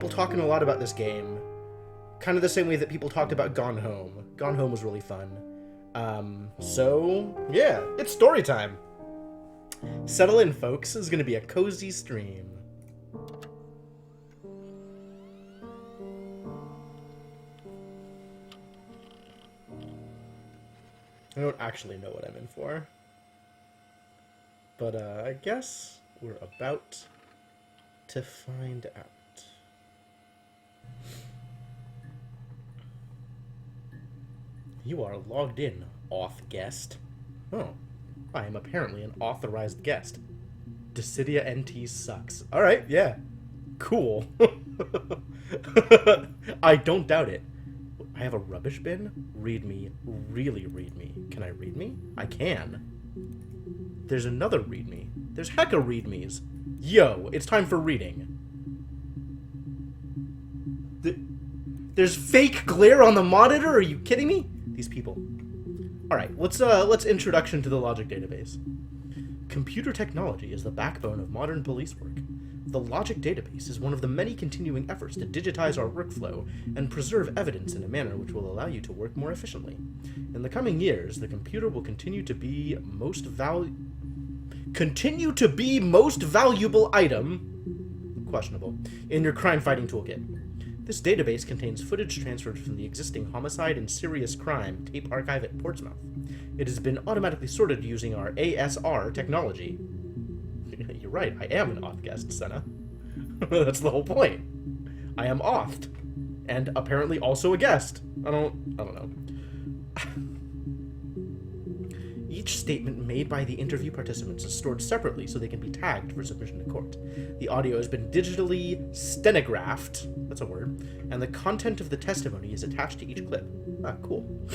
people talking a lot about this game. Kind of the same way that people talked about Gone Home. Gone Home was really fun. So, yeah, it's story time. Settle in, folks. This is going to be a cozy stream. I don't actually know what I'm in for. But, I guess we're about to find out. You are logged in, auth guest. Oh, I am apparently an authorized guest. Dissidia NT sucks. Alright, yeah. Cool. I don't doubt it. I have a rubbish bin? Read me. Really read me. Can I read me? I can. There's another read me. There's hecka read me's. Yo, it's time for reading. There's fake glare on the monitor? Are you kidding me? These people. Alright, let's introduction to the logic database. Computer technology is the backbone of modern police work. The logic database is one of the many continuing efforts to digitize our workflow and preserve evidence in a manner which will allow you to work more efficiently. In the coming years, the computer will continue to be most valuable item, questionable, in your crime-fighting toolkit. This database contains footage transferred from the existing homicide and serious crime tape archive at Portsmouth. It has been automatically sorted using our ASR technology. You're right, I am an auth guest, Senna. That's the whole point. I am authed. And apparently also a guest. I don't know. Each statement made by the interview participants is stored separately so they can be tagged for submission to court. The audio has been digitally stenographed, that's a word, and the content of the testimony is attached to each clip. Ah, cool.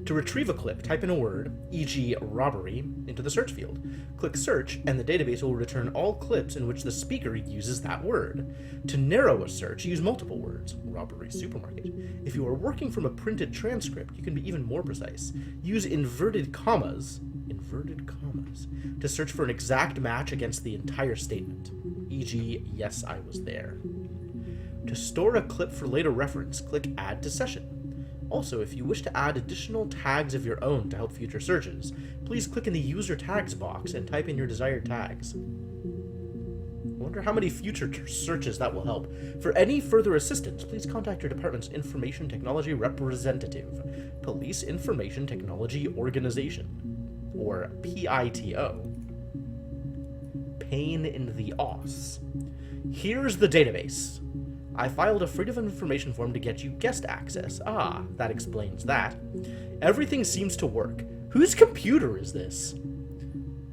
To retrieve a clip, type in a word, e.g. robbery, into the search field. Click search, and the database will return all clips in which the speaker uses that word. To narrow a search, use multiple words, robbery supermarket. If you are working from a printed transcript, you can be even more precise. Use inverted commas, to search for an exact match against the entire statement, e.g. yes, I was there. To store a clip for later reference, click add to session. Also, if you wish to add additional tags of your own to help future searches, please click in the user tags box and type in your desired tags. I wonder how many future searches that will help. For any further assistance, please contact your department's Information Technology Representative, Police Information Technology Organization, or PITO. Pain in the os. Here's the database. I filed a Freedom of Information form to get you guest access. Ah, that explains that. Everything seems to work. Whose computer is this?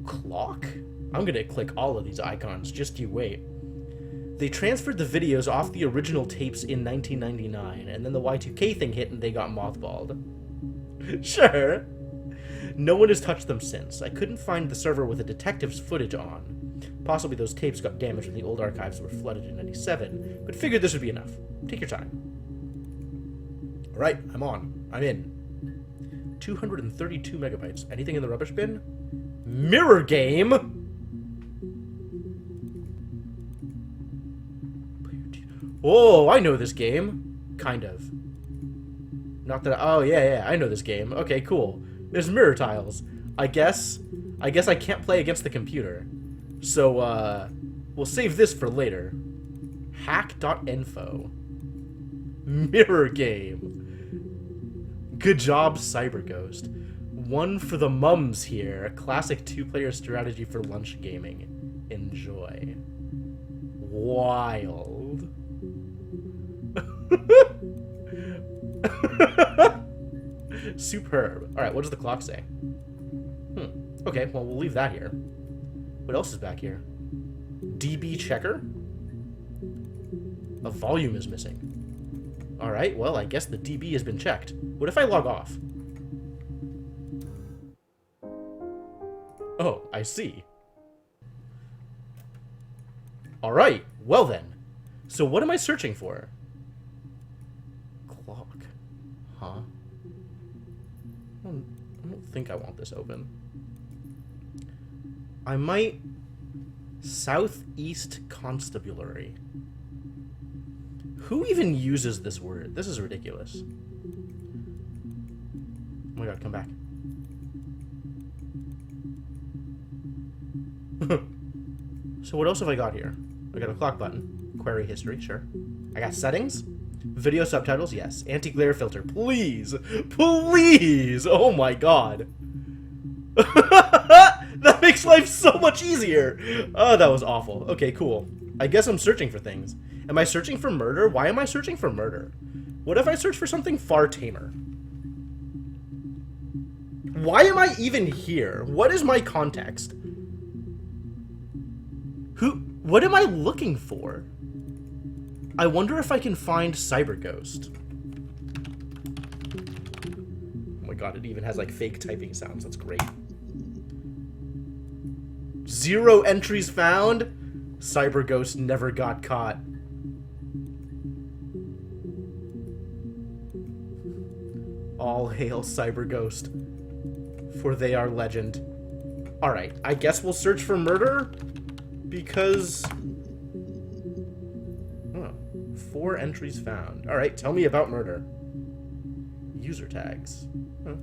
Clock? I'm gonna click all of these icons, just you wait. They transferred the videos off the original tapes in 1999, and then the Y2K thing hit and they got mothballed. Sure. No one has touched them since. I couldn't find the server with the detective's footage on. Possibly those tapes got damaged when the old archives were flooded in 97, but figured this would be enough. Take your time. Alright, I'm on. I'm in. 232 megabytes. Anything in the rubbish bin? Mirror game? Oh, I know this game. Kind of. Not that oh, yeah, I know this game. Okay, cool. There's mirror tiles. I guess I can't play against the computer. So, we'll save this for later. Hack.info. Mirror game. Good job, CyberGhost. One for the mums here. A classic two-player strategy for lunch gaming. Enjoy. Wild. Superb. Alright, what does the clock say? Okay, well, we'll leave that here. What else is back here? DB checker? A volume is missing. Alright, well, I guess the DB has been checked. What if I log off? Oh, I see. Alright, well then. So what am I searching for? Clock. Huh? I don't think I want this open. I might... Southeast Constabulary. Who even uses this word? This is ridiculous. Oh my god, come back. So what else have I got here? I got a clock button. Query history, sure. I got settings. Video subtitles, yes. Anti-glare filter, please. Please! Oh my god. That makes life so much easier. Oh, that was awful. Okay, cool. I guess I'm searching for things. Am I searching for murder? Why am I searching for murder? What if I search for something far tamer? Why am I even here? What is my context? What am I looking for? I wonder if I can find Cyberghost. Oh my god, it even has like fake typing sounds. That's great. 0 entries found. Cyberghost never got caught. All hail Cyberghost, for they are legend. Alright, I guess we'll search for murder, because... Oh, 4 entries found. Alright, tell me about murder. User tags. Huh.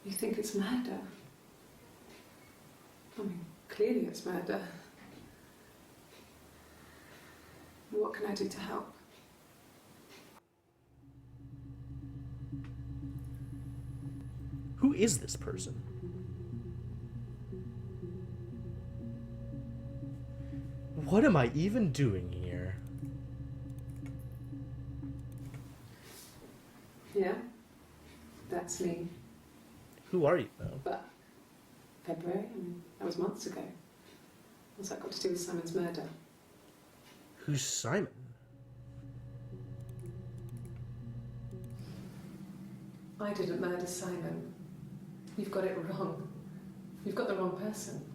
You think it's murder? I mean, clearly it's murder. What can I do to help? Who is this person? What am I even doing here? Yeah, that's me. Who are you, though? But February, I mean, that was months ago. What's that got to do with Simon's murder? Who's Simon? I didn't murder Simon. You've got it wrong. You've got the wrong person.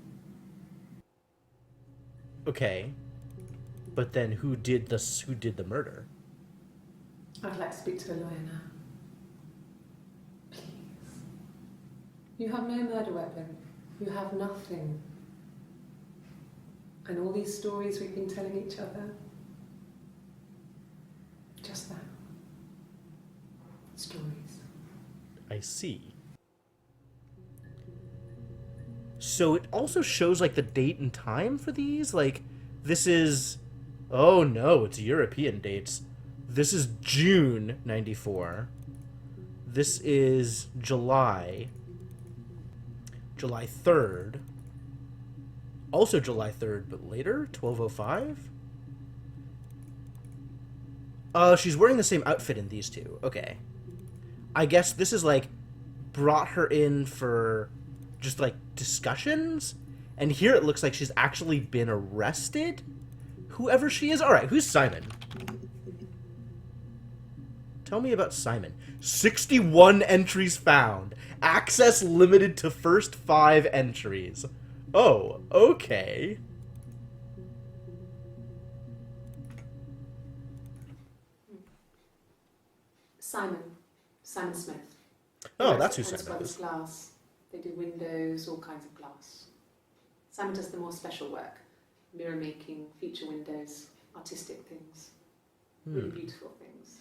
Okay, but then who did the murder? I'd like to speak to a lawyer now. Please. You have no murder weapon. You have nothing. And all these stories we've been telling each other, just that. Stories. I see. So it also shows, like, the date and time for these? Like, this is... Oh, no, it's European dates. This is June 94. This is July 3rd. Also July 3rd, but later? 1205? She's wearing the same outfit in these two. Okay. I guess this is, like, brought her in for just, like, discussions? And here it looks like she's actually been arrested? Whoever she is? Alright, who's Simon? Tell me about Simon. 61 entries found. Access limited to first 5 entries. Oh, okay. Simon Smith. Oh, that's who Simon Brothers is. Glass. They do windows, all kinds of glass. Simon does the more special work. Mirror making, feature windows, artistic things. Really beautiful things.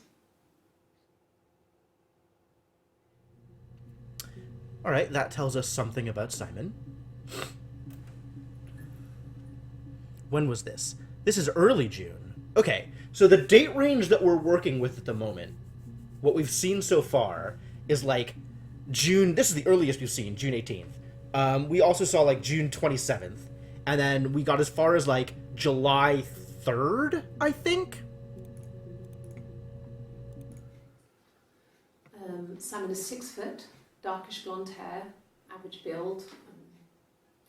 Alright, that tells us something about Simon. When was this? This is early June. Okay, so the date range that we're working with at the moment, what we've seen so far, is like June, this is the earliest we've seen, June 18th. We also saw like June 27th, and then we got as far as like July 3rd, I think? Simon is 6 foot, darkish blonde hair, average build.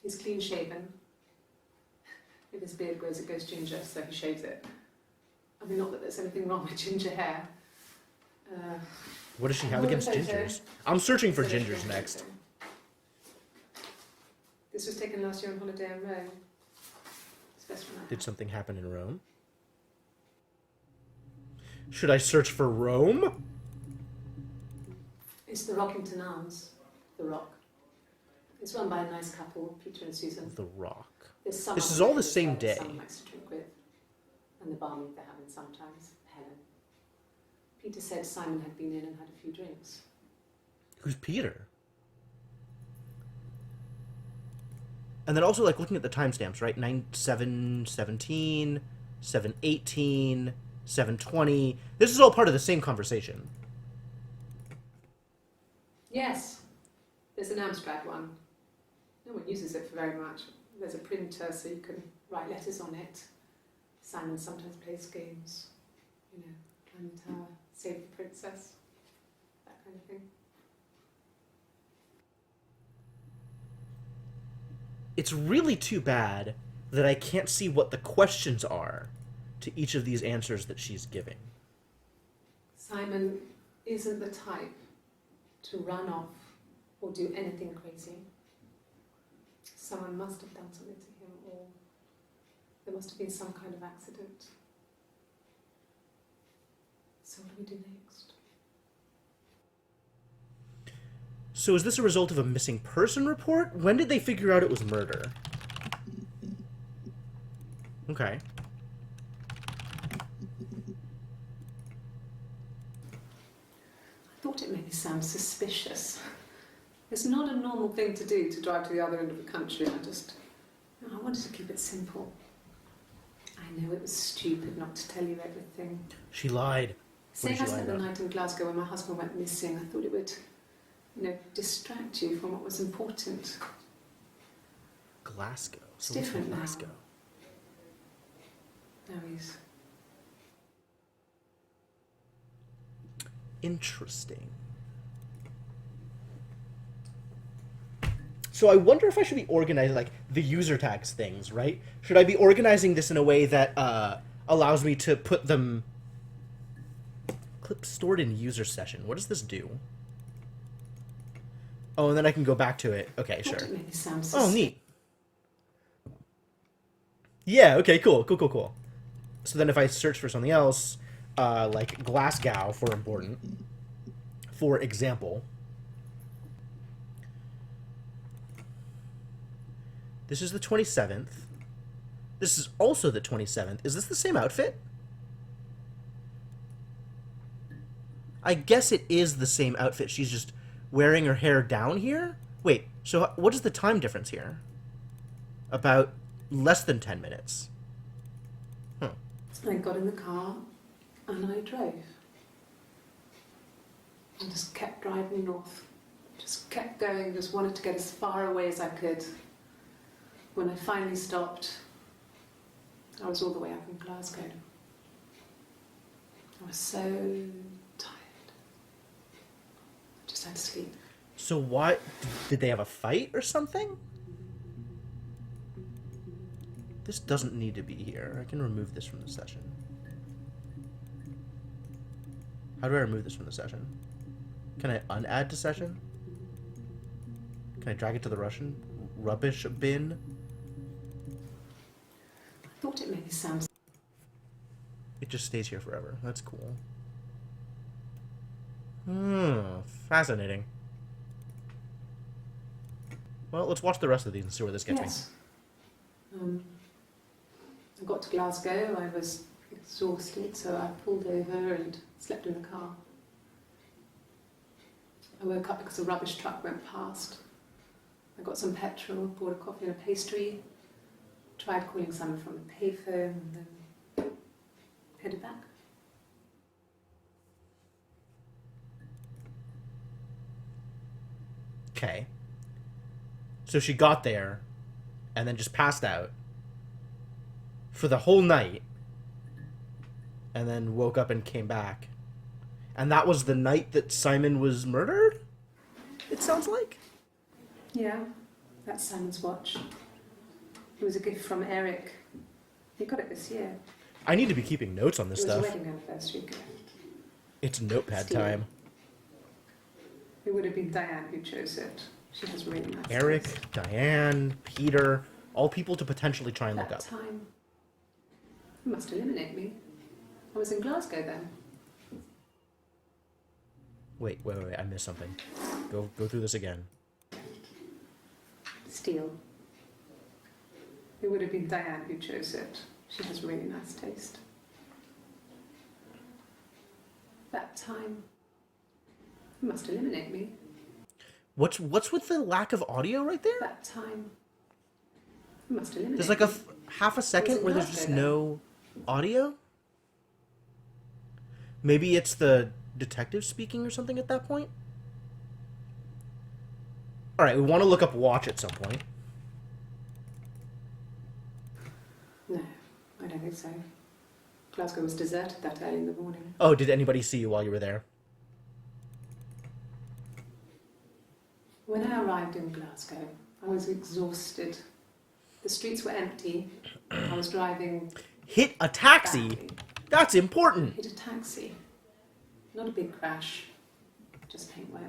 He's clean shaven. If his beard grows, it goes ginger, so he shaves it. I mean, not that there's anything wrong with ginger hair. What does she have against gingers? I'm searching for gingers next. This was taken last year on holiday in Rome. It's best from that. Did something happen in Rome? Should I search for Rome? It's the Rockington Arms, The Rock. It's run by a nice couple, Peter and Susan. The Rock. There's some This other is all the ladies same there that day. Simon likes to drink with. And and the barmaid they're having sometimes, Helen. Peter said Simon had been in and had a few drinks. Who's Peter? And then also, like, looking at the timestamps, right? 7:17, 7:18, 7:20. This is all part of the same conversation. Yes, there's an Amstrad one. No one uses it for very much. There's a printer so you can write letters on it. Simon sometimes plays games. You know, climb the tower, save the princess, that kind of thing. It's really too bad that I can't see what the questions are to each of these answers that she's giving. Simon isn't the type to run off or do anything crazy. Someone must have done something to him, or there must have been some kind of accident. So what do we do next? So is this a result of a missing person report? When did they figure out it was murder? Okay. I thought it made me sound suspicious. It's not a normal thing to do, to drive to the other end of the country. I wanted to keep it simple. I know it was stupid not to tell you everything. She lied. Saying I spent the night in Glasgow when my husband went missing, I thought it would, distract you from what was important. Glasgow. It's different now. Glasgow. No, he's... Interesting. So I wonder if I should be organizing, like, the user tags things, right? Should I be organizing this in a way that allows me to put them... Clip stored in user session. What does this do? Oh, and then I can go back to it. Okay, sure. It made me sound Oh, neat. Yeah, okay, cool. So then if I search for something else, like Glasgow for important, for example... This is the 27th. This is also the 27th. Is this the same outfit? I guess it is the same outfit. She's just wearing her hair down here? Wait, so what is the time difference here? About less than 10 minutes. Huh. I got in the car and I drove. I just kept driving north. Just kept going, just wanted to get as far away as I could. When I finally stopped, I was all the way up in Glasgow. I was so tired. I just had to sleep. So why... Did they have a fight or something? This doesn't need to be here. I can remove this from the session. How do I remove this from the session? Can I unadd to session? Can I drag it to the Russian rubbish bin? I thought it made me sound... It just stays here forever. That's cool. Fascinating. Well, let's watch the rest of these and see where this gets me. I got to Glasgow, I was exhausted, so I pulled over and slept in the car. I woke up because a rubbish truck went past. I got some petrol, bought a coffee and a pastry, tried calling someone from the payphone, and then headed back. Okay. So she got there and then just passed out for the whole night and then woke up and came back. And that was the night that Simon was murdered? It sounds like? Yeah, that's Simon's watch. It was a gift from Eric. He got it this year. I need to be keeping notes on this It was stuff. a wedding anniversary gift. It's notepad Steal. time. It would have been Diane who chose it. She has really nice Eric, taste. Diane, Peter, all people to potentially try and look That up. time. You must eliminate me. I was in Glasgow then. Wait, I missed something. Go through this again. Steele. It would have been Diane who chose it. She has really nice taste. That time. You must eliminate me. What's with the lack of audio right there? That time. You must eliminate There's like me. half a second it where there's Glasgow just then? no audio. Maybe it's the detective speaking or something at that point. All right, we want to look up watch at some point. No, I don't think so. Glasgow was deserted that early in the morning. Oh, did anybody see you while you were there? When I arrived in Glasgow, I was exhausted. The streets were empty. I was driving Hit a taxi? badly. That's important. Hit a taxi. Not a big crash, just paintwork.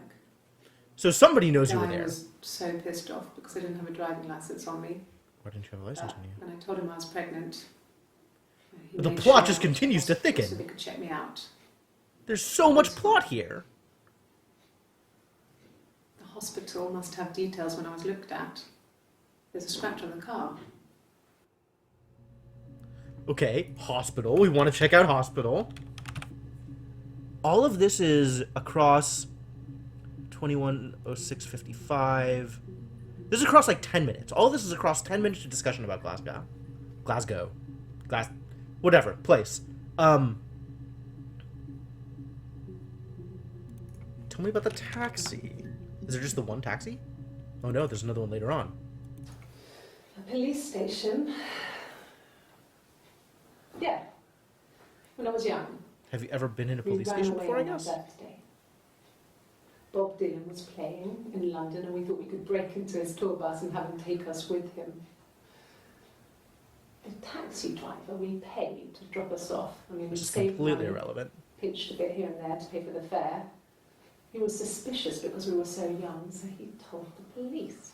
So somebody knows you were I there. was so pissed off because I didn't have a driving license on me. Why didn't you have a license on you? When I told him I was pregnant, he But the made plot sure just I went to continues to hospital thicken. so they could check me out. There's so much plot here. The hospital must have details when I was looked at. There's a scratch on the car. Okay, hospital. We want to check out hospital. All of this is across 21:06:55. This is across like 10 minutes. All of this is across 10 minutes of discussion about Glasgow. Whatever, place. Tell me about the taxi. Is there just the one taxi? Oh no, there's another one later on. A police station. Yeah. When I was young. Have you ever been in a We police ran station away before, I on my guess? birthday. Bob Dylan was playing in London and we thought we could break into his tour bus and have him take us with him. The taxi driver we paid to drop us off. I mean, we Which is saved completely money, irrelevant. pinched a bit here and there to pay for the fare. He was suspicious because we were so young, so he told the police.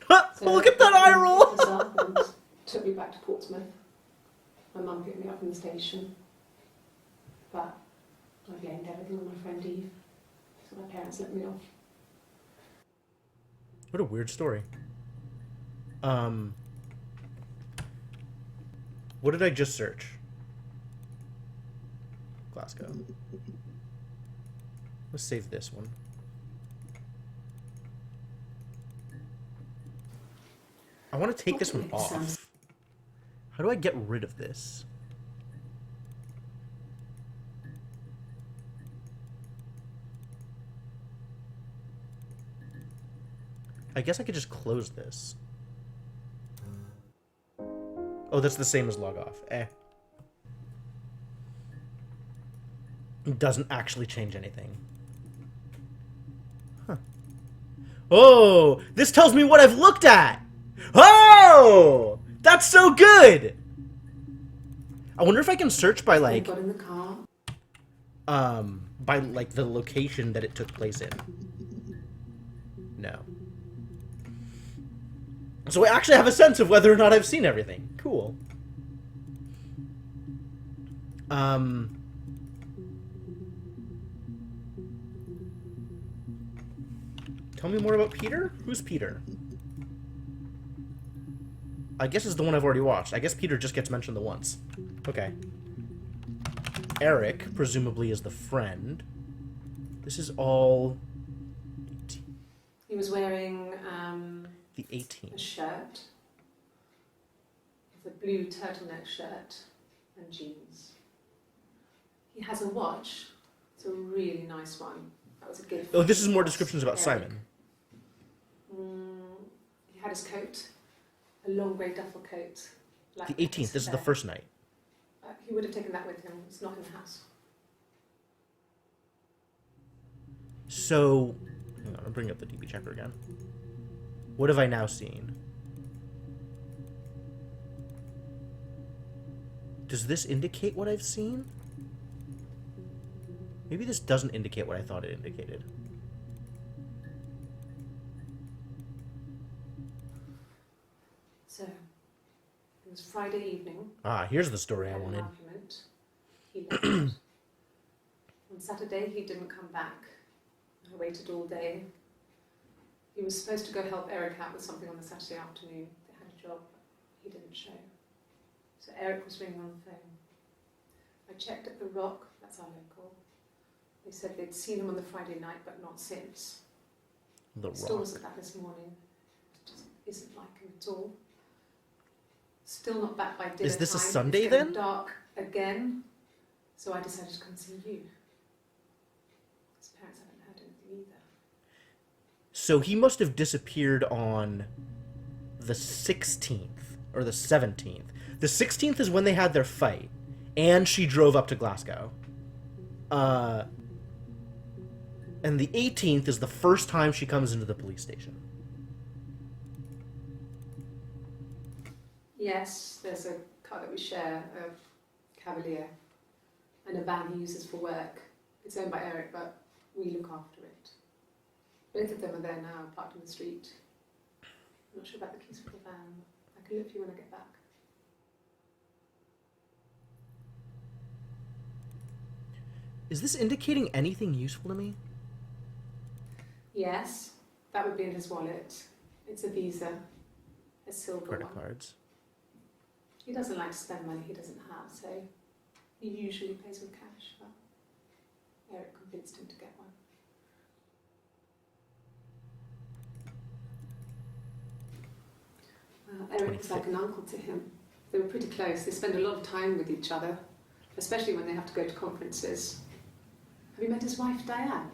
So Look at that eye he roll! picked us up and took me back to Portsmouth. My mum picked me up from the station. But I blamed everything on my friend Eve. So my parents let me off. What a weird story. What did I just search? Glasgow. Let's save this one. I want to take this one off. How do I get rid of this? I guess I could just close this. Oh, that's the same as log off. It doesn't actually change anything. Huh. Oh, this tells me what I've looked at! Oh! That's so good! I wonder if I can search by, I like, got in the car. by, like, the location that it took place in. No. So I actually have a sense of whether or not I've seen everything. Cool. Tell me more about Peter? Who's Peter? I guess it's the one I've already watched. I guess Peter just gets mentioned the once. Okay. Eric, presumably, is the friend. This is all... He was wearing the 18th. a shirt. It's a blue turtleneck shirt and jeans. He has a watch. It's a really nice one. That was a gift. Oh, this is more from descriptions about Eric. Simon. He had his coat, a long grey duffel coat. Like The 18th. This is the first night. He would have taken that with him. It's not in the house. So, hang on, I'll bring up the DB checker again. What have I now seen? Does this indicate what I've seen? Maybe this doesn't indicate what I thought it indicated. So, it was Friday evening. Ah, here's the story I Had an wanted. argument. He left. On Saturday, he didn't come back. I waited all day. He was supposed to go help Eric out with something on the Saturday afternoon. They had a job. He didn't show. So Eric was ringing on the phone. I I checked at the Rock, that's our local. They said they'd seen him on the Friday night, but not since. The Still Rock. wasn't that this morning. It just isn't like him at all. Still not back by dinner Is this a time. Sunday It's getting then? dark again. So I decided to come and see you. His parents haven't heard anything either. So he must have disappeared on the 16th or the 17th. The 16th is when they had their fight, and she drove up to Glasgow. And the 18th is the first time she comes into the police station. Yes, there's a car that we share, a Cavalier, and a van he uses for work. It's owned by Eric, but we look after it. Both of them are there now, parked in the street. I'm not sure about the keys for the van. I can look for you when I get back. Is this indicating anything useful to me? Yes, that would be in his wallet. It's a Visa, a silver Credit one. cards. He doesn't like to spend money he doesn't have, so he usually pays with cash, but Eric convinced him to get one. Eric was like an uncle to him. They were pretty close. They spend a lot of time with each other, especially when they have to go to conferences. Have you met his wife, Diane?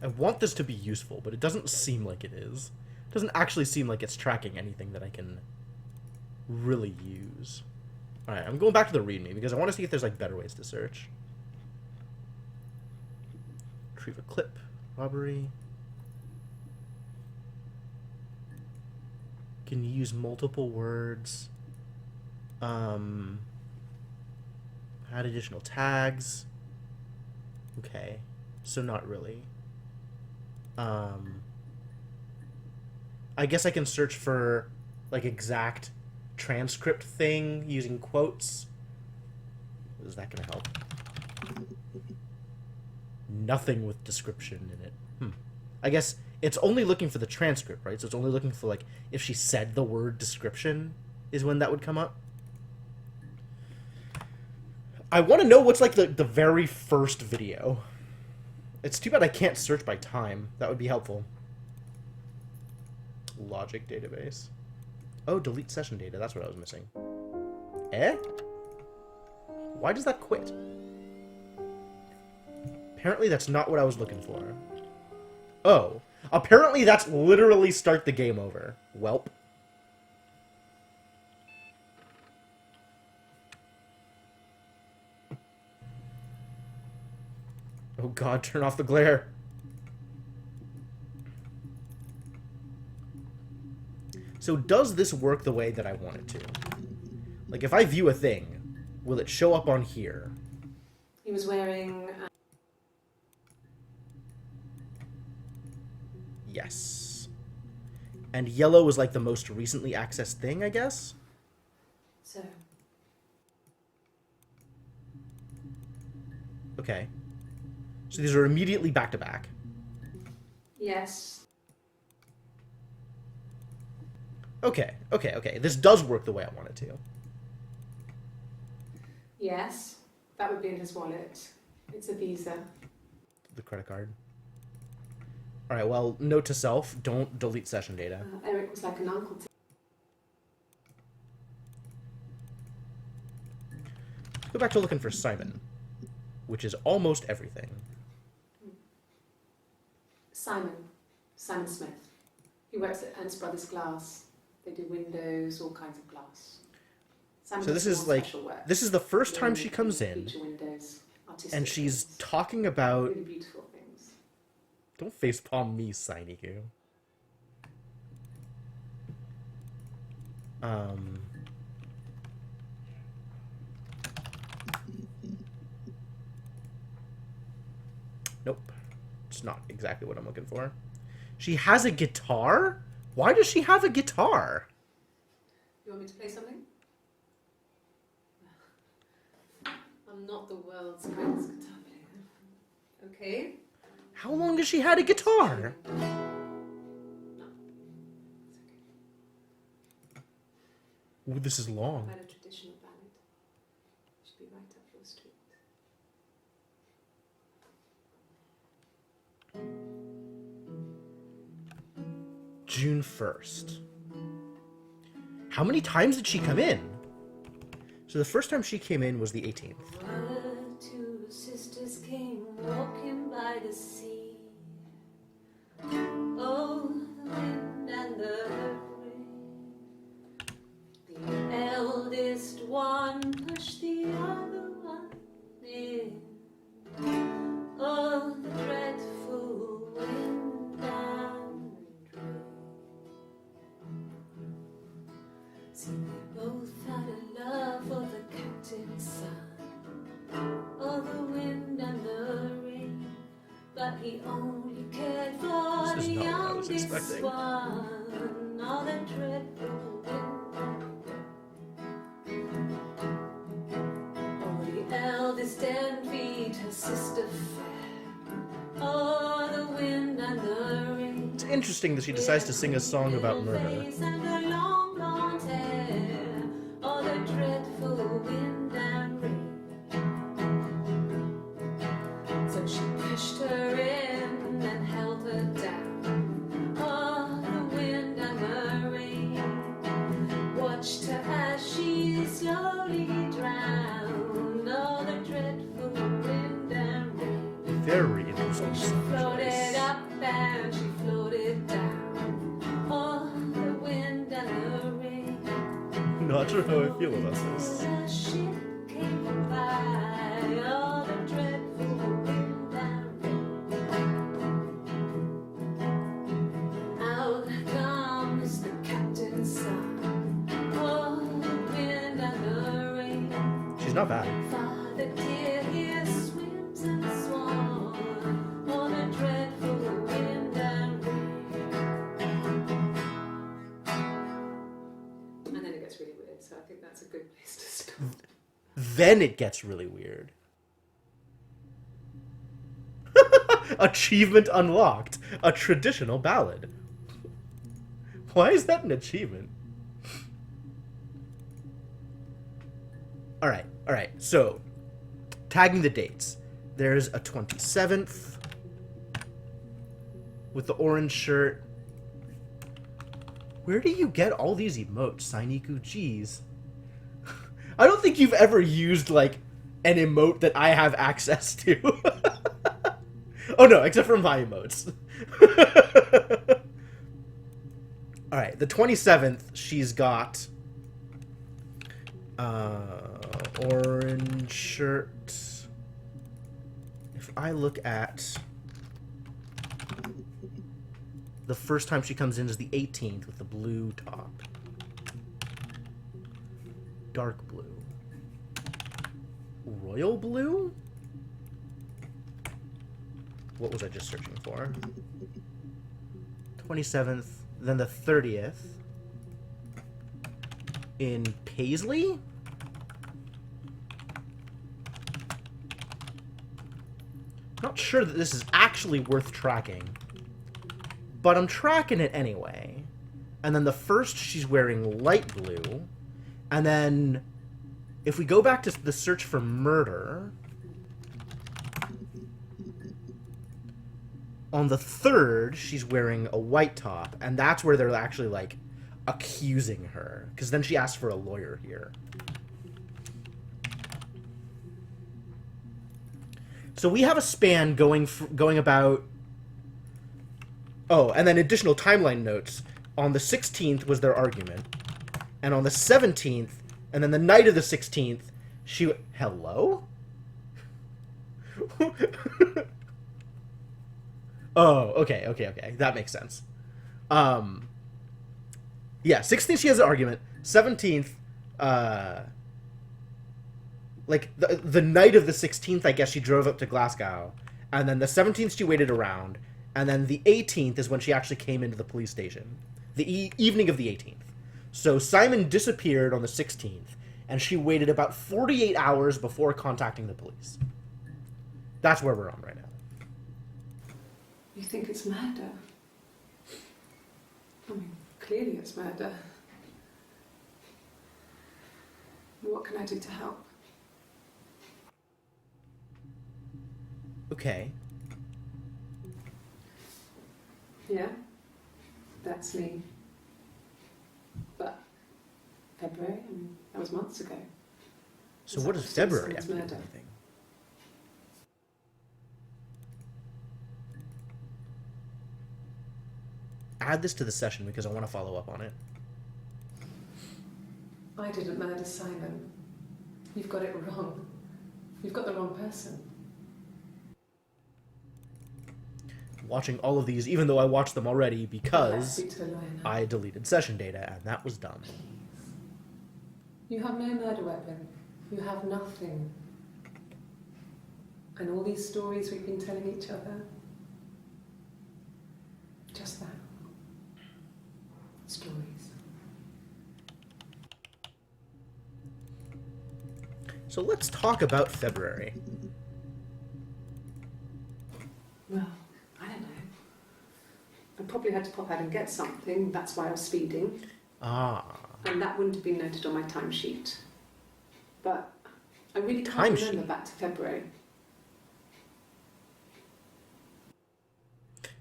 I want this to be useful, but it doesn't seem like it is. It doesn't actually seem like it's tracking anything that I can really use. Alright, I'm going back to the README because I want to see if there's like better ways to search. Retrieve a clip. Robbery. Can use multiple words. Add additional tags. Okay. So not really. I guess I can search for like exact transcript thing using quotes. Is that gonna help? Nothing with description in it. I guess it's only looking for the transcript, right? So it's only looking for like if she said the word description is when that would come up. I want to know what's like the very first video. It's too bad I can't search by time. That would be helpful. Logic database. Oh, delete session data. That's what I was missing. Eh? Why does that quit? Apparently that's not what I was looking for. Oh. Apparently that's literally start the game over. Welp. Oh god, turn off the glare. So does this work the way that I want it to? Like if I view a thing, will it show up on here? He was wearing... Yes. And yellow is like the most recently accessed thing, I guess? So, Okay. So these are immediately back to back. yes. Okay, okay, okay. This does work the way I want it to. Yes, that would be in his wallet. It's a Visa. The credit card. Alright, well, note to self, don't delete session data. Eric was like an uncle to... Go back to looking for Simon, which is almost everything. Simon Smith. He works at Ernst Brothers Glass. They do windows, all kinds of glass. Simon So this does is more like, special work. this is the first time she comes in, Feature windows, artistic and she's things, talking about... really beautiful things. Don't facepalm me, Sineku. Nope. It's not exactly what I'm looking for. She has a guitar? Why does she have a guitar? You want me to play something? I'm not the world's greatest guitar player. Okay? How long has she had a guitar? No. It's okay. Ooh, this is long. Quite a traditional ballad. Should be right up your street. June 1st. How many times did she come in? So the first time she came in was the 18th. Two sisters came walking by the sea. Oh, the wind and the rain. The eldest one pushed the other one in. Oh, the dreadful wind and rain. See, they both had a love for the captain's son. Oh, the wind and the rain. But he only cared for This is the not what I was youngest expecting. one. Oh, the dreadful wind. Oh, the eldest envied her sister fair. Oh, the wind and the rain. It's interesting that she decides to sing a song about murder. And her long blonde hair. Oh, the dreadful wind and rain. So she pushed her in and held her down. Oh, the wind and the rain. Watched her as she slowly drowned. Oh, the dreadful wind and rain. Very interesting She song floated choice. up and she floated down. Oh, the wind and the rain. Not sure how I feel about this. The ship came by. Oh, the dreadful wind and rain. Out comes the captain's son. Oh, the wind and the rain. She's not bad. Father dear, here swims and swan. Oh, the dreadful wind and rain. And then it gets really weird, so I think that's a good place to stop. Then it gets really weird. Achievement unlocked. A traditional ballad. Why is that an achievement? Alright. So, tagging the dates. There's a 27th with the orange shirt. Where do you get all these emotes, Sainiku? Jeez. I don't think you've ever used, like, an emote that I have access to. Oh no, except for my emotes. Alright, the 27th, she's got orange shirt. If I look at the first time she comes in is the 18th with the blue top. Dark blue. Royal blue? What was I just searching for? 27th, then the 30th in Paisley? Not sure that this is actually worth tracking, but I'm tracking it anyway. And then the first, she's wearing light blue. And then if we go back to the search for murder, on the 3rd, she's wearing a white top, and that's where they're actually, like, accusing her. Because then she asks for a lawyer here. So we have a span going about... Oh, and then additional timeline notes. On the 16th was their argument. And on the 17th, and then the night of the 16th, she... Hello? Oh, okay. That makes sense. Yeah, 16th she has an argument. 17th, like, the night of the 16th, I guess she drove up to Glasgow. And then the 17th she waited around. And then the 18th is when she actually came into the police station. The evening of the 18th. So Simon disappeared on the 16th, and she waited about 48 hours before contacting the police. That's where we're on right now. You think it's murder? I mean, clearly it's murder. What can I do to help? Okay. Yeah, that's me. But February, I mean, that was months ago. So what does February have to do with Murder. anything? Add this to the session because I want to follow up on it. I didn't murder Simon. You've got it wrong. You've got the wrong person. Watching all of these, even though I watched them already, because Speak to a lawyer now. I deleted session data, and that was dumb. You have no murder weapon. You have nothing. And all these stories we've been telling each other. Just that. Stories. So let's talk about February. Well, I don't know. I probably had to pop out and get something. That's why I was speeding. Ah. And that wouldn't have been noted on my timesheet. But I really can't Timesheet? remember back to February.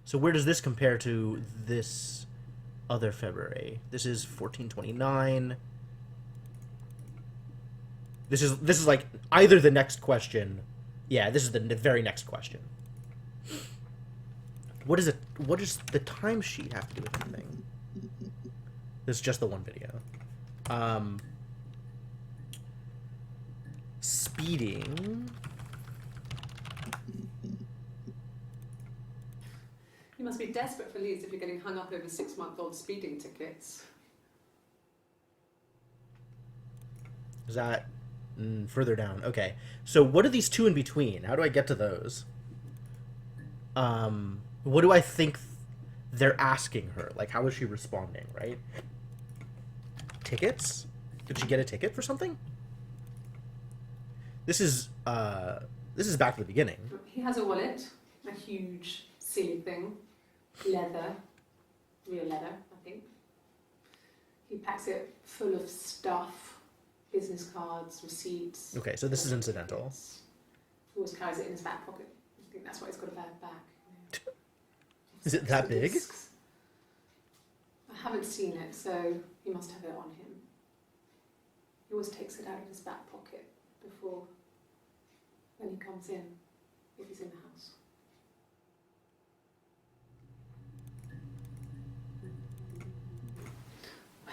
So where does this compare to this other February? This is 1429. This is like either the next question. Yeah, this is the very next question. What is it? What does the timesheet have to do with anything? This is just the one video. Speeding. You must be desperate for leads if you're getting hung up over 6-month-old speeding tickets. Is that further down? Okay. So what are these two in between? How do I get to those? What do I think they're asking her? Like, how is she responding, right? Tickets? Did she get a ticket for something? This is back to the beginning. He has a wallet, a huge silly thing, leather, real leather, I think. He packs it full of stuff, business cards, receipts. Okay, so this is incidental. He always carries it in his back pocket. I think that's why he's got a bad back. Is it that big? Discs. I haven't seen it, so he must have it on him. He always takes it out of his back pocket before when he comes in, if he's in the house. I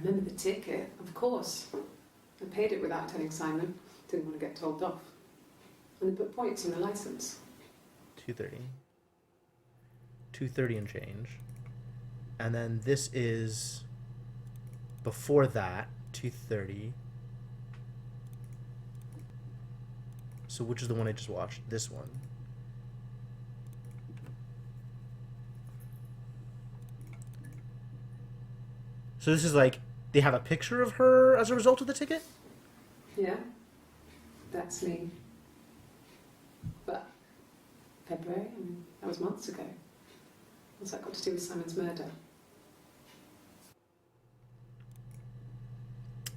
remember the ticket, of course. I paid it without telling Simon. Didn't want to get told off. And they put points on the license. 230. 230 and change. And then this is before that, 230. So which is the one I just watched? This one. So this is like, they have a picture of her as a result of the ticket? Yeah, that's me. But February, I mean, that was months ago. What's that got to do with Simon's murder?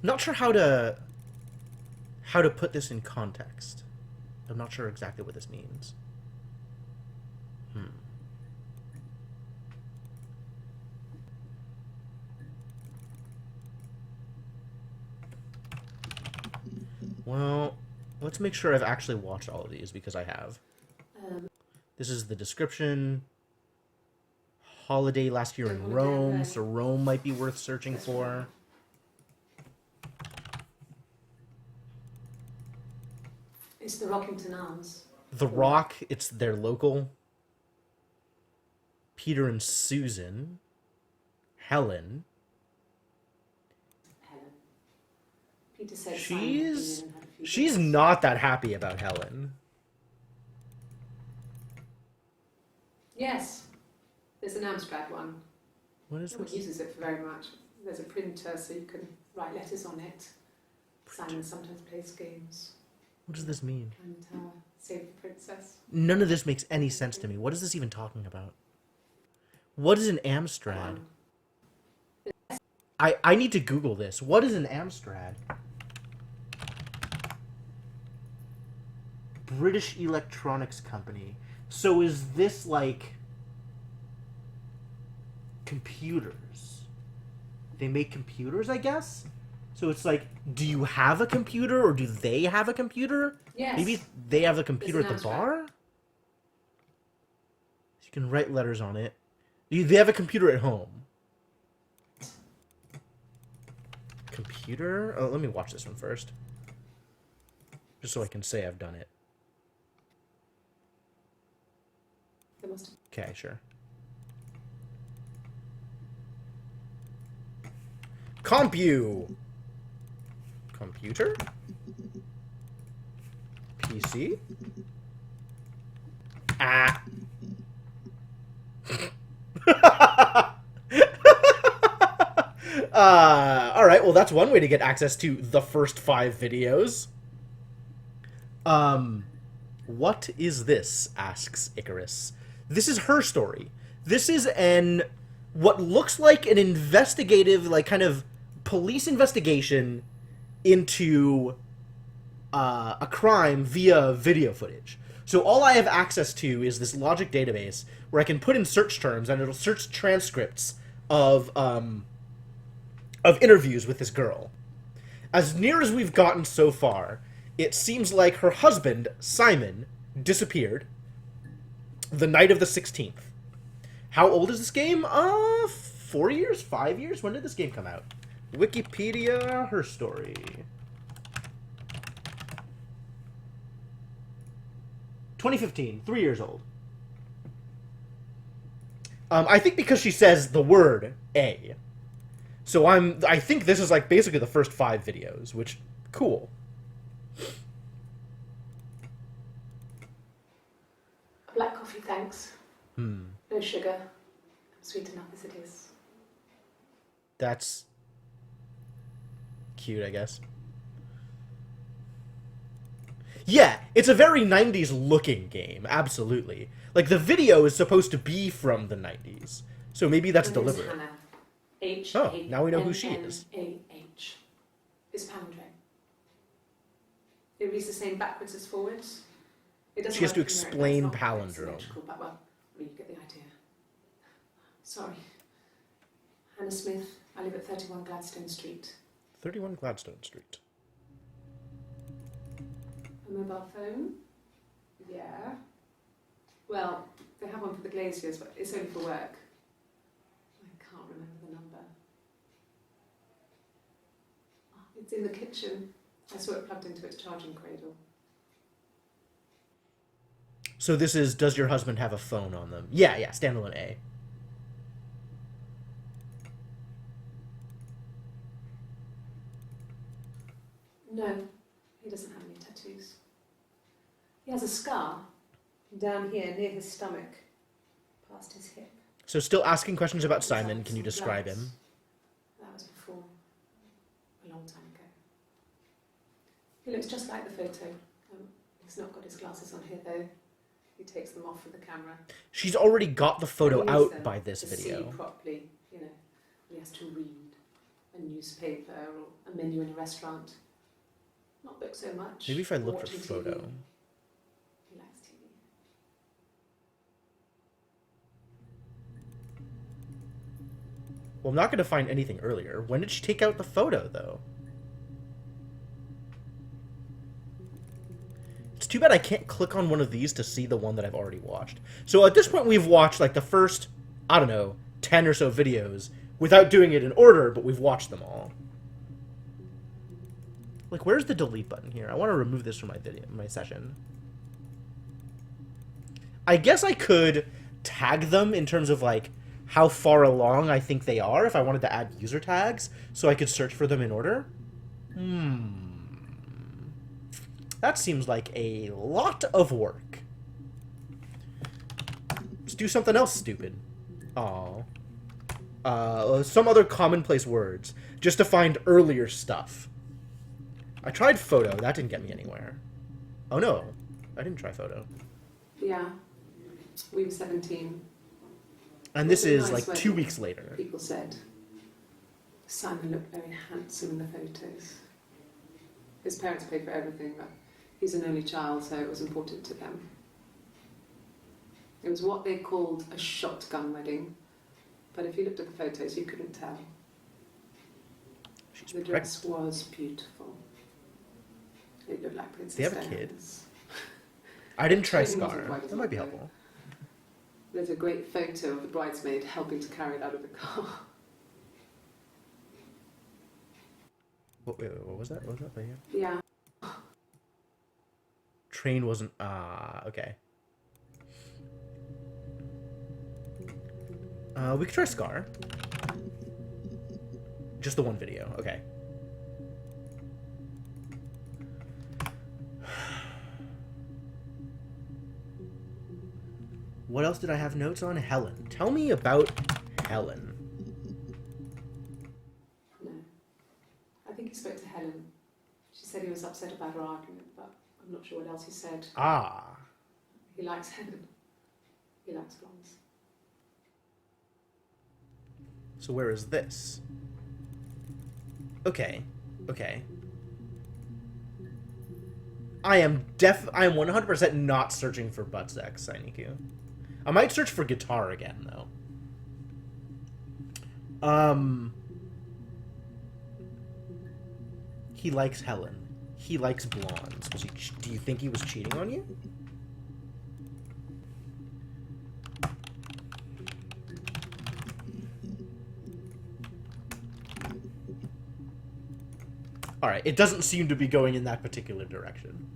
Not sure how to put this in context. I'm not sure exactly what this means. Well, let's make sure I've actually watched all of these, because I have. This is the description. Holiday last year in Rome, so Rome might be worth searching for. It's the Rockington Arms. The Rock, it's their local. Peter and Susan. Helen. Helen. Peter said She's not that happy about Helen. Yes. There's an Amstrad one. What is No one this? uses it for very much. There's a printer so you can write letters on it. Simon sometimes plays games. What does this mean? And Save the Princess. None of this makes any sense to me. What is this even talking about? What is an Amstrad? I need to Google this. What is an Amstrad? British Electronics Company. So is this like computers? They make computers, I guess? So it's like, do you have a computer or do they have a computer? Yes. Maybe they have a computer It's at an the bar? You can write letters on it. They have a computer at home. Computer? Oh, let me watch this one first. Just so I can say I've done it. They must have. Okay, sure. Compu! Computer? PC? Ah! Alright, well that's one way to get access to the first 5 videos. What is this? Asks Icarus. This is her story. This is what looks like an investigative, like kind of police investigation into a crime via video footage. So all I have access to is this logic database where I can put in search terms and it'll search transcripts of interviews with this girl. As near as we've gotten so far, it seems like her husband, Simon, disappeared the night of the 16th. How old is this game? 4 years? 5 years? When did this game come out? Wikipedia, her story. 2015, 3 years old. I think because she says the word A. So I think this is like basically the first 5 videos, which, cool. Black coffee, thanks. No sugar. Sweet enough as it is. That's cute, I guess. Yeah, it's a very 90s looking game, absolutely. Like, the video is supposed to be from the 90s, so maybe that's deliberate. Hannah. H. Oh, now we know who she is. A-H. It's palindrome. It reads the same backwards as forwards. It doesn't She has to work in America, explain it's not palindrome. symmetrical, but well, you get the idea. Sorry. Hannah Smith. I live at 31 Gladstone Street. 31 Gladstone Street. A mobile phone? Yeah. Well, they have one for the Glaziers, but it's only for work. I can't remember the number. Oh, it's in the kitchen. I saw it plugged into its charging cradle. So this is, does your husband have a phone on them? Yeah, standalone A. No, he doesn't have any tattoos. He has a scar down here near his stomach, past his hip. So still asking questions about Simon. Can you describe him? That was before, a long time ago. He looks just like the photo. He's not got his glasses on here though. He takes them off with the camera. She's already got the photo He out needs them by this to video. See properly, you know, he has to read a newspaper or a menu in a restaurant. Not book so much. Maybe if I or looked for watching photo. TV. He likes TV. Well, I'm not going to find anything earlier. When did she take out the photo, though? It's too bad I can't click on one of these to see the one that I've already watched. So at this point, we've watched, like, the first, I don't know, 10 or so videos without doing it in order, but we've watched them all. Like, where's the delete button here? I want to remove this from my video, my session. I guess I could tag them in terms of, like, how far along I think they are if I wanted to add user tags so I could search for them in order. That seems like a lot of work. Let's do something else stupid. Aw. Some other commonplace words, just to find earlier stuff. I tried photo, that didn't get me anywhere. Oh no, I didn't try photo. Yeah, we were 17. And this is Nice like wedding, 2 weeks later. People said Simon looked very handsome in the photos. His parents paid for everything, but He's an only child, so it was important to them. It was what they called a shotgun wedding, but if you looked at the photos, you couldn't tell. She's The dress was beautiful. It looked like Princess They have a Diana's. kid? I didn't try Training wasn't Scar. quite as That might be long, though. helpful. There's a great photo of the bridesmaid helping to carry it out of the car. Wait, what was that? What was that? Right here? Yeah. Train wasn't... okay. We could try Scar. Just the one video. Okay. What else did I have notes on? Helen. Tell me about Helen. No. I think he spoke to Helen. She said he was upset about her argument, but I'm not sure what else he said. Ah. He likes Helen. He likes blondes. So where is this? Okay. Okay. I am 100% not searching for butt sex, Sainiku. I might search for guitar again, though. He likes Helen. He likes blondes. Do you think he was cheating on you? Alright, it doesn't seem to be going in that particular direction.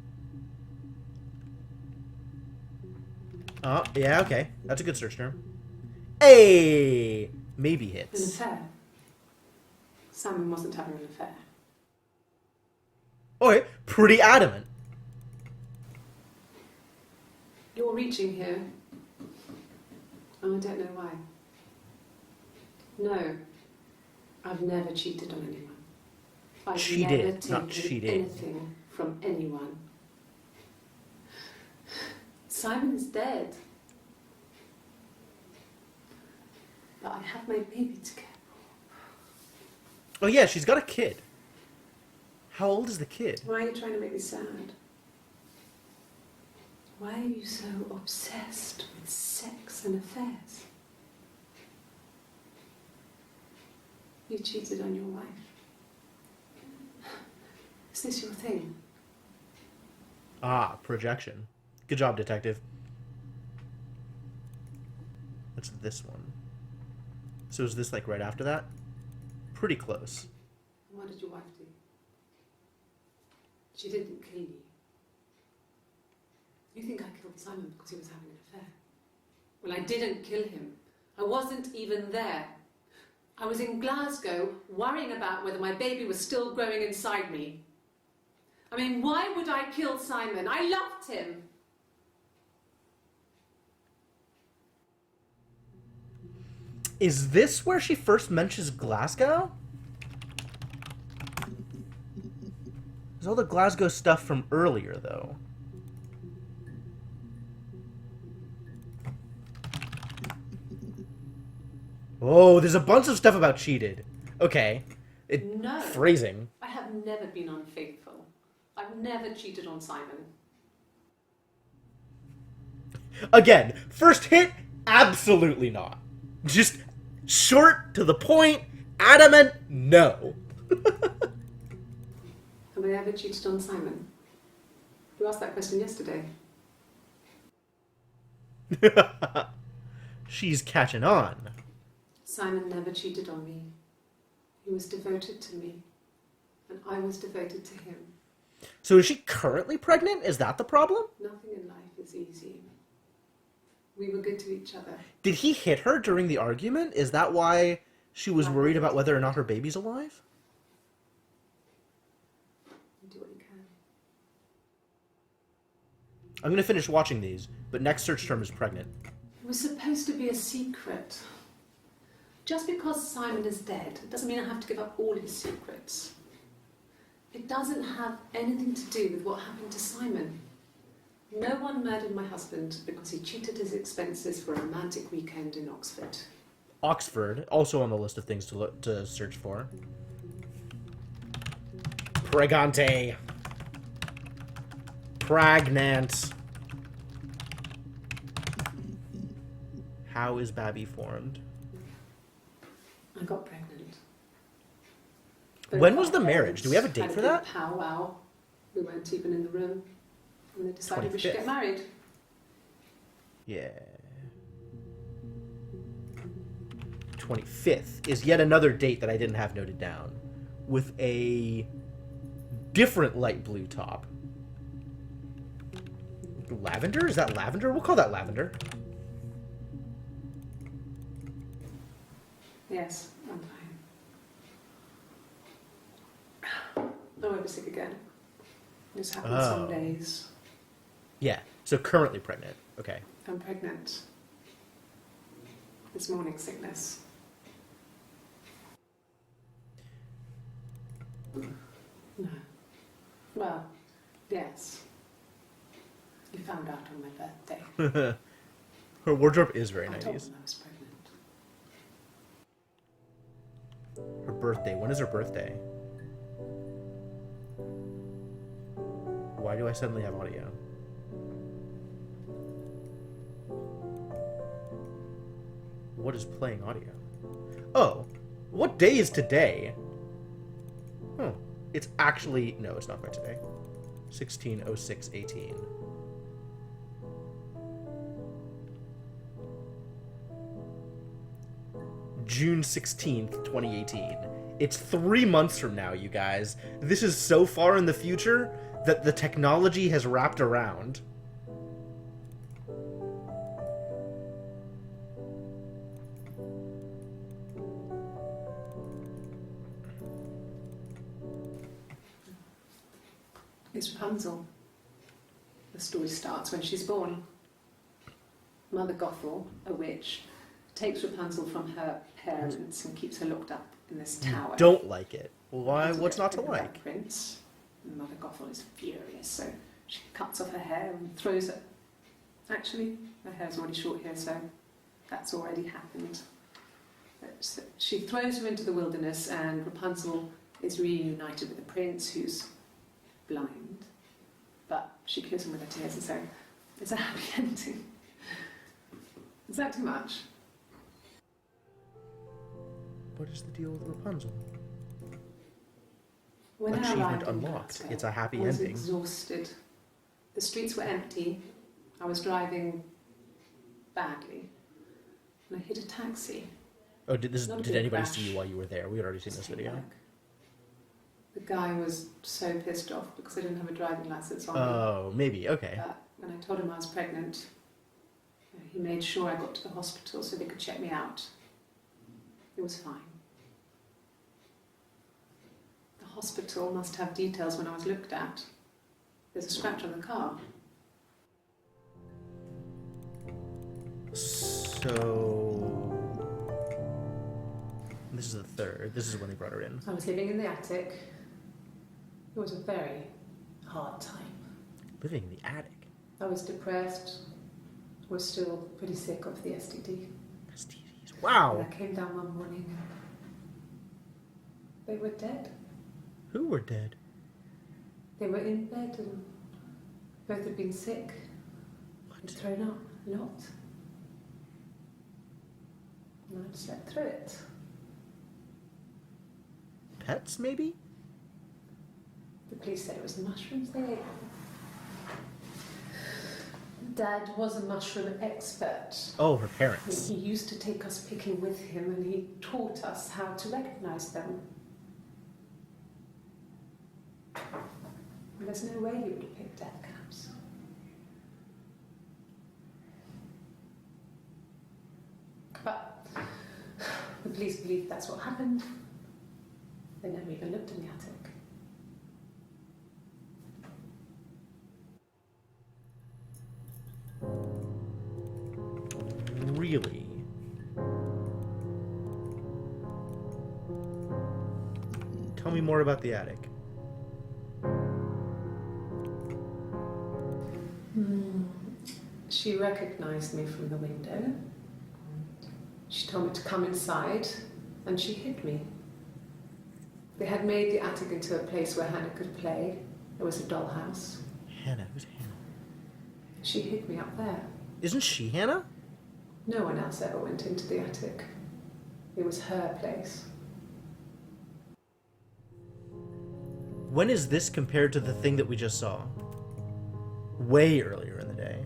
Oh, yeah, okay. That's a good search term. Hey! Maybe An hits. affair. Simon wasn't having an affair. Okay, pretty adamant. You're reaching here. And I don't know why. No. I've never cheated on anyone. I've Cheated, never taken not cheating. anything from anyone. Simon is dead. But I have my baby to care Oh yeah, she's got a kid. How old is the kid? for. Why are you trying to make me sad? Why are you so obsessed with sex and affairs? You cheated on your wife. Is this your thing? Ah, projection. Good job, detective. What's this one? So is this like right after that? Pretty close. And what did your wife do? She didn't kill you. You think I killed Simon because he was having an affair? Well, I didn't kill him. I wasn't even there. I was in Glasgow worrying about whether my baby was still growing inside me. I mean, why would I kill Simon? I loved him. Is this where she first mentions Glasgow? There's all the Glasgow stuff from earlier, though. Oh, there's a bunch of stuff about cheated. Okay. No. Phrasing. I have never been unfaithful. I've never cheated on Simon. Again, first hit, absolutely not. Just short, to the point, adamant, no. Have I ever cheated on Simon? You asked that question yesterday. She's catching on. Simon never cheated on me. He was devoted to me, and I was devoted to him. So is she currently pregnant? Is that the problem? Nothing in life is easy. We were good to each other. Did he hit her during the argument? Is that why she was worried about whether or not her baby's alive? You do what you can. I'm gonna finish watching these, but next search term is pregnant. It was supposed to be a secret. Just because Simon is dead doesn't mean I have to give up all his secrets. It doesn't have anything to do with what happened to Simon. No one murdered my husband because he cheated his expenses for a romantic weekend in Oxford. Oxford, also on the list of things to search for. Pregante. Pregnant. How is Babby formed? I got pregnant. When was the marriage? Do we have a date for that? Powwow. We weren't even in the room. And they decided we should 25th. get married. Yeah. 25th is yet another date that I didn't have noted down. With a different light blue top. Lavender? Is that lavender? We'll call that lavender. Yes, I'm fine. I won't be sick again. This happens some days. Yeah, so currently pregnant. Okay. I'm pregnant. It's morning sickness. No. Well, yes. You found out on my birthday. Her wardrobe is very I told 90s. them I was pregnant. Her birthday. When is her birthday? Why do I suddenly have audio? What is playing audio? Oh, what day is today? Oh, it's actually... No, it's not by today. 16/06/18. June 16th, 2018. It's 3 months from now, you guys. This is so far in the future that the technology has wrapped around. It's Rapunzel. The story starts when she's born. Mother Gothel, a witch, takes Rapunzel from her parents and keeps her locked up in this tower. Don't like it. Why? Rapunzel What's gets not to pregnant by like? the Prince. And Mother Gothel is furious, so she cuts off her hair and throws it. Actually, her hair's already short here, so that's already happened. So she throws her into the wilderness, and Rapunzel is reunited with the prince, who's blind, but she kills him with her tears, and so it's a happy ending. Is that too much? What is the deal with Rapunzel? When I Achievement arrived in unlocked. Glasgow, It's a happy I was ending. exhausted. The streets were empty. I was driving badly, and I hit a taxi. Oh, did Not a did big anybody crash. see you while you were there? We had already seen this Just came video. back. The guy was so pissed off because I didn't have a driving license on me. Oh, maybe. Okay. But when I told him I was pregnant, he made sure I got to the hospital so they could check me out. It was fine. The hospital must have details when I was looked at. There's a scratch on the car. So... This is the third. This is when they brought her in. I was living in the attic. It was a very hard time. Living in the attic. I was depressed. Was still pretty sick of the STD. STDs. And Wow. I came down one morning. They were dead. Who were dead? They were in bed and both had been sick. What? And thrown up a lot. And I slept through it. Pets, maybe? The police said it was the mushrooms they ate. Dad was a mushroom expert. Oh, her parents. He used to take us picking with him, and he taught us how to recognize them. And there's no way you would have picked death caps. But the police believe that's what happened. They never even looked in the attic. Really? Tell me more about the attic. She recognized me from the window. She told me to come inside, and she hid me. They had made the attic into a place where Hannah could play. There was a dollhouse. Hannah. Who's Hannah? She hid me up there. Isn't she Hannah? No one else ever went into the attic. It was her place. When is this compared to the thing that we just saw? Way earlier in the day.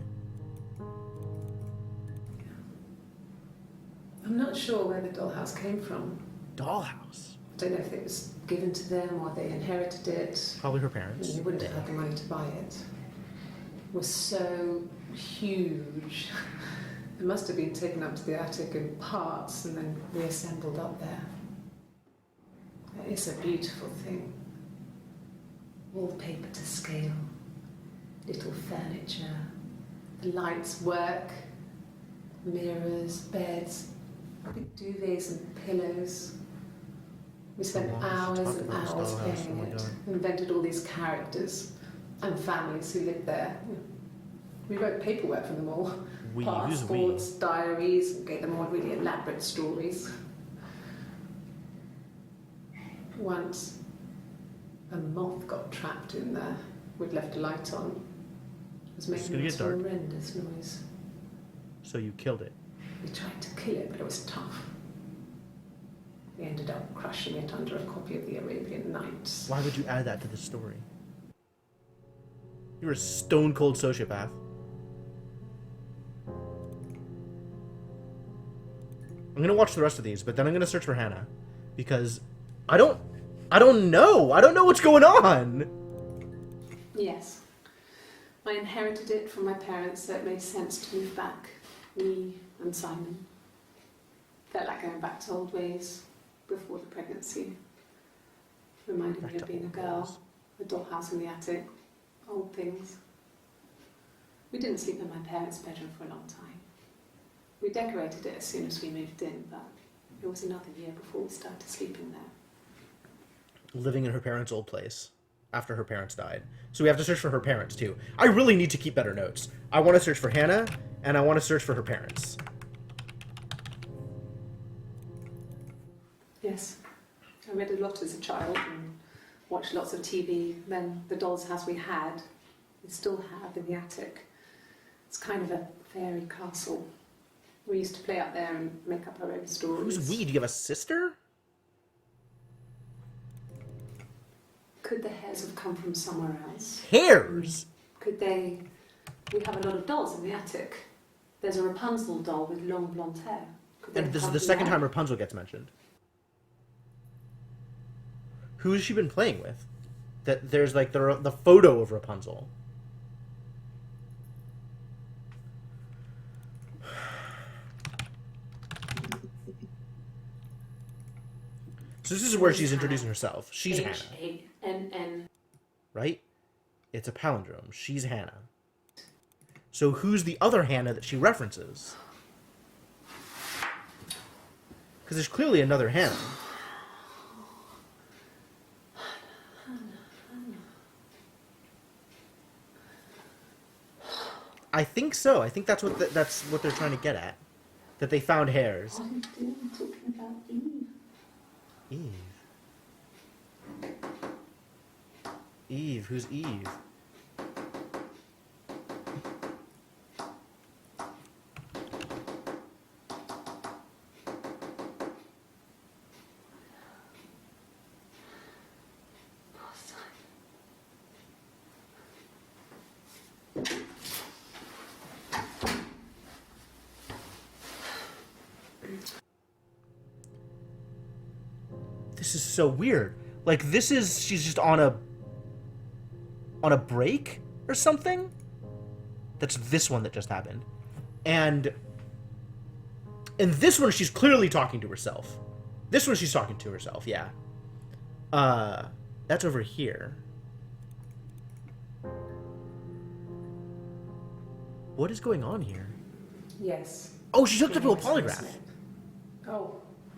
I'm not sure where the dollhouse came from. Dollhouse. I don't know if it was given to them or they inherited it. Probably her parents. They wouldn't have had the money to buy it. It was so huge. It must have been taken up to the attic in parts and then reassembled up there. It's a beautiful thing. Wallpaper to scale, little furniture, the lights work, mirrors, beds, big duvets and pillows. We spent hours and hours playing it, invented all these characters and families who lived there. We wrote paperwork for them all. Passports, diaries, gave them all really elaborate stories. Once, a moth got trapped in there. We'd left a light on. It was making a horrendous noise. So you killed it? We tried to kill it, but it was tough. We ended up crushing it under a copy of the Arabian Nights. Why would you add that to the story? You're a stone-cold sociopath. I'm gonna watch the rest of these, but then I'm gonna search for Hannah. Because I don't know! I don't know what's going on! Yes. I inherited it from my parents, so it made sense to move back. Me and Simon. Felt like going back to old ways before the pregnancy. Reminded me of being a girl, a dollhouse in the attic, old things. We didn't sleep in my parents' bedroom for a long time. We decorated it as soon as we moved in, but it was another year before we started sleeping there. Living in her parents' old place after her parents died. So we have to search for her parents too. I really need to keep better notes. I want to search for Hannah, and I want to search for her parents. Yes. I read a lot as a child and watched lots of TV. Then the doll's house we had, we still have in the attic. It's kind of a fairy castle. We used to play up there and make up our own stories. Who's we? Do you have a sister? Could the hairs have come from somewhere else? Hairs? Could they... We have a lot of dolls in the attic. There's a Rapunzel doll with long blonde hair. And this is the second time Rapunzel gets mentioned. Who has she been playing with? That there's like the photo of Rapunzel. So this is where she's introducing herself. She's Hannah. H-A-N-N. Right? It's a palindrome. She's Hannah. So who's the other Hannah that she references? Because there's clearly another Hannah. I think so. I think that's what they're trying to get at. That they found hairs. What are you doing talking about Eve? Eve. Who's Eve? This is so weird. Like, she's just on a break or something? That's this one that just happened. And in this one, she's clearly talking to herself. This one, she's talking to herself, yeah. That's over here. What is going on here? Yes. Oh, she's hooked up to a polygraph. Oh,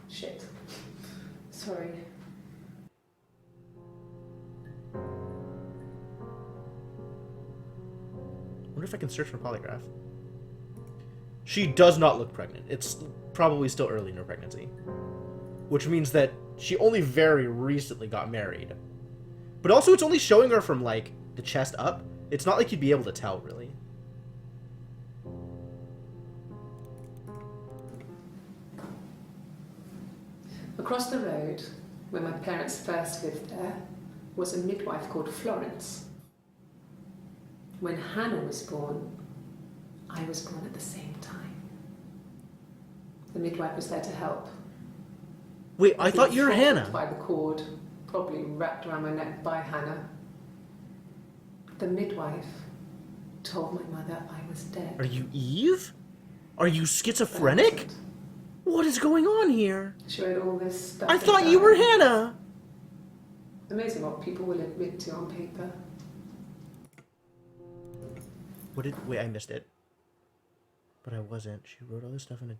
shit. Sorry. I wonder if I can search for polygraph. She does not look pregnant. It's probably still early in her pregnancy. Which means that she only very recently got married. But also it's only showing her from, like, the chest up. It's not like you'd be able to tell, really. Across the road, where my parents first lived there, was a midwife called Florence. When Hannah was born, I was born at the same time. The midwife was there to help. Wait, I thought you were Hannah. By the cord, probably wrapped around my neck by Hannah. The midwife told my mother I was dead. Are you Eve? Are you schizophrenic? What is going on here? She wrote all this stuff. I thought you were Hannah. Amazing what people will admit to on paper. Wait, I missed it. But I wasn't. She wrote all this stuff in a...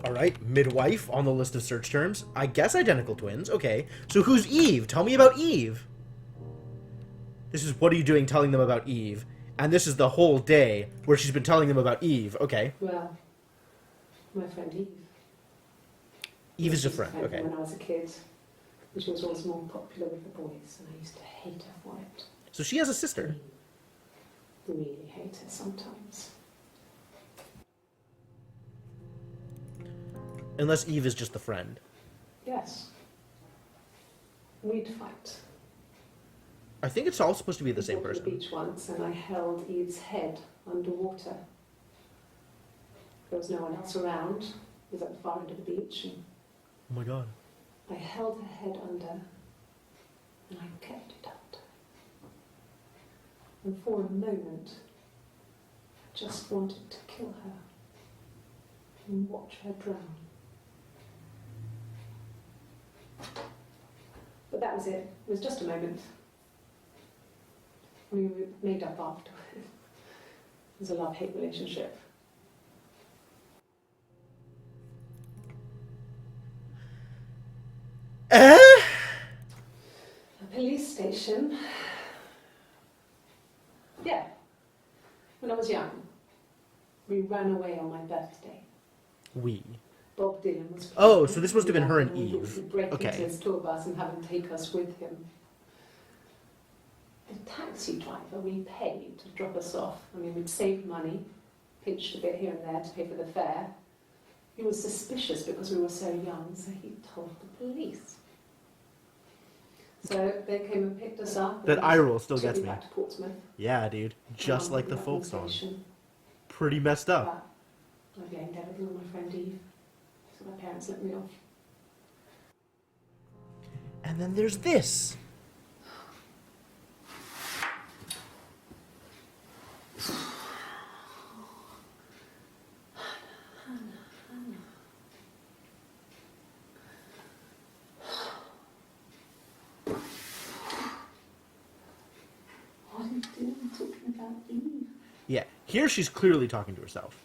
Alright, midwife on the list of search terms. I guess identical twins. Okay. So who's Eve? Tell me about Eve. This is what are you doing telling them about Eve? And this is the whole day where she's been telling them about Eve. Okay. Well, my friend Eve. Eve is a friend. Okay. When I was a kid, and she was always more popular with the boys, and I used to hate her for it. So she has a sister. Really hate her sometimes. Unless Eve is just the friend. Yes. We'd fight. I think it's all supposed to be the same I went to person. the beach once, and I held Eve's head underwater. There was no one else around. It was at the far end of the beach, and Oh my god. I held her head under, and I kept it under. And for a moment, I just wanted to kill her and watch her drown. But that was it. It was just a moment. We were made up after. It was a love-hate relationship. A police station. Yeah. When I was young, we ran away on my birthday. We. Bob Dylan was... Oh, so this must have been her and Eve. He'd break Okay. into his tour bus and have him take us with him. The taxi driver we paid to drop us off. I mean, we'd saved money, pinched a bit here and there to pay for the fare. He was suspicious because we were so young, so he told the police. So they came and picked us up. That eye roll still took gets me me. back to Portsmouth. Yeah, dude. Just And like the we folk left the song. station. Pretty messed up. But I blamed everything on my friend Eve. So my parents let me off. And then there's this. What are you doing talking about Eve? Yeah. Here she's clearly talking to herself.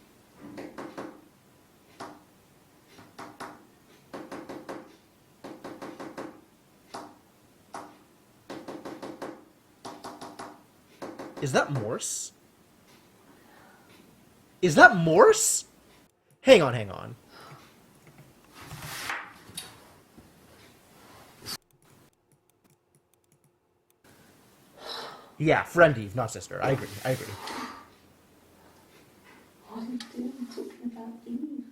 Is that Morse? Is that Morse? Hang on, hang on. Yeah, friend Eve, not sister. I agree, I agree. What are you doing talking about Eve?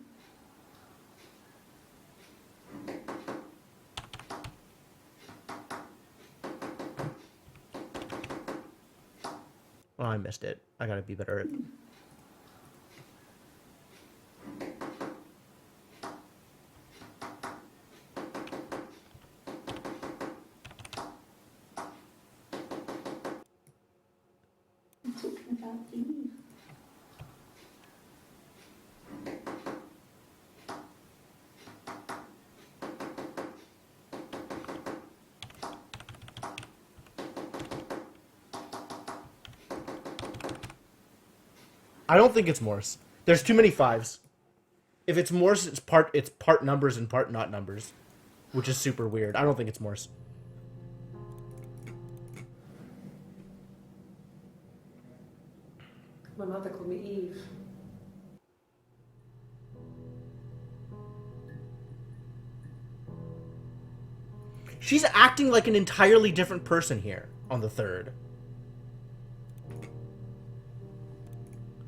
Oh, I missed it. I gotta be better at... I'm talking about Eve. I don't think it's Morse. There's too many fives. If it's Morse, it's part numbers and part not numbers, which is super weird. I don't think it's Morse. My mother called me Eve. She's acting like an entirely different person here on the 3rd.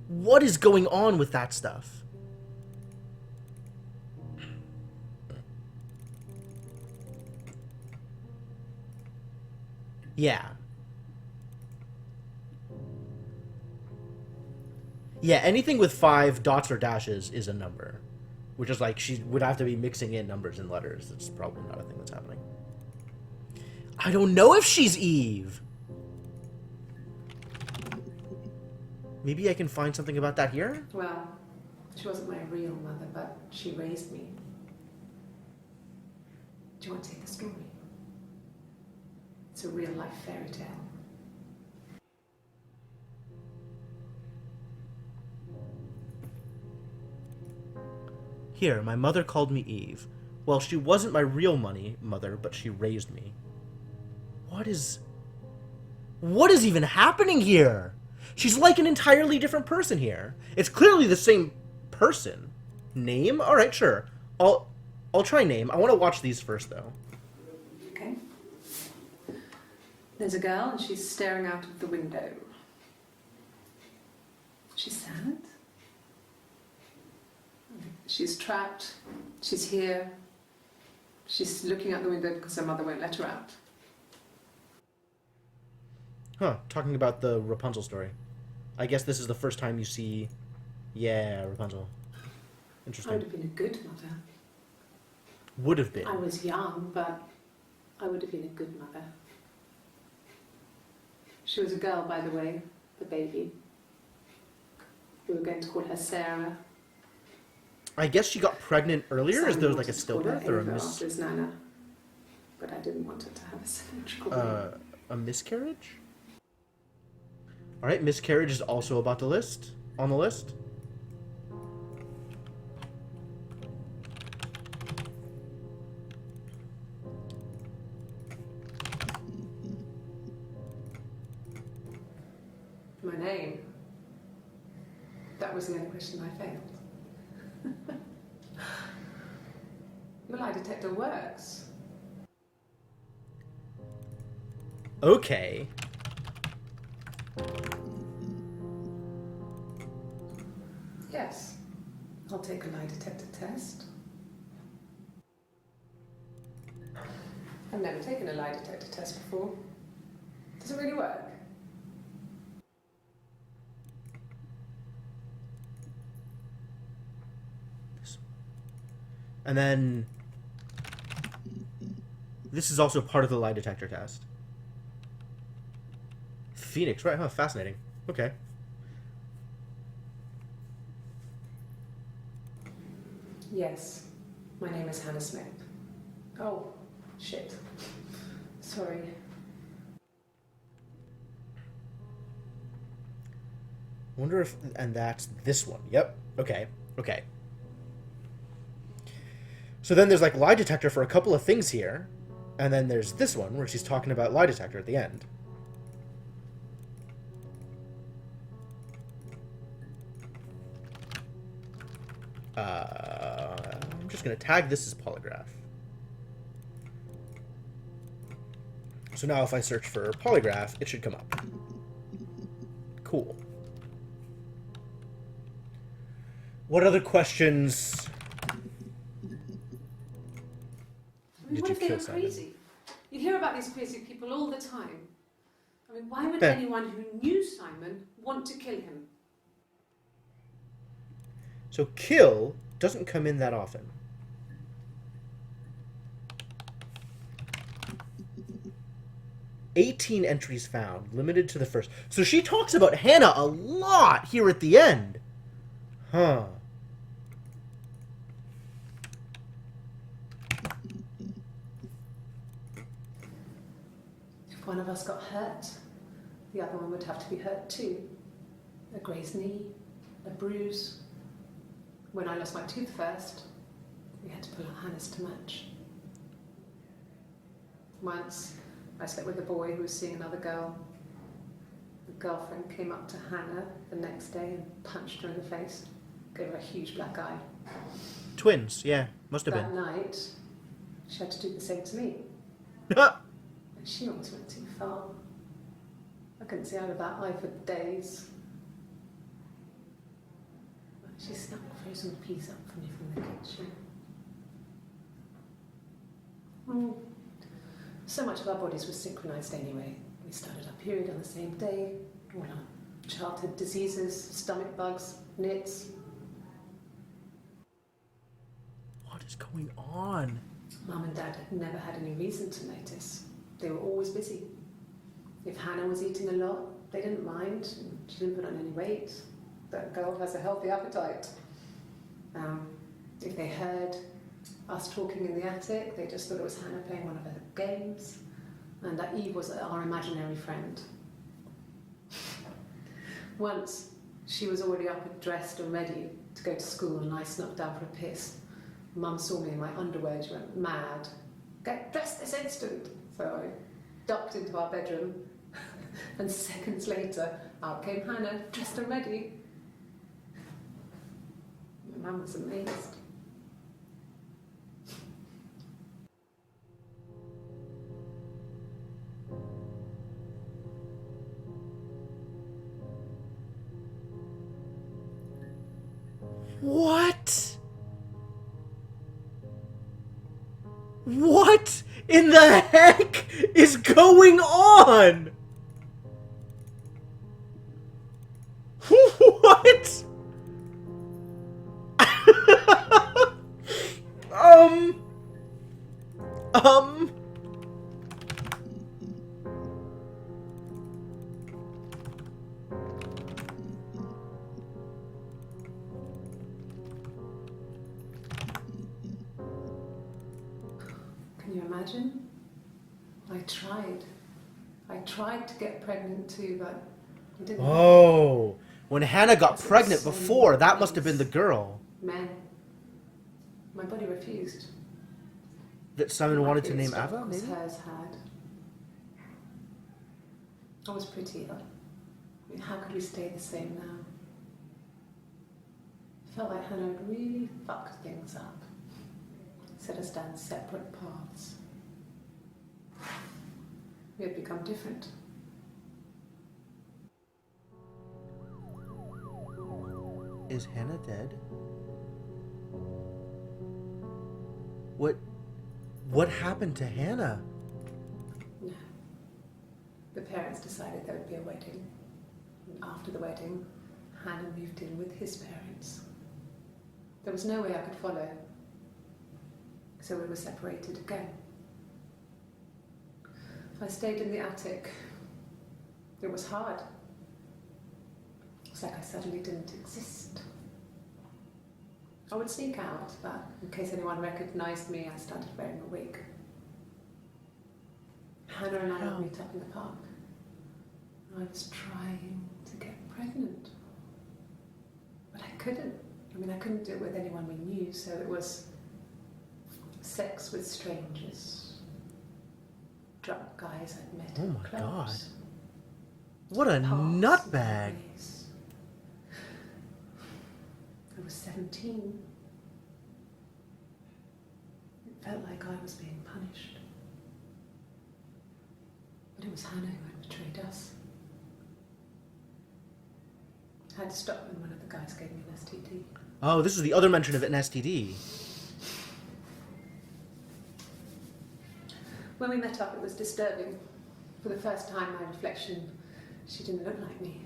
What is going on with that stuff? Yeah. Yeah, anything with 5 dots or dashes is a number. Which is like, she would have to be mixing in numbers and letters. It's probably not a thing that's happening. I don't know if she's Eve. Maybe I can find something about that here? Well, she wasn't my real mother, but she raised me. Do you want to take a story? It's a real-life fairy tale. Here, my mother called me Eve. Well, she wasn't my real mother, but she raised me. What is even happening here? She's like an entirely different person here. It's clearly the same person. Name? All right, sure. I'll try name. I want to watch these first, though. Okay. There's a girl, and she's staring out of the window. She's sad. She's trapped. She's here. She's looking out the window because her mother won't let her out. Huh, talking about the Rapunzel story. I guess this is the first time you see... Yeah, Rapunzel. I Interesting. would have been a good mother. Would have been. I was young, but I would have been a good mother. She was a girl, by the way, the baby. We were going to call her Sarah. I guess she got pregnant earlier? Is there like a stillbirth or a after his nana, but I didn't want her to have a symmetrical baby. A miscarriage? Alright, miscarriage is also on the list. My name. That was the only question I failed. Your lie detector works. Okay. Yes. I'll take a lie detector test. I've never taken a lie detector test before. Does it really work? And then... This is also part of the lie detector test. Phoenix, right, huh? Fascinating. Okay. Yes. My name is Hannah Smith. Oh, shit. Sorry. Wonder if... And that's this one. Yep. Okay. Okay. So then there's like lie detector for a couple of things here. And then there's this one where she's talking about lie detector at the end. I'm just going to tag this as polygraph. So now if I search for polygraph, it should come up. Cool. What other questions What if they were Simon? crazy? You hear about these crazy people all the time. I mean, why would anyone who knew Simon want to kill him? So kill doesn't come in that often. "18 entries found, limited to the first." So she talks about Hannah a lot here at the end. Huh. If one of us got hurt, the other one would have to be hurt too. A grazed knee, a bruise. When I lost my tooth first, we had to pull our Hannah's to match. Once, I slept with a boy who was seeing another girl. The girlfriend came up to Hannah the next day and punched her in the face, gave her a huge black eye. Twins, yeah. Must have That been. night, she had to do the same to me. She almost went too far. I couldn't see out of that eye for days. She snuck a frozen piece up for me from the kitchen. So much of our bodies were synchronised anyway. We started our period on the same day. All our childhood diseases, stomach bugs, nits. What is going on? Mum and Dad had never had any reason to notice. They were always busy. If Hannah was eating a lot, they didn't mind. She didn't put on any weight. That girl has a healthy appetite. If they heard us talking in the attic, they just thought it was Hannah playing one of her games, and that Eve was our imaginary friend. Once, she was already up and dressed and ready to go to school, and I snuck down for a piss. Mum saw me in my underwear, she went mad. Get dressed this instant! So I ducked into our bedroom, and seconds later, out came Hannah, dressed and ready. My mum was amazed. What? What in the heck is going on? What? um. Can you imagine? I tried to get pregnant too, but I didn't. Oh, when Hannah got That's pregnant insane. before, that must have been the girl Men. My body refused. that Simon My wanted to period name stopped Ava, because maybe? hers had. I was pretty, though. I mean, how could we stay the same now? I felt like Hannah had really fucked things up. Set us down separate paths. We had become different. Is Hannah dead? What happened to Hannah? No. The parents decided there would be a wedding. And after the wedding, Hannah moved in with his parents. There was no way I could follow. So we were separated again. I stayed in the attic. It was hard. It's like I suddenly didn't exist. I would sneak out, but in case anyone recognized me, I started wearing a wig. Hannah and I would meet up in the park. I was trying to get pregnant. But I couldn't. I mean, I couldn't do it with anyone we knew, so it was sex with strangers. Drunk guys I'd met Oh in my clubs. What a Parks, nutbag. cafes. I was 17. It felt like I was being punished. But it was Hannah who had betrayed us. I had to stop when one of the guys gave me an STD. Oh, this was the other mention of an STD. When we met up, it was disturbing. For the first time, my reflection, she didn't look like me.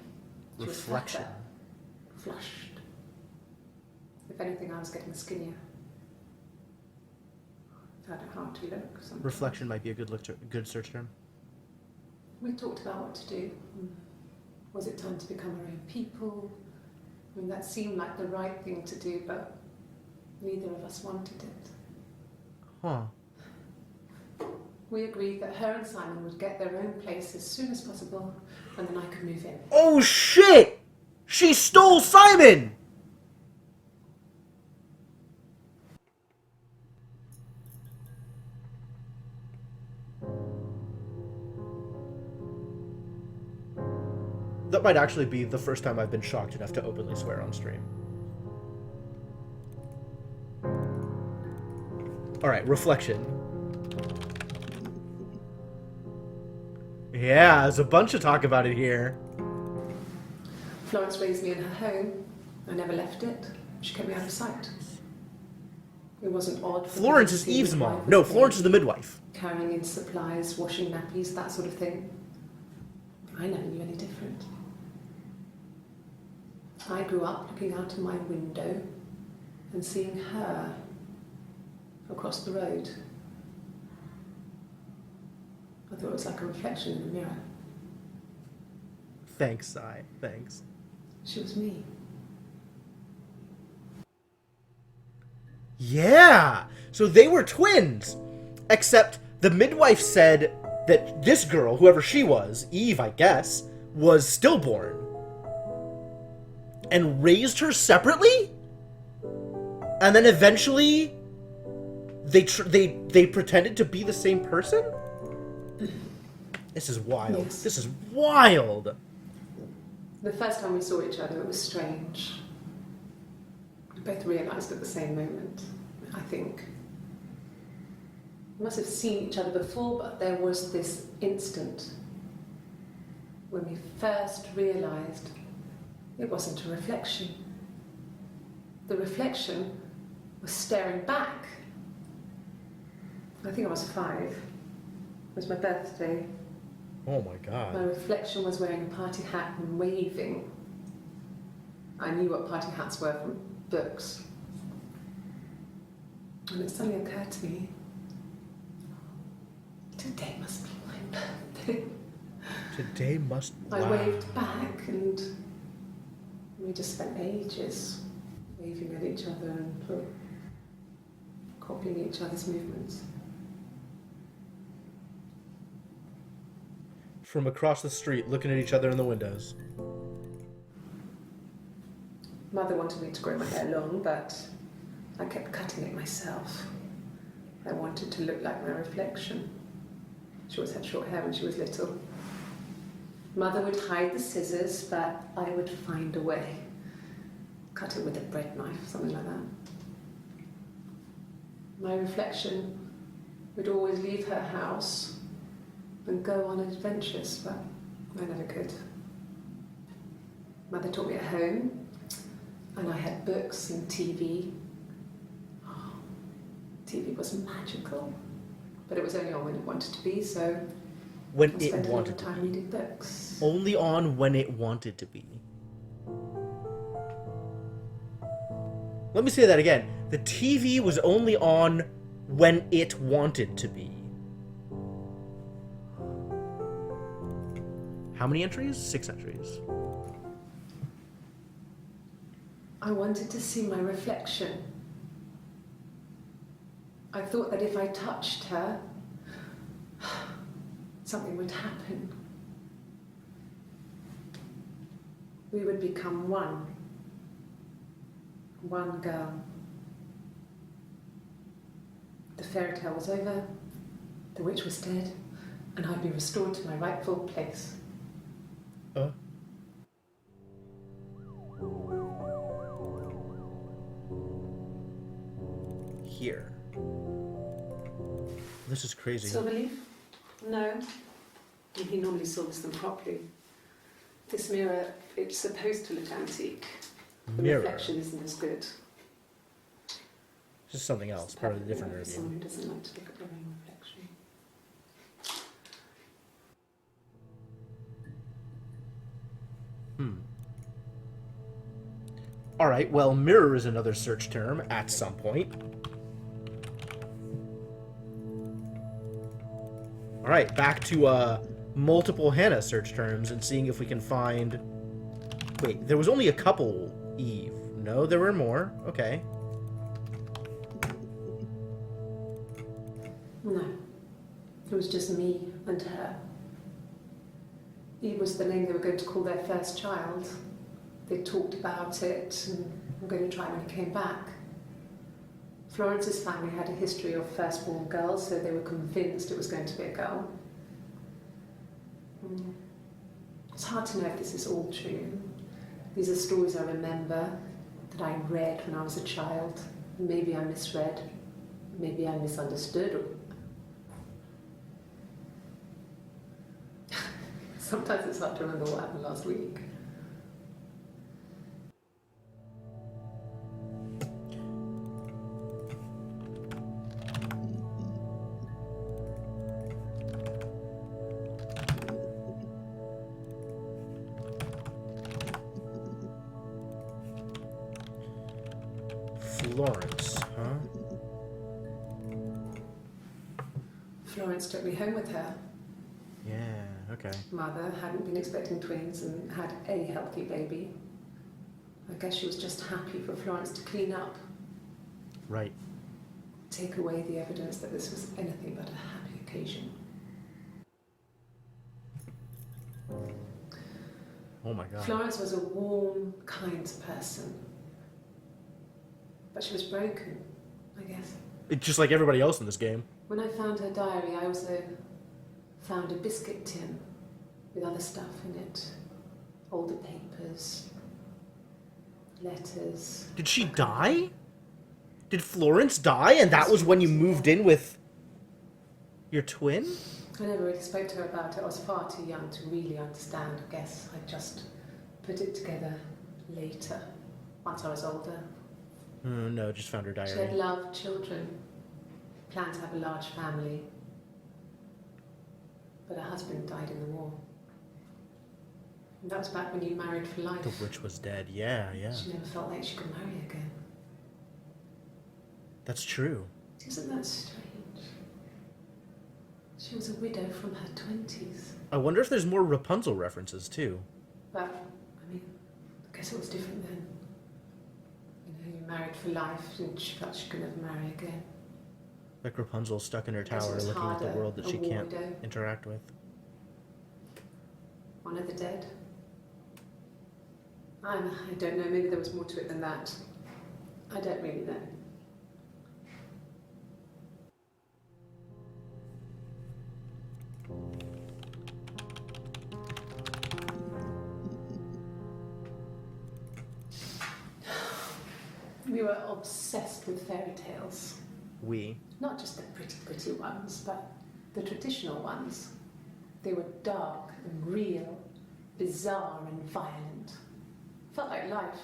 She was Reflection. fatter, flushed. If anything, I was getting skinnier. Found it hard to look. Sometimes. Reflection might be a good search term. We talked about what to do. Was it time to become our own people? I mean, that seemed like the right thing to do, but neither of us wanted it. Huh. We agreed that her and Simon would get their own place as soon as possible, and then I could move in. Oh shit! She stole Simon! That might actually be the first time I've been shocked enough to openly swear on stream. Alright, reflection. Yeah, there's a bunch of talk about it here. Florence raised me in her home. I never left it. She kept me out of sight. It wasn't odd. for Florence me to is see Eve's me mom. drive No, with Florence is me, the midwife. carrying in supplies, washing nappies, that sort of thing. I never knew any different. I grew up looking out of my window and seeing her across the road. I thought it was like a reflection in the mirror. Thanks, Sai. Thanks. She was me. Yeah! So they were twins! Except the midwife said that this girl, whoever she was, Eve, I guess, was stillborn. And raised her separately? And then eventually they pretended to be the same person? This is wild. Yes. This is wild. The first time we saw each other, it was strange. We both realised at the same moment, I think. We must have seen each other before, but there was this instant when we first realised it wasn't a reflection. The reflection was staring back. I think I was 5. It was my birthday. Oh my god. My reflection was wearing a party hat and waving. I knew what party hats were from books. And it suddenly occurred to me, today must be my birthday. Today must... I wow. waved back and we just spent ages waving at each other and copying each other's movements. From across the street, looking at each other in the windows. Mother wanted me to grow my hair long, but I kept cutting it myself. I wanted to look like my reflection. She always had short hair when she was little. Mother would hide the scissors, but I would find a way. Cut it with a bread knife, something like that. My reflection would always leave her house and go on adventures, but I never could. Mother taught me at home, and I had books and TV. Oh, TV was magical, but it was only on when it wanted to be, so When I it spent a lot wanted of to time be. reading books. Only on when it wanted to be. Let me say that again. The TV was only on when it wanted to be. How many entries? 6 entries. I wanted to see my reflection. I thought that if I touched her, something would happen. We would become one. One girl. The fairy tale was over, the witch was dead, and I'd be restored to my rightful place. Here. This is crazy. Silverleaf? No. He normally silvers them properly. This mirror, it's supposed to look antique. The Mirror. reflection isn't as good. This is something else, part of the different for someone review. who doesn't like to look at their own reflection. Alright, well, mirror is another search term at some point. Alright, back to multiple Hannah search terms and seeing if we can find... Wait, there was only a couple Eve. No, there were more. Okay. No. It was just me and her. Eve was the name they were going to call their first child. They talked about it and were going to try when he came back. Florence's family had a history of firstborn girls, so they were convinced it was going to be a girl. It's hard to know if this is all true. These are stories I remember, that I read when I was a child. Maybe I misread, maybe I misunderstood. Sometimes it's hard to remember what happened last week. Florence, huh? Florence took me home with her. Yeah, okay. Mother hadn't been expecting twins and had a healthy baby. I guess she was just happy for Florence to clean up, Right. take away the evidence that this was anything but a happy occasion. Oh my god. Florence was a warm, kind person. But she was broken, I guess. It's just like everybody else in this game. When I found her diary, I also found a biscuit tin with other stuff in it. Older papers, letters. Did she die? Did Florence die and that was when you moved in with your twin? I never really spoke to her about it. I was far too young to really understand, I guess. I just put it together later, once I was older. No, just found her She had diary. loved children, planned to have a large family. But her husband died in the war. And that was back when you married for life. The witch was dead. Yeah, yeah. She never felt like she could marry again. That's true. Isn't that strange? She was a widow from her 20s. I wonder if there's more Rapunzel references too. But, I mean, I guess it was different then. You know, you married for life and she felt she could never marry again. Like Rapunzel stuck in her Guess it tower was looking at the harder, world that a she war can't widow. interact with. One of the dead. I don't know, maybe there was more to it than that. I don't really know. We were obsessed with fairy tales. We. Not just the pretty, pretty ones, but the traditional ones. They were dark and real, bizarre and violent. Felt like life.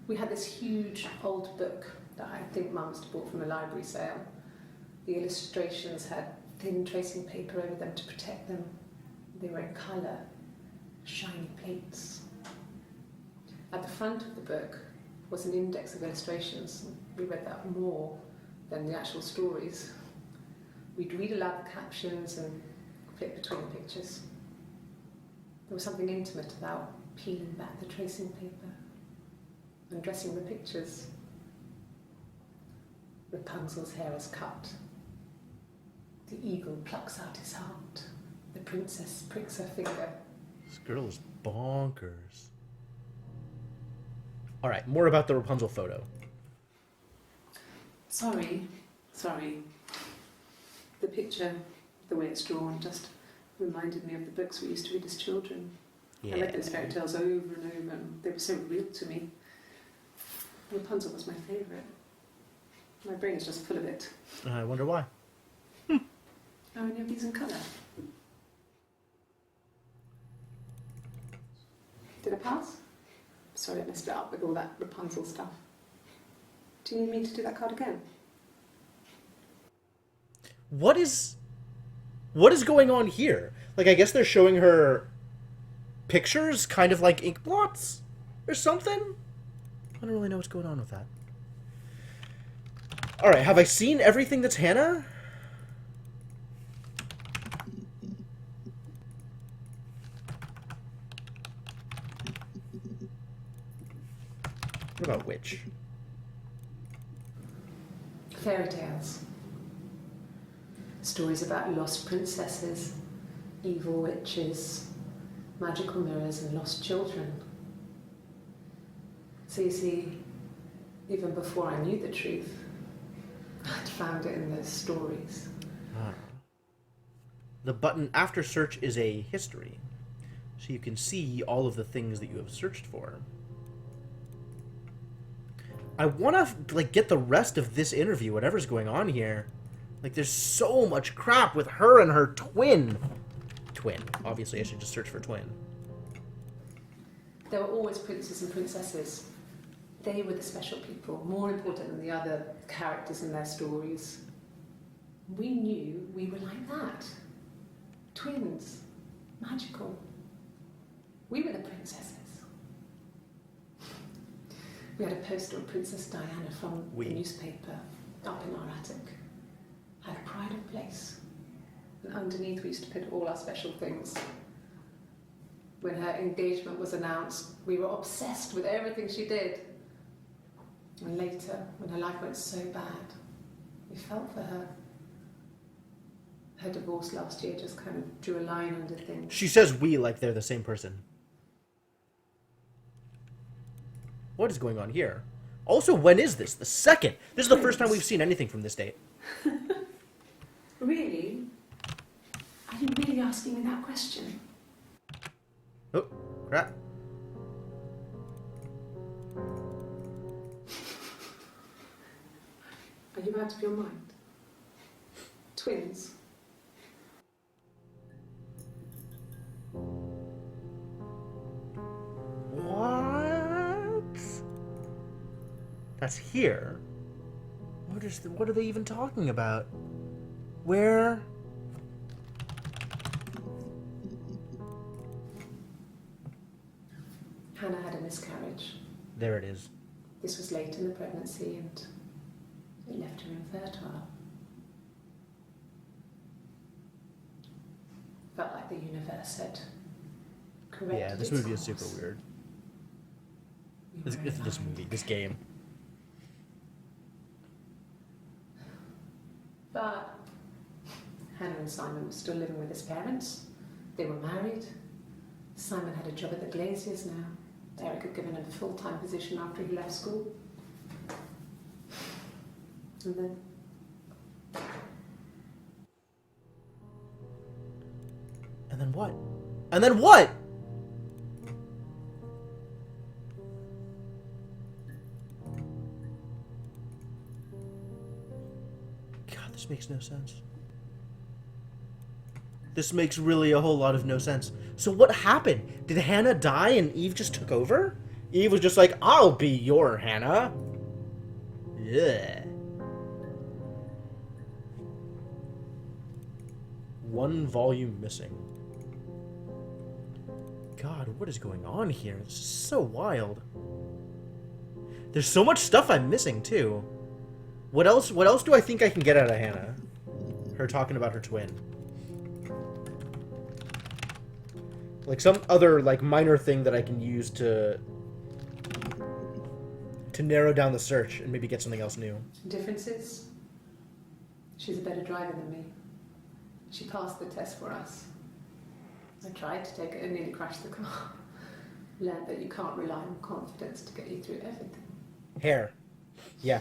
We had this huge old book that I think Mum must have bought from a library sale. The illustrations had thin tracing paper over them to protect them. They were in colour, shiny plates. At the front of the book was an index of illustrations. We read that more than the actual stories. We'd read aloud the captions and flip between the pictures. There was something intimate about peeling back the tracing paper, undressing the pictures. Rapunzel's hair is cut. The eagle plucks out his heart. The princess pricks her finger. This girl is bonkers. Alright, more about the Rapunzel photo. Sorry. The picture, the way it's drawn, just reminded me of the books we used to read as children. I read those fairy tales over and over, and they were so real to me. Rapunzel was my favourite. My brain is just full of it. I wonder why. Are any of these in colour? Did I pass? Sorry, I messed it up with all that Rapunzel stuff. Do you need me to do that card again? What is going on here? Like, I guess they're showing her pictures, kind of like ink blots or something? I don't really know what's going on with that. Alright, have I seen everything that's Hannah? What about Witch? Fairy tales. Stories about lost princesses, evil witches, magical mirrors and lost children. So you see, even before I knew the truth, I'd found it in those stories. Ah. The button after search is a history, so you can see all of the things that you have searched for. I want to like get the rest of this interview, whatever's going on here. Like, there's so much crap with her and her twin. twin. Obviously, I should just search for twin. There were always princes and princesses. They were the special people, more important than the other characters in their stories. We knew we were like that. Twins. Magical. We were the princesses. We had a poster of Princess Diana from the newspaper up in our attic. Had a pride of place. And underneath we used to put all our special things. When her engagement was announced, we were obsessed with everything she did. And later, when her life went so bad, we felt for her. Her divorce last year just kind of drew a line under things. She says we like they're the same person. What is going on here? Also, when is this? The second. This is the first time we've seen anything from this date. Really? Are you really asking me that question? Oh, crap. Are you out of your mind? Twins? What? That's here. What are they even talking about? Where? Hannah had a miscarriage. There it is. This was late in the pregnancy and it left her infertile. Felt like the universe had corrected Yeah, this its movie is course. super weird. We were This aligned. movie, this game. But Hannah and Simon were still living with his parents. They were married. Simon had a job at the Glaziers now. Eric had given him a full-time position after he left school. And then And then what? And then what? God, this makes no sense. This makes really a whole lot of no sense. So what happened? Did Hannah die and Eve just took over? Eve was just like, I'll be your Hannah. Yeah. One volume missing. God, what is going on here? This is so wild. There's so much stuff I'm missing too. What else do I think I can get out of Hannah? Her talking about her twin. Like some other like minor thing that I can use to narrow down the search and maybe get something else new. differences. She's a better driver than me. She passed the test for us. I tried to take it and nearly crashed the car. Learned that you can't rely on confidence to get you through everything. Hair. Yeah.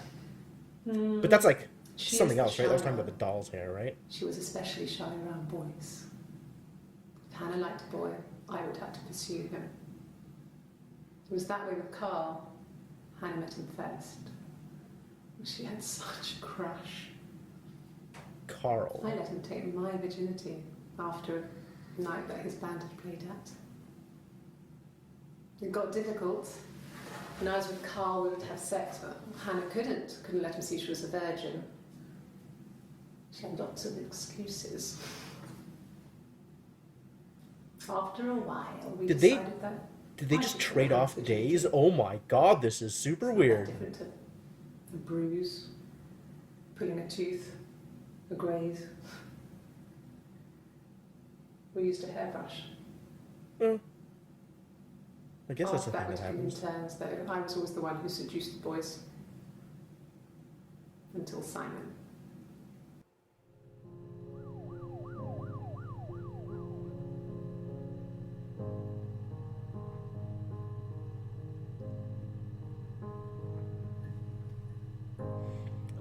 But that's like She something is else, right? I was shy. talking about the doll's hair, right? She was especially shy around boys. If Hannah liked a boy, I would have to pursue him. It was that way with Carl. Hannah met him first. She had such a crush. Carl. I let him take my virginity after a night that his band had played at. It got difficult. When I was with Carl, we would have sex, but Hannah couldn't let him see she was a virgin. She had lots of excuses. After a while, we Did they- decided that Did they I just should trade try off virginity. days? Oh my god, this is super It's not that weird. different to a bruise, pulling a tooth, a graze. We used a hairbrush. I guess that's the thing That that was in happens. turns, though. I was always the one who seduced the boys. Until Simon.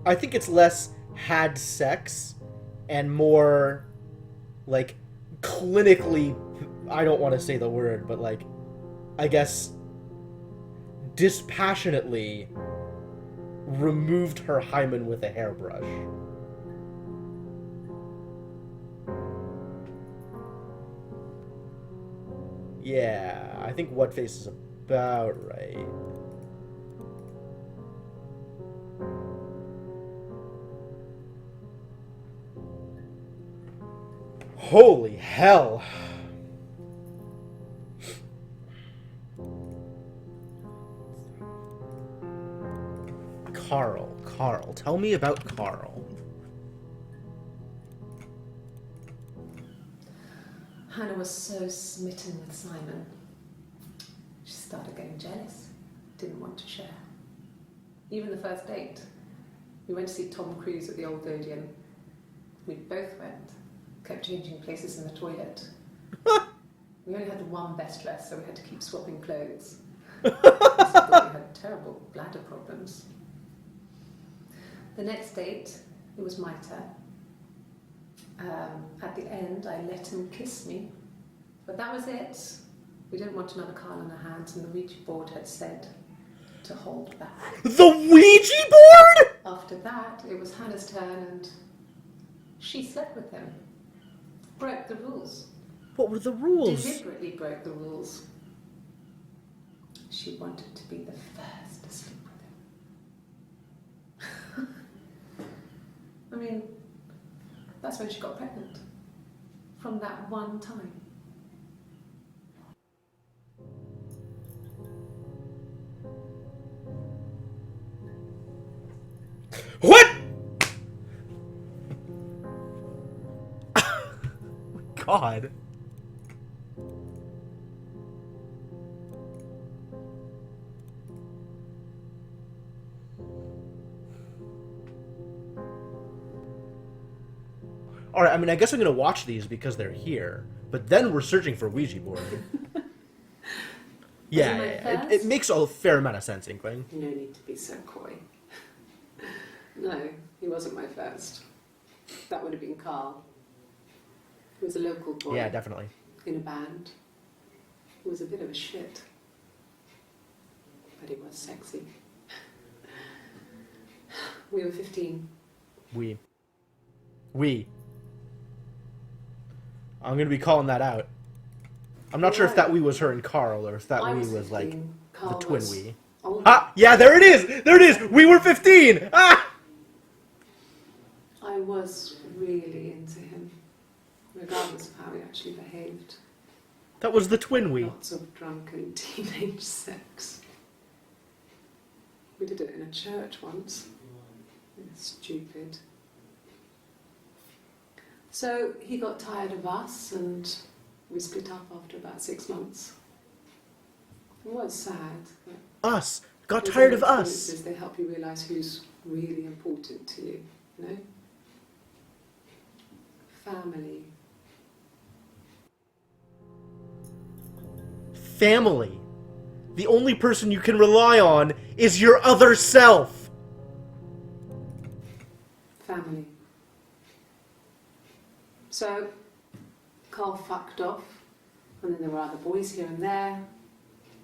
I think it's less had sex and more like clinically, I don't want to say the word, but like, I guess dispassionately removed her hymen with a hairbrush. Yeah, I think what face is about right. Holy hell! Carl, tell me about Carl. Hannah was so smitten with Simon. She started getting jealous, didn't want to share. Even the first date, we went to see Tom Cruise at the Old Odeon. We both went, kept changing places in the toilet. We only had one best dress, so we had to keep swapping clothes. I thought we had terrible bladder problems. The next date, it was my turn. At the end, I let him kiss me, but that was it. We didn't want another Carl in our hands, and the Ouija board had said to hold back. The Ouija board? After that, it was Hannah's turn, and she slept with him. Broke the rules. What were the rules? Deliberately broke the rules. She wanted to be the first to sleep with him. I mean, that's when she got pregnant. From that one time. What? God. Alright, I mean, I guess I'm gonna watch these because they're here. But then we're searching for Ouija board. Yeah, it makes a fair amount of sense, Inkling. No need to be so coy. No, he wasn't my first. That would have been Carl. He was a local boy. Yeah, definitely. In a band. He was a bit of a shit. But he was sexy. We were 15. We. I'm gonna be calling that out. I'm not sure if that we was her and Carl, or if that we was like Carl the twin was we. older. Ah, yeah, there it is! There it is! We were 15! Ah! I was really into him, regardless of how he actually behaved. That was the twin we. Lots of drunken teenage sex. We did it in a church once. Stupid. So he got tired of us and we split up after about 6 months. It was sad. But Us. Got those tired of us. experiences, they help you realise who's really important to you, you know? Family. Family. The only person you can rely on is your other self. Family. So, Carl fucked off, and then there were other boys here and there,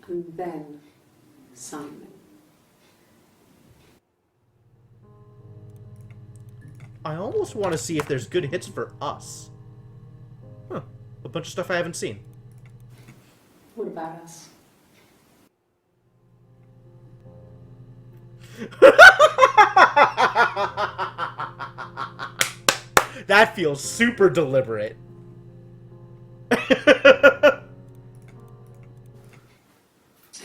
and then Simon. I almost want to see if there's good hits for us. Huh. A bunch of stuff I haven't seen. What about us? That feels super deliberate. I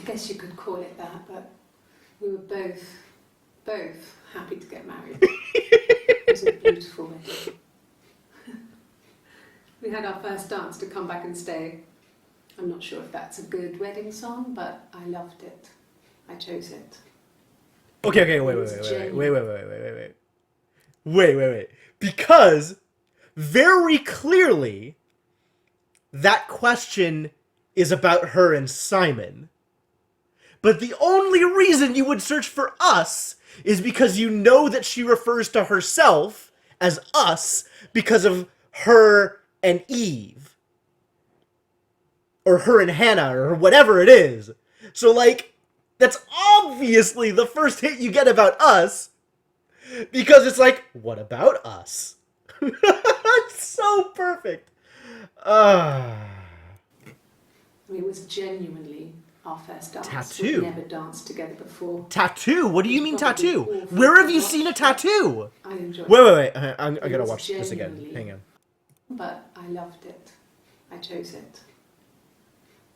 guess you could call it that, but we were both happy to get married. It was a beautiful wedding. We had our first dance to Come Back and Stay. I'm not sure if that's a good wedding song, but I loved it. I chose it. Okay, wait. Because very clearly that question is about her and Simon. But the only reason you would search for us is because you know that she refers to herself as us because of her and Eve. Or her and Hannah, or whatever it is. So, like, that's obviously the first hit you get about us. Because it's like, what about us? It's so perfect. I mean, it was genuinely our first dance. Tattoo? We'd never danced together before. Tattoo? What do you mean Probably tattoo? awful Where have to you watch, seen a but tattoo? I enjoyed Wait. I It gotta was watch this again. genuinely- Hang on. But I loved it. I chose it.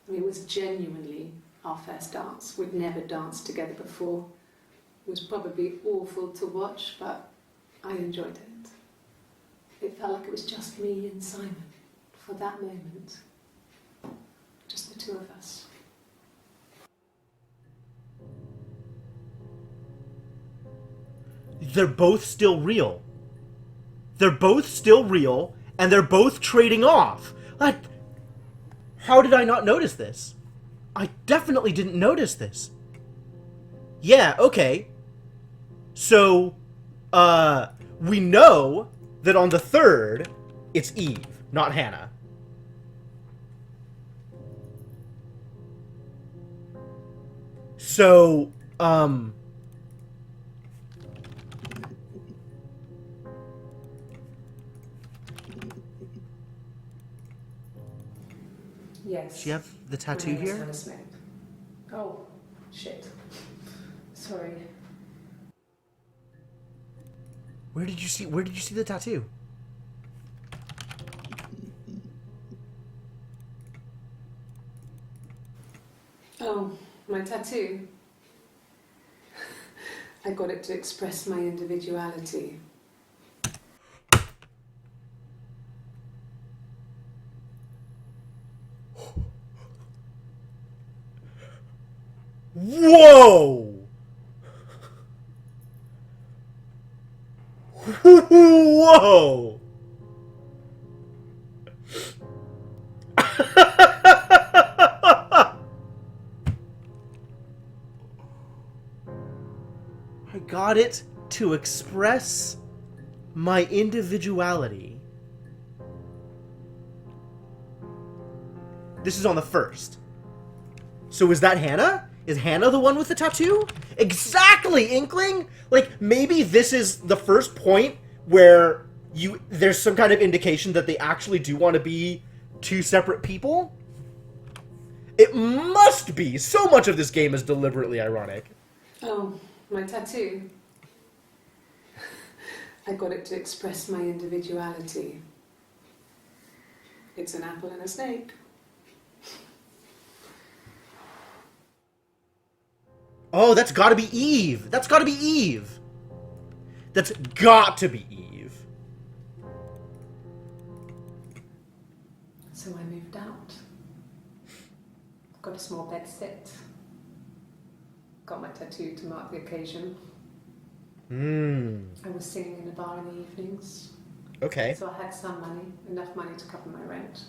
I mean, it was genuinely our first dance. We'd never danced together before. It was probably awful to watch, but I enjoyed it. It felt like it was just me and Simon for that moment. Just the two of us. They're both still real. They're both still real, and they're both trading off. Like, how did I not notice this? I definitely didn't notice this. Yeah, okay. So, we know that on the 3rd, it's Eve, not Hannah. So, Yes. do you have the tattoo My name is here? Hannah Smith. Oh, shit. Sorry. Where did you see the tattoo? Oh, my tattoo. I got it to express my individuality. Whoa! Whoa! I got it to express my individuality. This is on the 1st. So is that Hannah? Is Hannah the one with the tattoo? Exactly, Inkling! Like, maybe this is the first point where there's some kind of indication that they actually do want to be two separate people? It must be! So much of this game is deliberately ironic. Oh, my tattoo. I got it to express my individuality. It's an apple and a snake. Oh, that's gotta be Eve! That's gotta be Eve! That's got to be Eve. So I moved out. Got a small bed sit. Got my tattoo to mark the occasion. I was singing in a bar in the evenings. Okay. So I had some money, enough money to cover my rent.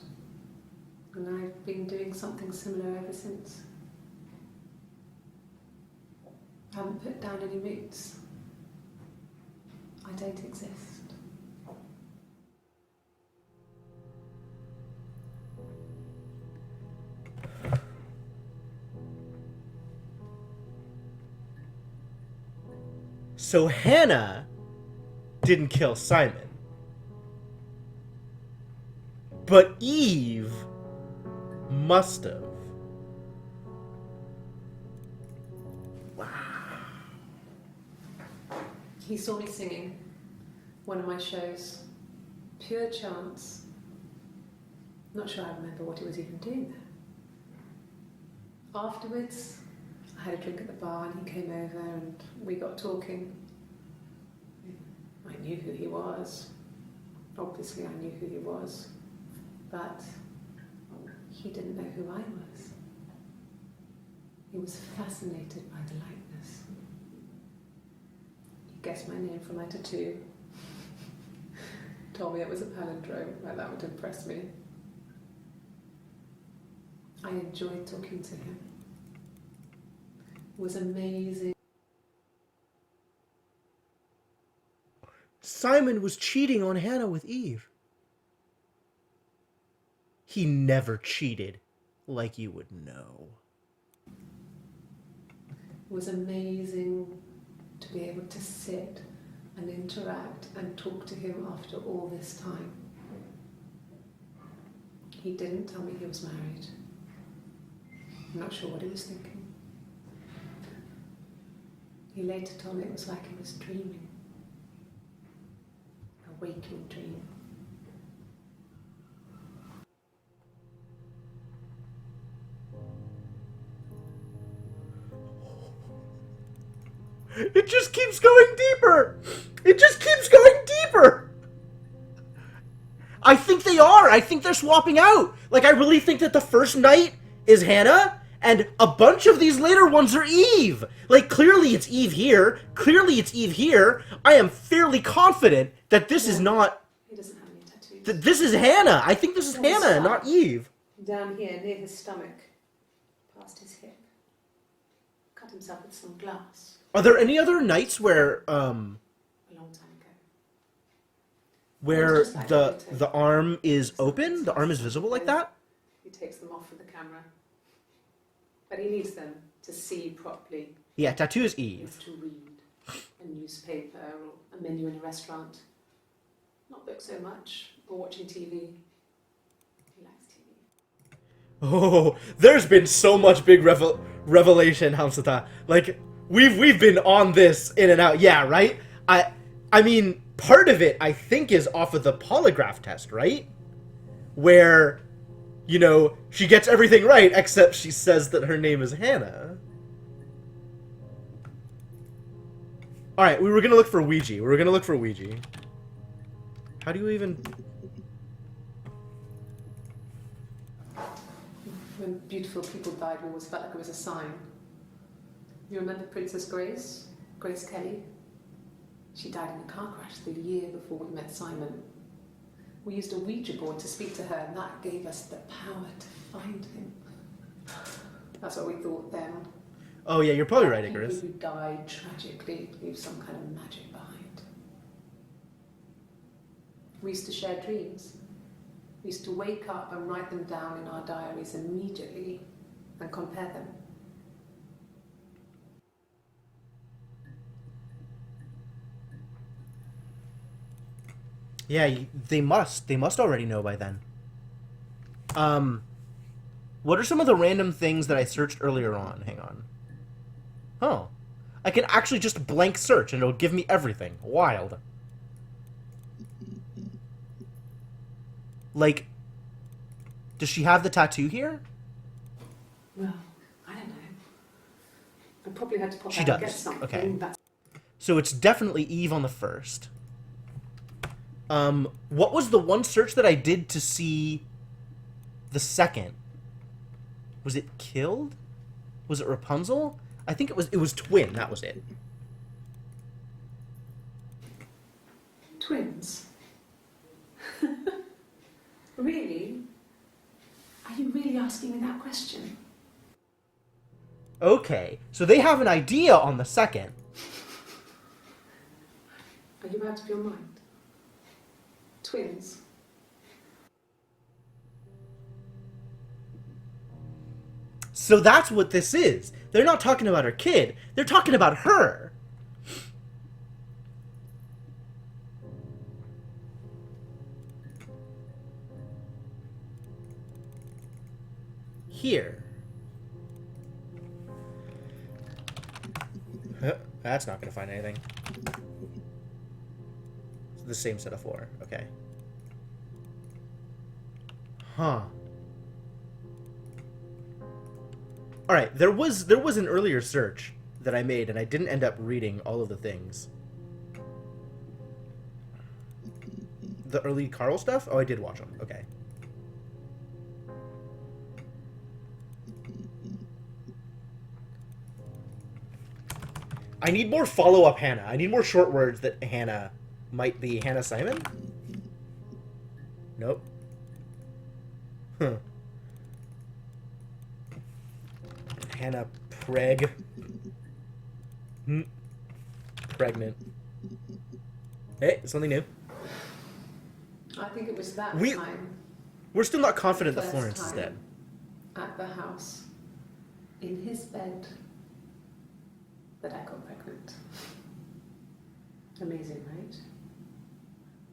And I've been doing something similar ever since. I haven't put down any roots. I don't exist. So Hannah didn't kill Simon. But Eve must have. He saw me singing one of my shows. Pure chance. Not sure I remember what he was even doing there. Afterwards, I had a drink at the bar and he came over and we got talking. I knew who he was. Obviously I knew who he was. But he didn't know who I was. He was fascinated by the likeness. He guessed my name from my tattoo. Told me it was a palindrome, like that would impress me. I enjoyed talking to him. It was amazing. Simon was cheating on Hannah with Eve. He never cheated, like you would know. It was amazing to be able to sit and interact and talk to him after all this time. He didn't tell me he was married. I'm not sure what he was thinking. He later told me it was like he was dreaming. A waking dream. It just keeps going deeper! It just keeps going deeper! I think they are! I think they're swapping out! Like, I really think that the first night is Hannah, and a bunch of these later ones are Eve! Like, clearly it's Eve here, clearly it's Eve here. I am fairly confident that this is not... He doesn't have any tattoos. This is Hannah! I think this is Hannah, not Eve. Down here, near his stomach, past his hip. Cut himself with some glass. Are there any other nights where, A long time ago. where It's just like the arm is open? The arm is visible like that? He takes them off with the camera. But he needs them to see properly. Yeah, tattoo is He needs Eve. to read a newspaper or a menu in a restaurant. Not book so much, or watching TV. He likes TV. Oh, there's been so much big revelation, Hamsata. Like, we've been on this in and out. Yeah, right? I mean, part of it, I think, is off of the polygraph test, right? Where, you know, she gets everything right, except she says that her name is Hannah. Alright, we were gonna look for Ouija. How do you even... When beautiful people died, we always felt like it was a sign. You remember Princess Grace? Grace Kelly? She died in a car crash the year before we met Simon. We used a Ouija board to speak to her, and that gave us the power to find him. That's what we thought then. Oh yeah, you're probably right, Icarus. People who died tragically leave some kind of magic behind. We used to share dreams. We used to wake up and write them down in our diaries immediately and compare them. Yeah, they must already know by then. What are some of the random things that I searched earlier on? Hang on. Oh. I can actually just blank search and it'll give me everything. Wild. Like, does she have the tattoo here? Well, I don't know. I probably had to pop She out and get does. something. Okay. That's So it's definitely Eve on the first. What was the one search that I did to see the second? Was it Killed? Was it Rapunzel? I think it was Twin, that was it. twins. Really? Are you really asking me that question? Okay, so they have an idea on the second. Are you out of your mind? Twins. So that's what this is. They're not talking about her kid. They're talking about her. Here. That's not going to find anything. It's the same set of 4. Okay. Huh. All right, there was an earlier search that I made, and I didn't end up reading all of the things. The early Carl stuff? Oh, I did watch them. Okay. I need more follow-up Hannah. I need more short words that Hannah might be. Hannah Simon? Nope. Huh. Hannah Preg. Pregnant. Hey, something new. I think it was that We- time We're still not confident that First Florence is time. dead. at the house, in his bed, that I got pregnant. Amazing, right?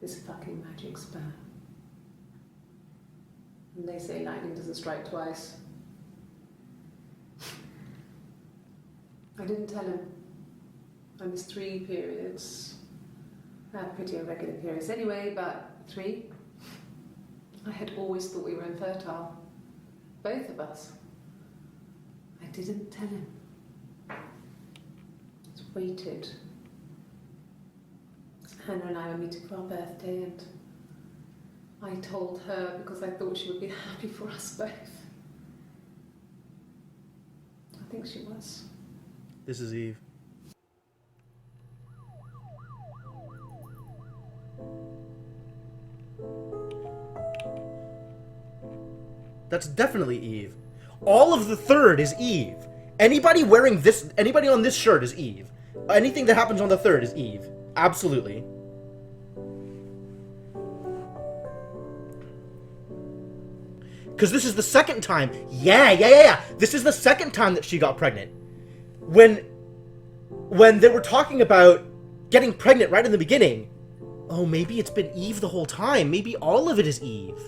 This fucking magic sperm. And they say lightning doesn't strike twice. I didn't tell him. I missed 3 periods. I had pretty irregular periods anyway, but 3. I had always thought we were infertile. Both of us. I didn't tell him. Just waited. Hannah and I were meeting for our birthday, and I told her because I thought she would be happy for us both. I think she was. This is Eve. That's definitely Eve. All of the third is Eve. Anybody wearing this, anybody on this shirt is Eve. Anything that happens on the third is Eve. Absolutely. Because this is the second time. Yeah. This is the second time that she got pregnant. When they were talking about getting pregnant right in the beginning. Oh, maybe it's been Eve the whole time. Maybe all of it is Eve.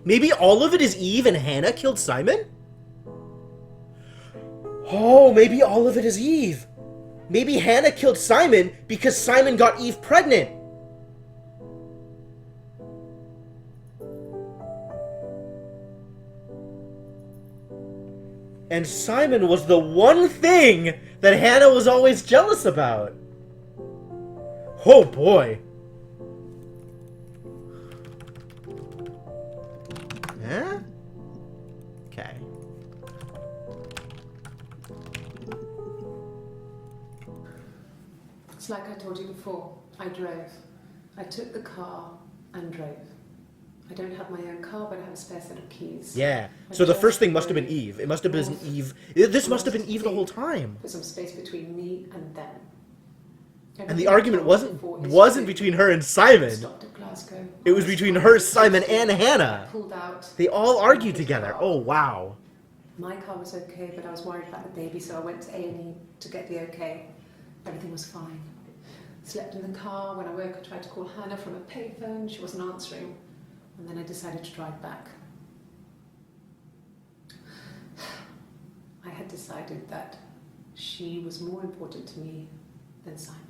Maybe all of it is Eve and Hannah killed Simon? Oh, maybe all of it is Eve. Maybe Hannah killed Simon because Simon got Eve pregnant. And Simon was the one thing that Hannah was always jealous about. Oh boy. Huh? Okay. It's like I told you before. I drove. I took the car and drove. I don't have my own car, but I have a spare set of keys. Yeah. So the first thing must have been Eve. It must have been Eve. This must have been Eve the whole time. Put some space between me and them. And the argument wasn't between her and Simon. Stopped at Glasgow. It was between her, Simon, and Hannah. Pulled out. They all argued together. Oh, wow. My car was okay, but I was worried about the baby, so I went to A&E to get the okay. Everything was fine. Slept in the car. When I woke, I tried to call Hannah from a payphone. She wasn't answering. And then I decided to drive back. I had decided that she was more important to me than Simon.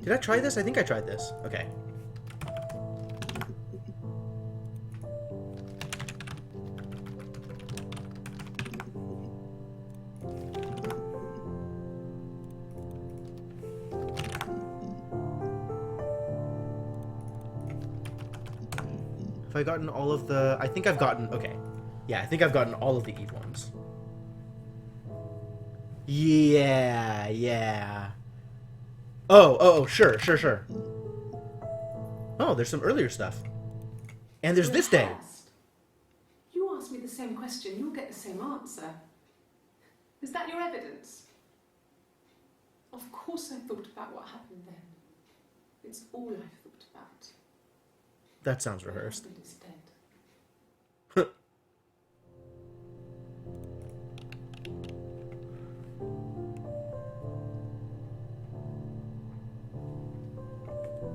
Did I try this? I think I tried this. Okay. Have I gotten all of the... I think I've gotten... Okay. Yeah, I think I've gotten all of the Eve ones. Yeah. Oh, sure. Oh, there's some earlier stuff. And there's this day. You ask me the same question, you'll get the same answer. Is that your evidence? Of course I thought about what happened then. It's all I've thought about. That sounds rehearsed. My husband is dead.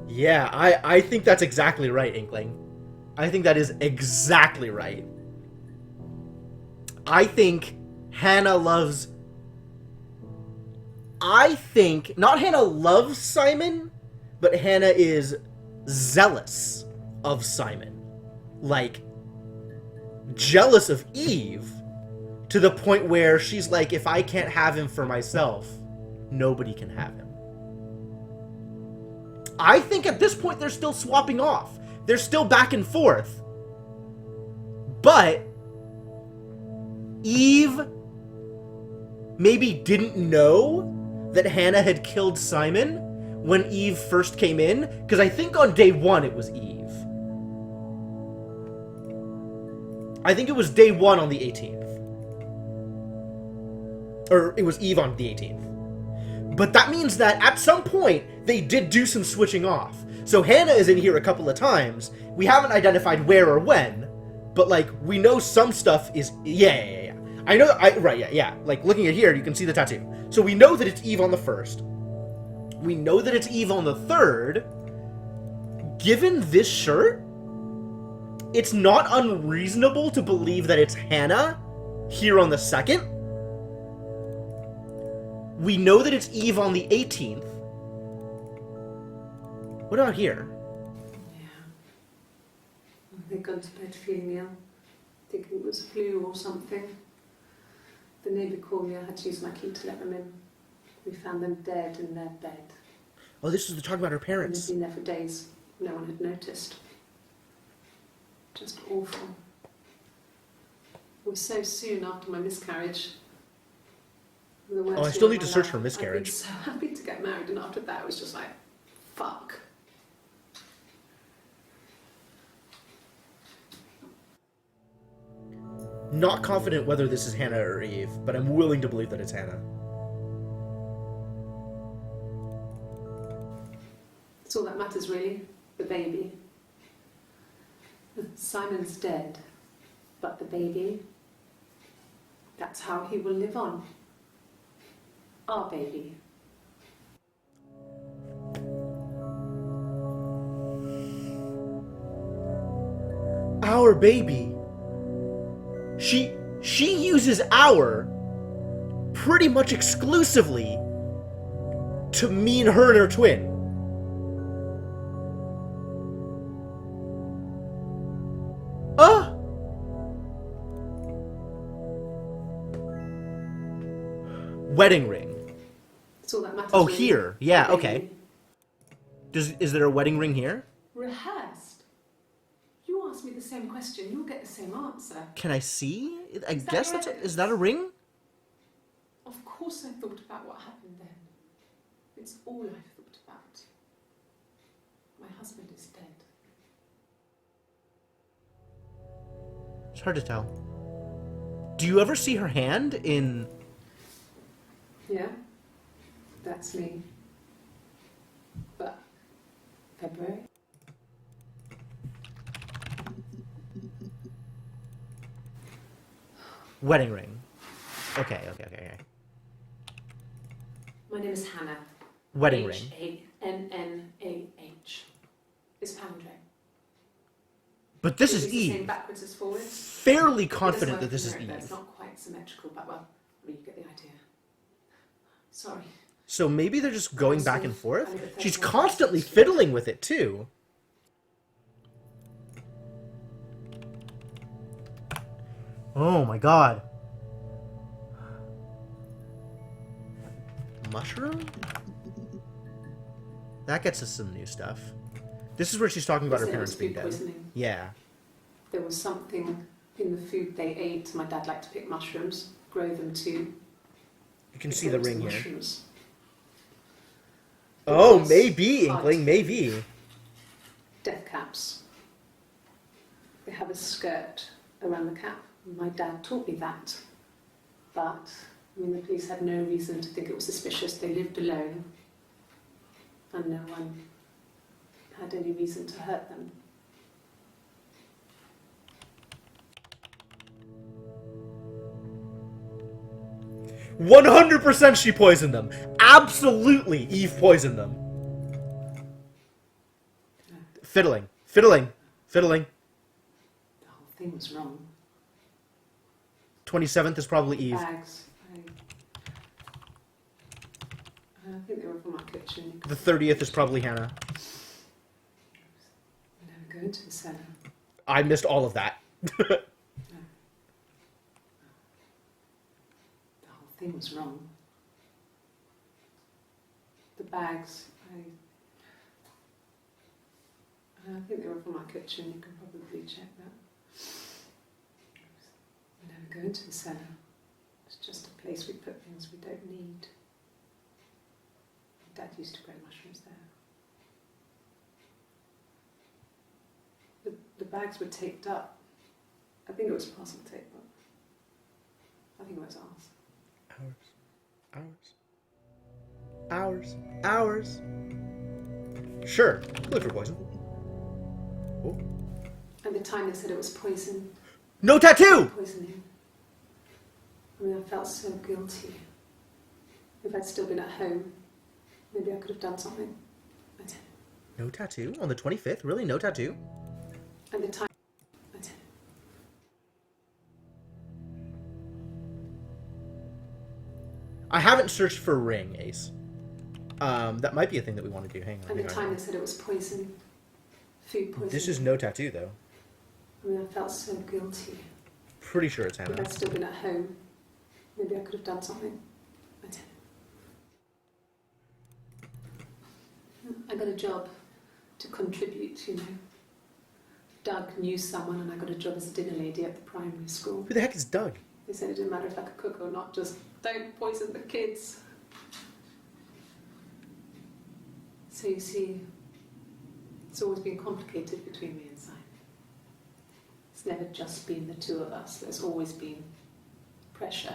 Yeah, I think that's exactly right, Inkling. I think that is exactly right. I think Hannah loves... I think... Not Hannah loves Simon, but Hannah is zealous of Simon. Like, jealous of Eve to the point where she's like, if I can't have him for myself, nobody can have him. I think at this point they're still swapping off. They're still back and forth. But Eve maybe didn't know that Hannah had killed Simon when Eve first came in, because I think on day 1 it was Eve. I think it was day 1 on the 18th. Or it was Eve on the 18th. But that means that at some point, they did do some switching off. So Hannah is in here a couple of times. We haven't identified where or when, but like, we know some stuff is... Yeah. I know... Yeah. Like, looking at here, you can see the tattoo. So we know that it's Eve on the 1st. We know that it's Eve on the 3rd. Given this shirt, it's not unreasonable to believe that it's Hannah here on the 2nd. We know that it's Eve on the 18th. What about here? Yeah. They'd gone to bed feeling ill, thinking it was flu or something. The neighbour called me, I had to use my key to let them in. We found them dead in their bed. Oh, this was the talk about her And parents. they'd been there for days. No one had noticed. Just awful. It was so soon after my miscarriage. The worst Oh, I year still of need to my search life. for miscarriage. I'd been so happy to get married, and after that it was just like, fuck. Not confident whether this is Hannah or Eve, but I'm willing to believe that it's Hannah. That's all that matters, really. The baby. Simon's dead, but the baby, that's how he will live on. Our baby. Our baby. She uses our pretty much exclusively to mean her and her twin. Wedding ring. That's all that matters. Oh, really. here. Yeah, The okay. baby. Is there a wedding ring here? Rehearsed. You ask me the same question, you'll get the same answer. Can I see? I Is that guess your that's evidence? is that a ring? Of course I thought about what happened then. It's all I've thought about. My husband is dead. It's hard to tell. Do you ever see her hand in... Yeah, that's me. But February. Wedding ring. Okay. My name is Hannah. Wedding ring. Hannah. It's Pandre. But this is It's the same Eve. backwards as forwards. Fairly It does confident work that this in is Europe, though. Eve. It's not quite symmetrical, but well, I mean, you get the idea. Sorry. So maybe they're just going back and I forth? live at She's 31 constantly Street. fiddling with it, too. Oh my god. Mushroom? That gets us some new stuff. This is where she's talking about her They said it parents was being food dead. poisoning. Yeah. There was something in the food they ate. My dad liked to pick mushrooms, grow them too. You can They see said the it was ring here. mushrooms. Oh, Yes. maybe, Hard. Inkling, maybe. Death caps. They have a skirt around the cap. My dad taught me that. But, I mean, the police had no reason to think it was suspicious. They lived alone. And no one had any reason to hurt them. %100% she poisoned them. Absolutely, Eve poisoned them. Fiddling. The whole thing was wrong. 27th is probably Eve. Bags. I think they were from our kitchen. The 30th is probably Hannah. I never go into the cellar. I missed all of that. The whole thing was wrong. The bags. I think they were from our kitchen. You can probably check that. I never go into the cellar. It's just a place we put things we don't need. Dad used to grow mushrooms there. The bags were taped up. I think it was parcel tape, but I think it was Hours. Sure. Look for poison. Oh. At the time they said it was poison. No tattoo! Poisoning. I mean, I felt so guilty. If I'd still been at home, maybe I could have done something. I don't know. No tattoo on the 25th? Really? No tattoo? And the time. That's it. I haven't searched for ring, Ace. That might be a thing that we want to do. Hang on. And the hang on. time they said it was poison. Food poison. This is no tattoo, though. I mean, I felt so guilty. Pretty sure it's If Hannah. I'd still been at home, maybe I could have done something. I didn't. I got a job to contribute, you know. Doug knew someone and I got a job as a dinner lady at the primary school. Who the heck is Doug? They said it didn't matter if I could cook or not, just don't poison the kids. So you see, it's always been complicated between me and Simon. It's never just been the two of us. There's always been pressure.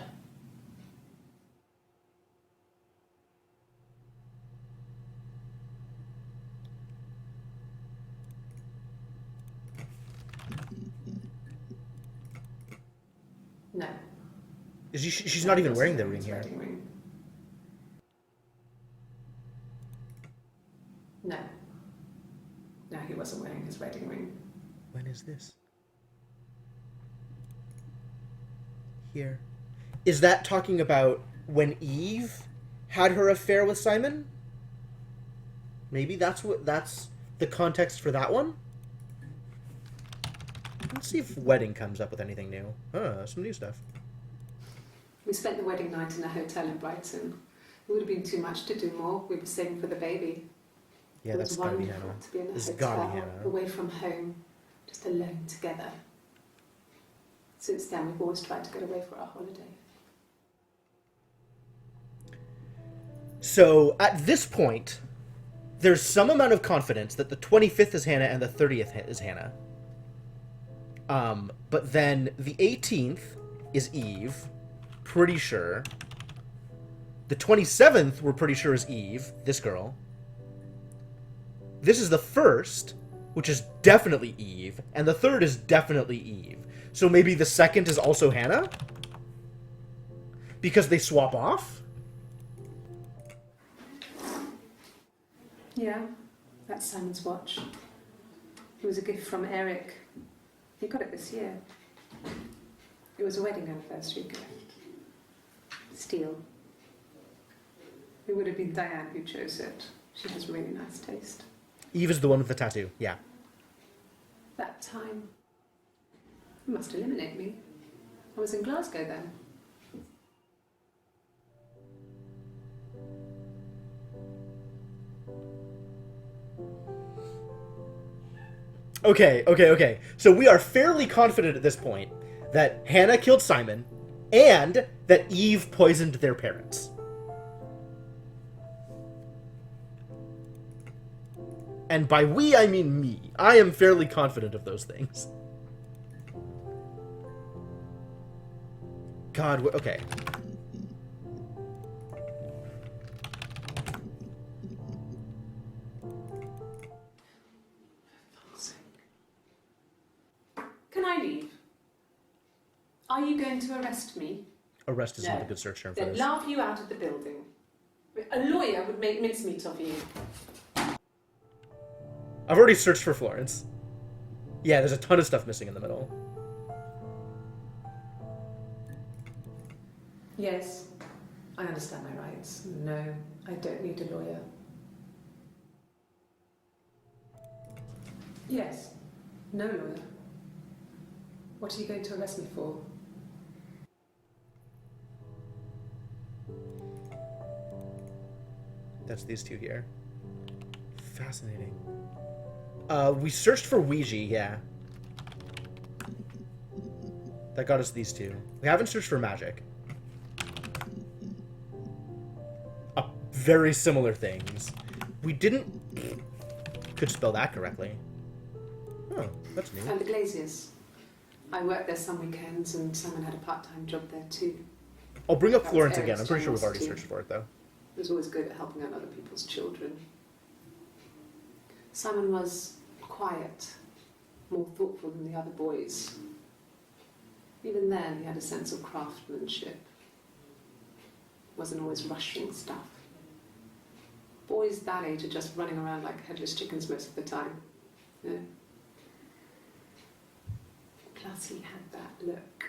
No. She's not even wearing the ring here. Wedding ring. No. No, he wasn't wearing his wedding ring. When is this? Here. Is that talking about when Eve had her affair with Simon? Maybe that's the context for that one? Let's see if wedding comes up with anything new. Some new stuff. We spent the wedding night in a hotel in Brighton. It would have been too much to do more. We were saving for the baby. Yeah, It that's was gotta be wonderful Hannah. to be in a This has hotel, gotta be Hannah. away from home, just alone together. Since then, we've always tried to get away for our holiday. So, at this point, there's some amount of confidence that the 25th is Hannah and the 30th is Hannah. But then the 18th is Eve, pretty sure. The 27th, we're pretty sure is Eve, this girl. This is the 1st, which is definitely Eve, and the 3rd is definitely Eve. So maybe the 2nd is also Hannah? Because they swap off? Yeah, that's Simon's watch. It was a gift from Eric. He got it this year. It was a wedding anniversary gift. Steel. It would have been Diane who chose it. She has really nice taste. Eve is the one with the tattoo, yeah. That time, you must eliminate me. I was in Glasgow then. Okay. So we are fairly confident at this point that Hannah killed Simon and that Eve poisoned their parents. And by we, I mean me. I am fairly confident of those things. God, okay. Can I leave? Are you going to arrest me? Arrest is No. not a good search term for They'd this. laugh you out of the building. A lawyer would make mincemeat of you. I've already searched for Florence. Yeah, there's a ton of stuff missing in the middle. Yes, I understand my rights. No, I don't need a lawyer. Yes, no lawyer. What are you going to arrest me for? That's these two here. Fascinating. We searched for Ouija, yeah. That got us these two. We haven't searched for magic. Very similar things. We didn't... Could spell that correctly. Oh, that's new. And the Glaziers. I worked there some weekends and Simon had a part-time job there too. I'll bring up That was Florence Eric's again. I'm pretty sure we've already chance, too. searched for it, though. He was always good at helping out other people's children. Simon was quiet, more thoughtful than the other boys. Even then, he had a sense of craftsmanship. Wasn't always rushing stuff. boys that age are just running around like headless chickens most of the time. You know? Plus he had that look.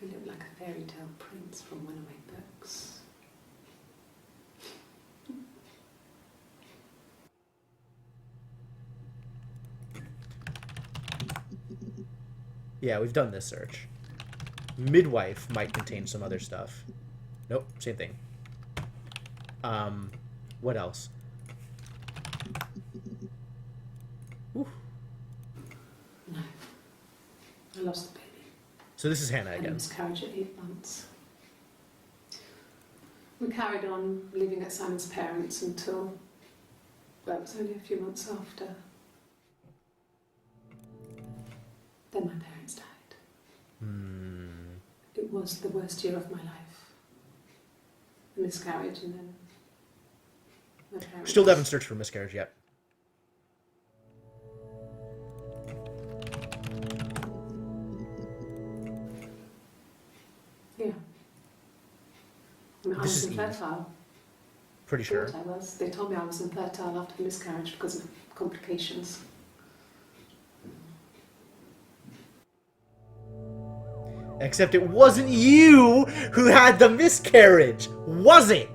He looked like a fairy tale prince from one of my books. Yeah, we've done this search. Midwife might contain some other stuff. Nope, same thing. What else? Ooh. No. I lost the baby. So this is Hannah I had a again. miscarriage at 8 months. We carried on living at Simon's parents until, well, it was only a few months after. Then my parents died. It was the worst year of my life. The miscarriage and then my parents. Still haven't searched for miscarriage yet. Yeah. I mean, I This was is Eve. infertile. Pretty sure. Thought I was. They told me I was infertile after the miscarriage because of complications. Except it wasn't you who had the miscarriage, was it?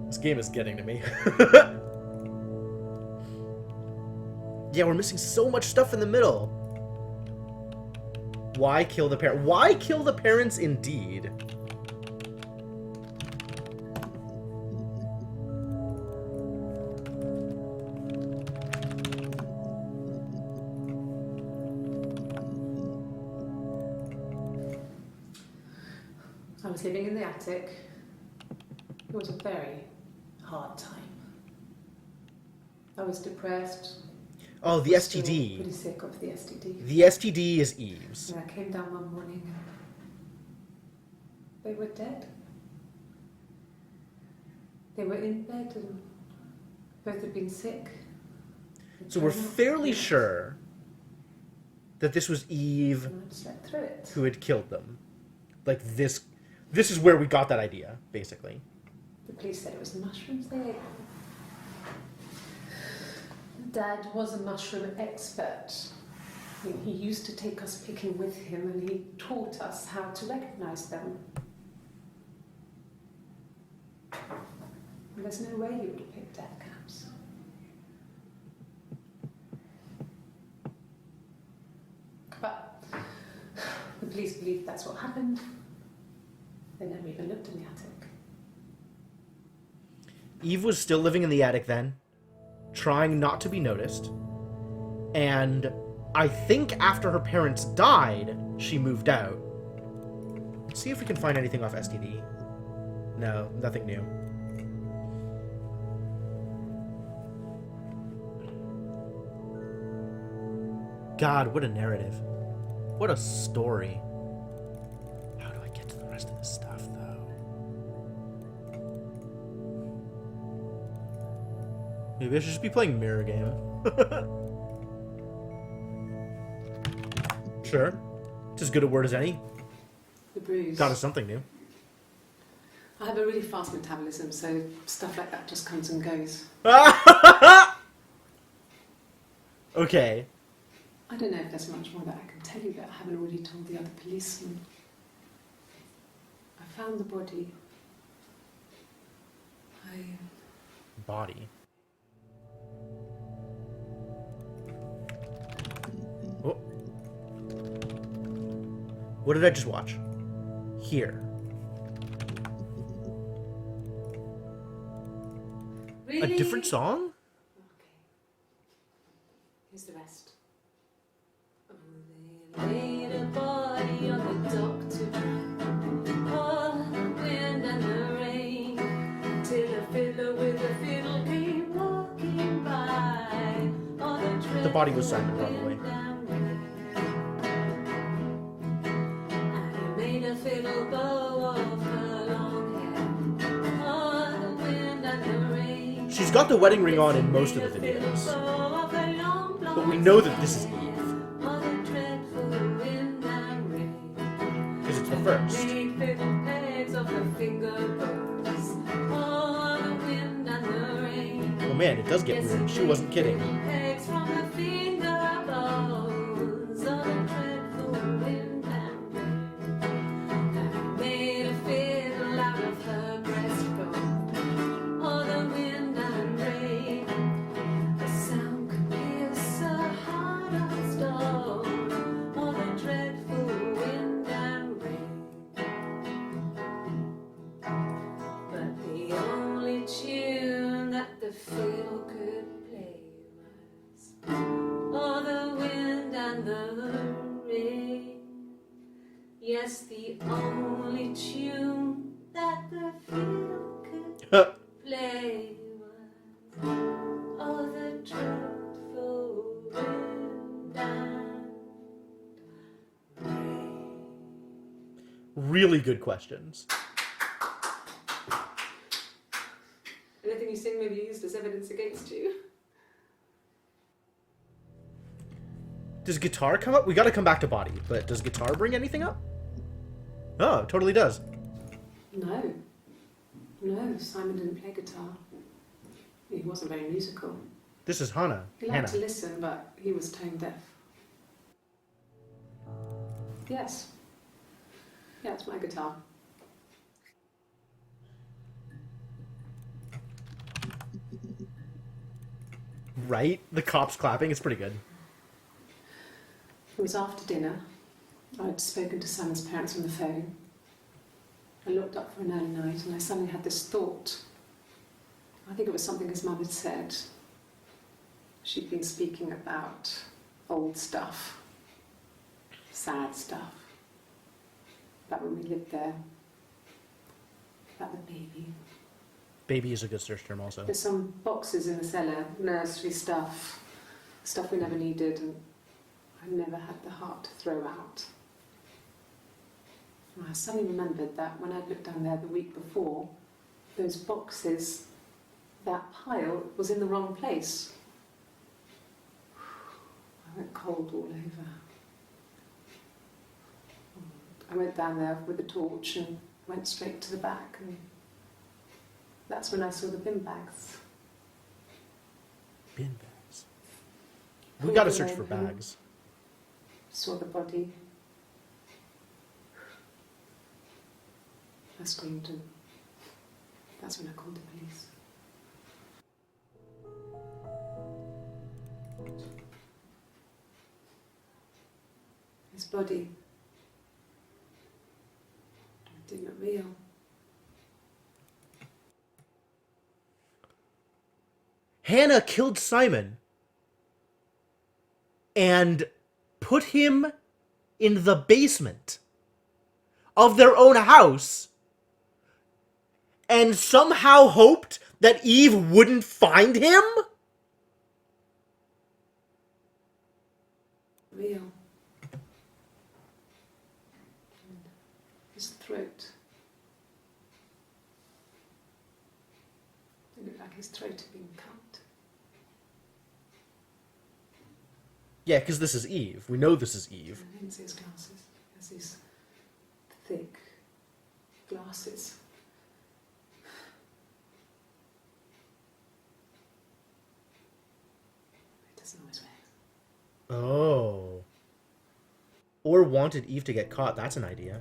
This game is getting to me. Yeah, we're missing so much stuff in the middle. Why kill the parent? Why kill the parents indeed? I was living in the attic. It was a very hard time. I was depressed. Oh, the Still STD. Pretty sick of the STD. The STD is Eve's. And I came down one morning and they were dead. They were in bed and both had been sick. So we're fairly sure that this was Eve And I slept through it. who had killed them. Like this is where we got that idea, basically. The police said it was the mushrooms they ate. Dad was a mushroom expert. I mean, he used to take us picking with him and he taught us how to recognise them. And there's no way he would have picked death caps. But the police believe that's what happened. They never even looked in the attic. Eve was still living in the attic then, trying not to be noticed. And I think after her parents died, she moved out. Let's see if we can find anything off STD. No, nothing new. God, what a narrative. What a story. How do I get to the rest of this stuff, though? Maybe I should just be playing Mirror Game. Sure. It's as good a word as any. The bruise. Got us something new. I have a really fast metabolism, so stuff like that just comes and goes. Okay. I don't know if there's much more that I can tell you that I haven't already told the other policemen. I found the body. Body. Oh. What did I just watch? Here. Really? A different song? Okay. Here's the rest. Oh, they laid a body on the dock to dry. Oh, the wind and the rain. Till a fiddler with a fiddle came walking by. Oh, The body was Simon, probably. And he made a fiddle bow of her long hair. Oh, the wind and the rain. She's got the wedding ring on in most of the videos. But we know that this is Eve. first. Made paper pegs of her finger bones. Oh, the wind and the rain. Oh man, it does get weird. She wasn't kidding. Pegs from her finger bones. Oh, the dreadful wind and rain. And made a fiddle out of her breastbone. Oh, the wind and rain. The sound could pierce a heart of stone. Oh, the dreadful wind and rain. But the only tune that the fiddle could play was, oh, the wind and the rain. Yes, the only tune that the fiddle could play was, oh, the dreadful wind and rain. Really good questions. Anything you sing may be used as evidence against you. Does guitar come up? We gotta come back to body, but does guitar bring anything up? Oh, it totally does. No. No, Simon didn't play guitar. He wasn't very musical. This is Hannah. He liked to listen, but he was tone deaf. Yes. Yeah, it's my guitar. Right? The cops clapping. It's pretty good. It was after dinner. I'd spoken to Simon's parents on the phone. I looked up for an early night and I suddenly had this thought. I think it was something his mum had said. She'd been speaking about old stuff, sad stuff, about when we lived there, about the baby. Baby is a good search term also. There's some boxes in the cellar, nursery stuff, stuff we never needed and I never had the heart to throw out. And I suddenly remembered that when I'd looked down there the week before, those boxes, that pile was in the wrong place. I went cold all over. I went down there with a torch and went straight to the back, and that's when I saw the bin bags. Bin bags. We gotta search for bags. Saw the body. I screamed and that's when I called the police. His body. It didn't look real. Hannah killed Simon and put him in the basement of their own house and somehow hoped that Eve wouldn't find him? Real. And his throat. It looked like his throat had been cut. Yeah, because this is Eve. We know this is Eve. I didn't see his glasses. He has these thick glasses. He doesn't always wear. Oh. Or wanted Eve to get caught. That's an idea.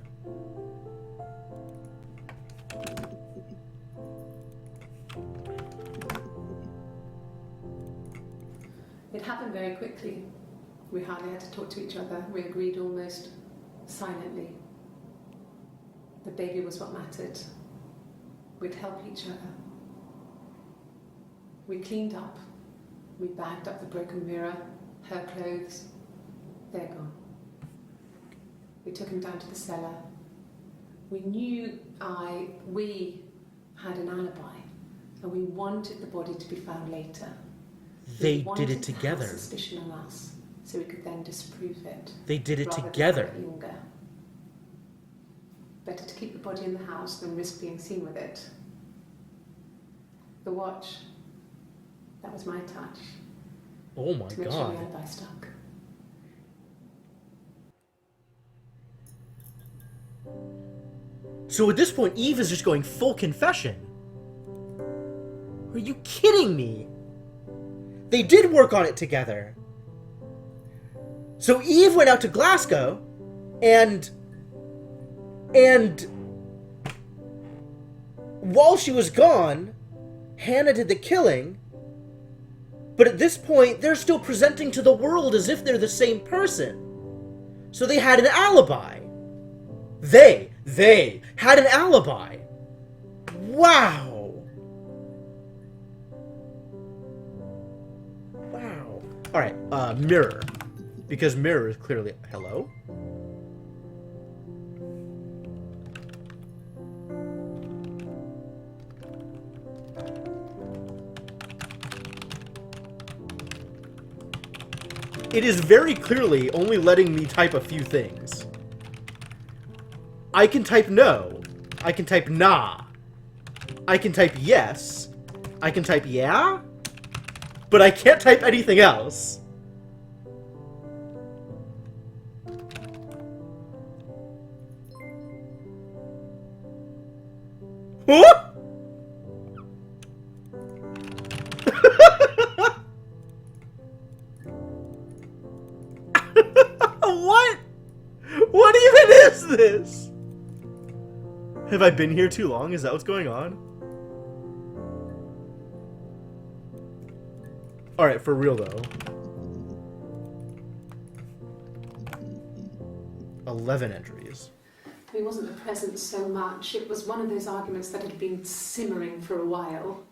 It happened very quickly. We hardly had to talk to each other. We agreed almost silently. The baby was what mattered. We'd help each other. We cleaned up. We bagged up the broken mirror, her clothes. They're gone. We took him down to the cellar. We knew we had an alibi, and we wanted the body to be found later. They We wanted did it to have together. suspicion on us, so we could then disprove it. They did it rather than together. have it linger. Better to keep the body in the house than risk being seen with it. The watch, that was my touch. Oh my To make sure the god. alibi stuck. So at this point, Eve is just going full confession. Are you kidding me? They did work on it together. So Eve went out to Glasgow, and while she was gone, Hannah did the killing. But at this point, they're still presenting to the world as if they're the same person. So they had an alibi. They had an alibi. Wow. Wow. Alright, Mirror. Because Mirror is clearly... Hello? It is very clearly only letting me type a few things. I can type no. I can type nah. I can type yes. I can type yeah. But I can't type anything else. Huh? What? What even is this? Have I been here too long? Is that what's going on? Alright, for real though. 11 entries. It wasn't the present so much. It was one of those arguments that had been simmering for a while.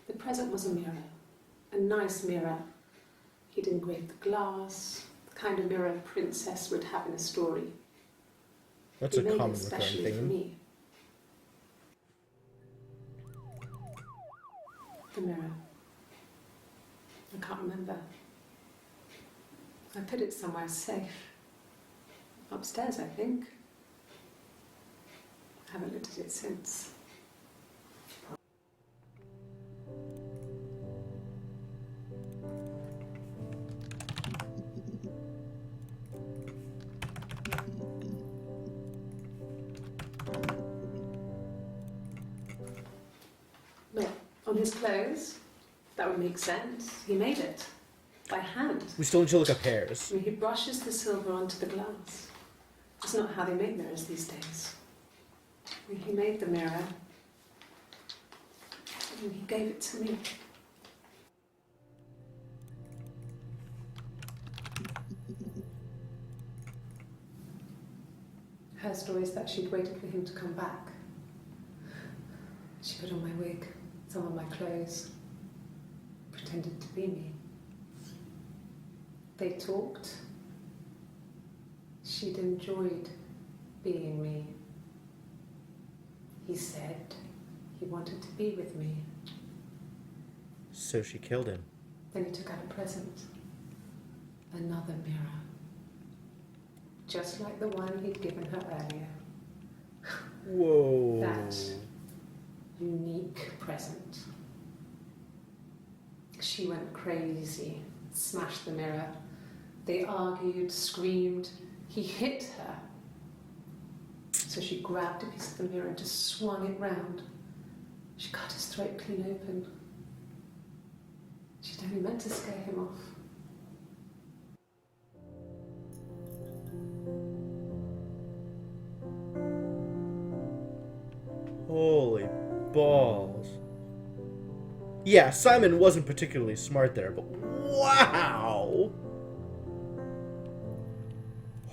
The present was a mirror. A nice mirror. He'd engraved the glass. The kind of mirror a princess would have in a story. That's a common recurring theme. Me. The mirror. I can't remember. I put it somewhere safe. Upstairs, I think. I haven't looked at it since. Well, on his clothes, that would make sense. He made it. By hand. We still need to look up hairs. I mean, he brushes the silver onto the glass. It's not how they make mirrors these days. I mean, he made the mirror. And he gave it to me. Her story is that she'd waited for him to come back. She put on my wig, some of my clothes, pretended to be me. They talked. She'd enjoyed being me. He said he wanted to be with me. So she killed him. Then he took out a present. Another mirror. Just like the one he'd given her earlier. Whoa. That unique present. She went crazy, smashed the mirror. They argued, screamed. He hit her. So she grabbed a piece of the mirror and just swung it round. She cut his throat clean open. She'd only meant to scare him off. Holy balls. Yeah, Simon wasn't particularly smart there, but wow!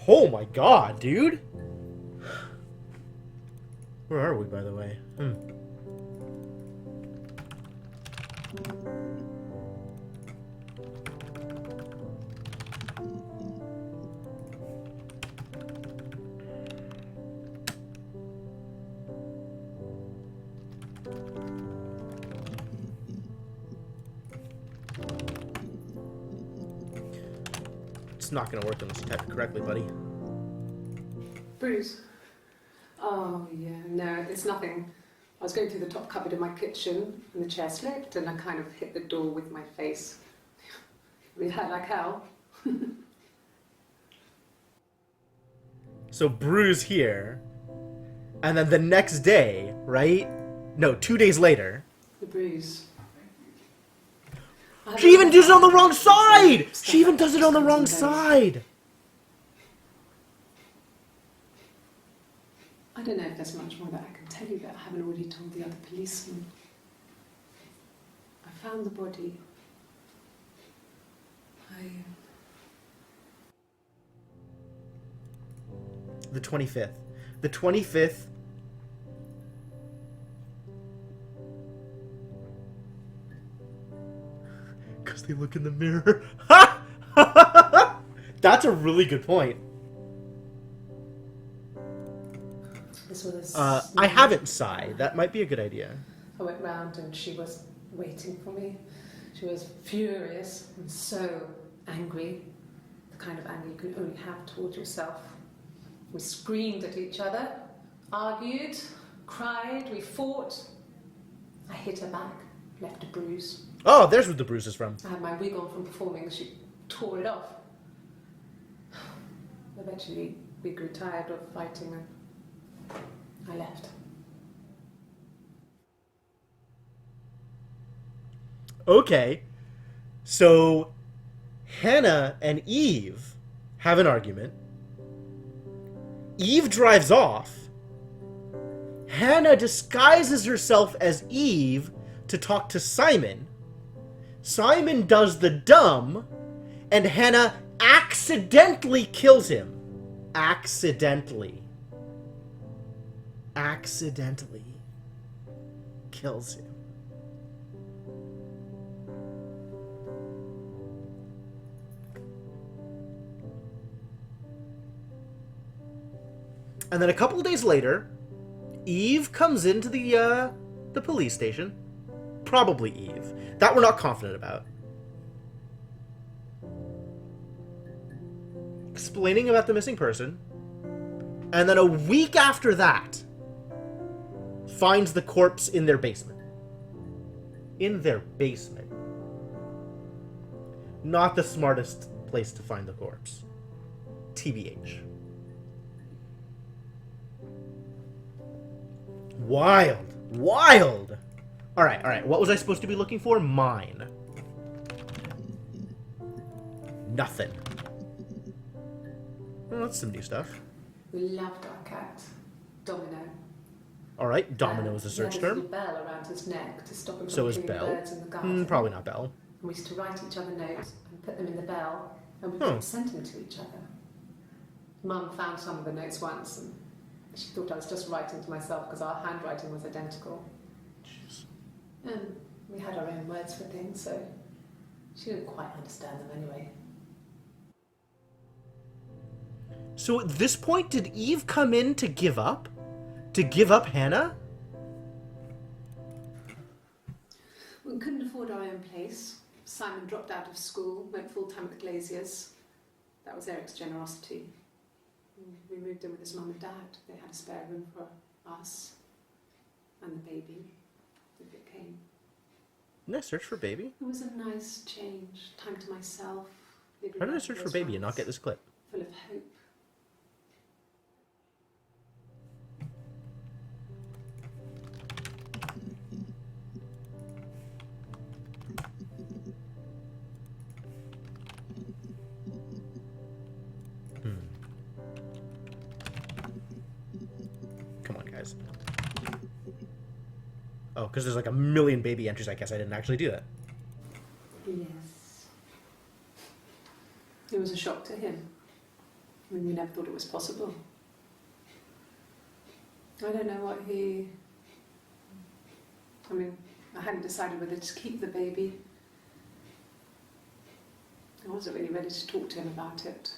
Oh my god, dude! Where are we, by the way? It's not gonna work unless you type it correctly, buddy. Bruce. Oh, yeah, no, it's nothing. I was going through the top cupboard in my kitchen and the chair slipped and I kind of hit the door with my face. It hurt like hell. So Bruce here And then the next day, right? No, 2 days later. The bruise. She even does it on the wrong side! She even does it on the wrong side! I don't know if there's much more that I can tell you that I haven't already told the other policemen. I found the body. The 25th. The 25th. Because they look in the mirror. That's a really good point. This was I haven't sighed. That might be a good idea. I went round and she was waiting for me. She was furious and so angry. The kind of anger you can only have towards yourself. We screamed at each other, argued, cried, we fought. I hit her back, left a bruise. Oh, there's where the bruise is from. I had my wig on from performing and she tore it off. Eventually, we grew tired of fighting and I left. Okay. So, Hannah and Eve have an argument. Eve drives off. Hannah disguises herself as Eve to talk to Simon. Simon does the dumb, and Hannah accidentally kills him. Accidentally kills him. And then a couple of days later, Eve comes into the police station. Probably Eve. That we're not confident about. Explaining about the missing person. And then a week after that, finds the corpse in their basement. In their basement. Not the smartest place to find the corpse. TBH. Wild. Wild! Alright. What was I supposed to be looking for? Mine. Nothing. Well, that's some new stuff. We loved our cat, Domino. Alright, Domino is a search He had a term. little bell around his neck to stop him So from is killing Bell. birds in the garden. Probably not Bell. And we used to write each other notes and put them in the bell, and we sent them to each other. Mum found some of the notes once, and she thought I was just writing to myself because our handwriting was identical. Jeez. And we had our own words for things, so she didn't quite understand them anyway. So at this point, did Eve come in to give up? To give up Hannah? We couldn't afford our own place. Simon dropped out of school, went full-time at the Glaziers. That was Eric's generosity. We moved in with his mum and dad. They had a spare room for us and the baby, if it came. Didn't I search for baby? It was a nice change. Time to myself. How did I search for baby and not get this clip? Full of hope. Come on, guys. Oh, because there's like a million baby entries. I guess I didn't actually do that. Yes. It was a shock to him. I mean, we never thought it was possible. I don't know what he... I mean, I hadn't decided whether to keep the baby. I wasn't really ready to talk to him about it.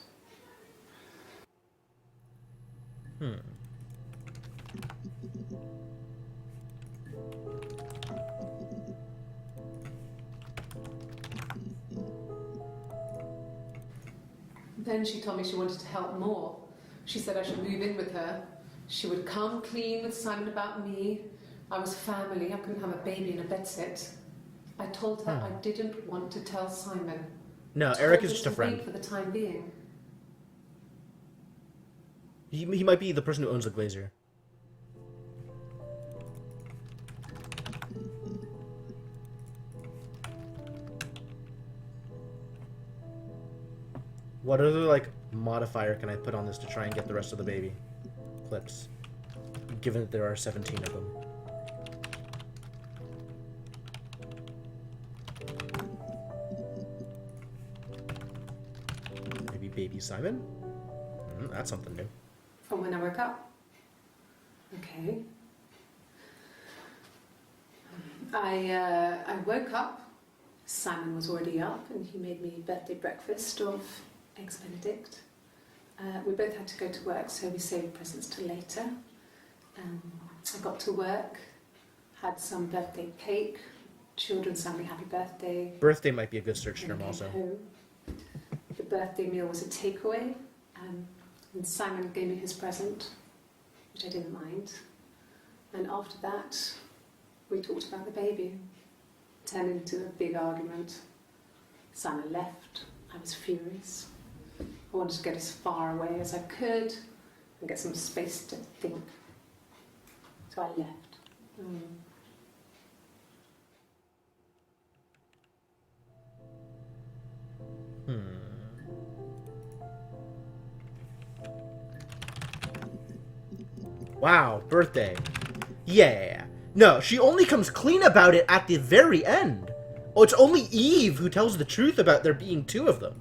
Then she told me she wanted to help more. She said I should move in with her. She would come clean with Simon about me. I was family. I couldn't have a baby in a bedsit. I told her I didn't want to tell Simon. No, Told Eric her is just a to friend. wait for the time being. He might be the person who owns the Glazier. What other, like, modifier can I put on this to try and get the rest of the baby clips? Given that there are 17 of them. Maybe baby Simon? That's something new. From when I woke up. Okay. I woke up. Simon was already up, and he made me birthday breakfast of eggs Benedict. We both had to go to work, so we saved presents till later. I got to work, had some birthday cake. Children sang me happy birthday. Birthday might be a good search term also. Home. The birthday meal was a takeaway, and Simon gave me his present, which I didn't mind. And after that, we talked about the baby. Turned into a big argument. Simon left. I was furious. I wanted to get as far away as I could and get some space to think. So I left. Wow, birthday. Yeah. No, she only comes clean about it at the very end. Oh, it's only Eve who tells the truth about there being two of them.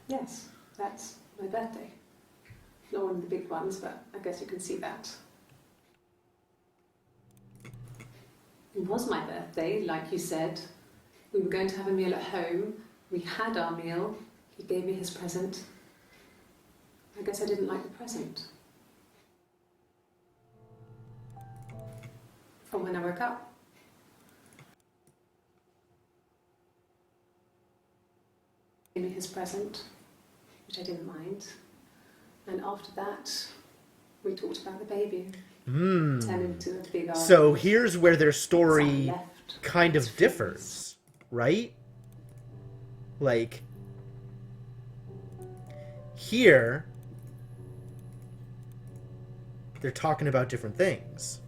Yes, that's my birthday. Not one of the big ones, but I guess you can see that. It was my birthday, like you said. We were going to have a meal at home. We had our meal. He gave me his present. I guess I didn't like the present. From when I woke up. He gave me his present, which I didn't mind. And after that, we talked about the baby. Turned into a big argument. So here's where their story Simon left. kind of differs, right? Like, here, they're talking about different things.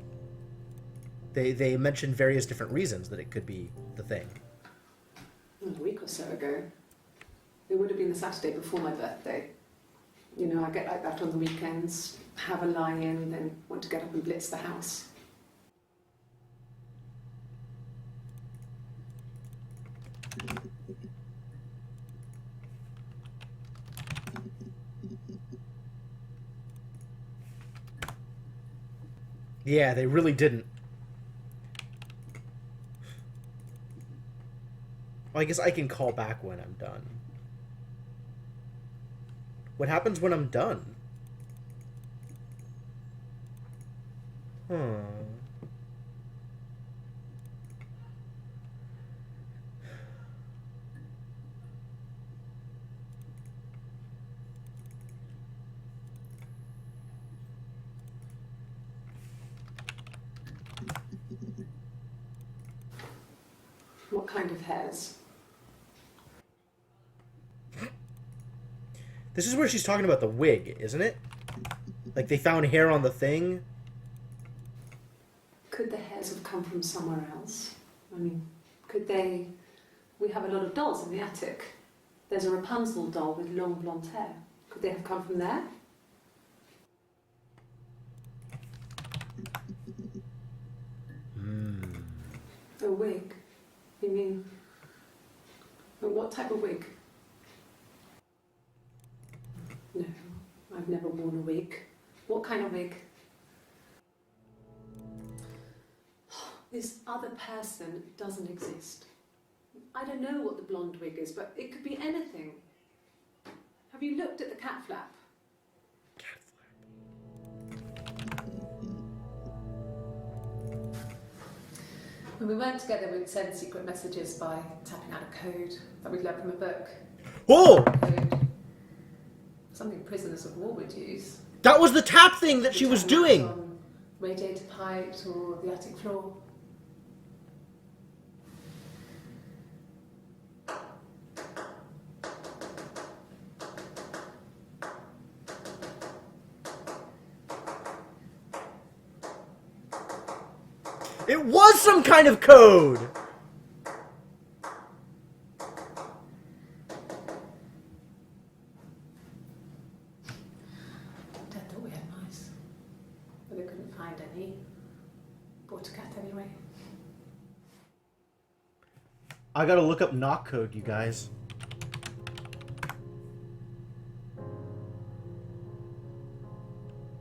They mention various different reasons that it could be the thing. A week or so ago. It would have been the Saturday before my birthday. You know, I get like that on the weekends, have a lie-in, then want to get up and blitz the house. Yeah, they really didn't. Well, I guess I can call back when I'm done. What happens when I'm done? What kind of hairs? This is where she's talking about the wig, isn't it? Like, they found hair on the thing. Could the hairs have come from somewhere else? I mean, could they... We have a lot of dolls in the attic. There's a Rapunzel doll with long blonde hair. Could they have come from there? A wig? You mean... What type of wig? No, I've never worn a wig. What kind of wig? This other person doesn't exist. I don't know what the blonde wig is, but it could be anything. Have you looked at the cat flap? Cat When we weren't together, we'd send secret messages by tapping out a code that we'd learned from a book. Oh! Code. Something prisoners of war would use. That was the tap thing that she was doing! On radiator pipes or the attic floor. It was some kind of code! he bought a cat anyway. I gotta look up knock code, you guys.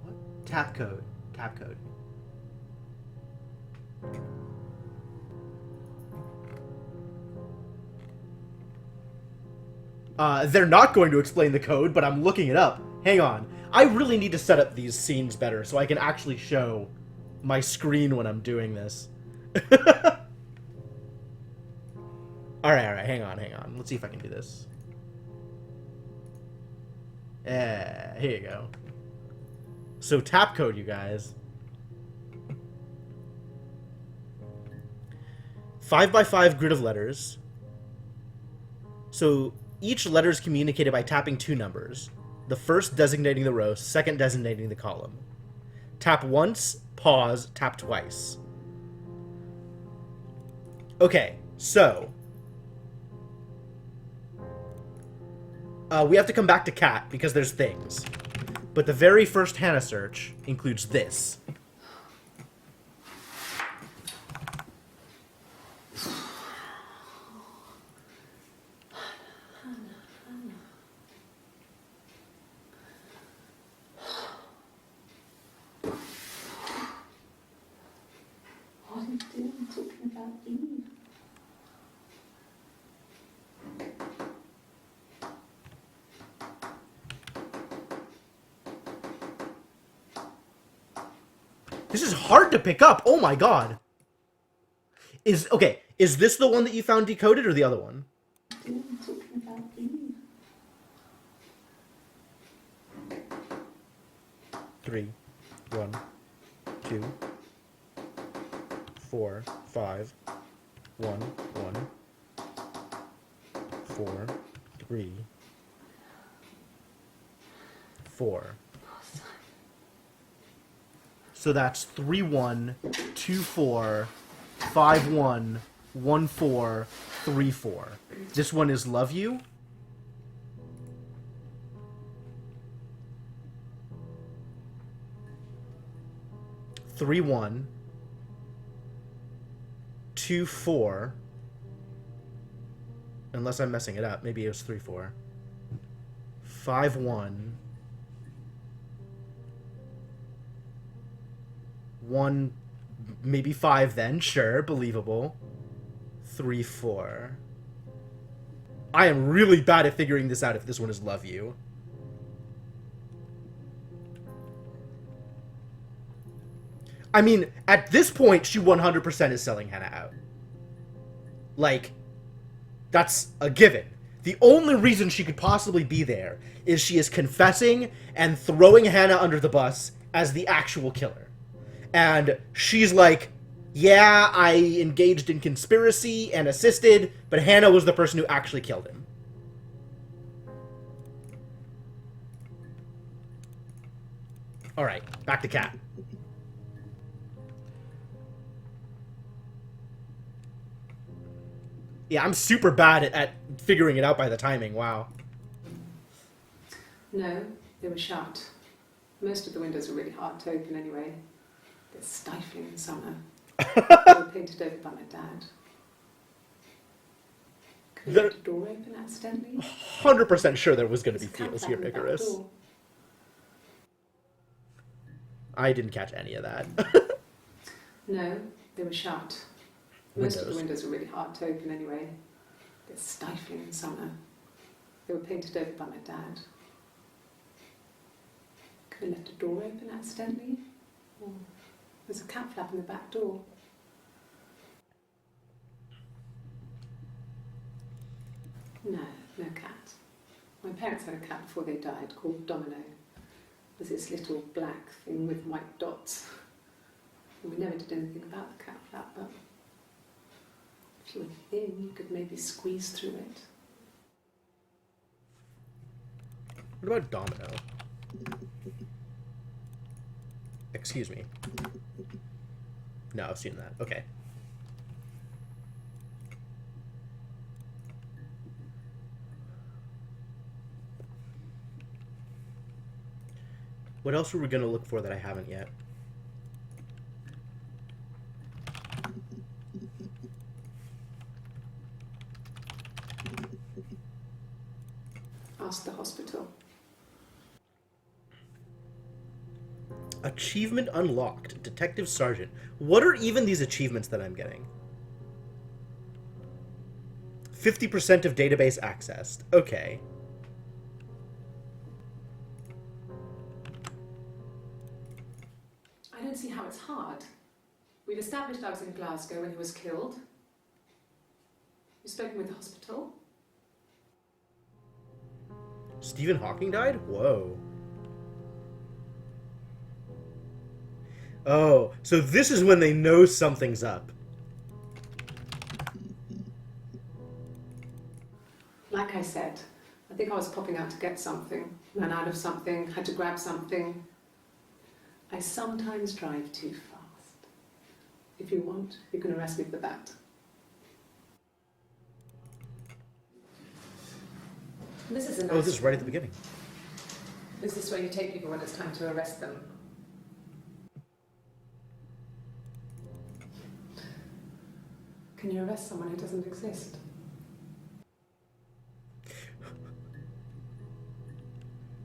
What? Tap code. Tap code. They're not going to explain the code, but I'm looking it up. Hang on. I really need to set up these scenes better so I can actually show my screen when I'm doing this. Alright, hang on. Let's see if I can do this. Here you go. So tap code, you guys. 5x5 grid of letters. So each letter is communicated by tapping two numbers. The first designating the row, second designating the column. Tap once, pause, tap twice. Okay, so we have to come back to cat because there's things. But the very first Hannah search includes this. What are you doing talking about Eve? This is hard to pick up. Oh my god. Is this the one that you found decoded or the other one? Doing talking about Eve. 3, 1, 2, 4, 5, 1, 1, 4, 3, 4. So that's 3, 1, 2, 4, 5, 1, 1, 4, 3, 4. This one is love you. Three, 1, 2, 4. Unless I'm messing it up. Maybe it was 3, 4. 5, 1. 1, maybe 5 then. Sure, believable. 3, 4. I am really bad at figuring this out if this one is love you. I mean, at this point, she 100% is selling Hannah out. Like, that's a given. The only reason she could possibly be there is she is confessing and throwing Hannah under the bus as the actual killer. And she's like, yeah, I engaged in conspiracy and assisted, but Hannah was the person who actually killed him. Alright, back to cat. Yeah, I'm super bad at figuring it out by the timing. Wow. No, they were shut. Most of the windows were really hard to open anyway. They're stifling in summer. They were painted over by my dad. Could have left a door open accidentally. 100% sure there was going to be There's a cat feels flap here, in the back Icarus. door. I didn't catch any of that. No, they were shut. Most of the Windows. windows were really hard to open anyway. They're stifling in summer. They were painted over by my dad. Could have left a door open accidentally. Or there's a cat flap in the back door. No, no cat. My parents had a cat before they died called Domino. It was this little black thing with white dots. And we never did anything about the cat flap, but if you were thin, you could maybe squeeze through it. What about Domino? Excuse me. No, I've seen that. Okay. What else were we going to look for that I haven't yet? Ask the hospital. Achievement unlocked. Detective Sergeant. What are even these achievements that I'm getting? 50% of database accessed. Okay. I don't see how it's hard. We've established I was in Glasgow when he was killed. You've spoken with the hospital. Stephen Hawking died? Whoa. Oh, so this is when they know something's up. Like I said, I think I was popping out to get something, ran out of something, had to grab something. I sometimes drive too fast. If you want, you can arrest me for that. This is a nice Oh, this is right at the beginning. Is this where you take people when it's time to arrest them? Can you arrest someone who doesn't exist?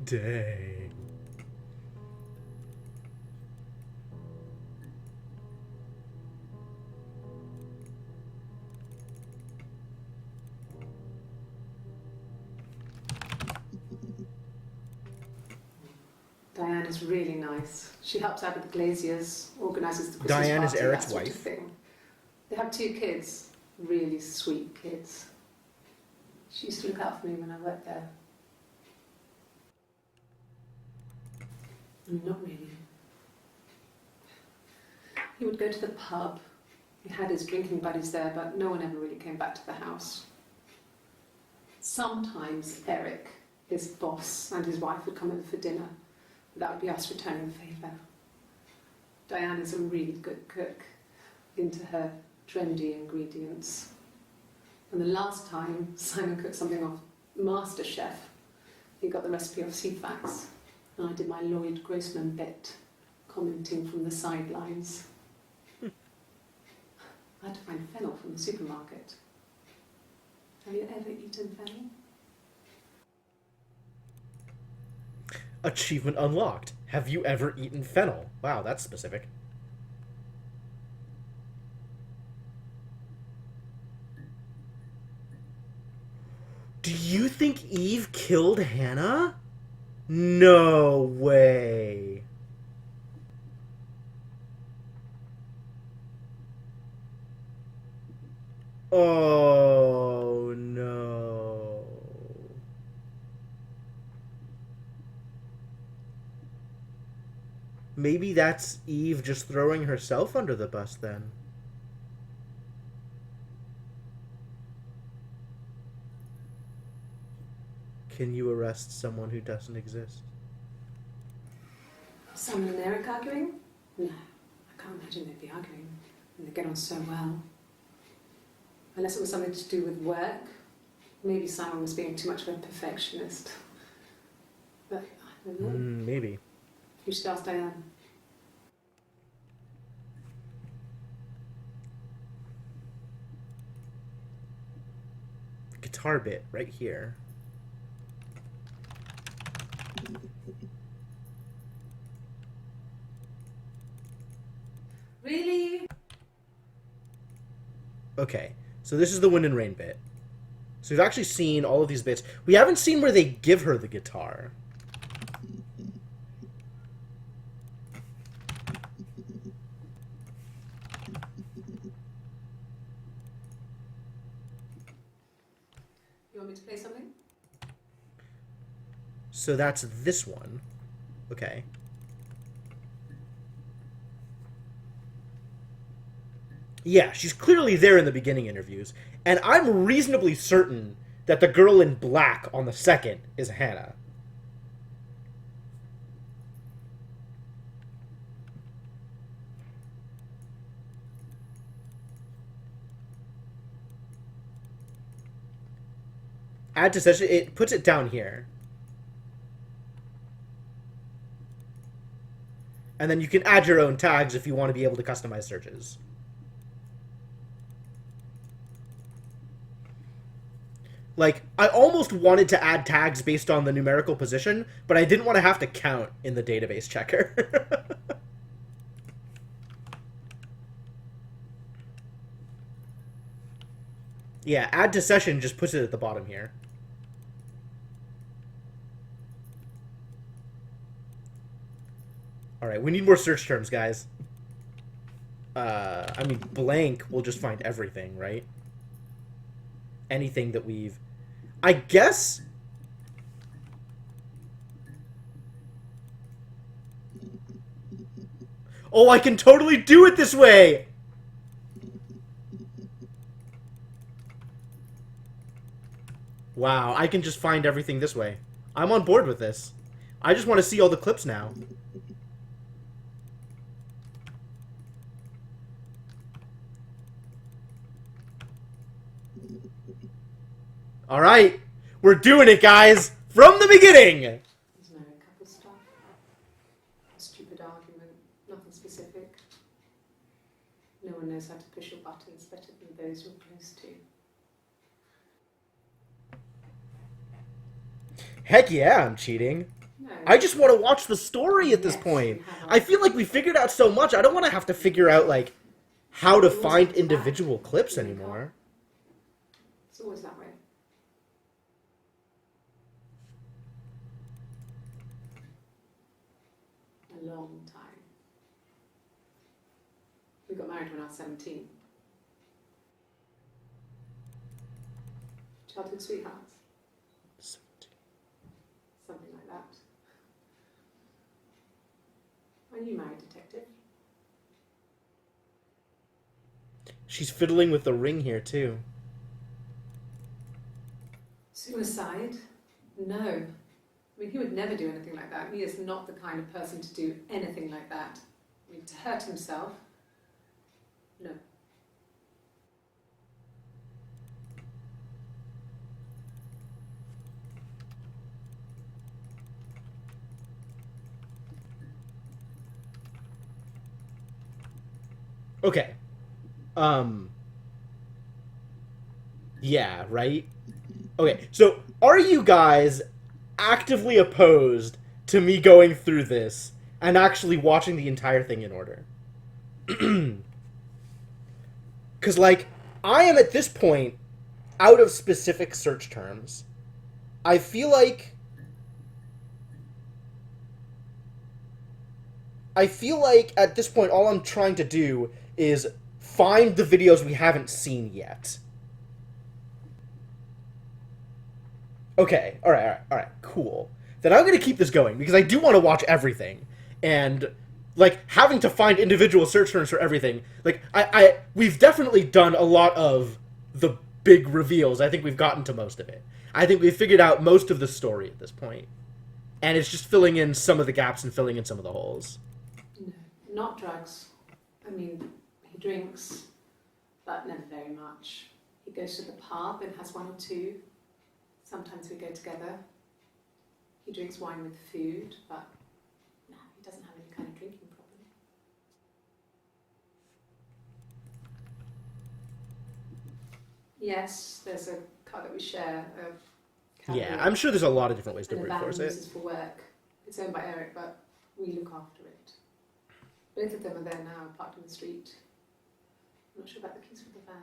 Dang. Diane is really nice. She helps out with the glaziers, organises the Christmas Diane is party, Eric's that sort of wife. thing. They have 2 kids, really sweet kids. She used to look out for me when I worked there. Not really. He would go to the pub. He had his drinking buddies there, but no one ever really came back to the house. Sometimes Eric, his boss, and his wife would come over for dinner. That would be us returning the favour. Diane is a really good cook, into her trendy ingredients. And the last time Simon cooked something off MasterChef, he got the recipe off CFAX, and I did my Lloyd Grossman bit, commenting from the sidelines. I had to find fennel from the supermarket. Have you ever eaten fennel? Achievement unlocked. Have you ever eaten fennel? Wow, that's specific. Do you think Eve killed Hannah? No way. Oh, no. Maybe that's Eve just throwing herself under the bus then. Can you arrest someone who doesn't exist? Simon and Eric arguing? No, I can't imagine they'd be arguing. And they get on so well. Unless it was something to do with work. Maybe Simon was being too much of a perfectionist. But I don't know. Maybe. You should ask Diane. Guitar bit right here. Really? Okay, so this is the Wind and Rain bit. So we've actually seen all of these bits. We haven't seen where they give her the guitar. You want me to play something? So that's this one. Okay. Yeah, she's clearly there in the beginning interviews, and I'm reasonably certain that the girl in black on the second is Hannah. Add to session, it puts it down here. And then you can add your own tags if you want to be able to customize searches. Like, I almost wanted to add tags based on the numerical position, but I didn't want to have to count in the database checker. Yeah, add to session just puts it at the bottom here. Alright, we need more search terms, guys. I mean, blank will just find everything, right? Anything that we've... I guess... Oh, I can totally do it this way! Wow, I can just find everything this way. I'm on board with this. I just want to see all the clips now. Alright, we're doing it, guys! From the beginning! There's no couple stuff. A stupid argument, nothing specific. No one knows how to push your buttons better than those you're close to. Heck yeah, I'm cheating. No. I just want to watch the story at this Yes, point. you have. I feel like we figured out so much, I don't want to have to figure out, like, how to It's always find like that. individual clips You know, anymore. It's always that way. A long time. We got married when I was 17. Childhood sweethearts, something like that. Are you married, detective? She's fiddling with the ring here, too. Suicide? No. I mean, he would never do anything like that. He is not the kind of person to do anything like that. I mean, to hurt himself? No. Okay. Yeah, right? Okay, so are you guys actively opposed to me going through this and actually watching the entire thing in order? Because, like, I am at this point out of specific search terms. I feel like at this point all I'm trying to do is find the videos we haven't seen yet. Okay, alright, cool. Then I'm gonna keep this going, because I do want to watch everything. And, like, having to find individual search terms for everything, like, we've definitely done a lot of the big reveals. I think we've gotten to most of it. I think we've figured out most of the story at this point. And it's just filling in some of the gaps and filling in some of the holes. No. Not drugs. I mean, he drinks, but never very much. He goes to the pub and has one or two. Sometimes we go together. He drinks wine with food, but no, he doesn't have any kind of drinking problem. Yes, there's a car that we share. Yeah, I'm sure there's a lot of different ways to and a brute van force he it. uses for work. It's owned by Eric, but we look after it. Both of them are there now, parked in the street. I'm not sure about the keys for the van.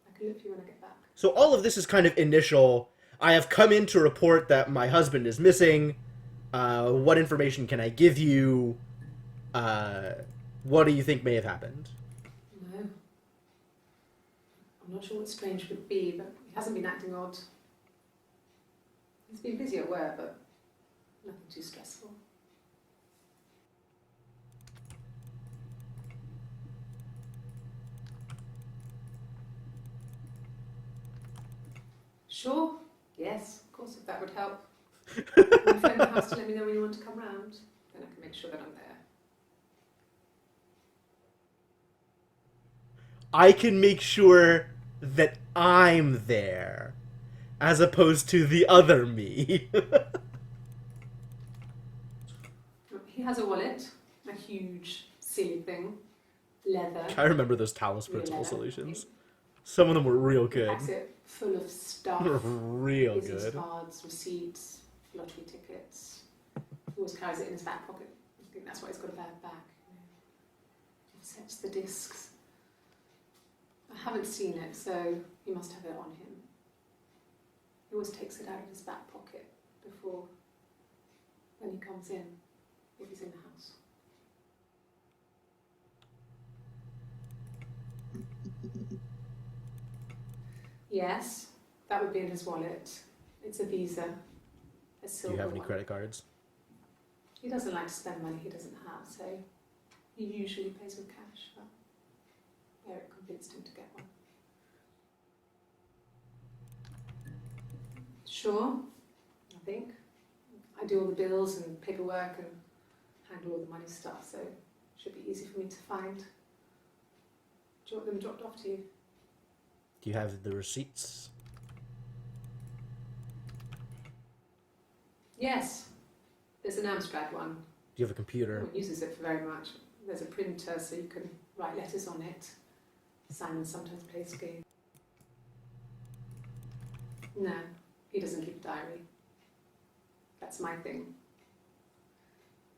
I can look for you when I get back. So all of this is kind of initial. I have come in to report that my husband is missing. What information can I give you? What do you think may have happened? No. I'm not sure what strange would be, but he hasn't been acting odd. He's been busy at work, but nothing too stressful. Sure. Yes, of course, if that would help. My friend has to let me know when you want to come round. Then I can make sure that I'm there. I can make sure that I'm there, as opposed to the other me. He has a wallet, a huge, silly thing, leather. I remember those Talos real Principal leather. solutions. Some of them were real good. Packs it full of stuff. Real business good. cards, receipts, lottery tickets. He always carries it in his back pocket. I think that's why he's got a bad back. Offsets the discs. I haven't seen it, so he must have it on him. He always takes it out of his back pocket before, when he comes in, if he's in the house. Yes, that would be in his wallet. It's a Visa, a Do silver you have any one. credit cards? He doesn't like to spend money he doesn't have, so he usually pays with cash. But Eric convinced him to get one. Sure, I think. I do all the bills and paperwork and handle all the money stuff, so it should be easy for me to find. Do you want them dropped off to you? Do you have the receipts? Yes, there's an Amstrad one. Do you have a No computer? one uses it for very much. There's a printer so you can write letters on it. Simon sometimes plays games. No, he doesn't keep a diary. That's my thing.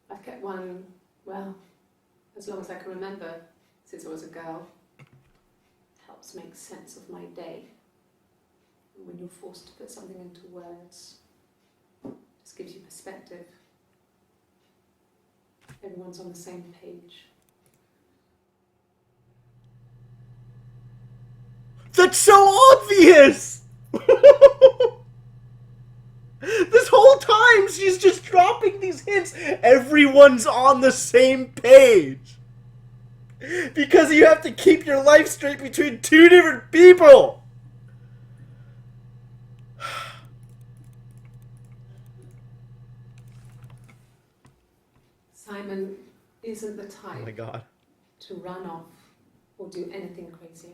I've kept one, well, as long as I can remember, since I was a girl. Helps make sense of my day. And when you're forced to put something into words, just gives you perspective. Everyone's on the same page. That's so obvious! This whole time she's just dropping these hints. Everyone's on the same page. Because you have to keep your life straight between two different people. Simon isn't the Oh my type god. to run off or do anything crazy.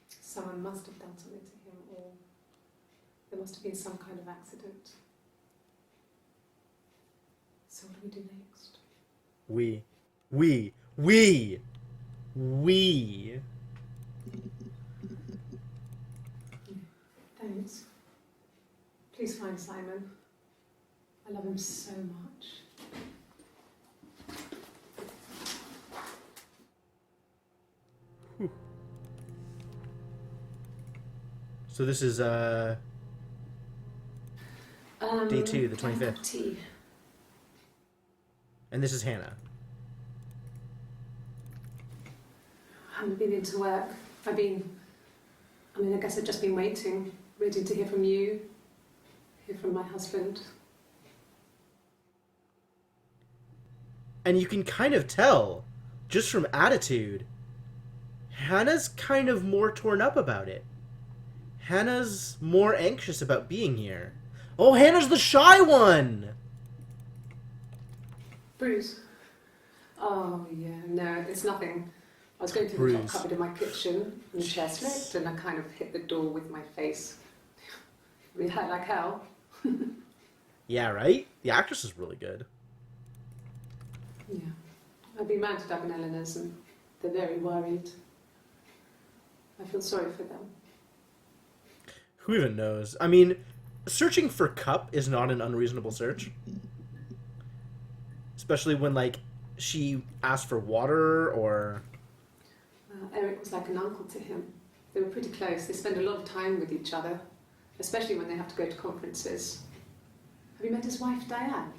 Someone must have done something to him, or there must have been some kind of accident. So what do we do next? We. Thanks. Please find Simon. I love him so much. So this is day 2, the 25th. Tea. And this is Hannah. I haven't been into work. I guess I've just been waiting, to hear from you, hear from my husband. And you can kind of tell, just from attitude, Hannah's kind of more torn up about it. Hannah's more anxious about being here. Oh, Hannah's the shy one! Bruce. Oh, yeah, no, it's nothing. I was going through the top Bruce. cupboard in my kitchen, and the chair slipped, and I kind of hit the door with my face. It hurt like hell. Yeah, right? The actress is really good. Yeah. I've been round to Doug and Eleanor's, and they're very worried. I feel sorry for them. Who even knows? I mean, searching for Cup is not an unreasonable search. Especially when, like, she asked for water or... Eric was like an uncle to him. They were pretty close. They spend a lot of time with each other, especially when they have to go to conferences. Have you met his wife, Diane?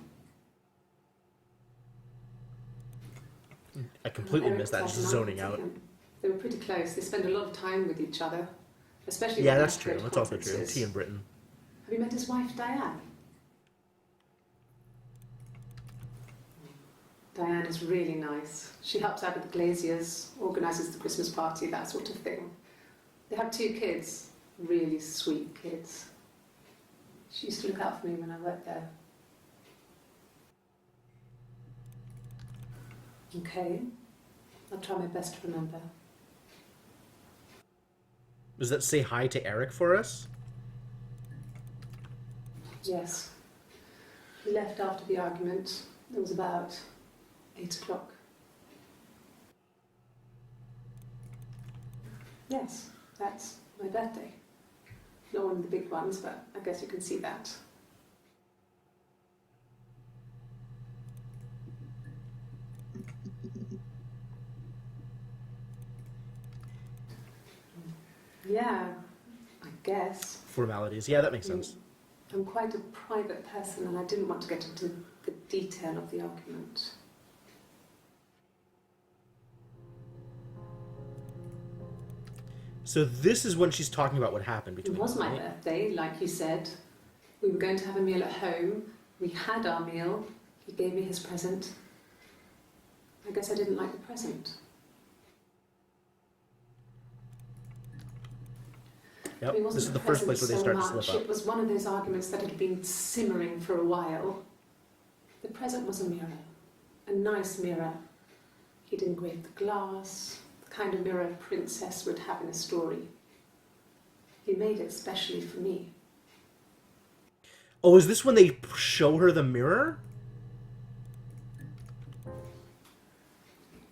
I completely Eric missed was that, like just an uncle zoning to out. him. They were pretty close. They spend a lot of time with each other, especially Yeah, when that's they have true. to go to That's also true. conferences. Tea in Britain. Have you met his wife, Diane? Diane is really nice. She helps out with the glaziers, organises the Christmas party, that sort of thing. They have 2 kids, really sweet kids. She used to look out for me when I worked there. Okay, I'll try my best to remember. Does that say hi to Eric for us? Yes. He left after the argument. It was about 8 o'clock. Yes, that's my birthday. Not one of the big ones, but I guess you can see that. Yeah, I guess. Formalities. Yeah, that makes sense. I'm quite a private person and I didn't want to get into the detail of the argument. So this is when she's talking about what happened between It was them, my right? birthday, like you said. We were going to have a meal at home. We had our meal. He gave me his present. I guess I didn't like the present. Yep. It wasn't This is the the first place where present they so start to much. slip up. It was one of those arguments that had been simmering for a while. The present was a mirror, a nice mirror. He'd engraved the glass, the kind of mirror a princess would have in a story. He made it specially for me. Oh, is this when they show her the mirror?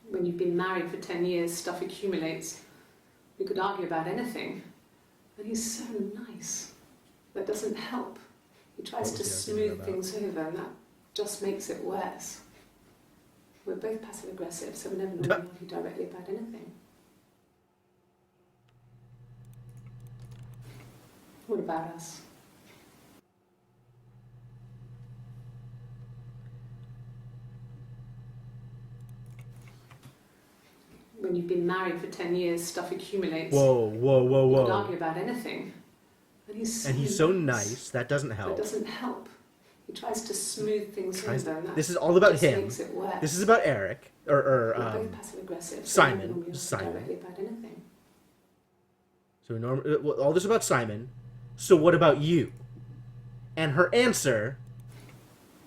When you've been married for 10 years, stuff accumulates. You could argue about anything. And he's so nice. That doesn't help. He tries What to was he arguing smooth about? things over, and that just makes it worse. We're both passive aggressive, so we never normally argue directly about anything. What about us? When you've been married for 10 years, stuff accumulates. Whoa, whoa, whoa, You could whoa. argue about anything. And he's So nice. That doesn't That help. doesn't help. He tries to smooth things over, and that This is all about just him. makes it worse. This is about Eric. We're both passive aggressive. Simon. So directly about anything. So all this about Simon. So what about you? And her answer,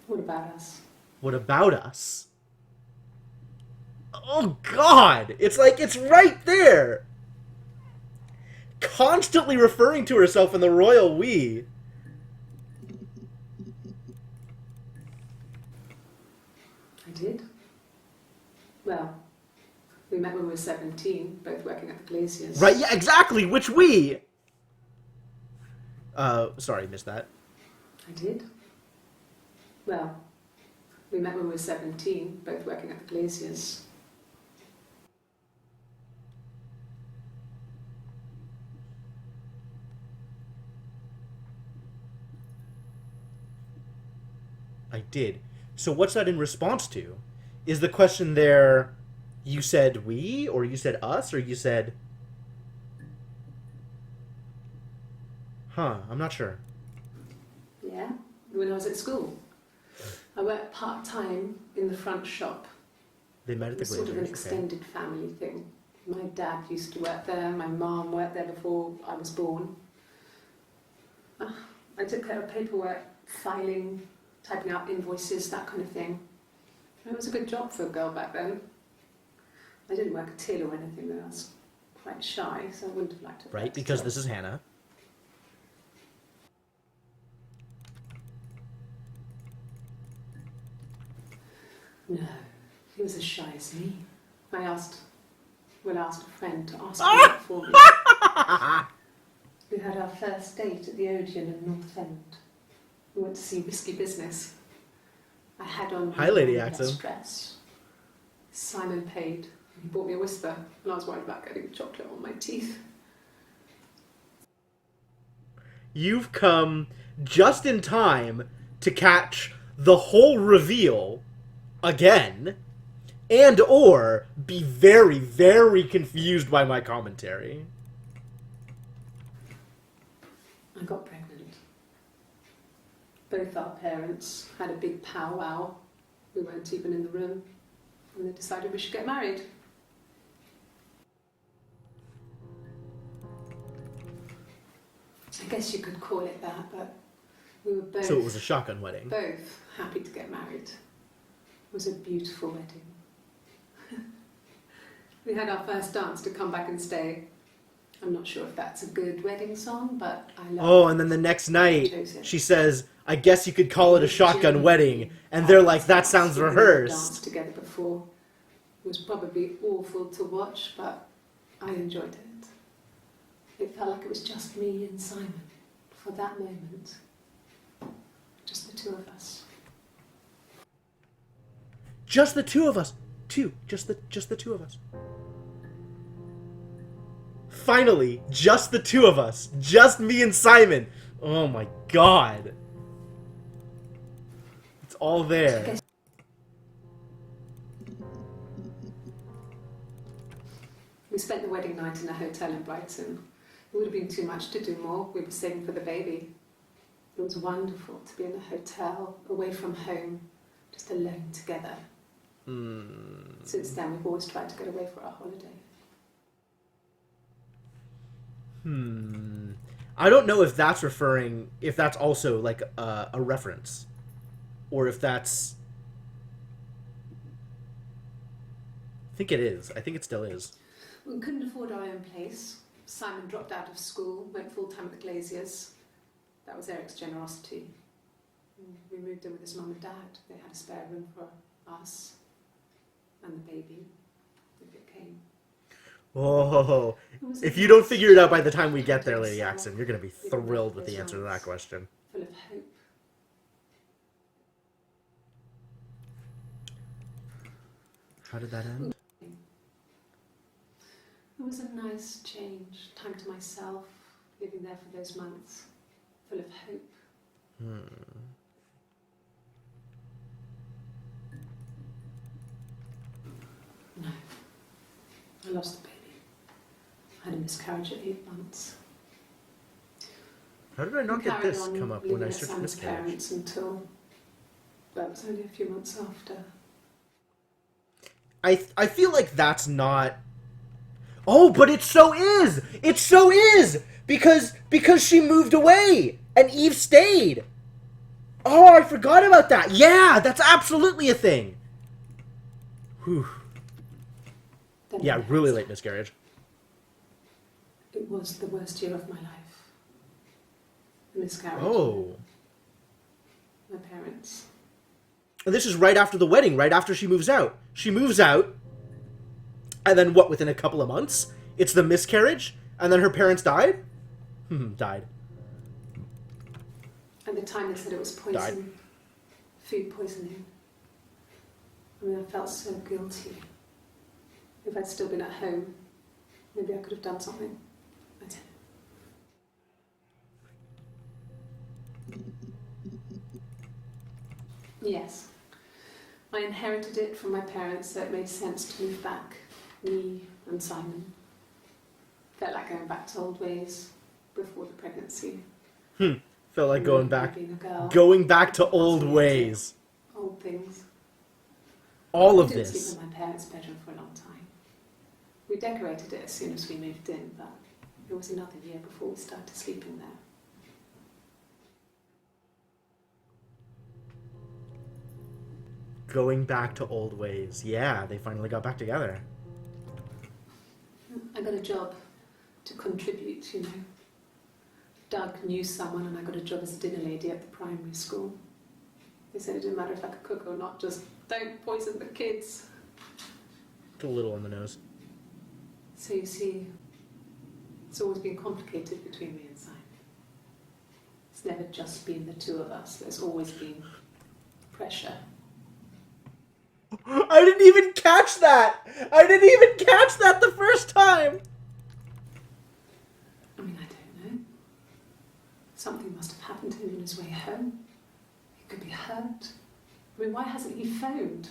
What about us? what about us? Oh God! It's like, it's right there! Constantly referring to herself in the royal we. I did. Well, we met when we were 17, both working at the Glaciers. Right, yeah, exactly! Which we? Sorry, missed that. I did. Well, we met when we were 17, both working at the Glaciers. I did. So what's that in response to? Is the question there, you said we, or you said us, or you said... Huh, I'm not sure. Yeah, when I was at school. I worked part-time in the front shop. They met at It the was sort of an Glaciers, okay. extended family thing. My dad used to work there, my mum worked there before I was born. I took care of paperwork, filing, typing out invoices, that kind of thing. It was a good job for a girl back then. I didn't work a till or anything though, I was quite shy, so I wouldn't have liked to have Right, worked a because till. this is Hannah. No, he was as shy as me. I asked a friend to ask him it for me. We had our first date at the Odeon in North End. We went to see Risky Business. I had on Hi, Lady my Axel. best dress. Simon paid. He bought me a Whisper, and I was worried about getting chocolate on my teeth. You've come just in time to catch the whole reveal again, and or be very, very confused by my commentary. I got pregnant. Both our parents had a big powwow. We weren't even in the room. And they decided we should get married. I guess you could call it that, but we were both, So it was a shotgun wedding. both happy to get married. It was a beautiful wedding. We had our first dance to Come Back and Stay. I'm not sure if that's a good wedding song, but I love Oh, it. and then the next I night, chose it. she says, I guess you could call it a shotgun wedding. And they're like, that sounds We've never danced rehearsed. together before. It was probably awful to watch, but I enjoyed it. It felt like it was just me and Simon. For that moment, just the two of us. Just the two of us. Just the two of us. Finally, just the two of us. Just me and Simon. Oh my god. It's all there. We spent the wedding night in a hotel in Brighton. It would have been too much to do more. We were saving for the baby. It was wonderful to be in a hotel, away from home, just alone together. Since then, we've always tried to get away for our holiday. I don't know if that's also like a reference, or if that's. I think it is. I think it still is. We couldn't afford our own place. Simon dropped out of school, went full-time at the Glaziers. That was Eric's generosity. We moved in with his mum and dad. They had a spare room for us and the baby, if it came. Oh, if you don't figure it out by the time we get there, Lady Axon, you're going to be thrilled with the answer to that question. Full of hope. How did that end? It was a nice change, time to myself, living there for those months, full of hope. No, I lost the baby. I had a miscarriage at 8 months. How did I not get this come up when I searched miscarriage? Parents until that was only a few months after. I feel like that's not. Oh, but it so is! It so is! Because she moved away and Eve stayed. Oh, I forgot about that. Yeah, that's absolutely a thing. Whew. Yeah, really late miscarriage. It was the worst year of my life. The miscarriage. Oh. My parents. And this is right after the wedding, right after she moves out. She moves out, and then what, within a couple of months, it's the miscarriage, and then her parents died? Died. At the time they said it was poison. Died. Food poisoning. I mean, I felt so guilty. If I'd still been at home, maybe I could have done something. I didn't. Yes. I inherited it from my parents, so it made sense to move back. Me and Simon. Felt like going back to old ways before the pregnancy. Felt like going back. Being a girl. Going back to old ways. Old things. All of I didn't this. sleep in my parents' bedroom for a long time. We decorated it as soon as we moved in, but it was another year before we started sleeping there. Going back to old ways. Yeah, they finally got back together. I got a job to contribute, you know. Doug knew someone and I got a job as a dinner lady at the primary school. They said it didn't matter if I could cook or not, just don't poison the kids. It's a little on the nose. So you see, it's always been complicated between me and Simon. It's never just been the two of us. There's always been pressure. I didn't even catch that! I didn't even catch that the first time! I mean, I don't know. Something must have happened to him on his way home. He could be hurt. I mean, why hasn't he phoned?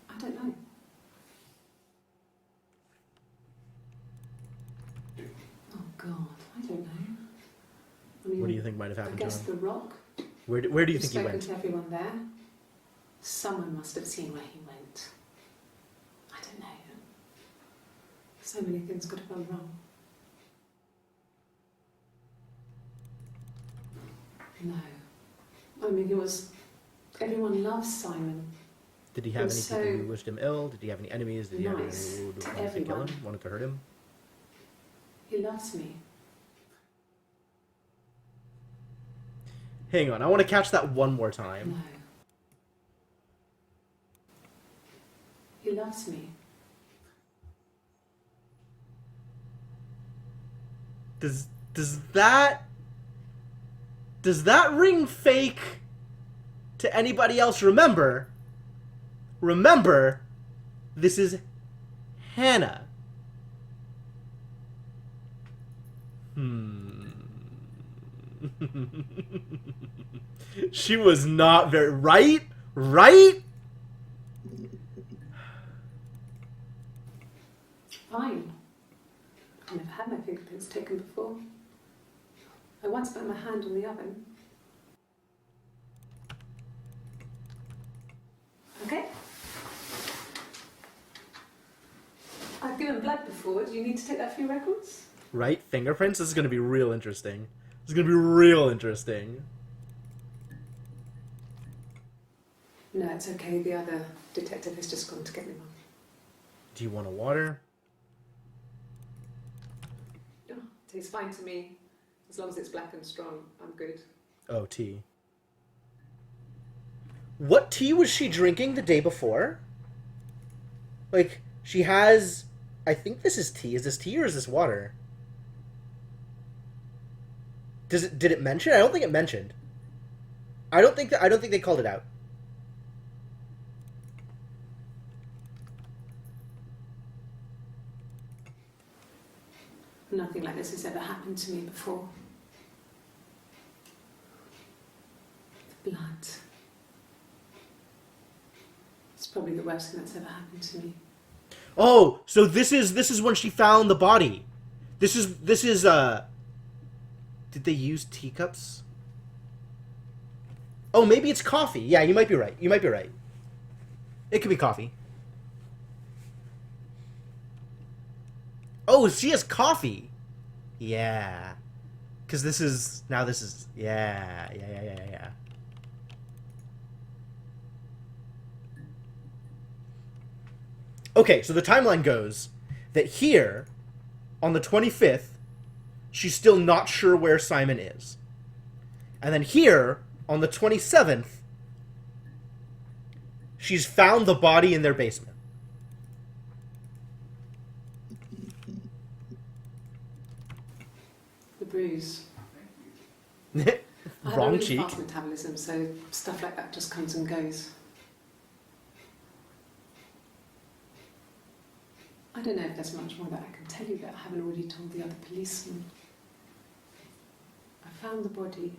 I don't know. Oh, God, I don't know. I mean, What do you think might have I happened to guess him? the Rock. Where do you think he Spoken went? to everyone there. Someone must have seen where he went. I don't know. So many things could have gone wrong. No. I mean, everyone loves Simon. Did he have any So people who wished him ill? Did he have any enemies? Did he have any nice who to wanted to kill him? everyone. Wanted to hurt him? He loves me. Hang on, I want to catch that one more time. No. He loves me. Does Does that ring fake to anybody else? Remember, this is Hannah. She was not very right. Fine. I've never had my fingerprints taken before. I once put my hand on the oven. Okay. I've given blood before. Do you need to take that for your records? Right? Fingerprints? This is going to be real interesting. No, it's okay. The other detective has just gone to get me one. Do you want a water? Oh, tastes fine to me. As long as it's black and strong, I'm good. Oh, tea. What tea was she drinking the day before? Like, she has... I think this is tea. Is this tea or is this water? Did it mention? I don't think it mentioned. I don't think they called it out. Nothing like this has ever happened to me before. The blood. It's probably the worst thing that's ever happened to me. Oh, so this is when she found the body. This is did they use teacups? Oh, maybe it's coffee. Yeah, you might be right. It could be coffee. Oh, she has coffee. Yeah. Because this is... Yeah. Okay, so the timeline goes that here, on the 25th, she's still not sure where Simon is. And then here, on the 27th, she's found the body in their basement. The bruise. I have a Wrong really cheek. fast metabolism, so stuff like that just comes and goes. I don't know if there's much more that I can tell you that I haven't already told the other policemen. I found the body.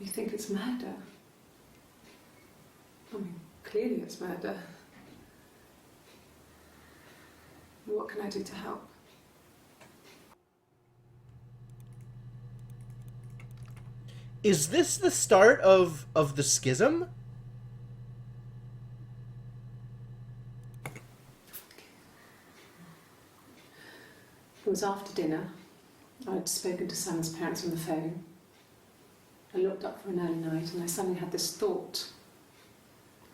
You think it's murder? I mean, clearly it's murder. What can I do to help? Is this the start of the schism? It was after dinner. I'd spoken to Sam's parents on the phone. I looked up for an early night and I suddenly had this thought.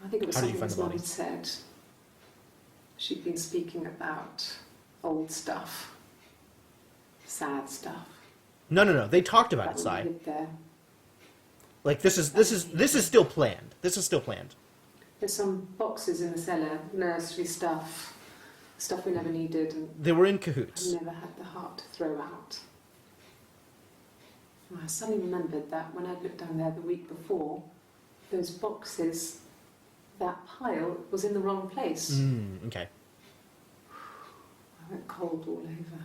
I think it was How did you something find his the mum body? had said. She'd been speaking about old stuff. Sad stuff. No. They talked about it, That Si. lived there. Like this is still planned. There's some boxes in the cellar, nursery stuff we never needed and They were in I cahoots. never had the heart to throw out. And I suddenly remembered that when I'd looked down there the week before, those boxes, that pile was in the wrong place. Okay. I went cold all over.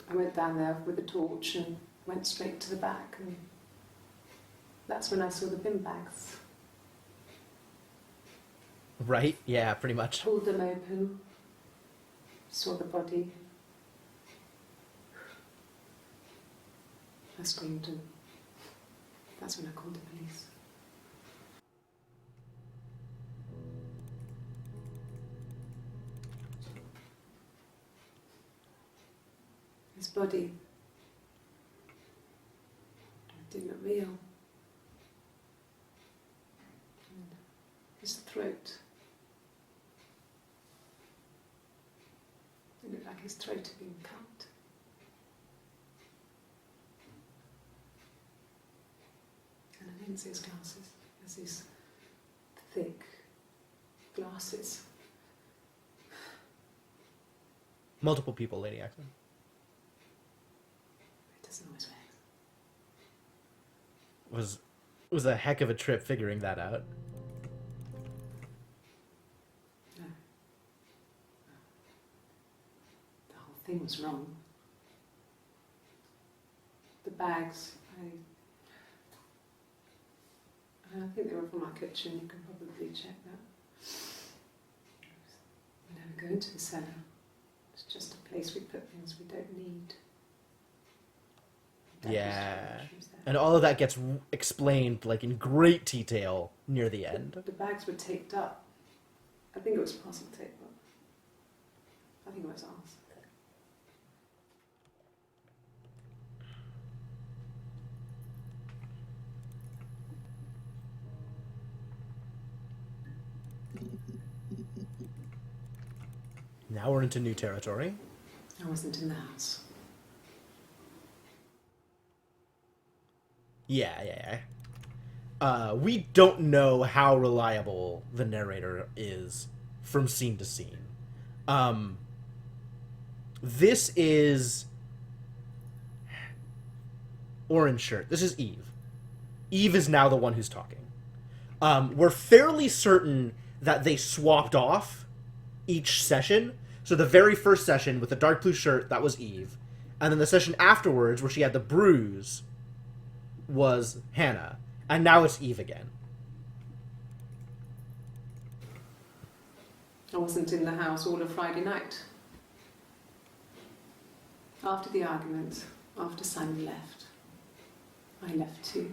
I went down there with a torch and went straight to the back, and that's when I saw the bin bags. Right? Yeah, pretty much. Pulled them open, saw the body. I screamed, and that's when I called the police. His body, it didn't look real. And his throat, it looked like his throat had been cut. And see his glasses. He has these thick glasses. Multiple people, Lady Axon. It doesn't always work. Was a heck of a trip figuring that out. No. The whole thing was wrong. The bags, I think they were from our kitchen, you can probably check that. We never go into the cellar. It's just a place we put things we don't need. Yeah. And all of that gets explained like in great detail near the end. The bags were taped up. I think it was parcel tape, but I think it was ours. Now we're into new territory. I wasn't in the house. Yeah. We don't know how reliable the narrator is from scene to scene. This is orange shirt. This is Eve. Eve is now the one who's talking. We're fairly certain that they swapped off each session. So the very first session with the dark blue shirt, that was Eve. And then the session afterwards, where she had the bruise, was Hannah. And now it's Eve again. I wasn't in the house all of Friday night. After the argument, after Simon left, I left too.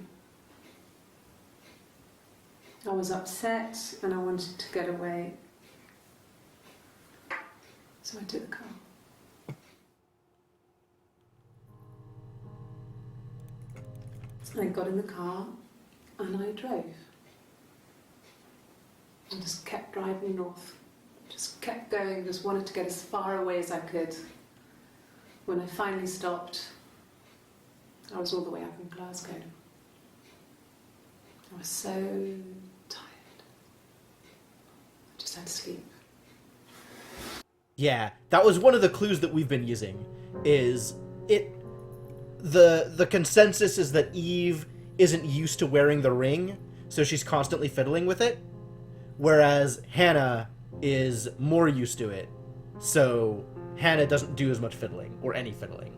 I was upset and I wanted to get away. So I took the car. I got in the car and I drove. I just kept driving north. Just kept going, just wanted to get as far away as I could. When I finally stopped, I was all the way up in Glasgow. I was so tired. I just had to sleep. Yeah, that was one of the clues that we've been using, is the consensus is that Eve isn't used to wearing the ring, so she's constantly fiddling with it, whereas Hannah is more used to it, so Hannah doesn't do as much fiddling, or any fiddling.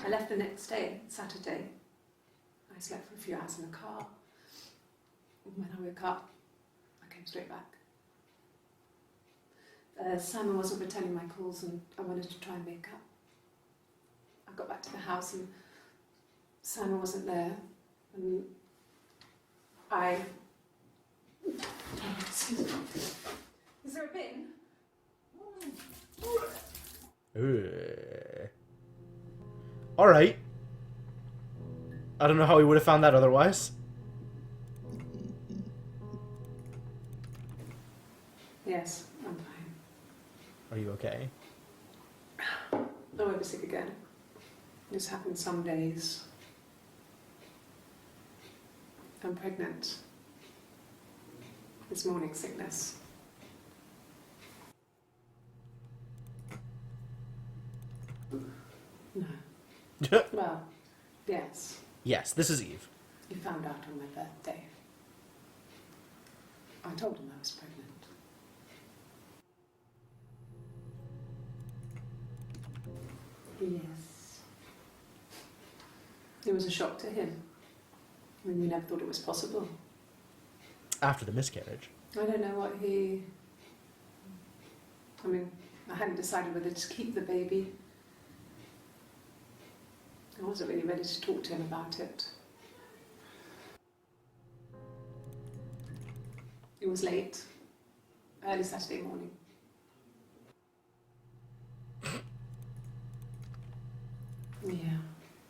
I left the next day, Saturday. I slept for a few hours in the car. And when I woke up, I came straight back. Simon wasn't returning my calls and I wanted to try and make up. I got back to the house and Simon wasn't there. And I... Is there a bin? Alright. I don't know how we would have found that otherwise. Yes, I'm fine. Are you okay? I won't be sick again. This happens some days. I'm pregnant. It's morning sickness. No. Well, yes. Yes, this is Eve. He found out on my birthday. I told him I was pregnant. Yes. It was a shock to him. I mean, we never thought it was possible. After the miscarriage. I don't know what he... I mean, I hadn't decided whether to keep the baby. I wasn't really ready to talk to him about it. It was late, early Saturday morning. Yeah,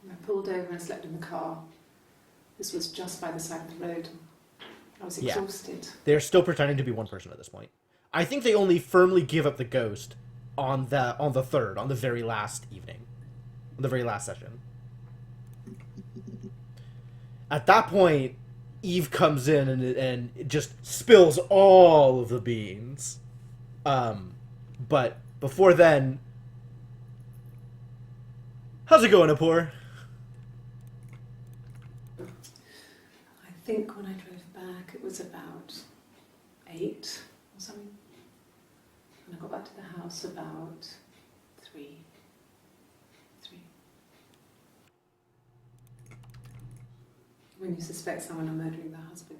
I pulled over and slept in the car. This was just by the side of the road. I was exhausted. They're still pretending to be one person at this point. I think they only firmly give up the ghost on the third, on the very last evening, on the very last session. At that point, Eve comes in and it just spills all of the beans. But before then, how's it going, Apur? I think when I drove back, it was about 8 or something. And I got back to the house about 3. When you suspect someone of murdering their husband.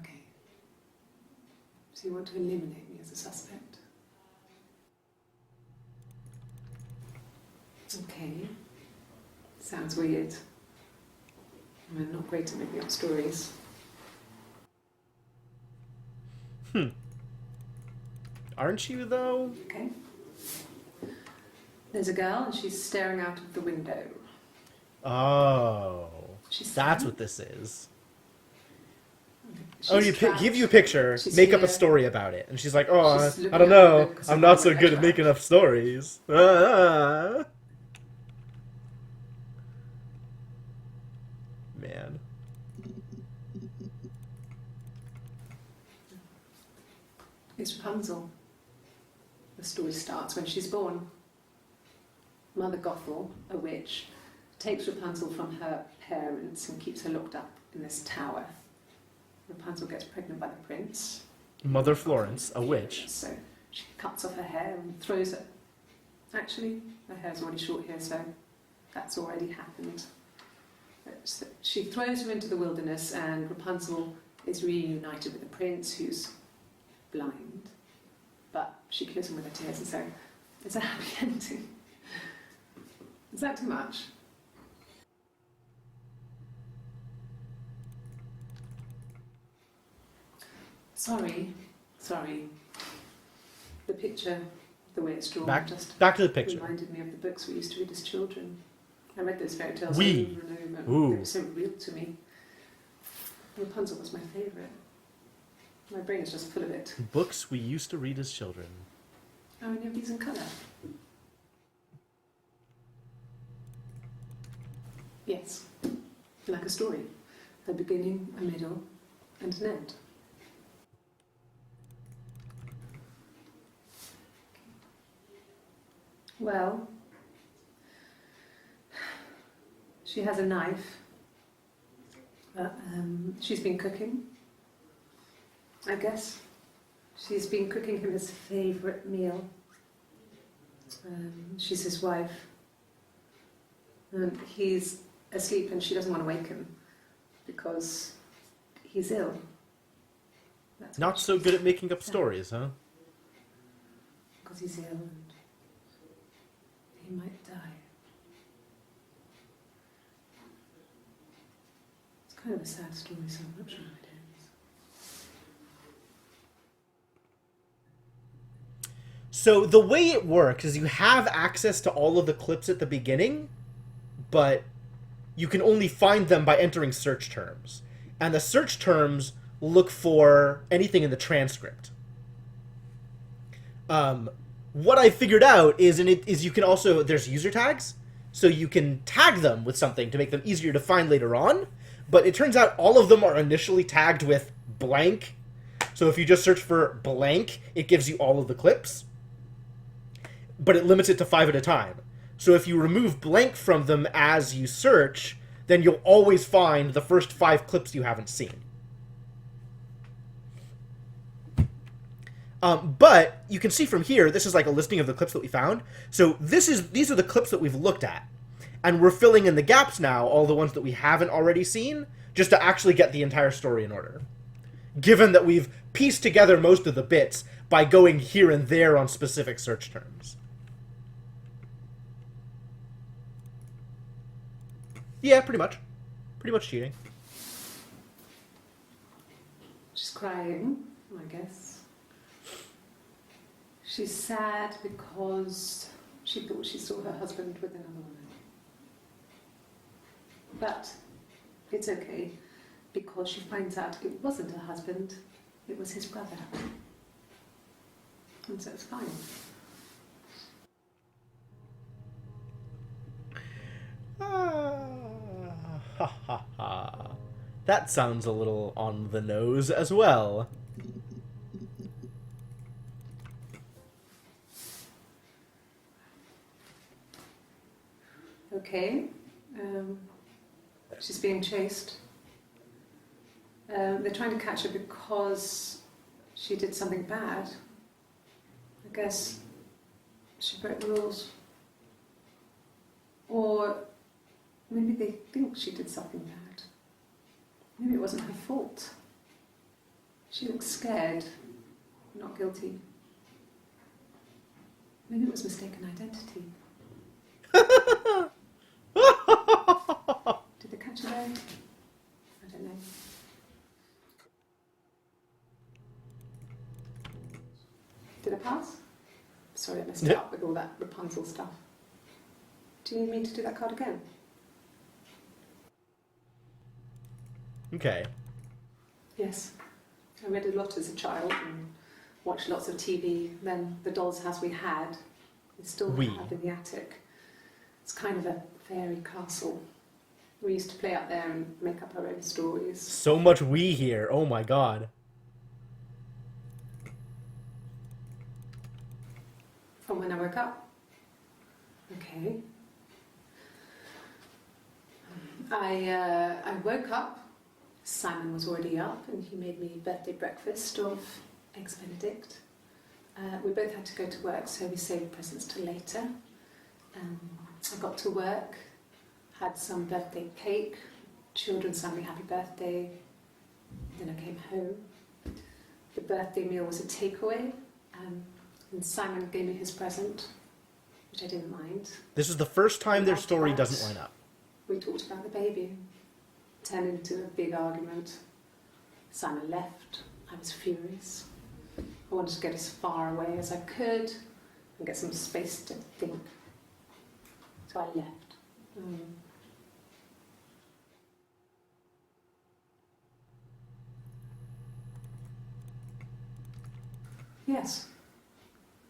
Okay. So you want to eliminate me as a suspect? Okay. Sounds weird. I'm not great at making up stories. Aren't you, though? Okay. There's a girl and she's staring out of the window. Oh. She's That's sad. what this is. She's trapped. Give you a picture, She's make up a here. story about it. And she's like, oh, She's looking I don't at the know. book 'cause I'm I'm not not so very good at trapped." making up stories. Ah. Man. It's Rapunzel. The story starts when she's born. Mother Gothel, a witch, takes Rapunzel from her parents and keeps her locked up in this tower. Rapunzel gets pregnant by the prince. Mother Florence, a witch. So she cuts off her hair and throws it. Actually, her hair's already short here, so that's already happened. So she throws her into the wilderness, and Rapunzel is reunited with the prince, who's blind. But she kills him with her tears, and so it's a happy ending. Is that too much? Sorry. The picture, the way it's drawn, just Back to the picture. reminded me of the books we used to read as children. I read those fairy tales We? over and over. Ooh. They were so real to me. Rapunzel was my favourite. My brain is just full of it. Books we used to read as children. Are any of these in colour? Yes. Like a story. A beginning, a middle, and an end. Well, she has a knife. She's been cooking, I guess. She's been cooking him his favourite meal. She's his wife. And he's asleep and she doesn't want to wake him because he's ill. That's Not what so she's good at making up saying. stories, huh? Because he's ill and he might die. It's kind of a sad story, so I'm not sure how it ends. So the way it works is you have access to all of the clips at the beginning, but you can only find them by entering search terms. And the search terms look for anything in the transcript. What I figured out is you can also, there's user tags, so you can tag them with something to make them easier to find later on, but it turns out all of them are initially tagged with blank. So if you just search for blank, it gives you all of the clips, but it limits it to 5 at a time. So if you remove blank from them as you search, then you'll always find the first 5 clips you haven't seen. But you can see from here, this is like a listing of the clips that we found. So these are the clips that we've looked at. And we're filling in the gaps now, all the ones that we haven't already seen, just to actually get the entire story in order. Given that we've pieced together most of the bits by going here and there on specific search terms. Yeah, pretty much. Pretty much cheating. She's crying, I guess. She's sad because she thought she saw her husband with another woman. But it's okay, because she finds out it wasn't her husband, it was his brother. And so it's fine. Ha ha ha. That sounds a little on the nose as well. Okay. She's being chased. They're trying to catch her because she did something bad. I guess she broke the rules. Or maybe they think she did something bad. Maybe it wasn't her fault. She looks scared, not guilty. Maybe it was mistaken identity. Did they catch her there? I don't know. Did I pass? Sorry, I messed it up with all that Rapunzel stuff. Do you need me to do that card again? Okay. Yes. I read a lot as a child and watched lots of TV. Then the doll's house we had, we still have in the attic. It's kind of a fairy castle. We used to play up there and make up our own stories. So much we here. Oh my god. From when I woke up. Okay. I woke up. Simon was already up and he made me birthday breakfast of Eggs Benedict. We both had to go to work, so we saved presents till later. I got to work, had some birthday cake, children sang me happy birthday, then I came home. The birthday meal was a takeaway, and Simon gave me his present, which I didn't mind. This is the first time their story doesn't line up. We talked about the baby. Turned into a big argument. Simon left. I was furious. I wanted to get as far away as I could and get some space to think. So I left. Yes.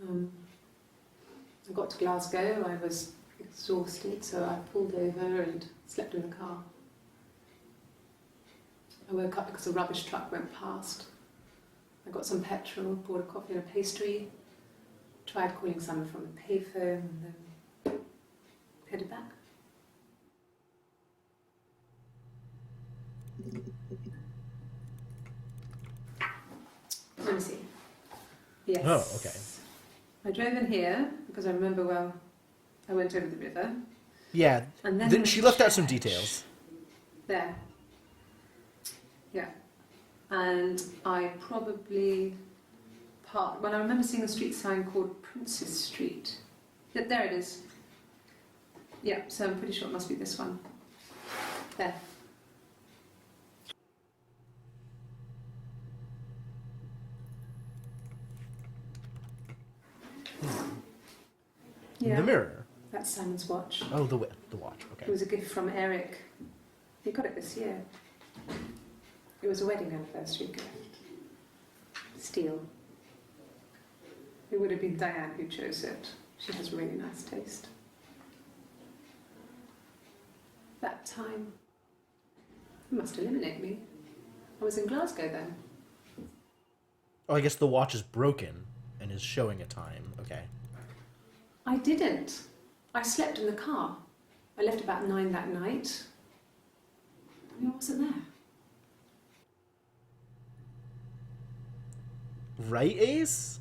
I got to Glasgow. I was exhausted, so I pulled over and slept in the car. I woke up because a rubbish truck went past. I got some petrol, bought a coffee and a pastry, tried calling someone from the payphone, and then headed back. Let me see. Yes. Oh, okay. I drove in here because I remember well I went over the river. Yeah. And then She left out some details. There. Yeah. And I probably parked. Well, I remember seeing a street sign called Princess Street. There it is. Yeah, so I'm pretty sure it must be this one. There. Yeah. The mirror. That's Simon's watch. Oh, the watch. Okay. It was a gift from Eric. He got it this year. It was a wedding anniversary gift. Steel. It would have been Diane who chose it. She has really nice taste. That time, it must eliminate me. I was in Glasgow then. Oh, I guess the watch is broken and is showing a time. Okay. I didn't. I slept in the car. I left about 9 that night. I wasn't there. Right, Ace?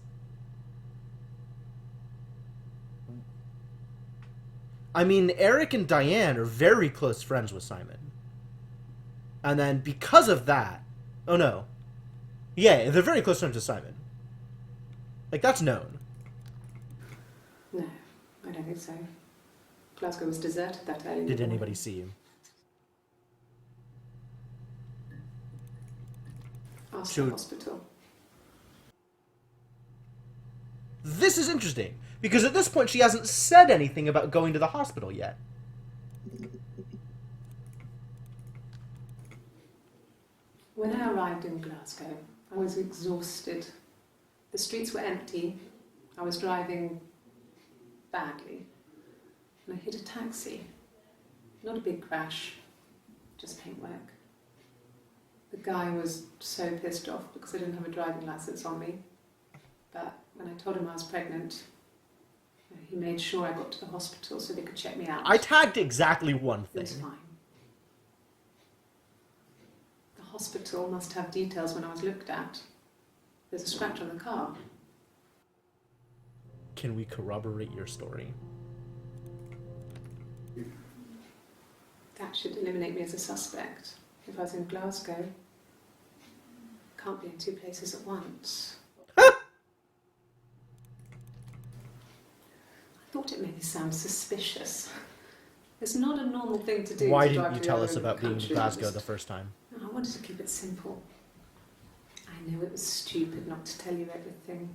I mean, Eric and Diane are very close friends with Simon. And then because of that... Oh, no. Yeah, they're very close friends with Simon. Like, that's known. No, I don't think so. Glasgow was deserted that early. Did anybody see you? Ask the hospital. This is interesting, because at this point she hasn't said anything about going to the hospital yet. When I arrived in Glasgow, I was exhausted. The streets were empty. I was driving badly. And I hit a taxi. Not a big crash, just paintwork. The guy was so pissed off because I didn't have a driving license on me. But when I told him I was pregnant, he made sure I got to the hospital so they could check me out. I tagged exactly one It was thing. fine. The hospital must have details when I was looked at. There's a scratch on the car. Can we corroborate your story? That should eliminate me as a suspect. If I was in Glasgow, can't be in two places at once. I thought it made me sound suspicious. It's not a normal thing to do. Why to didn't drive you to tell the us other about being in country. Glasgow the first time? I wanted to keep it simple. I knew it was stupid not to tell you everything.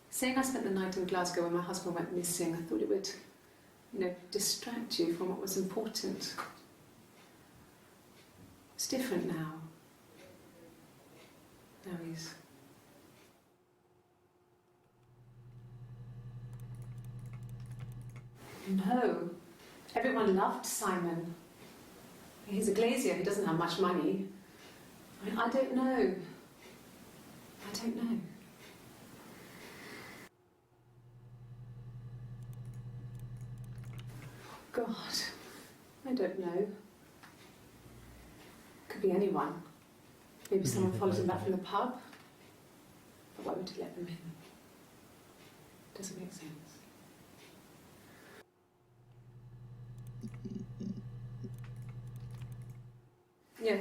Saying I spent the night in Glasgow when my husband went missing, I thought it would, distract you from what was important. It's different now. Now he's... No. Everyone loved Simon. He's a glazier. He doesn't have much money. I don't know. I don't know. God, I don't know. Could be anyone. Maybe someone follows him back from the pub. But why would he let them in? Doesn't make sense. Yeah,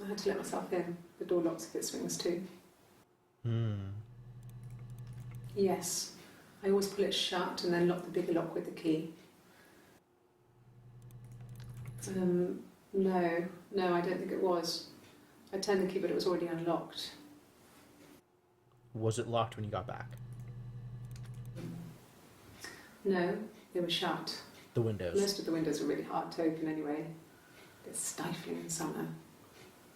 I had to let myself in. The door locks if it swings too. Yes, I always pull it shut and then lock the bigger lock with the key. No, I don't think it was. I turned the key, but it was already unlocked. Was it locked when you got back? No, they were shut. The windows. Most of the windows are really hard to open anyway. They're stifling in summer.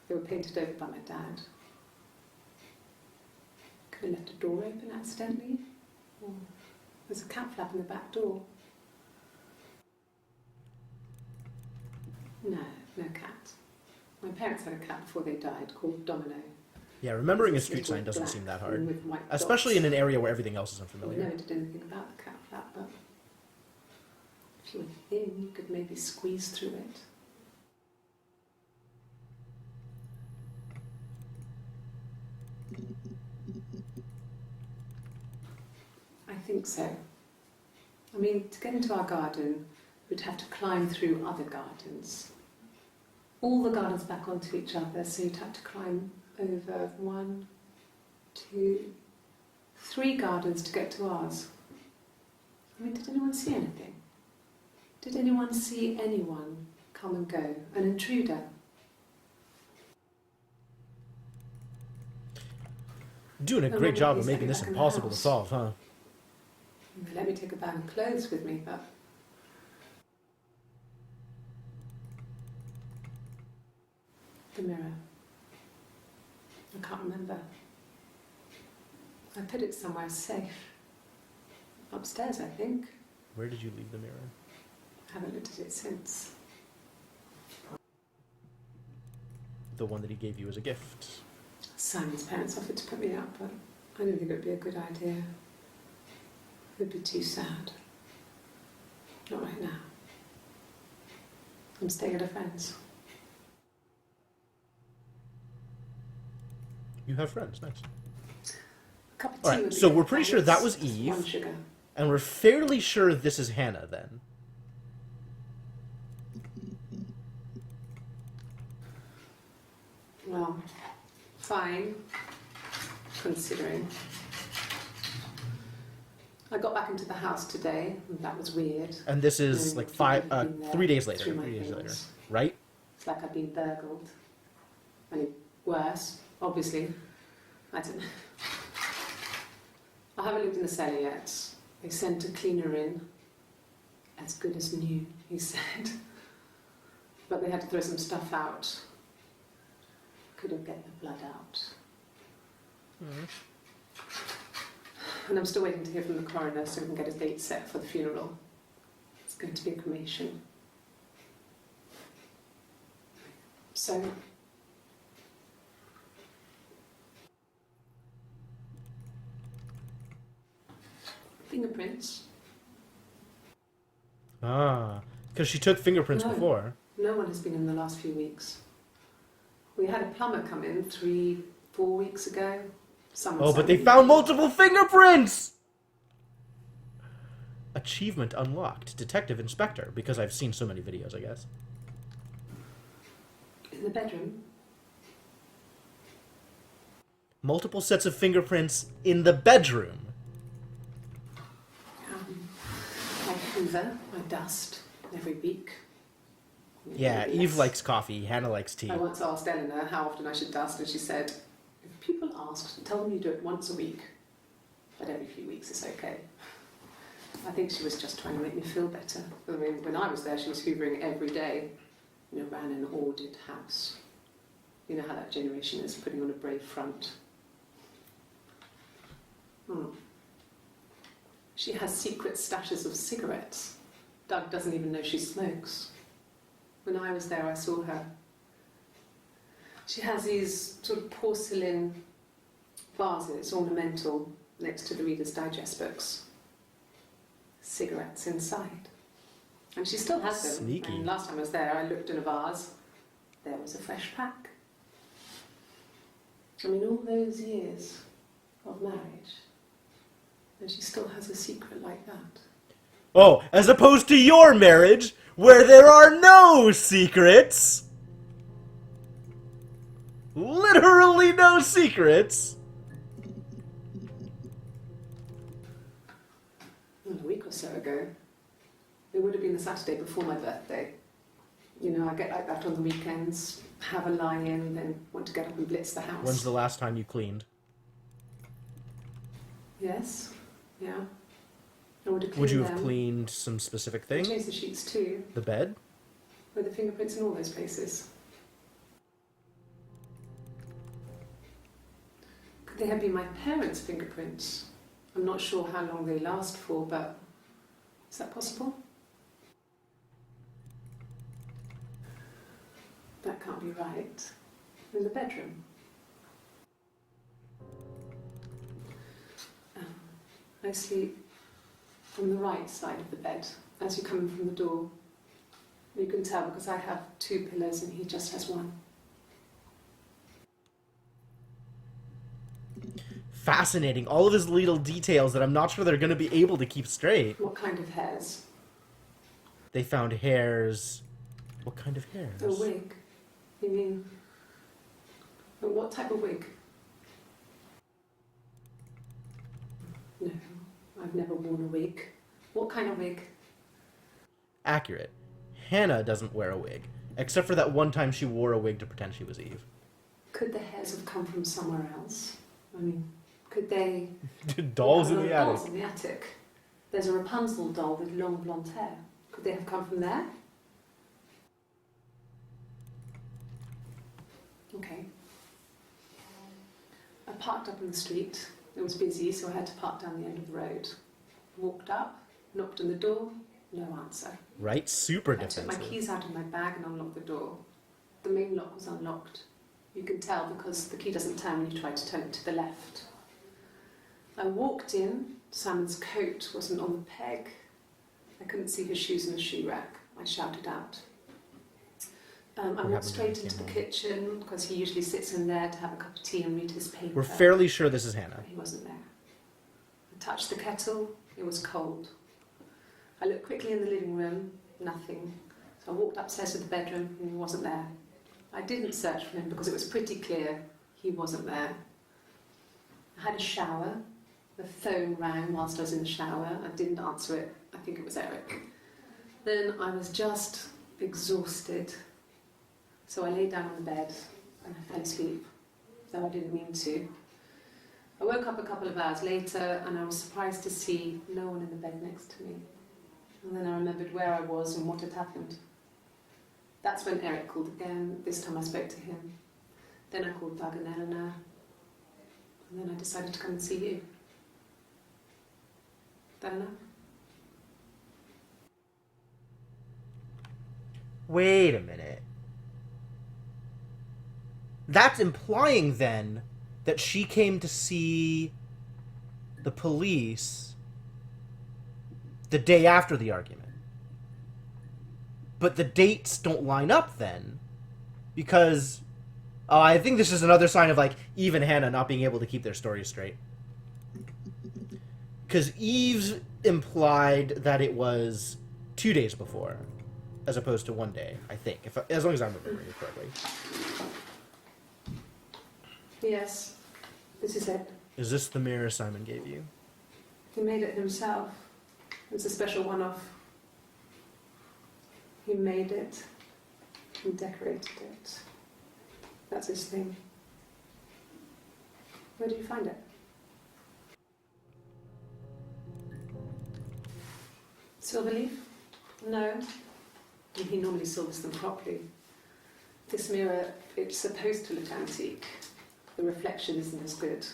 They were painted over by my dad. Could have left a door open accidentally. Or there's a cat flap in the back door. No cat. My parents had a cat before they died called Domino. Yeah, remembering a It's street sign with doesn't black seem that and hard. with white Especially dots. in an area where everything else is We unfamiliar. never did anything about the cat flap, but if you were thin, you could maybe squeeze through it. I think so. I mean, to get into our garden, we'd have to climb through other gardens. All the gardens back onto each other, so you'd have to climb over 1, 2, 3 gardens to get to ours. I mean, did anyone see anything? Did anyone see anyone come and go? An intruder? Doing a Oh, great well, job of please let making me this back in the impossible to house. solve, huh? They let me take a bag of clothes with me, but... The mirror. I can't remember. I put it somewhere safe. Upstairs, I think. Where did you leave the mirror? I haven't looked at it since. The one that he gave you as a gift. Simon's parents offered to put me up, but I didn't think it would be a good idea. It would be too sad. Not right now. I'm staying at a friend's. You have friends, nice. A cup of tea Alright, would be so good, we're pretty sure that was just Eve. 1 sugar. And we're fairly sure this is Hannah, then. Well, fine, considering. I got back into the house today, and that was weird. And this is And like people had been there 3 days later. through my 3 days later, things. right? It's like I've been burgled. Only worse, obviously. I don't know. I haven't looked in the cellar yet. They sent a cleaner in. As good as new, he said. But they had to throw some stuff out. couldn't get the blood out. And I'm still waiting to hear from the coroner so we can get a date set for the funeral. It's going to be a cremation. So, fingerprints. Ah, because she took fingerprints No. before. No one has been in the last few weeks. We had a plumber come in 3-4 weeks ago. Someone Oh, but said they he- found multiple fingerprints! Achievement unlocked. Detective Inspector, because I've seen so many videos, I guess. in the bedroom. Multiple sets of fingerprints in the bedroom. I hoover, I dust every week. Yeah, Maybe Eve less. likes coffee, Hannah likes tea. I once asked Eleanor how often I should dust, and she said, if people ask, tell them you do it once a week, but every few weeks is okay. I think she was just trying to make me feel better. I mean, when I was there, she was hoovering every day. You know, ran an ordered house. You know how that generation is, putting on a brave front. She has secret stashes of cigarettes. Doug doesn't even know she smokes. When I was there, I saw her. She has these sort of porcelain vases, ornamental, next to the Reader's Digest books. Cigarettes inside. And she still has them. Sneaky. And last time I was there, I looked in a vase. There was a fresh pack. I mean, all those years of marriage. And she still has a secret like that. Oh, as opposed to your marriage, where there are no secrets! Literally no secrets! A week or so ago. It would have been the Saturday before my birthday. You know, I get like that on the weekends, have a lie-in, then want to get up and blitz the house. When's the last time you cleaned? Yes, yeah. I would have cleaned Would you have them. cleaned some specific I thing? changed the sheets too, The bed? with the fingerprints in all those places. Could they have been my parents' fingerprints? I'm not sure how long they last for, but is that possible? That can't be right. In the bedroom. I sleep on the right side of the bed as you come in from the door. You can tell because I have 2 pillows and he just has 1. Fascinating. All of his little details that I'm not sure they're going to be able to keep straight. What kind of hairs? They found hairs. What kind of hairs? A wig. You mean? But what type of wig? No, I've never worn a wig. What kind of wig? Accurate. Hannah doesn't wear a wig, except for that one time she wore a wig to pretend she was Eve. Could the hairs have come from somewhere else? I mean, could they... Dolls in Yeah, the attic. Dolls in the attic. There's a Rapunzel doll with long blonde hair. Could they have come from there? Okay. I parked up in the street. It was busy, so I had to park down the end of the road. Walked up, knocked on the door, no answer. Right? Super I took my defensive. keys out of my bag and unlocked the door. The main lock was unlocked. You can tell because the key doesn't turn when you try to turn it to the left. I walked in. Simon's coat wasn't on the peg. I couldn't see his shoes in the shoe rack. I shouted out. I walked happened straight when he into the came kitchen because he usually sits in there to have a cup of tea and read his paper. We're fairly sure this is Hannah. He wasn't there. I touched the kettle. It was cold. I looked quickly in the living room. Nothing. So I walked upstairs to the bedroom and he wasn't there. I didn't search for him because it was pretty clear he wasn't there. I had a shower. The phone rang whilst I was in the shower. I didn't answer it. I think it was Eric. Then I was just exhausted. So I lay down on the bed and I fell asleep, though I didn't mean to. I woke up a couple of hours later and I was surprised to see no one in the bed next to me. And then I remembered where I was and what had happened. That's when Eric called again. This time I spoke to him. Then I called Doug and Eleanor. And then I decided to come and see you. That enough? Wait a minute. That's implying, then, that she came to see the police the day after the argument. But the dates don't line up, then. Because... I think this is another sign of, like, Eve and Hannah not being able to keep their stories straight. Because Eve's implied that it was 2 days before, as opposed to 1 day, I think, as long as I'm remembering it correctly. Yes, this is it. Is this the mirror Simon gave you? He made it himself. It's a special one-off. He made it and decorated it. That's his thing. Where did you find it? Silver leaf? No. He normally silvers them properly. This mirror, it's supposed to look antique. The reflection isn't as good.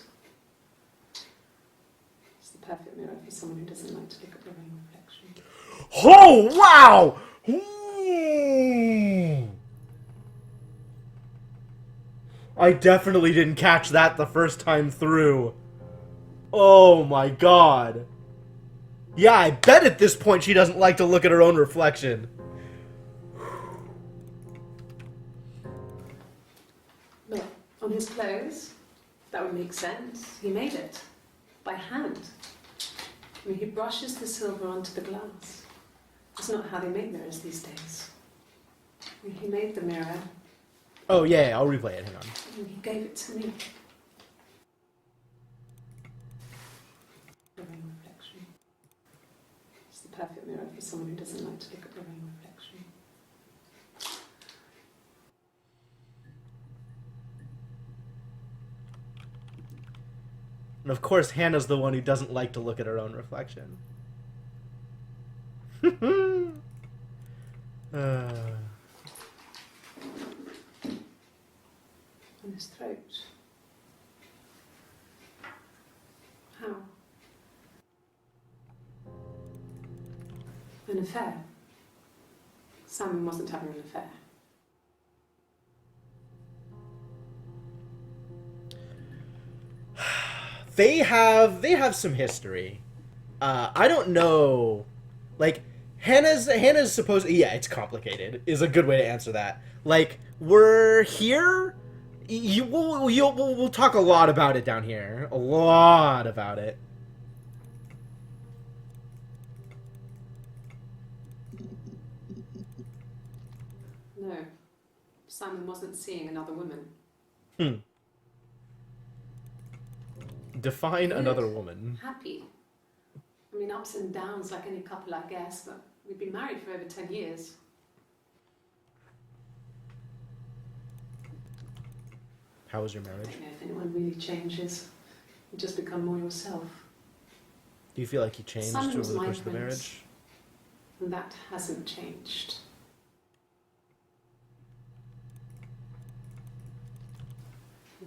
It's the perfect mirror for someone who doesn't like to look at their own reflection. Oh, wow! Ooh. I definitely didn't catch that the first time through. Oh my god. Yeah, I bet at this point she doesn't like to look at her own reflection. Look, on his clothes, that would make sense. He made it. By hand. I mean, he brushes the silver onto the glass. That's not how they make mirrors these days. I mean, he made the mirror. Oh, yeah, I'll replay it. Hang on. And he gave it to me. Their own reflection. It's the perfect mirror for someone who doesn't like to look at their own reflection. And of course, Hannah's the one who doesn't like to look at her own reflection. On his throat. How? An affair. Simon wasn't having an affair. They have some history. I don't know. Like, Hannah's supposed... Yeah, it's complicated, is a good way to answer that. Like, we're here... We'll talk a lot about it down here. A lot about it. No. Simon wasn't seeing another woman. Define another woman. Happy. I mean, ups and downs like any couple, I guess, but we've been married for over 10 years. How was your marriage? I don't know if anyone really changes. You just become more yourself. Do you feel like you changed over Simon's the my course of the prince. marriage? And that hasn't changed.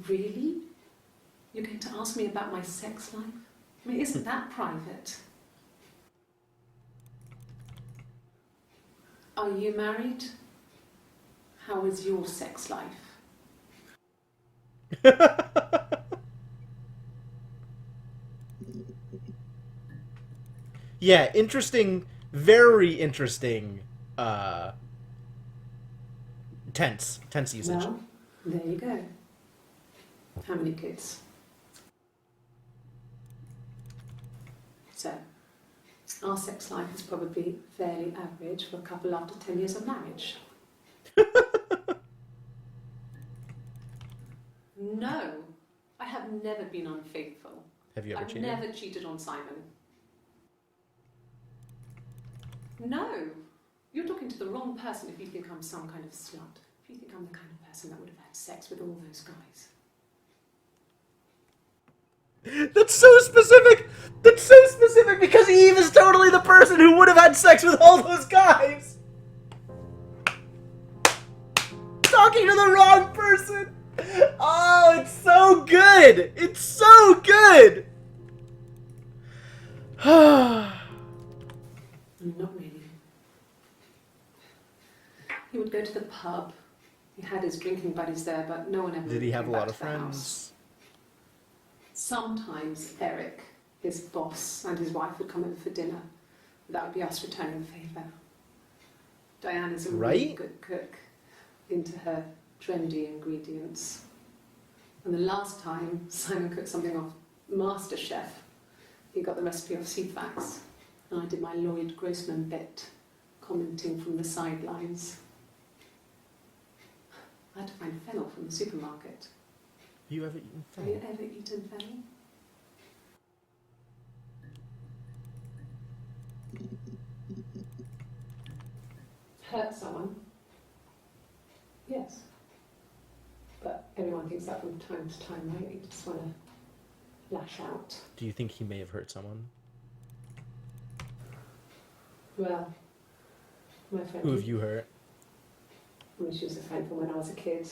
Really? You're going to ask me about my sex life? I mean, isn't that private? Are you married? How is your sex life? Yeah, interesting, very interesting, tense usage. Well, there you go. How many kids? So, our sex life is probably fairly average for a couple after 10 years of marriage. No, I have never been unfaithful. Have you ever I've cheated? never cheated on Simon. No, you're talking to the wrong person if you think I'm some kind of slut. If you think I'm the kind of person that would have had sex with all those guys. That's so specific! That's so specific because Eve is totally the person who would have had sex with all those guys! Talking to the wrong person! Oh, it's so good! It's so good! Not really. He would go to the pub. He had his drinking buddies there, but no one ever Did he have a came back lot of to the house. friends? Sometimes Eric, his boss, and his wife would come over for dinner. That would be us returning the favour. Diana's a really Right? good cook, into her trendy ingredients. And the last time Simon cooked something off MasterChef, he got the recipe off CFAX, and I did my Lloyd Grossman bit, commenting from the sidelines. I had to find fennel from the supermarket. You ever eaten Have you fennel? ever eaten fennel? Hurt someone? Yes. But everyone thinks that from time to time, right? You just want to lash out. Do you think he may have hurt someone? Well, my friend, Who have you hurt? well, she was a friend from when I was a kid,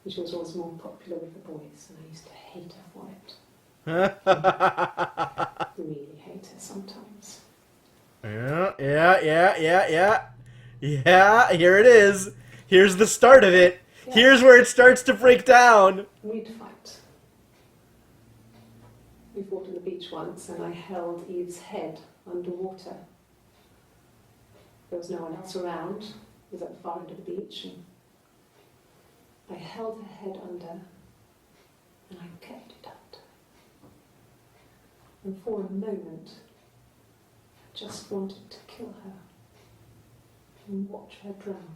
and she was always more popular with the boys, and I used to hate her for it. Really hate her sometimes. Yeah, here it is. Here's the start of it. Yeah. Here's where it starts to break down. We'd fight. We fought on the beach once, and I held Eve's head underwater. There was no one else around. It was at the far end of the beach, and I held her head under, and I kept it under. And for a moment, I just wanted to kill her and watch her drown.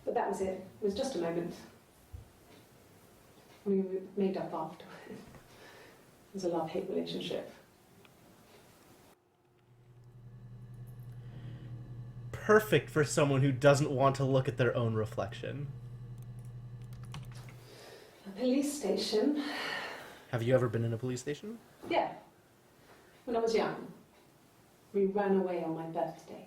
But that was it. It was just a moment. We made up after. It was a love-hate relationship. Perfect for someone who doesn't want to look at their own reflection. A police station. Have you ever been in a police station? Yeah. When I was young, we ran away on my birthday.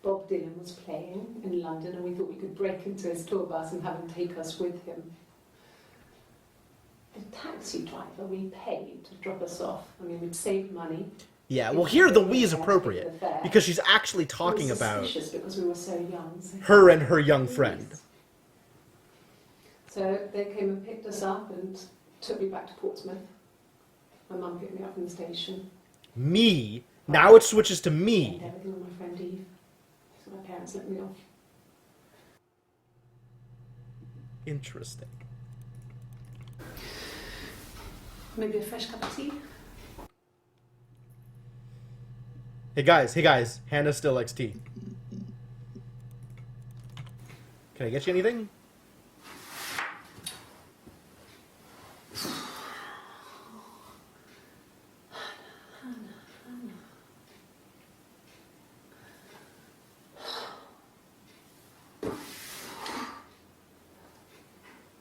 Bob Dylan was playing in London, and we thought we could break into his tour bus and have him take us with him. The taxi driver we paid to drop us off. I mean, we'd saved money. Yeah, well here the we is appropriate. Because she's actually talking about suspicious because we were so young. So her and her young friend. So they came and picked us up and took me back to Portsmouth. My mum picked me up from the station. Me? Now it switches to me. And everything with my friend Eve. So my parents let me off. Interesting. Maybe a fresh cup of tea? Hey guys, Hannah still likes tea. Can I get you anything?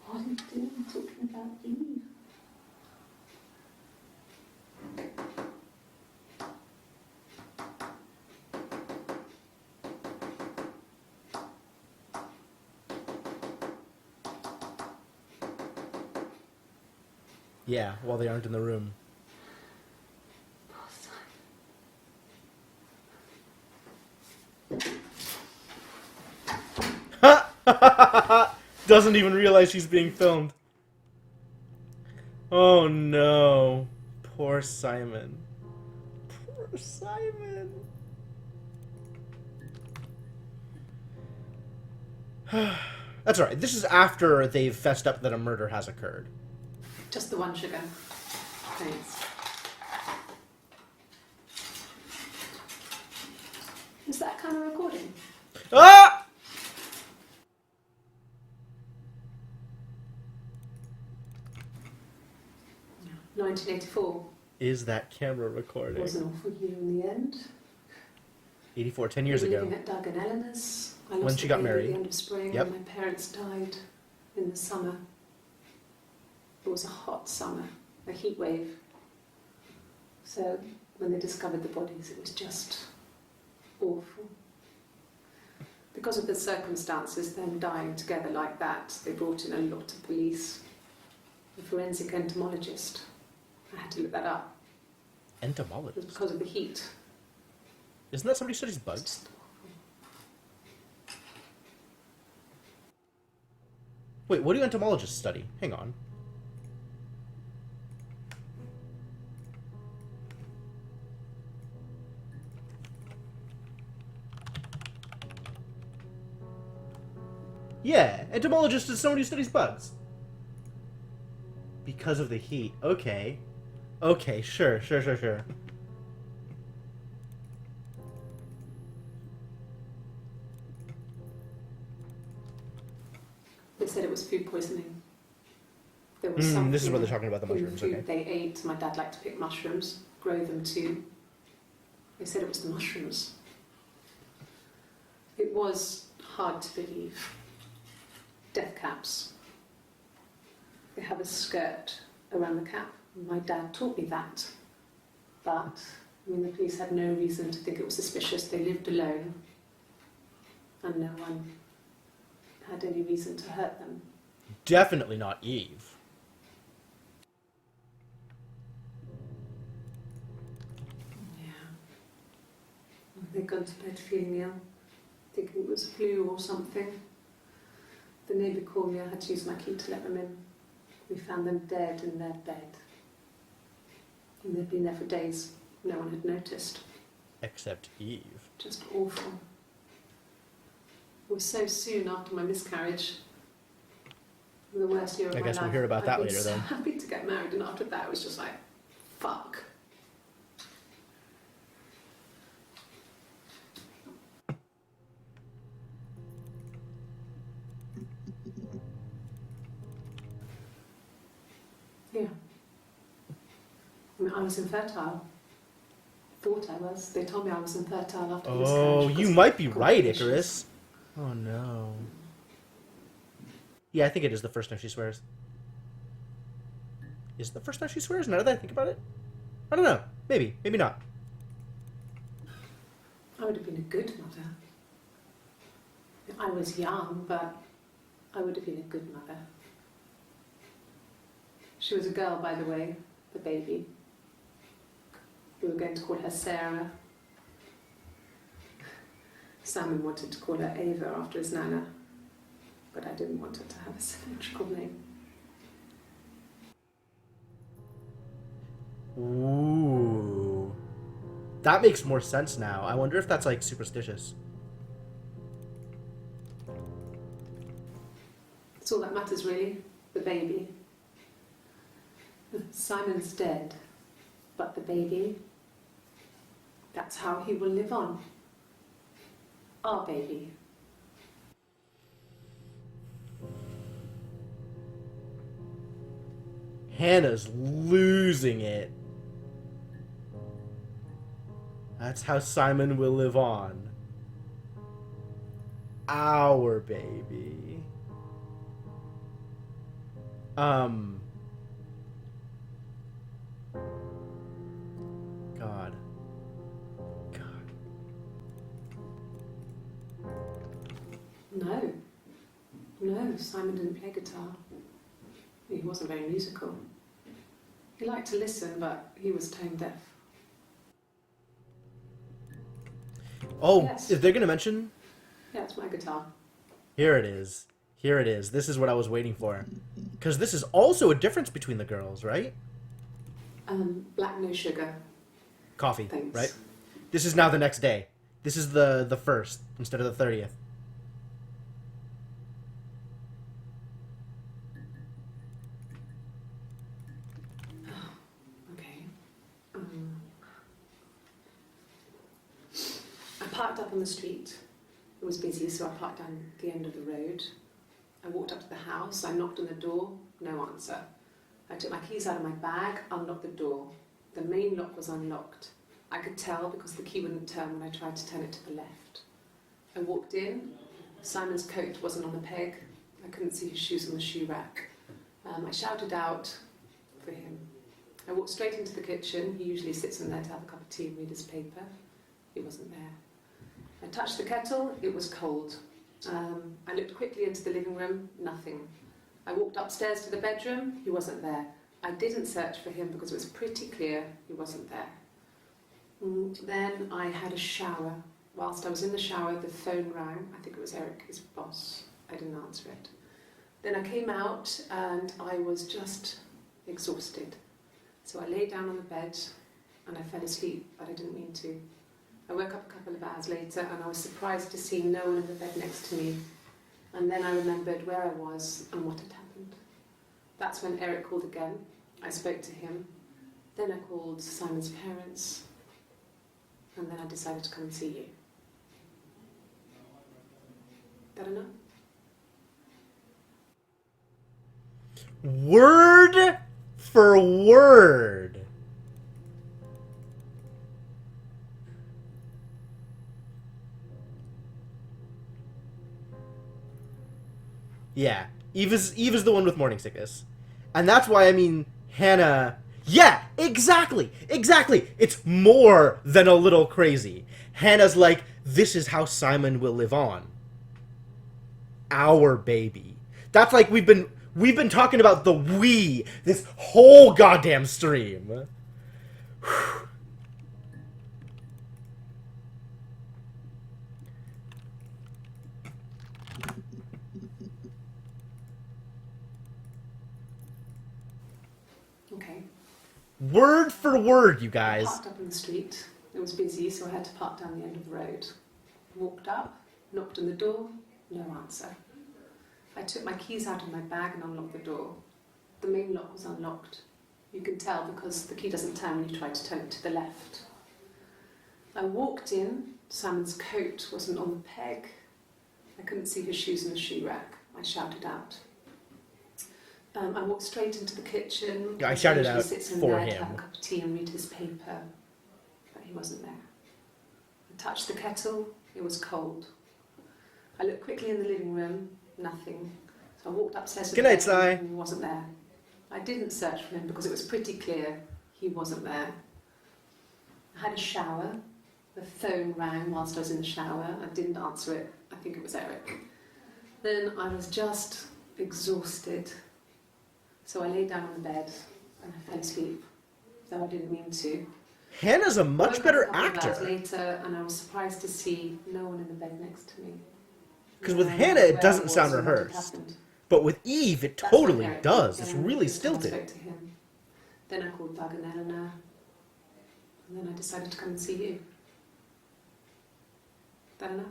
What are you doing talking about Eve? Yeah, while they aren't in the room. Doesn't even realize she's being filmed. Oh no. Poor Simon. Poor Simon. That's alright. This is after they've fessed up that a murder has occurred. Just the one sugar. Thanks. Is that kind of recording? Ah! 1984 Is that camera recording? was an awful year in the end. 84, 10 years We were ago. living at Doug and Eleanor's. I When lost she the got baby married. At the end of spring, Yep. and my parents died in the summer. It was a hot summer, a heat wave. So when they discovered the bodies, it was just awful. Because of the circumstances, them dying together like that, they brought in a lot of police. A forensic entomologist. I had to look that up. It was Entomologist? because of the heat. Isn't that somebody who studies bugs? Just Wait, what do entomologists study? Hang on. Yeah, entomologist is somebody who studies bugs. Because of the heat. Okay. Okay, sure. They said it was food poisoning. There was something This is what they're talking about, the in mushrooms, food okay. they ate. My dad liked to pick mushrooms, grow them too. They said it was the mushrooms. It was hard to believe. Death caps. They have a skirt around the cap. My dad taught me that. But, the police had no reason to think it was suspicious. They lived alone. And no one had any reason to hurt them. Definitely not Eve. Yeah. They'd gone to bed feeling ill, thinking it was flu or something. The neighbour called me, I had to use my key to let them in. We found them dead in their bed. And they'd been there for days. No one had noticed. Except Eve. Just awful. It was so soon after my miscarriage. The worst year of I my guess life. we'll hear about that I'd been later so then. happy to get married, and after that it was just like, fuck. Yeah. I was infertile. Thought I was. They told me I was infertile after the miscarriage. Oh, because you of might be right, complications. Icarus. Oh no. Yeah, I think it is the first time she swears. Is it the first time she swears? Now that I think about it? I don't know. Maybe. Maybe not. I would have been a good mother. I was young, but I would have been a good mother. She was a girl, by the way, the baby. We were going to call her Sarah. Simon wanted to call her Ava after his nana, but I didn't want her to have a symmetrical name. Ooh. That makes more sense now. I wonder if that's like superstitious. That's all that matters, really. The baby. Simon's dead, but the baby, that's how he will live on. Our baby. Hannah's losing it. That's how Simon will live on. Our baby. God. No, Simon didn't play guitar. He wasn't very musical. He liked to listen, but he was tone deaf. Oh, Yes. if they're gonna mention, Yeah, it's my guitar. here it is. Here it is. This is what I was waiting for. Because this is also a difference between the girls, right? Black, no sugar. Coffee, Thanks. right? This is now the next day. This is the 1st instead of the 30th. Okay. I parked up on the street. It was busy, so I parked down the end of the road. I walked up to the house. I knocked on the door. No answer. I took my keys out of my bag, unlocked the door. The main lock was unlocked. I could tell because the key wouldn't turn when I tried to turn it to the left. I walked in. Simon's coat wasn't on the peg. I couldn't see his shoes on the shoe rack. I shouted out for him. I walked straight into the kitchen. He usually sits in there to have a cup of tea and read his paper. He wasn't there. I touched the kettle, it was cold. I looked quickly into the living room, nothing. I walked upstairs to the bedroom, he wasn't there. I didn't search for him because it was pretty clear he wasn't there. Then I had a shower. Whilst I was in the shower, the phone rang. I think it was Eric, his boss. I didn't answer it. Then I came out and I was just exhausted. So I lay down on the bed and I fell asleep, but I didn't mean to. I woke up a couple of hours later and I was surprised to see no one in the bed next to me. And then I remembered where I was and what had happened. That's when Eric called again. I spoke to him. Then I called Simon's parents. And then I decided to come and see you. That enough? Word for word. Yeah, Eve is the one with morning sickness. And that's why, I mean, Hannah... Yeah, exactly! It's more than a little crazy. Hannah's like, this is how Simon will live on. Our baby. That's like we've been talking about the we this whole goddamn stream. Okay. Word for word, you I guys. parked up in the street. It was busy, so I had to park down the end of the road. Walked up, knocked on the door, no answer. I took my keys out of my bag and unlocked the door. The main lock was unlocked. You can tell because the key doesn't turn when you try to turn it to the left. I walked in. Simon's coat wasn't on the peg. I couldn't see his shoes in the shoe rack. I shouted out. I walked straight into the kitchen. Yeah, I shouted He out sits in for there to him. have a cup of tea and read his paper, but he wasn't there. I touched the kettle. It was cold. I looked quickly in the living room. Nothing. So I walked upstairs to Good the night, bedroom Si. and he wasn't there. I didn't search for him because it was pretty clear he wasn't there. I had a shower. The phone rang whilst I was in the shower. I didn't answer it. I think it was Eric. Then I was just exhausted. So I lay down on the bed and I fell asleep, though I didn't mean to. Hannah's a much Woke up better a couple of hours actor. later and I was surprised to see no one in the bed next to me. Because with No, Hannah, where it I doesn't was sound and what had rehearsed. happened. But with Eve, it That's when totally Eric does. came It's in, really and I stilted. spoke to him. Then I called Doug and Eleanor, and then I decided to come and see you. That enough?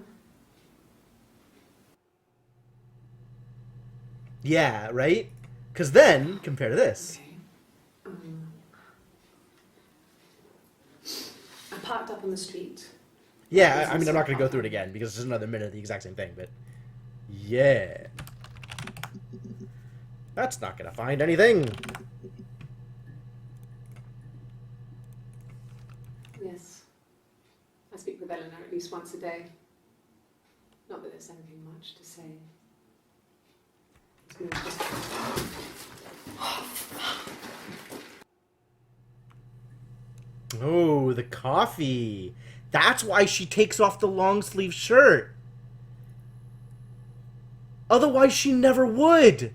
Yeah, right? Because then, compare to this. Okay. I parked up on the street. Yeah, I mean, I'm not going to go through it again because it's just another minute of the exact same thing, but yeah. That's not going to find anything. Yes. I speak with Eleanor at least once a day. Not that there's anything much to say. It's more just... Oh, the coffee. That's why she takes off the long sleeve shirt. Otherwise, she never would.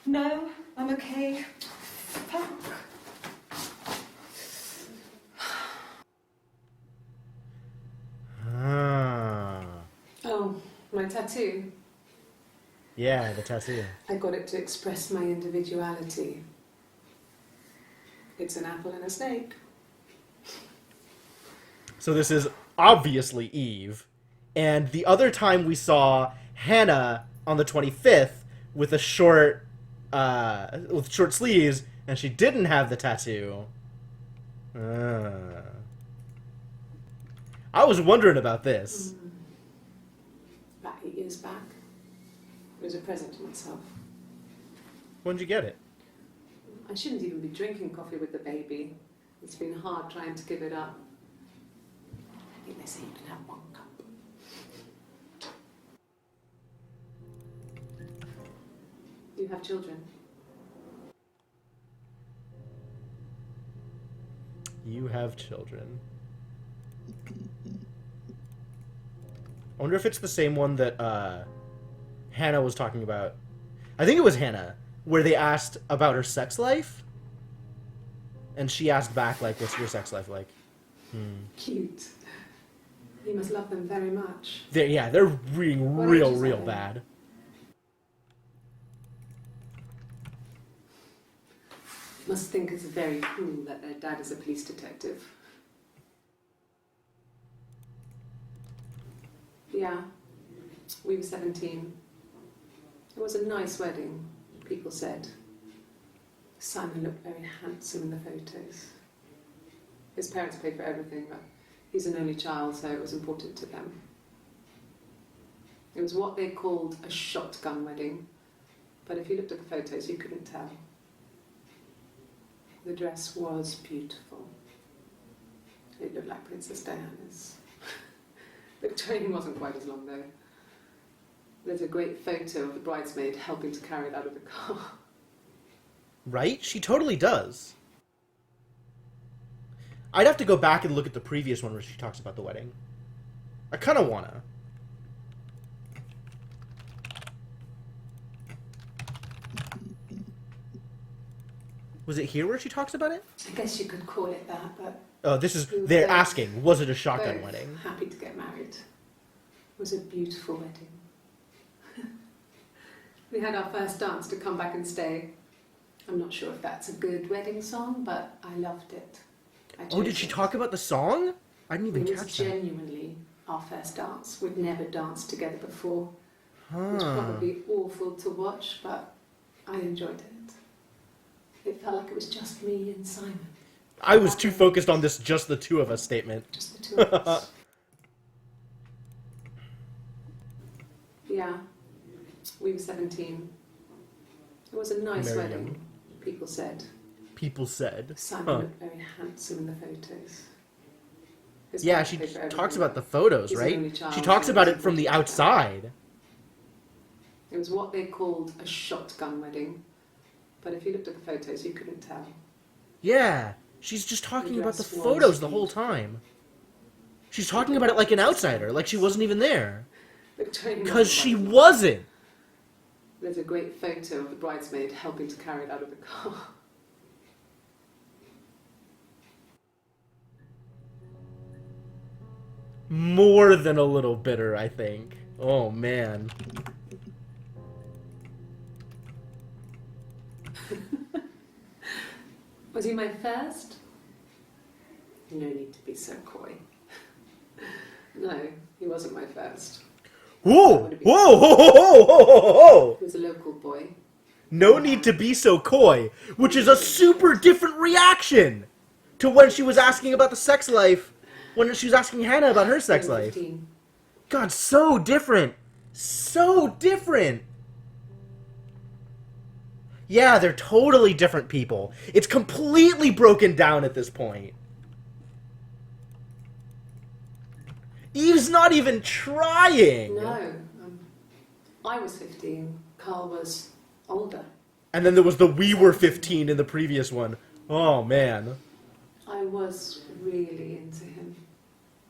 No, I'm okay. Fuck. Ah. Oh, my tattoo. Yeah, the tattoo. I got it to express my individuality. It's an apple and a snake. So this is obviously Eve. And the other time we saw Hannah on the 25th with a with short sleeves, and she didn't have the tattoo. I was wondering about this. About 8 years back. It was a present to myself. When'd you get it? I shouldn't even be drinking coffee with the baby. It's been hard trying to give it up. I think they say you can have 1 cup. You have children? You have children. I wonder if it's the same one that Hannah was talking about. I think it was Hannah, where they asked about her sex life. And she asked back, like, what's your sex life like? Cute. You must love them very much. They're being What real, age is real that bad. Must think it's very cool that their dad is a police detective. Yeah, we were 17. It was a nice wedding, people said. Simon looked very handsome in the photos. His parents paid for everything, but he's an only child, so it was important to them. It was what they called a shotgun wedding, but if you looked at the photos, you couldn't tell. The dress was beautiful. It looked like Princess Diana's. The train wasn't quite as long, though. There's a great photo of the bridesmaid helping to carry it out of the car. Right? She totally does. I'd have to go back and look at the previous one where she talks about the wedding. I kind of wanna. Was it here where she talks about it? I guess you could call it that, but Oh, this is... We were They're both- asking, was it a shotgun both wedding? happy to get married. It was a beautiful wedding. We had our first dance to Come Back and Stay. I'm not sure if that's a good wedding song, but I loved it. Oh, did she talk about the song? I didn't even It was catch that. genuinely our first dance. We'd never danced together before. It was Huh. probably awful to watch, but I enjoyed it. It felt like it was just me and Simon. I was too focused on this just the two of us statement. Just the two of us. Yeah, we were 17. It was a nice Very wedding, young. people said. People said. Simon Huh. looked very handsome in the photos. His Yeah, parents she paid for talks everything. about the photos, He's an right? only child, She talks so about it's it from the important to them. outside. It was what they called a shotgun wedding, but if you looked at the photos, you couldn't tell. Yeah, she's just talking The about the dress was photos the whole beautiful. time. She's talking about it like an outsider, like she wasn't even there. The train Because wasn't she quite as long. wasn't. There's a great photo of the bridesmaid helping to carry it out of the car. More than a little bitter, I think. Oh, man. Was he my first? No need to be so coy. No, he wasn't my first. Whoa! Whoa! Whoa! Whoa! Whoa! Whoa! Whoa! He was a local boy. No need to be so coy, which is a super different reaction to when she was asking about the sex life, when she was asking Hannah about her sex He was life. 15. God, so different. So different. Yeah, they're totally different people. It's completely broken down at this point. Eve's not even trying. No, I was 15. Carl was older. And then there was the we were 15 in the previous one. Oh, man. I was really into him,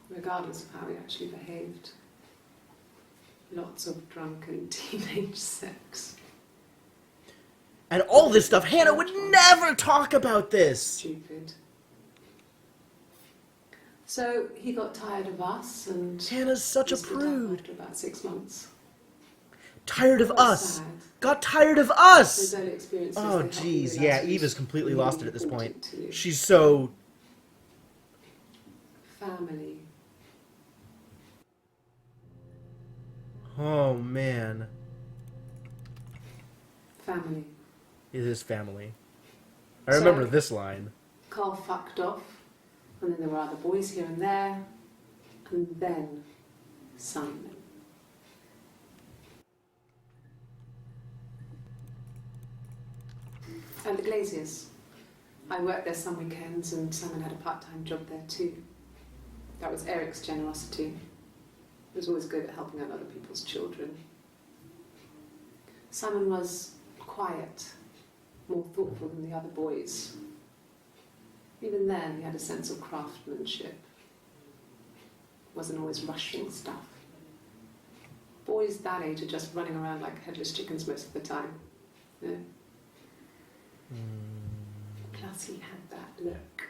regardless of how he actually behaved. Lots of drunken teenage sex. And all this stuff, Hannah would never talk about this. Stupid. So he got tired of us and Hannah's such a we split up prude. after about 6 months. Tired of Quite us. sad. Got tired of His us. early experiences, Oh, they helped me jeez. realise Yeah, who's Eve has completely lost it really at this point. important to you. She's so... Family. Oh, man. Family. It is family. I remember So- this line. Carl fucked off, and then there were other boys here and there, and then Simon. And the Glaziers. I worked there some weekends, and Simon had a part-time job there too. That was Eric's generosity. He was always good at helping out other people's children. Simon was quiet, more thoughtful than the other boys. Even then, he had a sense of craftsmanship. wasn't always rushing stuff. Boys that age are just running around like headless chickens most of the time. You know? Plus he had that look.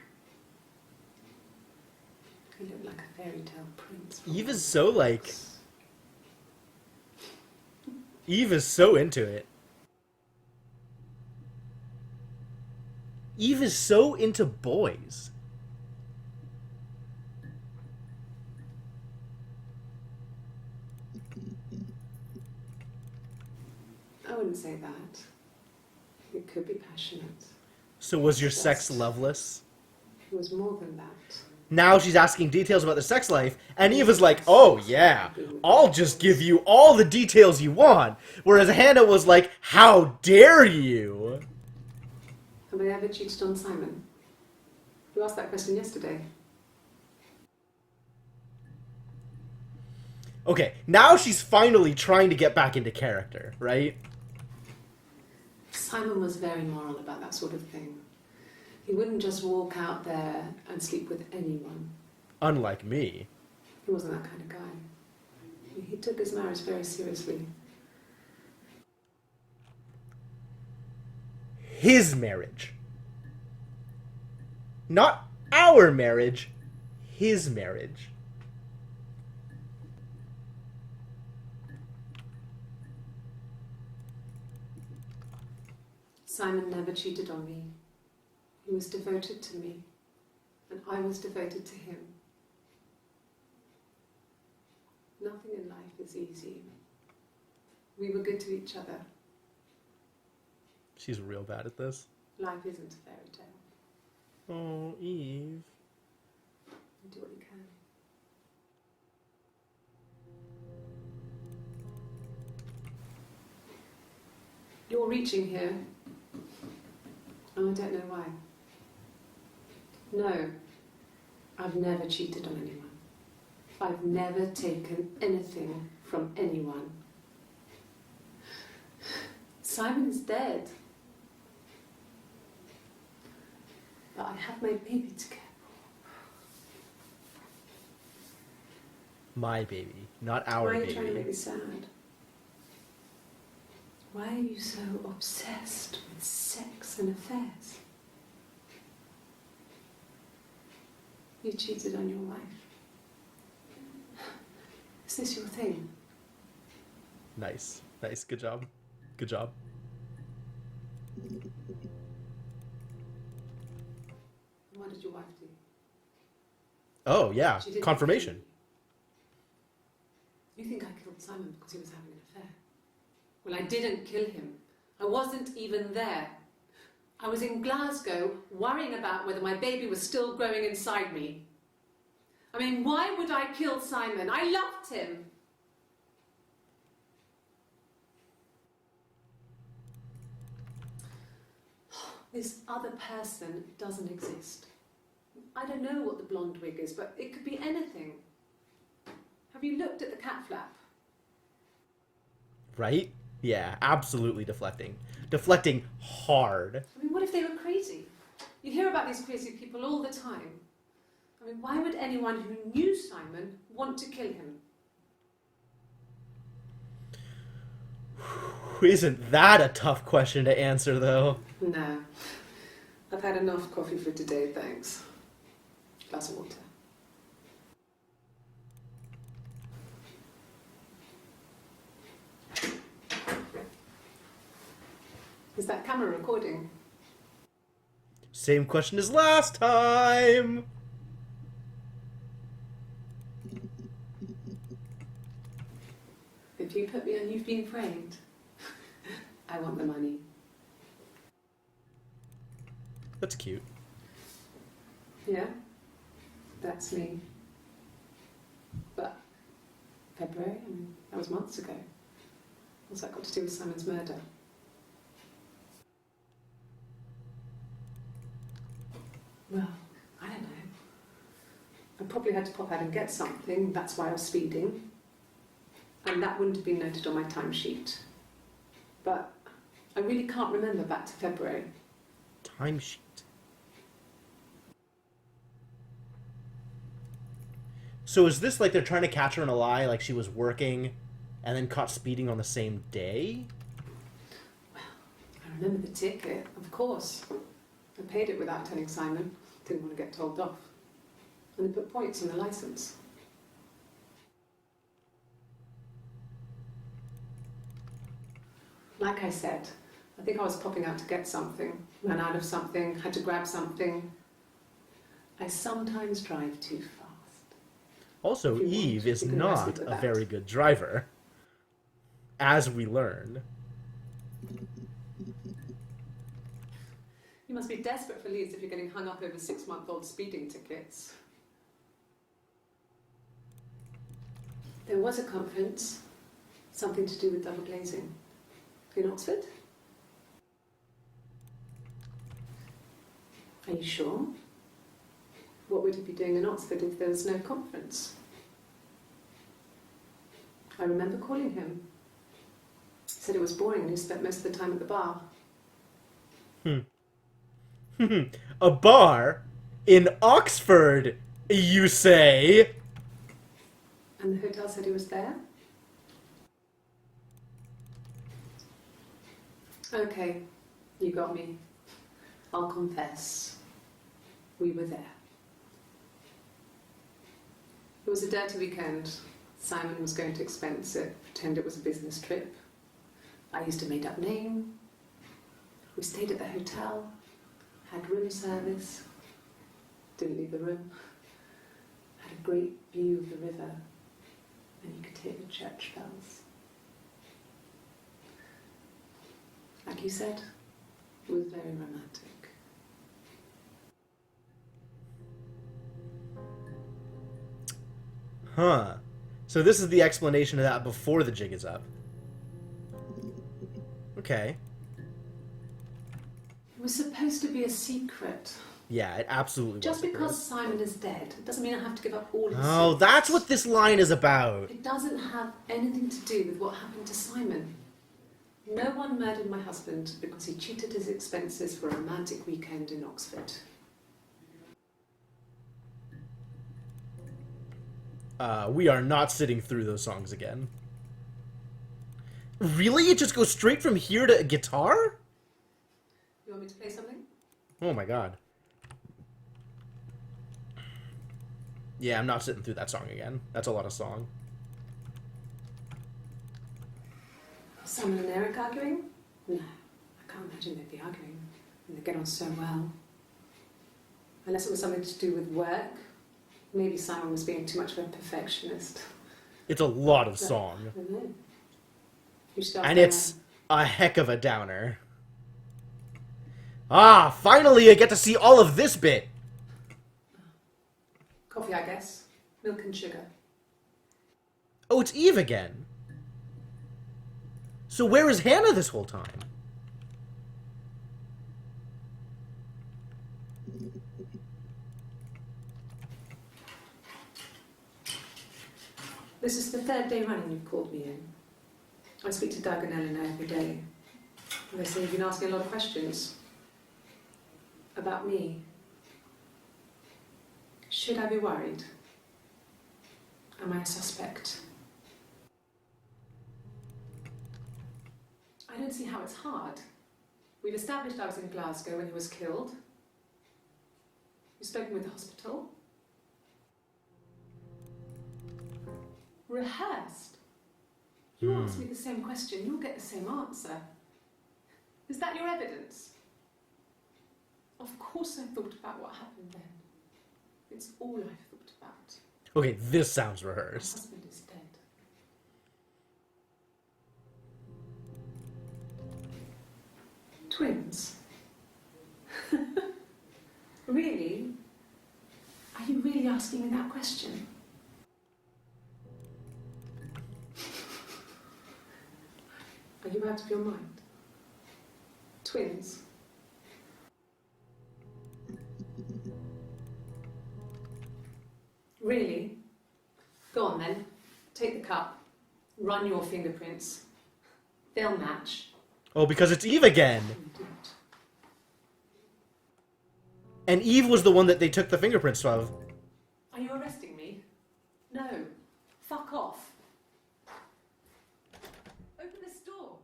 He looked like a fairy tale prince. Eve is so like... Eve is so into it. Eve is so into boys. I wouldn't say that. It could be passionate. So was your sex loveless? It was more than that. Now she's asking details about their sex life, and Eve is like, oh yeah, I'll just give you all the details you want. Whereas Hannah was like, how dare you? Have I ever cheated on Simon? You asked that question yesterday. Okay, now she's finally trying to get back into character, right? Simon was very moral about that sort of thing. He wouldn't just walk out there and sleep with anyone. Unlike me. He wasn't that kind of guy. He took his marriage very seriously. His marriage. Not our marriage, his marriage. Simon never cheated on me. He was devoted to me, and I was devoted to him. Nothing in life is easy. We were good to each other. She's real bad at this. Life isn't a fairy tale. Oh, Eve. You do what you can. You're reaching here, and I don't know why. No, I've never cheated on anyone. I've never taken anything from anyone. Simon is dead. But I have my baby to care for. My baby, not our Why are baby. you trying to make me sad? Why are you so obsessed with sex and affairs? You cheated on your wife. Is this your thing? Nice. Nice. Good job. Good job. What did your wife do? Oh, yeah. She didn't Confirmation. kill you. You think I killed Simon because he was having an affair? Well, I didn't kill him. I wasn't even there. I was in Glasgow worrying about whether my baby was still growing inside me. I mean, why would I kill Simon? I loved him. This other person doesn't exist. I don't know what the blonde wig is, but it could be anything. Have you looked at the cat flap? Right? Yeah, absolutely deflecting. Deflecting hard. I mean, what if they were crazy? You hear about these crazy people all the time. I mean, why would anyone who knew Simon want to kill him? Isn't that a tough question to answer, though? No. I've had enough coffee for today, thanks. Glass of water. Is that camera recording? Same question as last time! If you put me on You've Been Framed, I want the money. That's cute. Yeah? That's me. But February, I mean, that was months ago. What's that got to do with Simon's murder? Well, I don't know. I probably had to pop out and get something, that's why I was speeding. And that wouldn't have been noted on my timesheet. But I really can't remember back to February. Timesheet. So is this like they're trying to catch her in a lie, like she was working and then caught speeding on the same day? I remember the ticket, of course. I paid it without telling Simon. Didn't want to get told off. And they put points on the licence. Like I said, I think I was popping out to get something, ran out of something, had to grab something. I sometimes drive too fast. Also, If you want, Eve is you can arrest me not for a that. very good driver, as we learn. You must be desperate for leads if you're getting hung up over 6-month-old speeding tickets. There was a conference, something to do with double glazing. In Oxford? Are you sure? What would he be doing in Oxford if there was no conference? I remember calling him. He said it was boring and he spent most of the time at the bar. A bar in Oxford, you say? And the hotel said he was there? Okay, you got me. I'll confess. We were there. It was a dirty weekend. Simon was going to expense it, pretend it was a business trip. I used a made-up name. We stayed at the hotel, had room service, didn't leave the room, had a great view of the river, and you could hear the church bells. Like you said, it was very romantic. Huh. So this is the explanation of that before the jig is up. Okay. It was supposed to be a secret. Yeah, it absolutely Just was. because Simon is dead doesn't mean I have to give up all his Oh, secrets. that's what this line is about. It doesn't have anything to do with what happened to Simon. No one murdered my husband because he cheated his expenses for a romantic weekend in Oxford. We are not sitting through those songs again. Really? It just goes straight from here to a guitar? You want me to play something? Oh my god. Yeah, I'm not sitting through that song again. That's a lot of song. Simon and Eric arguing? No, I can't imagine they'd be arguing. And they get on so well. Unless it was something to do with work. Maybe Simon was being too much of a perfectionist. It's a lot of song. I don't know. You should ask And them. it's a heck of a downer. Ah, finally I get to see all of this bit. Coffee, I guess. Milk and sugar. Oh, it's Eve again. So where is Hannah this whole time? This is the third day running you've called me in. I speak to Doug and Eleanor every day. They say you've been asking a lot of questions. About me. Should I be worried? Am I a suspect? I don't see how it's hard. We've established I was in Glasgow when he was killed. You've spoken with the hospital. Rehearsed. You ask me the same question, you'll get the same answer. Is that your evidence? Of course I thought about what happened then. It's all I've thought about. Okay, this sounds My rehearsed. husband is dead. Twins? Really? Are you really asking me that question? Are you out of your mind? Twins? Really? Go on then. Take the cup. Run your fingerprints. They'll match. Oh, because it's Eve again. You do it. And Eve was the one that they took the fingerprints of. Are you arresting me? No. Fuck off. Open this door.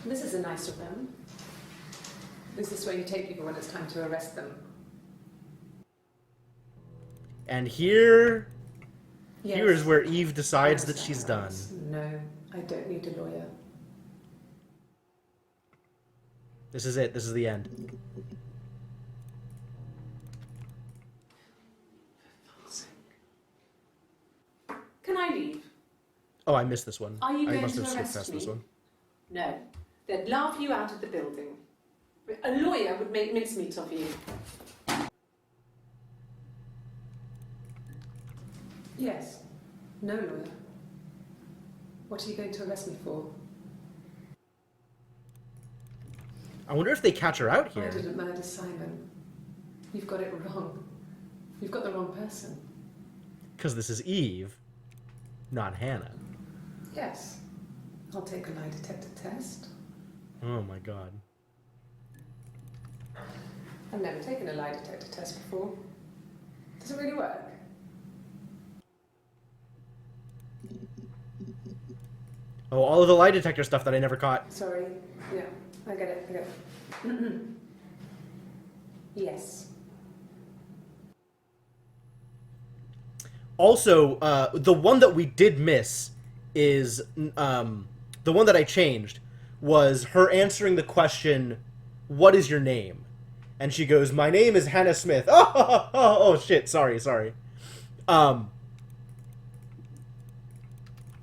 This is a nicer room. This is where you take people when it's time to arrest them. And here Yes. is where Eve decides that she's done. No, I don't need a lawyer. This is it. This is the end. Can I leave? Oh, I missed this one. Are you I going must to have skipped arrest past me? this one. No. They'd laugh you out of the building. A lawyer would make mincemeat of you. Yes. No lawyer. What are you going to arrest me for? I wonder if they catch her out I here. didn't murder Simon. You've got it wrong. You've got the wrong person. Because this is Eve, not Hannah. Yes. I'll take a lie detector test. Oh my god. I've never taken a lie detector test before. Does it really work? Oh, all of the lie detector stuff that I never caught. Sorry. Yeah, I get it. I get it. Yes. Also, the one that we did miss is, the one that I changed was her answering the question, "What is your name?" And she goes, "My name is Hannah Smith." Oh, shit, sorry.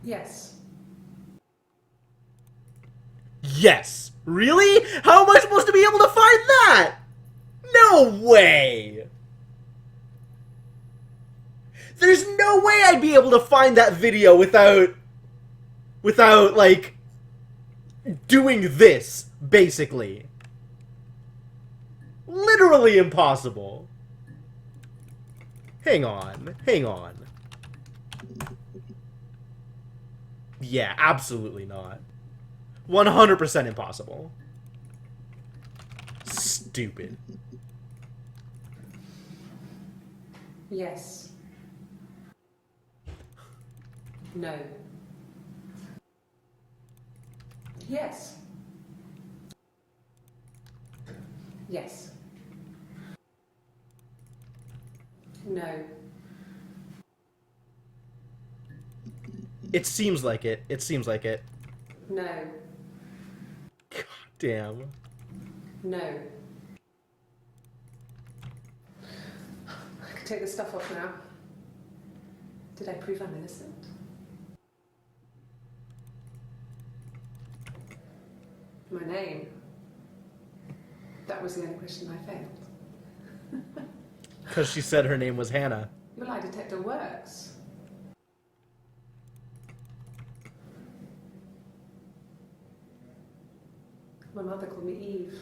Yes. Yes. Really? How am I supposed to be able to find that? No way! There's no way I'd be able to find that video without, like, doing this, basically. Literally impossible. Hang on. Yeah, absolutely not. 100% impossible. Stupid. Yes. No. Yes. Yes. No. It seems like it. No. God damn. No. I can take the stuff off now. Did I prove I'm innocent? My name. That was the only question I failed. Because she said her name was Hannah. Your lie detector works. My mother called me Eve.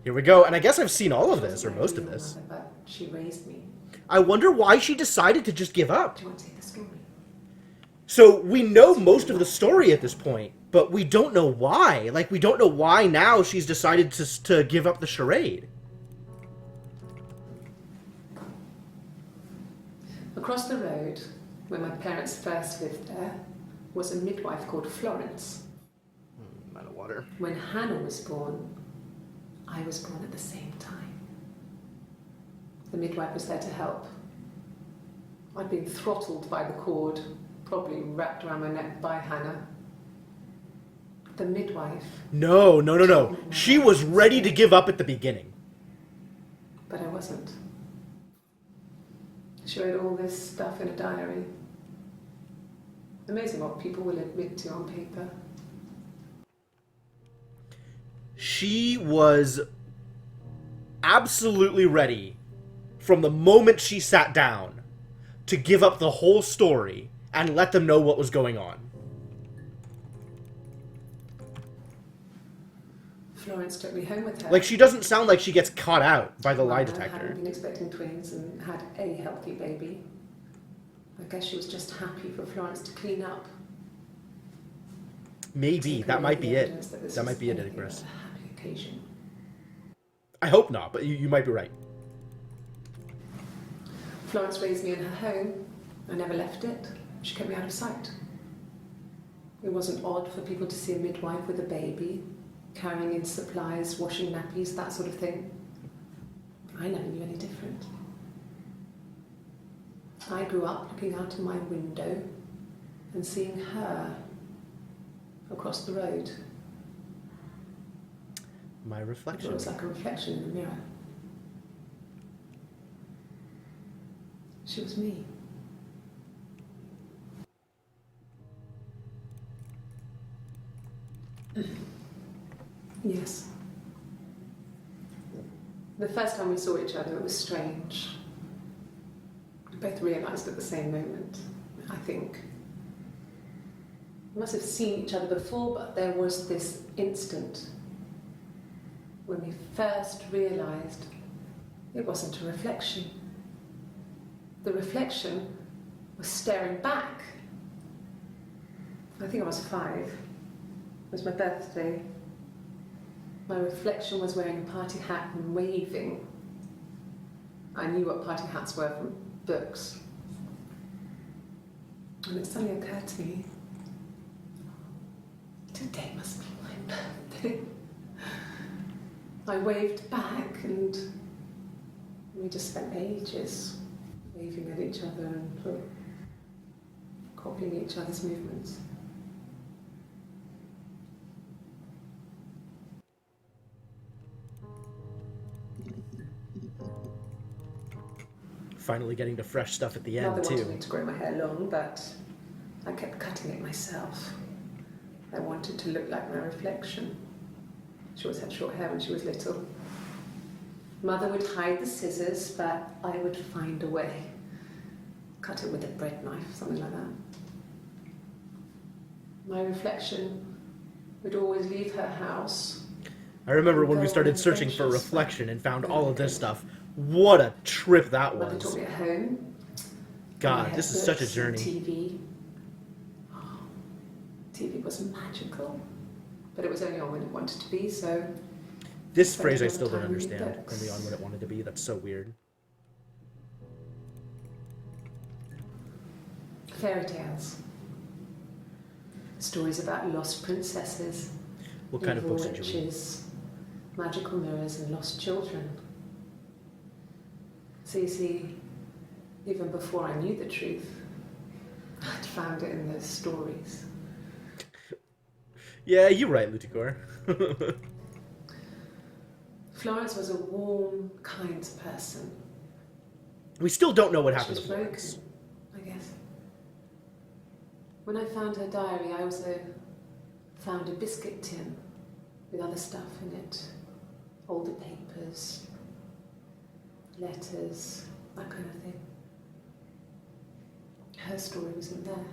Here we go, and I guess I've seen all of She this, or wasn't my most of real this. mother, but she raised me. I wonder why she decided to just give up. Do you want to hear the story? So, we know most of the story at this point, but we don't know why. Like, we don't know why now she's decided to give up the charade. Across the road, where my parents first lived there, was a midwife called Florence. Amount of water. When Hannah was born, I was born at the same time. The midwife was there to help. I'd been throttled by the cord, probably wrapped around my neck by Hannah. The midwife, No. She was ready to give up at the beginning. but I wasn't. She wrote all this stuff in a diary. Amazing what people will admit to on paper. She was absolutely ready, from the moment she sat down, to give up the whole story and let them know what was going on. Florence took me home with her. Like, she doesn't sound like she gets caught out by the lie I detector. hadn't been expecting twins and had a healthy baby. I guess she was just happy for Florence to clean up. Maybe. That might be it. That might be it, anything Chris. but a happy occasion. I hope not, but you might be right. Florence raised me in her home. I never left it. She kept me out of sight. It wasn't odd for people to see a midwife with a baby, carrying in supplies, washing nappies, that sort of thing. I never knew any different. I grew up looking out of my window and seeing her across the road. My reflection. It was like a reflection in the mirror. She was me. Yes. The first time we saw each other, it was strange. We both realised at the same moment, I think. We must have seen each other before, but there was this instant when we first realised it wasn't a reflection. The reflection was staring back. I think I was 5. It was my birthday. My reflection was wearing a party hat and waving. I knew what party hats were from books. And it suddenly occurred to me, today must be my birthday. I waved back and we just spent ages waving at each other and copying each other's movements. Finally getting to fresh stuff at the end, Mother too. wanted me to grow my hair long, but I kept cutting it myself. I wanted to look like my reflection. She always had short hair when she was little. Mother would hide the scissors, but I would find a way. Cut it with a bread knife, something like that. My reflection would always leave her house. I remember when we started searching for reflection and found all of this stuff. What a trip that Mother taught was. me at home. God, this is such a Books and journey. TV. Oh, TV was magical, but it was only on when it wanted to be, so... This phrase I all the still don't time reading understand. books. Only on when it wanted to be. That's so weird. Fairy tales. Stories about lost princesses, What kind of evil books did you read? witches, magical mirrors, and lost children. So you see, even before I knew the truth, I'd found it in those stories. Yeah, you're right, Lutikor. Florence was a warm, kind person. We still don't know what She happened was to broken, Florence. I guess. When I found her diary, I also found a biscuit tin with other stuff in it. Older papers, letters, that kind of thing. Her story wasn't there.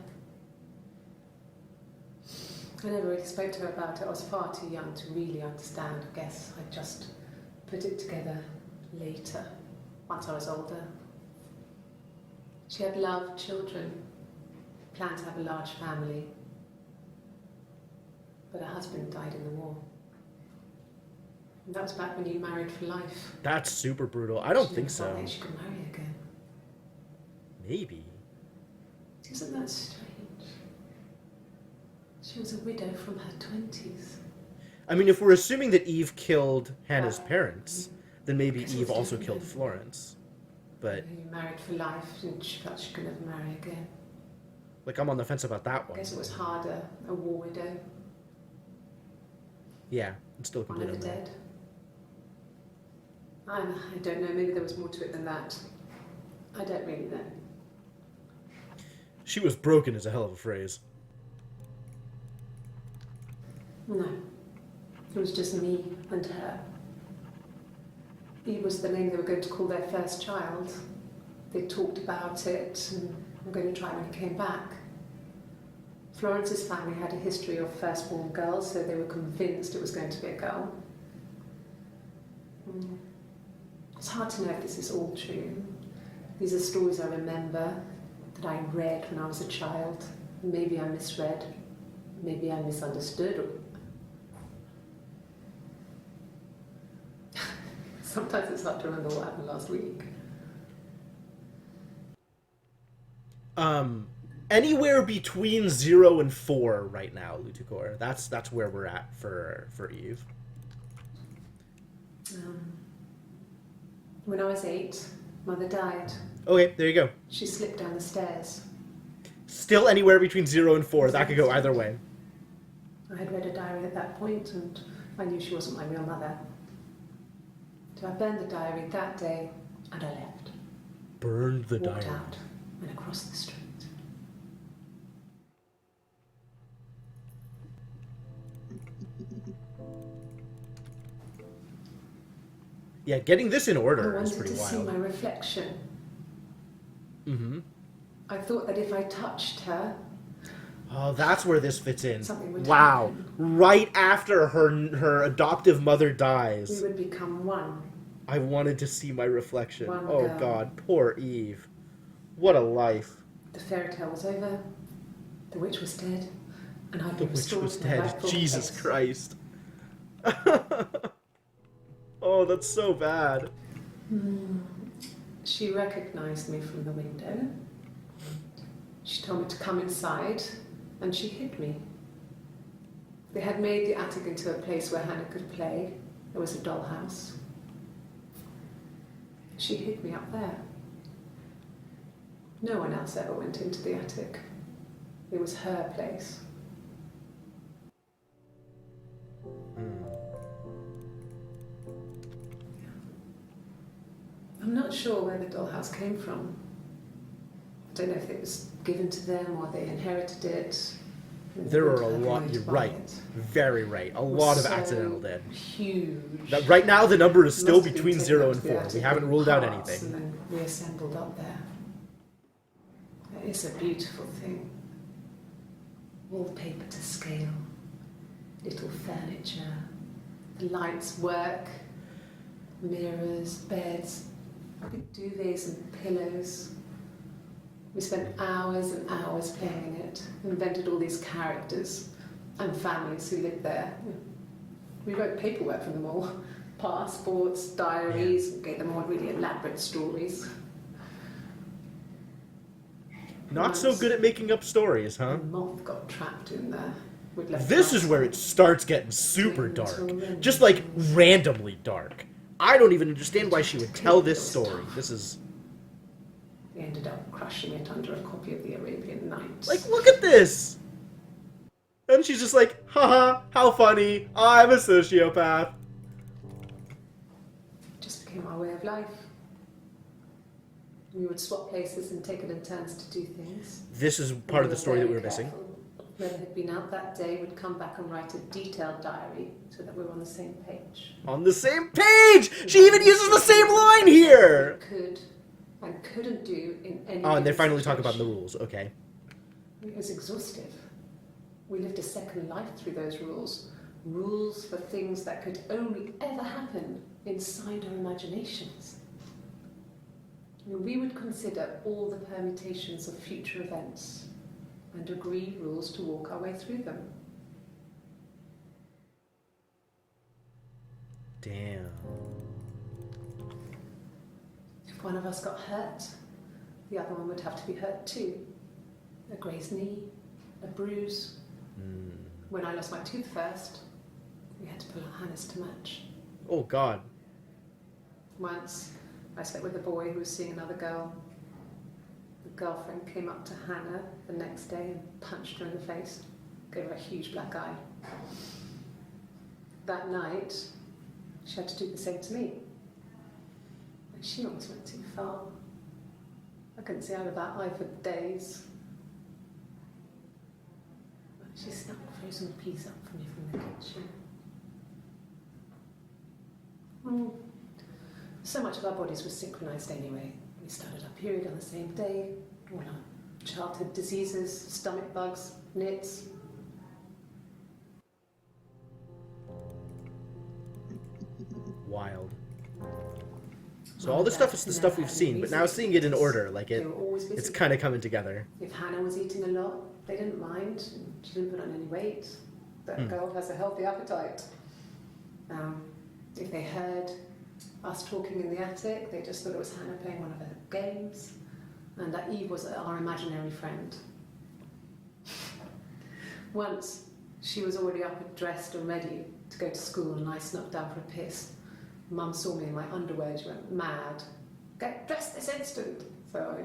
I never really spoke to her about it. I was far too young to really understand. I guess I just put it together later, once I was older. She had loved children, planned to have a large family, but her husband died in the war. And that was back when you married for life. That's super brutal. I don't She think never so. felt like she could marry again. Maybe. Isn't that strange? She was a widow from her 20s. I mean, if we're assuming that Eve killed Hannah's parents, then maybe Guess it Eve was also different killed then. Florence. But, Who married for life and she felt she could never marry again. like, I'm on the fence about that I one. guess it was harder, a war widow, Yeah, it's still one of complete the on that. dead. I don't know, maybe there was more to it than that. I don't really know. She was broken is a hell of a phrase. No, it was just me and her. Eve was the name they were going to call their first child. They talked about it and were going to try when he came back. Florence's family had a history of firstborn girls, so they were convinced it was going to be a girl. It's hard to know if this is all true. These are stories I remember, that I read when I was a child. Maybe I misread, Maybe I misunderstood. Sometimes it's hard to remember what happened last week. Anywhere between 0 and 4 right now, Lutukor. That's where we're at for Eve. When I was 8, Mother died. Okay, there you go. She slipped down the stairs. Still anywhere between 0 and 4. That could go either way. I had read a diary at that point, and I knew she wasn't my real mother. So I burned the diary that day, and I left. Burned the Walked diary. out and across the street. Yeah, getting this in I order is wanted pretty to see wild. my reflection. Mm-hmm. I thought that if I touched her, Oh, that's where this fits in. something would Wow. happen. Right after her adoptive mother dies. We would become one. I wanted to see my reflection. One Oh girl. God, poor Eve. What a life. The fairy tale was over. The witch was dead, and I'd The been witch restored was to my dead. rightful Jesus place. Christ. Oh, that's so bad. She recognized me from the window. She told me to come inside, and she hid me. They had made the attic into a place where Hannah could play. There was a dollhouse. She hid me up there. No one else ever went into the attic. It was her place. I'm not sure where the dollhouse came from. I don't know if it was given to them or they inherited it. There are a They lot, had you're to buy right. it. Very right. A It was lot of so accidental dead. Huge. That, right now, the number is still Must have been between taken 0 out and to the 4. We attic haven't in ruled out parts anything. And then reassembled up there. It's a beautiful thing. Wallpaper to scale. Little furniture. The lights work. Mirrors, beds, big duvets and pillows. We spent hours and hours playing in it. Invented all these characters and families who lived there. We wrote paperwork for them all. Passports, diaries, gave them all really elaborate stories. Not so good at making up stories, huh? A moth got trapped in there. We'd left This it is where it starts getting super Until dark. then. Just like randomly dark. I don't even understand why she would tell this story. This is... We ended up crushing it under a copy of the Arabian Nights. Like, look at this! And she's just like, haha, how funny, I'm a sociopath. It just became our way of life. We would swap places and take it in turns to do things. This is part of the story that we were missing. Whoever had been out that day would come back and write a detailed diary so that we were on the same page. On the same page! She even uses the same line here! Could and couldn't do in any Oh, and they given finally talk about the situation. rules, okay. It was exhaustive. We lived a second life through those rules. Rules for things that could only ever happen inside our imaginations. We would consider all the permutations of future events and agree rules to walk our way through them. Damn. If one of us got hurt, the other one would have to be hurt too. A grazed knee, a bruise. When I lost my tooth first, we had to pull out Hannah's to match. Oh, God. Once, I slept with a boy who was seeing another girl. The girlfriend came up to Hannah the next day and punched her in the face, gave her a huge black eye. That night, she had to do the same to me. And she almost went too far. I couldn't see out of that eye for days. She snuck frozen peas up for me from the kitchen. So much of our bodies were synchronized anyway. We started our period on the same day. All our childhood diseases, stomach bugs, nits. Wild. So all this stuff is the stuff we've seen, but now seeing it in order, like They were always busy. it's kind of coming together. If Hannah was eating a lot, They didn't mind. She didn't put on any weight. That girl has a healthy appetite. If they heard us talking in the attic, they just thought it was Hannah playing one of her games, and that Eve was our imaginary friend. Once, she was already up and dressed and ready to go to school, and I snuck down for a piss. Mum saw me in my underwear. She went mad. Get dressed this instant! So I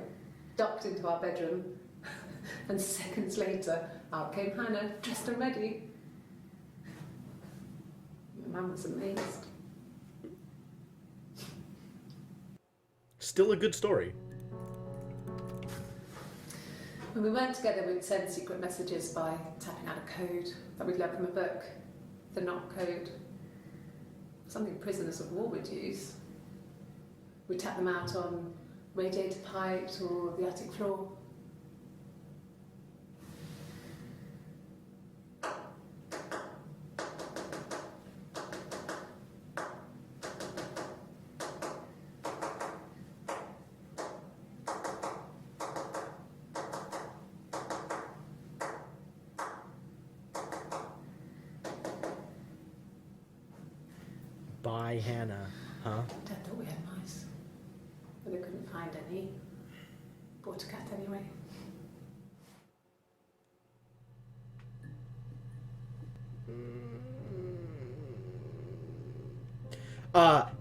ducked into our bedroom, and seconds later, out came Hannah, dressed and ready. My mum was amazed. Still a good story. When we weren't together, we'd send secret messages by tapping out a code that we'd learned from a book, the knock code. Something prisoners of war would use. We'd tap them out on radiator pipes or the attic floor. By Hannah, huh? Dad thought we had mice, but they couldn't find any. Bought a cat anyway.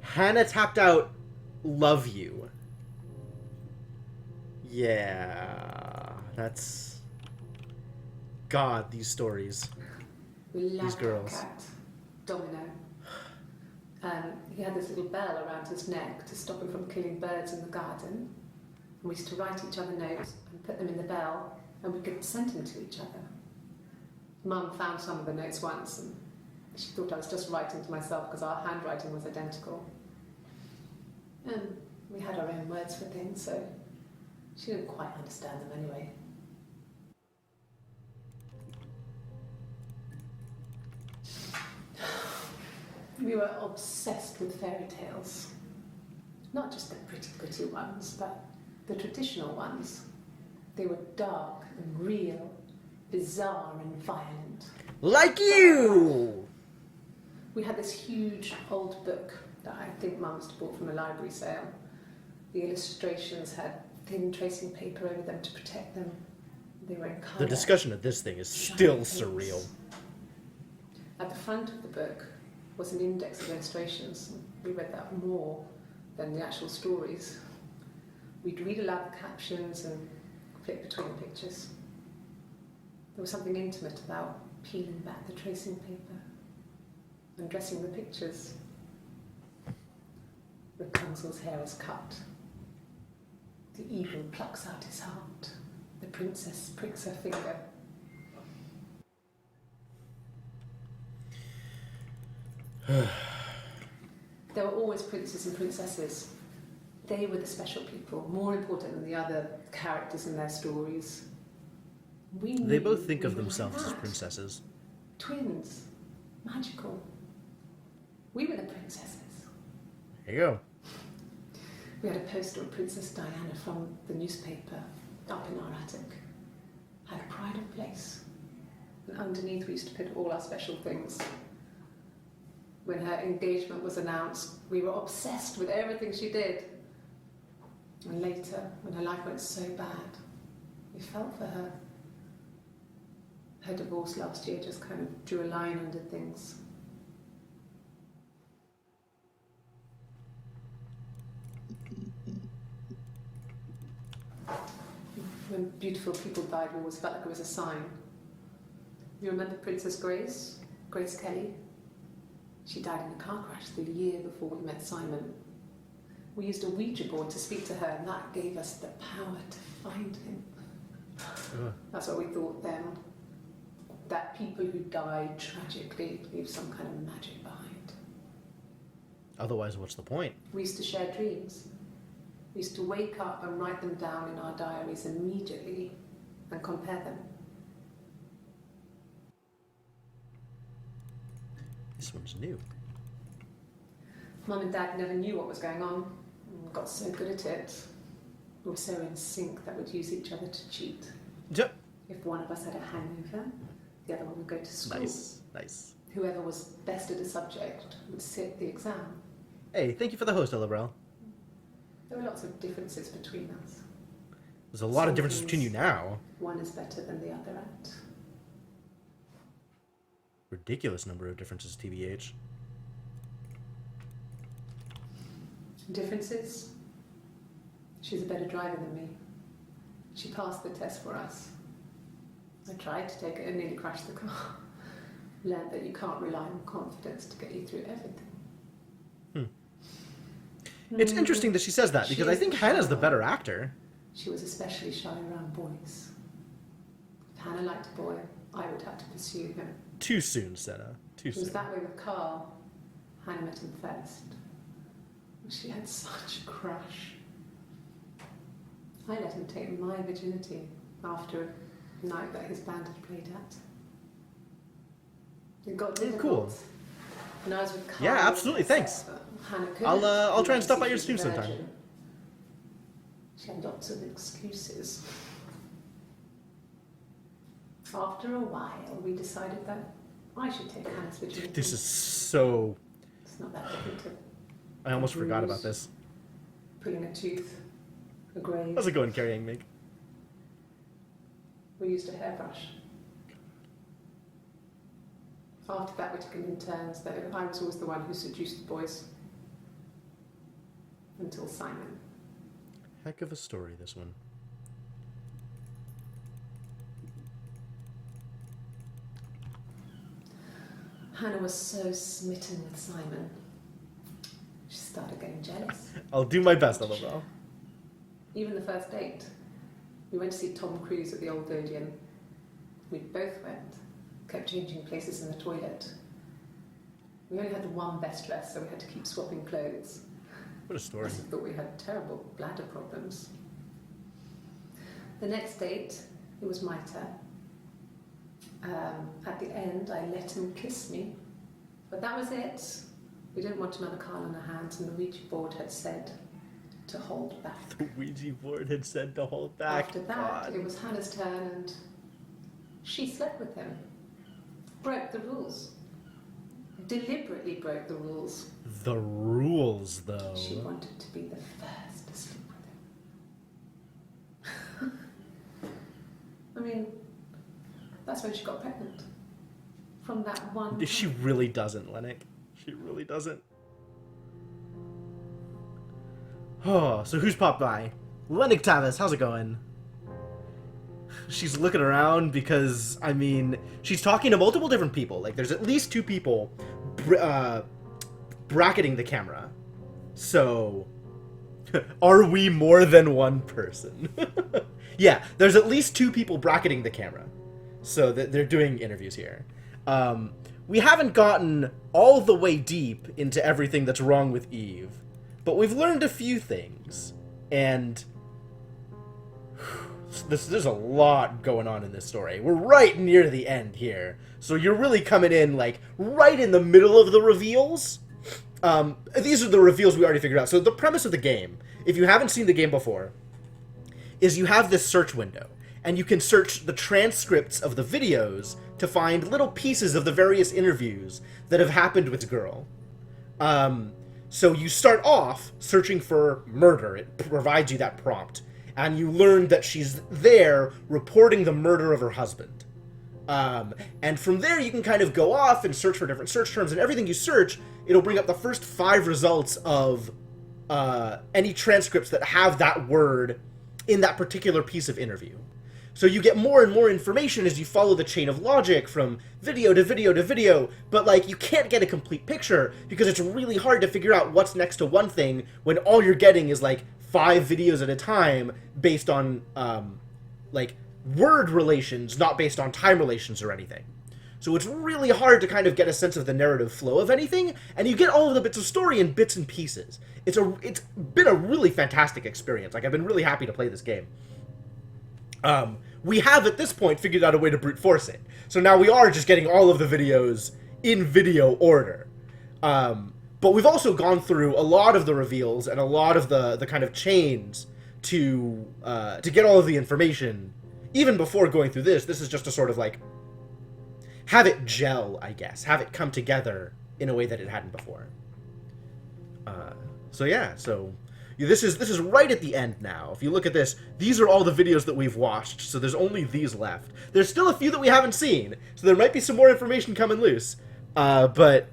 Hannah tapped out "Love You." Yeah, that's... God, these stories. We loved These girls. that cat, Domino. He had this little bell around his neck to stop him from killing birds in the garden. And we used to write each other notes and put them in the bell, and we could send them to each other. Mum found some of the notes once, and she thought I was just writing to myself because our handwriting was identical. And we had our own words for things, so she didn't quite understand them anyway. We were obsessed with fairy tales. Not just the pretty ones, but the traditional ones. They were dark and real, bizarre and violent. Like you! We had this huge old book that I think Mum must have bought from a library sale. The illustrations had thin tracing paper over them to protect them. They were in colour. The discussion of this thing is still Shiny paints. surreal. At the front of the book was an index of illustrations. We read that more than the actual stories. We'd read aloud the captions and flip between the pictures. There was something intimate about peeling back the tracing paper and dressing the pictures. Rapunzel's hair is cut. The eagle plucks out his heart. The princess pricks her finger. There were always princes and princesses. They were the special people, more important than the other characters in their stories. They both think we of were themselves like as that. princesses. Twins. Magical. We were the princesses. There you go. We had a poster of Princess Diana from the newspaper up in our attic. Had a pride of place. And underneath we used to put all our special things. When her engagement was announced, we were obsessed with everything she did. And later, when her life went so bad, we felt for her. Her divorce last year just kind of drew a line under things. When beautiful people died, we always felt like it was a sign. You remember Princess Grace? Grace Kelly? She died in a car crash the year before we met Simon. We used a Ouija board to speak to her, and that gave us the power to find him. That's what we thought then. That people who died tragically leave some kind of magic behind. Otherwise, what's the point? We used to share dreams. We used to wake up and write them down in our diaries immediately and compare them. This one's new. Mum and Dad never knew what was going on and got so good at it. We were so in sync that we'd use each other to cheat. Yep. If one of us had a hangover, the other one would go to school. Nice. Whoever was best at a subject would sit the exam. Hey, thank you for the host, Elabrel. There were lots of differences between us. There's a lot of differences between you now. One is better than the other at. Ridiculous number of differences, TBH. Differences? She's a better driver than me. She passed the test for us. I tried to take it and nearly crashed the car. Learned that you can't rely on confidence to get you through everything. It's interesting that she says that, because I think Hannah's the better actor. She was especially shy around boys. If Hannah liked a boy, I would have to pursue him. Too soon, Senna. Too It was soon. that way with Carl. Hannah met him first. She had such a crush. I let him take my virginity after a night that his band had played at. It got difficult. Cool. And I was with Carl. Yeah, absolutely, thanks. Hannah couldn't. I'll try and stop by your She was stream a sometime. virgin. She had lots of excuses. After a while, we decided that I should take Hannah's virginity. This is so... It's not that different to I almost forgot about this. pulling a tooth, a grave. How's it going, carrying Meg? We used a hairbrush. After that, we took it in turns, though. I was always the one who seduced the boys. Until Simon. Heck of a story, this one. Hannah was so smitten with Simon. She started getting jealous. I'll do my best, Elabrel. Even the first date. We went to see Tom Cruise at the Old Odeon. We both went. Kept changing places in the toilet. We only had the one best dress, so we had to keep swapping clothes. What a I story. thought we had terrible bladder problems. The next date, it was my turn. At the end, I let him kiss me. But that was it. We didn't want another Carl on our hands, and the Ouija board had said to hold back. The Ouija board had said to hold back. After that, it was Hannah's turn, and she slept with him. Broke the rules. Deliberately broke the rules. The rules, though. She wanted to be the first to sleep with him. I mean, that's when she got pregnant. From that one. She really doesn't, Lennox. She really doesn't. Oh, so who's popped by? Lennox Tavis, how's it going? She's looking around because, I mean, she's talking to multiple different people. Like, there's at least two people bracketing the camera. So, are we more than one person? Yeah, there's at least two people bracketing the camera. So they're doing interviews here. We haven't gotten all the way deep into everything that's wrong with Eve, but we've learned a few things. And there's a lot going on in this story. We're right near the end here. So you're really coming in, like, right in the middle of the reveals. These are the reveals we already figured out. So the premise of the game, if you haven't seen the game before, is you have this search window. And you can search the transcripts of the videos to find little pieces of the various interviews that have happened with the girl. So you start off searching for murder. It provides you that prompt. And you learn that she's there reporting the murder of her husband. And from there, you can kind of go off and search for different search terms. And everything you search, it'll bring up the first 5 results of any transcripts that have that word in that particular piece of interview. So you get more and more information as you follow the chain of logic from video to video to video, but, like, you can't get a complete picture because it's really hard to figure out what's next to one thing when all you're getting is, like, 5 videos at a time based on, like, word relations, not based on time relations or anything. So it's really hard to kind of get a sense of the narrative flow of anything, and you get all of the bits of story in bits and pieces. It's been a really fantastic experience. Like, I've been really happy to play this game. We have, at this point, figured out a way to brute force it. So now we are just getting all of the videos in video order. But we've also gone through a lot of the reveals and a lot of the kind of chains to get all of the information even before going through this is just to sort of like have it gel, I guess, have it come together in a way that it hadn't before. So this is right at the end now. If you look at this, these are all the videos that we've watched, so there's only these left. There's still a few that we haven't seen, so there might be some more information coming loose. But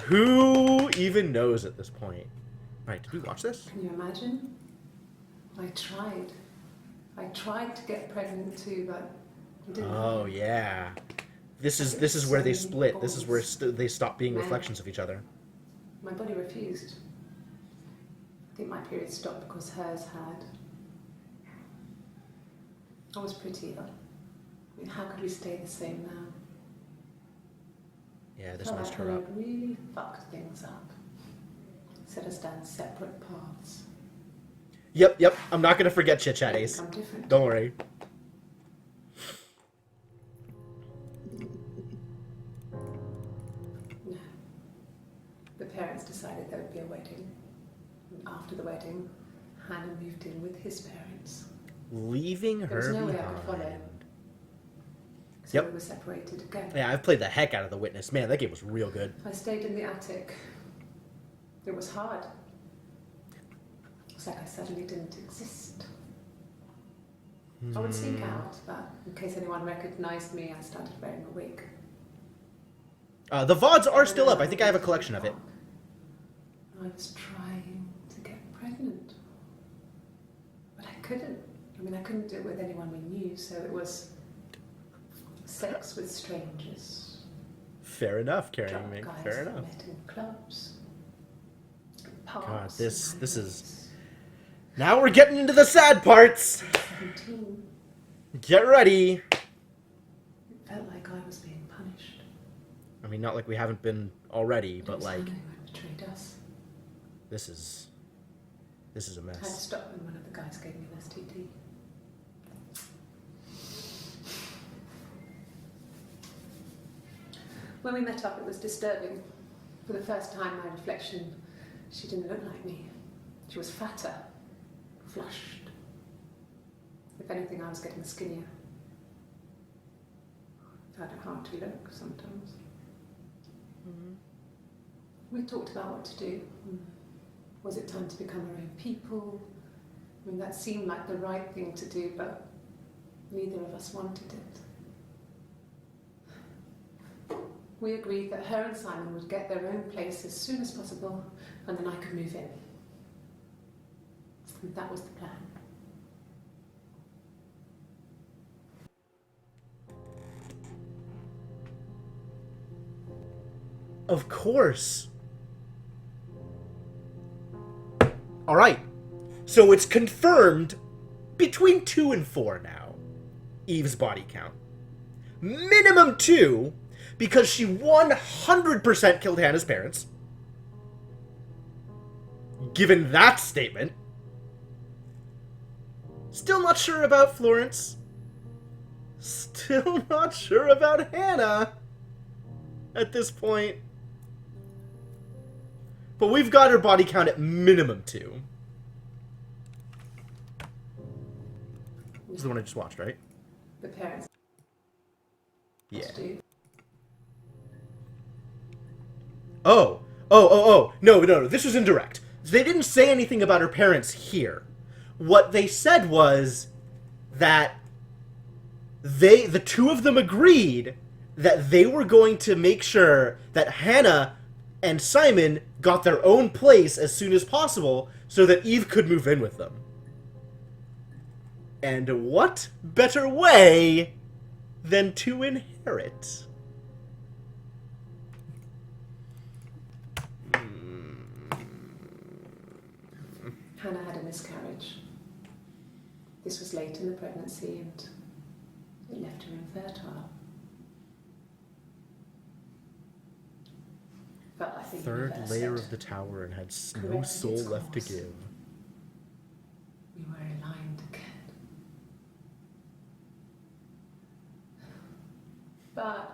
who even knows at this point? All right, did we watch this? Can you imagine? I tried to get pregnant too, but I didn't. Oh yeah, this is where they split. This is where they stop being reflections of each other. My body refused. I think my period stopped because hers had. I was prettier. I mean, how could we stay the same now? Yeah, this Felt messed like her we up. had really fucked things up. Set us down separate paths. Yep. I'm not gonna forget Chit Chat Ace. I'm different. Don't worry. No. The parents decided there would be a wedding. And after the wedding, Hannah moved in with his parents. Leaving There was her no way I could follow. behind. So Yep. we were separated again. Yeah, I've played the heck out of The Witness. Man, that game was real good. I stayed in the attic. It was hard. It's like I suddenly didn't exist. I would sneak out, but in case anyone recognized me, I started wearing a wig. The VODs are still up. I think I have a collection of it. I was trying to get pregnant, but I couldn't. I mean, I couldn't do it with anyone we knew, so it was sex with strangers. Fair enough, Carrie. Drunk guys Fair I enough. met in clubs. Pubs God, this and is- hangovers. Now we're getting into the sad parts. 17. Get ready. It felt like I was being punished. I mean, not like we haven't been already, It but was like Hannah who had betrayed us. this is a I had to mess. stop when one of the guys gave me an STD. When we met up, it was disturbing. For the first time, my reflection, she didn't look like me. She was fatter, flushed. If anything, I was getting skinnier. I found it hard to look sometimes. We talked about what to do. Was it time to become our own people? I mean, that seemed like the right thing to do, but neither of us wanted it. We agreed that her and Simon would get their own place as soon as possible, and then I could move in. And that was the plan. Of course. All right. So it's confirmed between 2 and 4 now. Eve's body count. Minimum 2, because she 100% killed Hannah's parents. Given that statement. Still not sure about Florence. Still not sure about Hannah. At this point. But we've got her body count at minimum 2. This is the one I just watched, right? The parents Yeah. do. Oh. No. This was indirect. They didn't say anything about her parents here. What they said was that the two of them agreed that they were going to make sure that Hannah and Simon got their own place as soon as possible so that Eve could move in with them. And what better way than to inherit? Hannah had a miscarriage. This was late in the pregnancy and it left her infertile. Felt like the Third universe layer said, of the tower and had no corrected soul its left to course. give. We were aligned again. But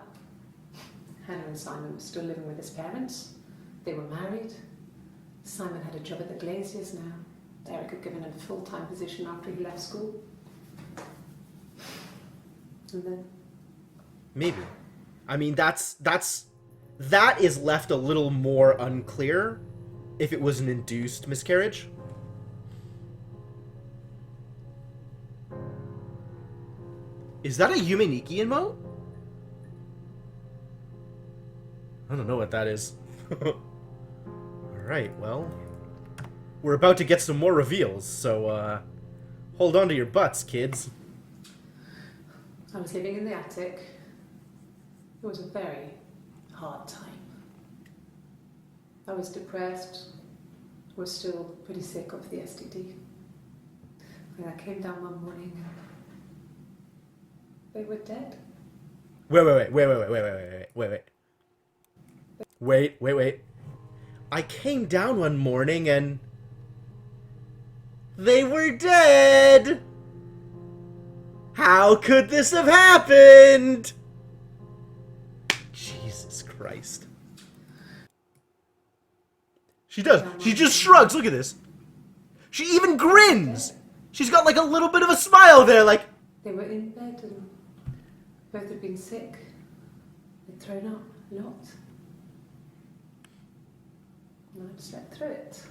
Hannah and Simon were still living with his parents. They were married. Simon had a job at the Glaziers now. Eric had given him a full-time position after he left school. And then Maybe. I mean, that is left a little more unclear if it was an induced miscarriage. Is that a Yumeniki emote? I don't know what that is. Alright, well. We're about to get some more reveals, so, hold on to your butts, kids. I was living in the attic. It was a very hard time. I was depressed. Was still pretty sick of the STD. And I came down one morning and they were dead. Wait. I came down one morning and they were dead. How could this have happened? Jesus Christ. She does. She just shrugs. Look at this. She even grins. She's got like a little bit of a smile there, like. They were in bed and both had been sick. They'd thrown up a lot. And I'd slept through it.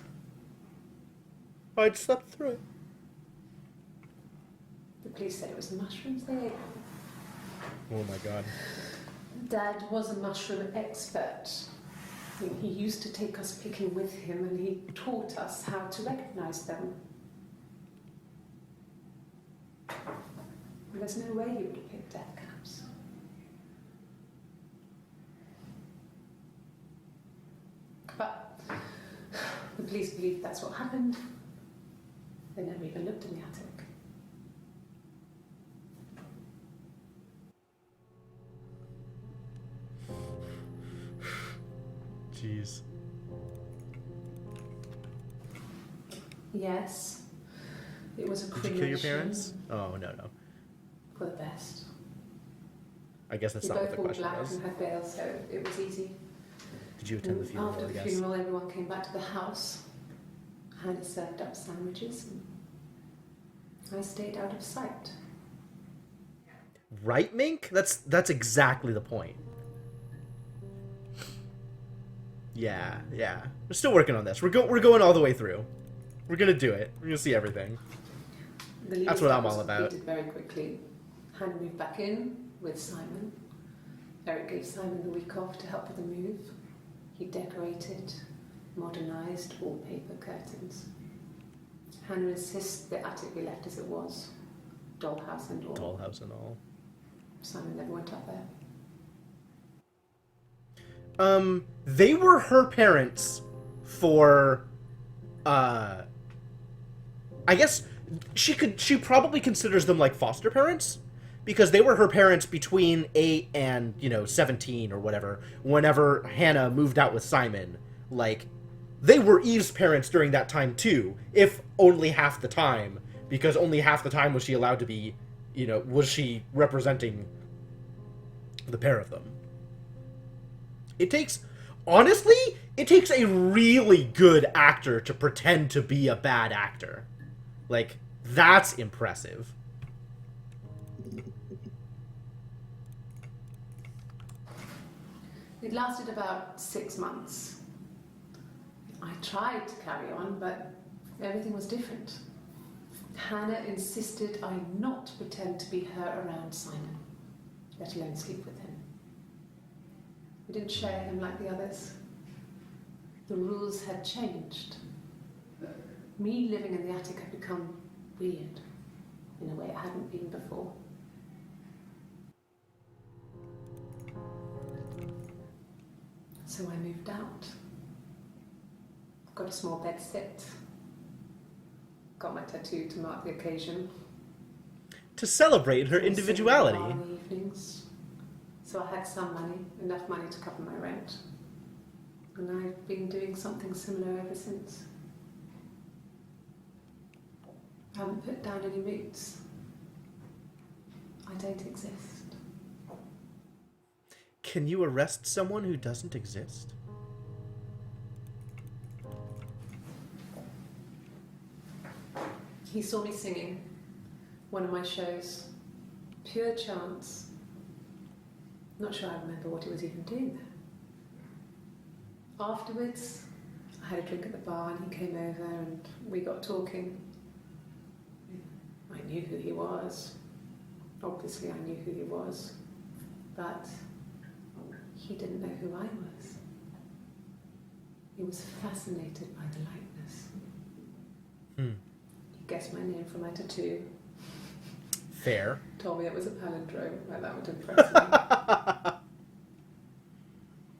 I'd slept through it. The police said it was mushrooms they ate. Oh my god. Dad was a mushroom expert. I mean, he used to take us picking with him and he taught us how to recognise them. And there's no way you would have picked death caps. But the police believe that's what happened. They never even looked in the attic. Jeez. Yes, it was a Did creation. you kill your parents? Oh, no. For the best. I guess that's We not what both the wore question black was. and had bail, so it was easy. Did you attend the funeral, After I the guess? funeral, everyone came back to the house. Hannah served up sandwiches, and I stayed out of sight. Right, Mink? That's exactly the point. Yeah. We're still working on this. We're going all the way through. We're gonna do it. We're gonna see everything. That's what I'm all about. Very quickly. Hannah moved back in with Simon. Eric gave Simon the week off to help with the move. He decorated, modernised wallpaper, curtains. Hannah insists the attic be left as it was. Dollhouse and all. Dollhouse and all. Simon never went up there. They were her parents for, I guess she probably considers them like foster parents, because they were her parents between 8 and, 17 or whatever, whenever Hannah moved out with Simon. Like, they were Eve's parents during that time too, if only half the time, because only half the time was she allowed to be, was she representing the pair of them. It takes a really good actor to pretend to be a bad actor. Like, that's impressive. It lasted about 6 months. I tried to carry on, but everything was different. Hannah insisted I not pretend to be her around Simon, let alone sleep with him. We didn't share him like the others. The rules had changed. Me living in the attic had become weird, in a way it hadn't been before. So I moved out. Got a small bed set. Got my tattoo to mark the occasion. To celebrate her individuality. In the evenings. So I had some money, enough money to cover my rent. And I've been doing something similar ever since. I haven't put down any moods. I don't exist. Can you arrest someone who doesn't exist? He saw me singing one of my shows, Pure chance. Not sure I remember what he was even doing there. Afterwards, I had a drink at the bar and he came over and we got talking. I knew who he was. Obviously I knew who he was. But he didn't know who I was. He was fascinated by the likeness. He guessed my name from my tattoo. Fair. Told me it was a palindrome. Well, that would impress me.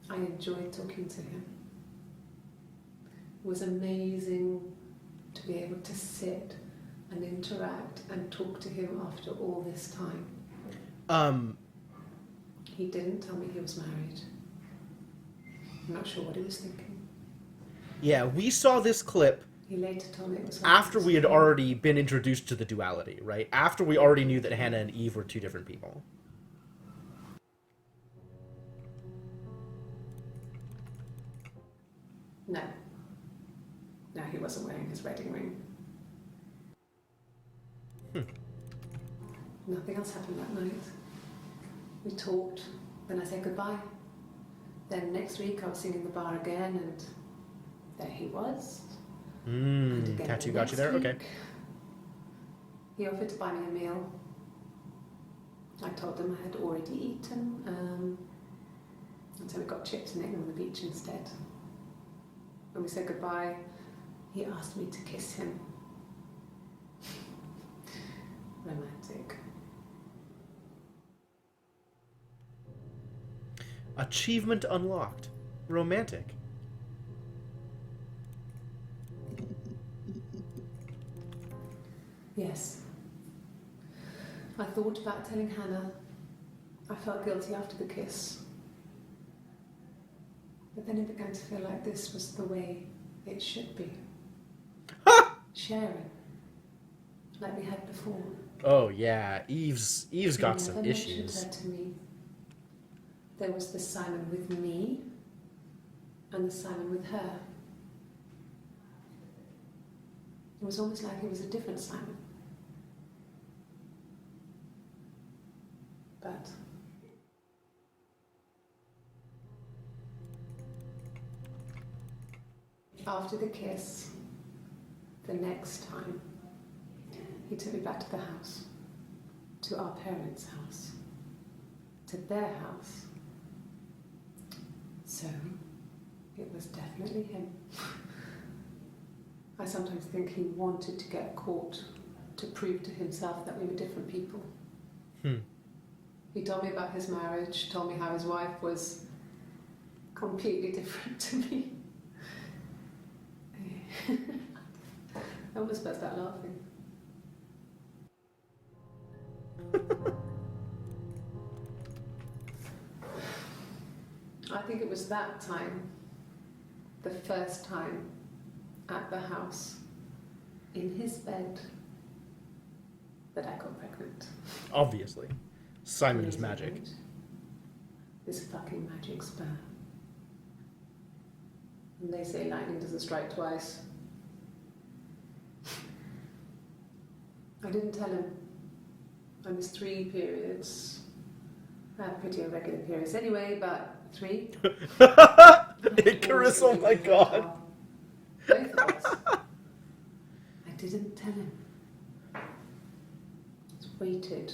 I enjoyed talking to him. It was amazing to be able to sit and interact and talk to him after all this time. He didn't tell me he was married. I'm not sure what he was thinking. Yeah, we saw this clip He later told me it was after we had already been introduced to the duality, right? After we already knew that Hannah and Eve were two different people. No. No, he wasn't wearing his wedding ring. Nothing else happened that night. We talked, then I said goodbye. Then next week I was singing the bar again and there he was. And again Tattoo the got you there? next Okay. week, he offered to buy me a meal. I told him I had already eaten, and so we got chips and egg on the beach instead. When we said goodbye, he asked me to kiss him. Romantic. Achievement unlocked. Romantic. Yes. I thought about telling Hannah. I felt guilty after the kiss. But then it began to feel like this was the way it should be. Sharing. Like we had before. Oh yeah, Eve's got He some never mentioned issues. her to me. There was the Simon with me and the Simon with her. It was almost like it was a different Simon. But after the kiss, the next time, he took me back to the house, to our parents' house, to their house. So, it was definitely him. I sometimes think he wanted to get caught to prove to himself that we were different people. He told me about his marriage, told me how his wife was completely different to me. I almost burst out laughing. I think it was that time, the first time at the house, in his bed, that I got pregnant. Obviously. Simon is Amazing, magic. right? This fucking magic sperm. And they say lightning doesn't strike twice. I didn't tell him. I missed 3 periods. I have pretty irregular periods anyway, but 3. Icarus, oh my god. Both of us. I didn't tell him. Just waited.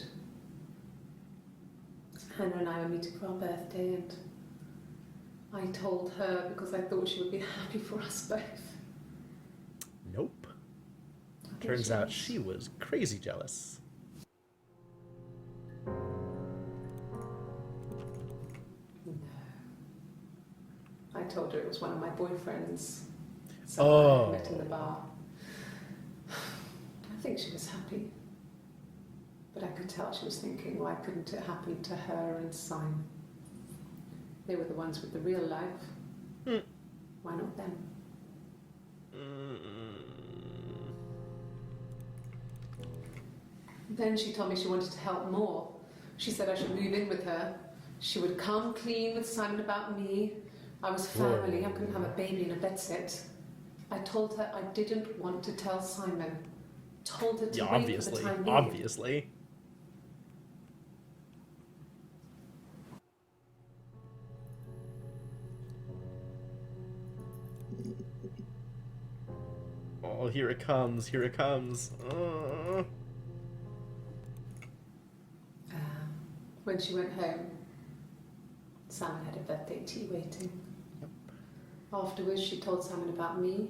Hannah and I were meeting for our birthday and I told her because I thought she would be happy for us both. Nope. I think Turns she out was. she was crazy jealous. No. I told her it was one of my boyfriends. Oh. Someone I met in the bar. I think she was happy. But I could tell she was thinking, why couldn't it happen to her and Simon? They were the ones with the real life. Why not them? Then she told me she wanted to help more. She said I should move in with her. She would come clean with Simon about me. I was family. I couldn't have a baby in a bedsit. I told her I didn't want to tell Simon. Told her to Yeah, wait obviously. for the time being. Obviously. Oh, here it comes. Here it comes. When she went home, Simon had a birthday tea waiting. Yep. Afterwards, she told Simon about me.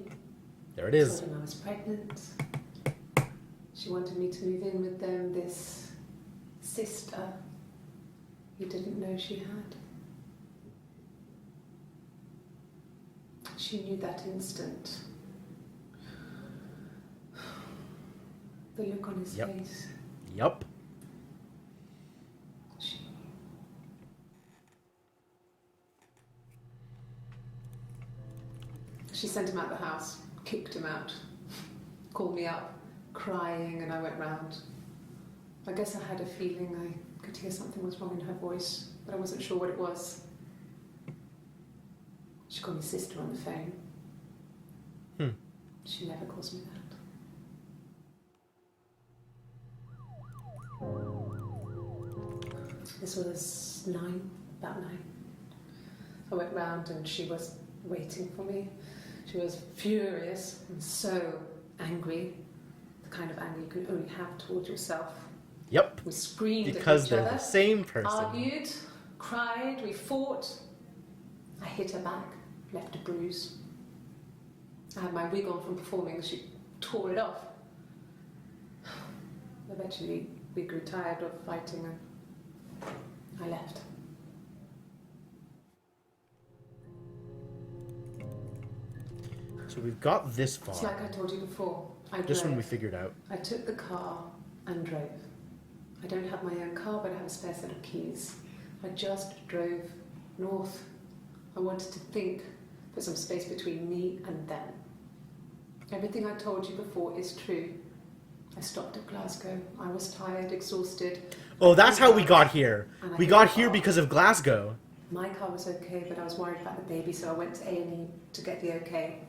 There it is. Told him I was pregnant. She wanted me to move in with them, this sister he didn't know she had. She knew that instant. The look on his face. Yep. She sent him out the house, kicked him out, called me up, crying, and I went round. I guess I had a feeling I could hear something was wrong in her voice, but I wasn't sure what it was. She called me sister on the phone. She never calls me that. This was about 9. I went round and she was waiting for me. She was furious and so angry, the kind of anger you can only have towards yourself. Yep. We screamed because at each they're other, the same person. argued, cried, we fought. I hit her back, left a bruise. I had my wig on from performing, she tore it off. Eventually, we grew tired of fighting and I left. So we've got this far. It's like I told you before. This one we figured out. I took the car and drove. I don't have my own car, but I have a spare set of keys. I just drove north. I wanted to think, put some space between me and them. Everything I told you before is true. I stopped at Glasgow. I was tired, exhausted. Oh, that's how we got here. We got here because of Glasgow. My car was okay, but I was worried about the baby, so I went to A&E to get the okay.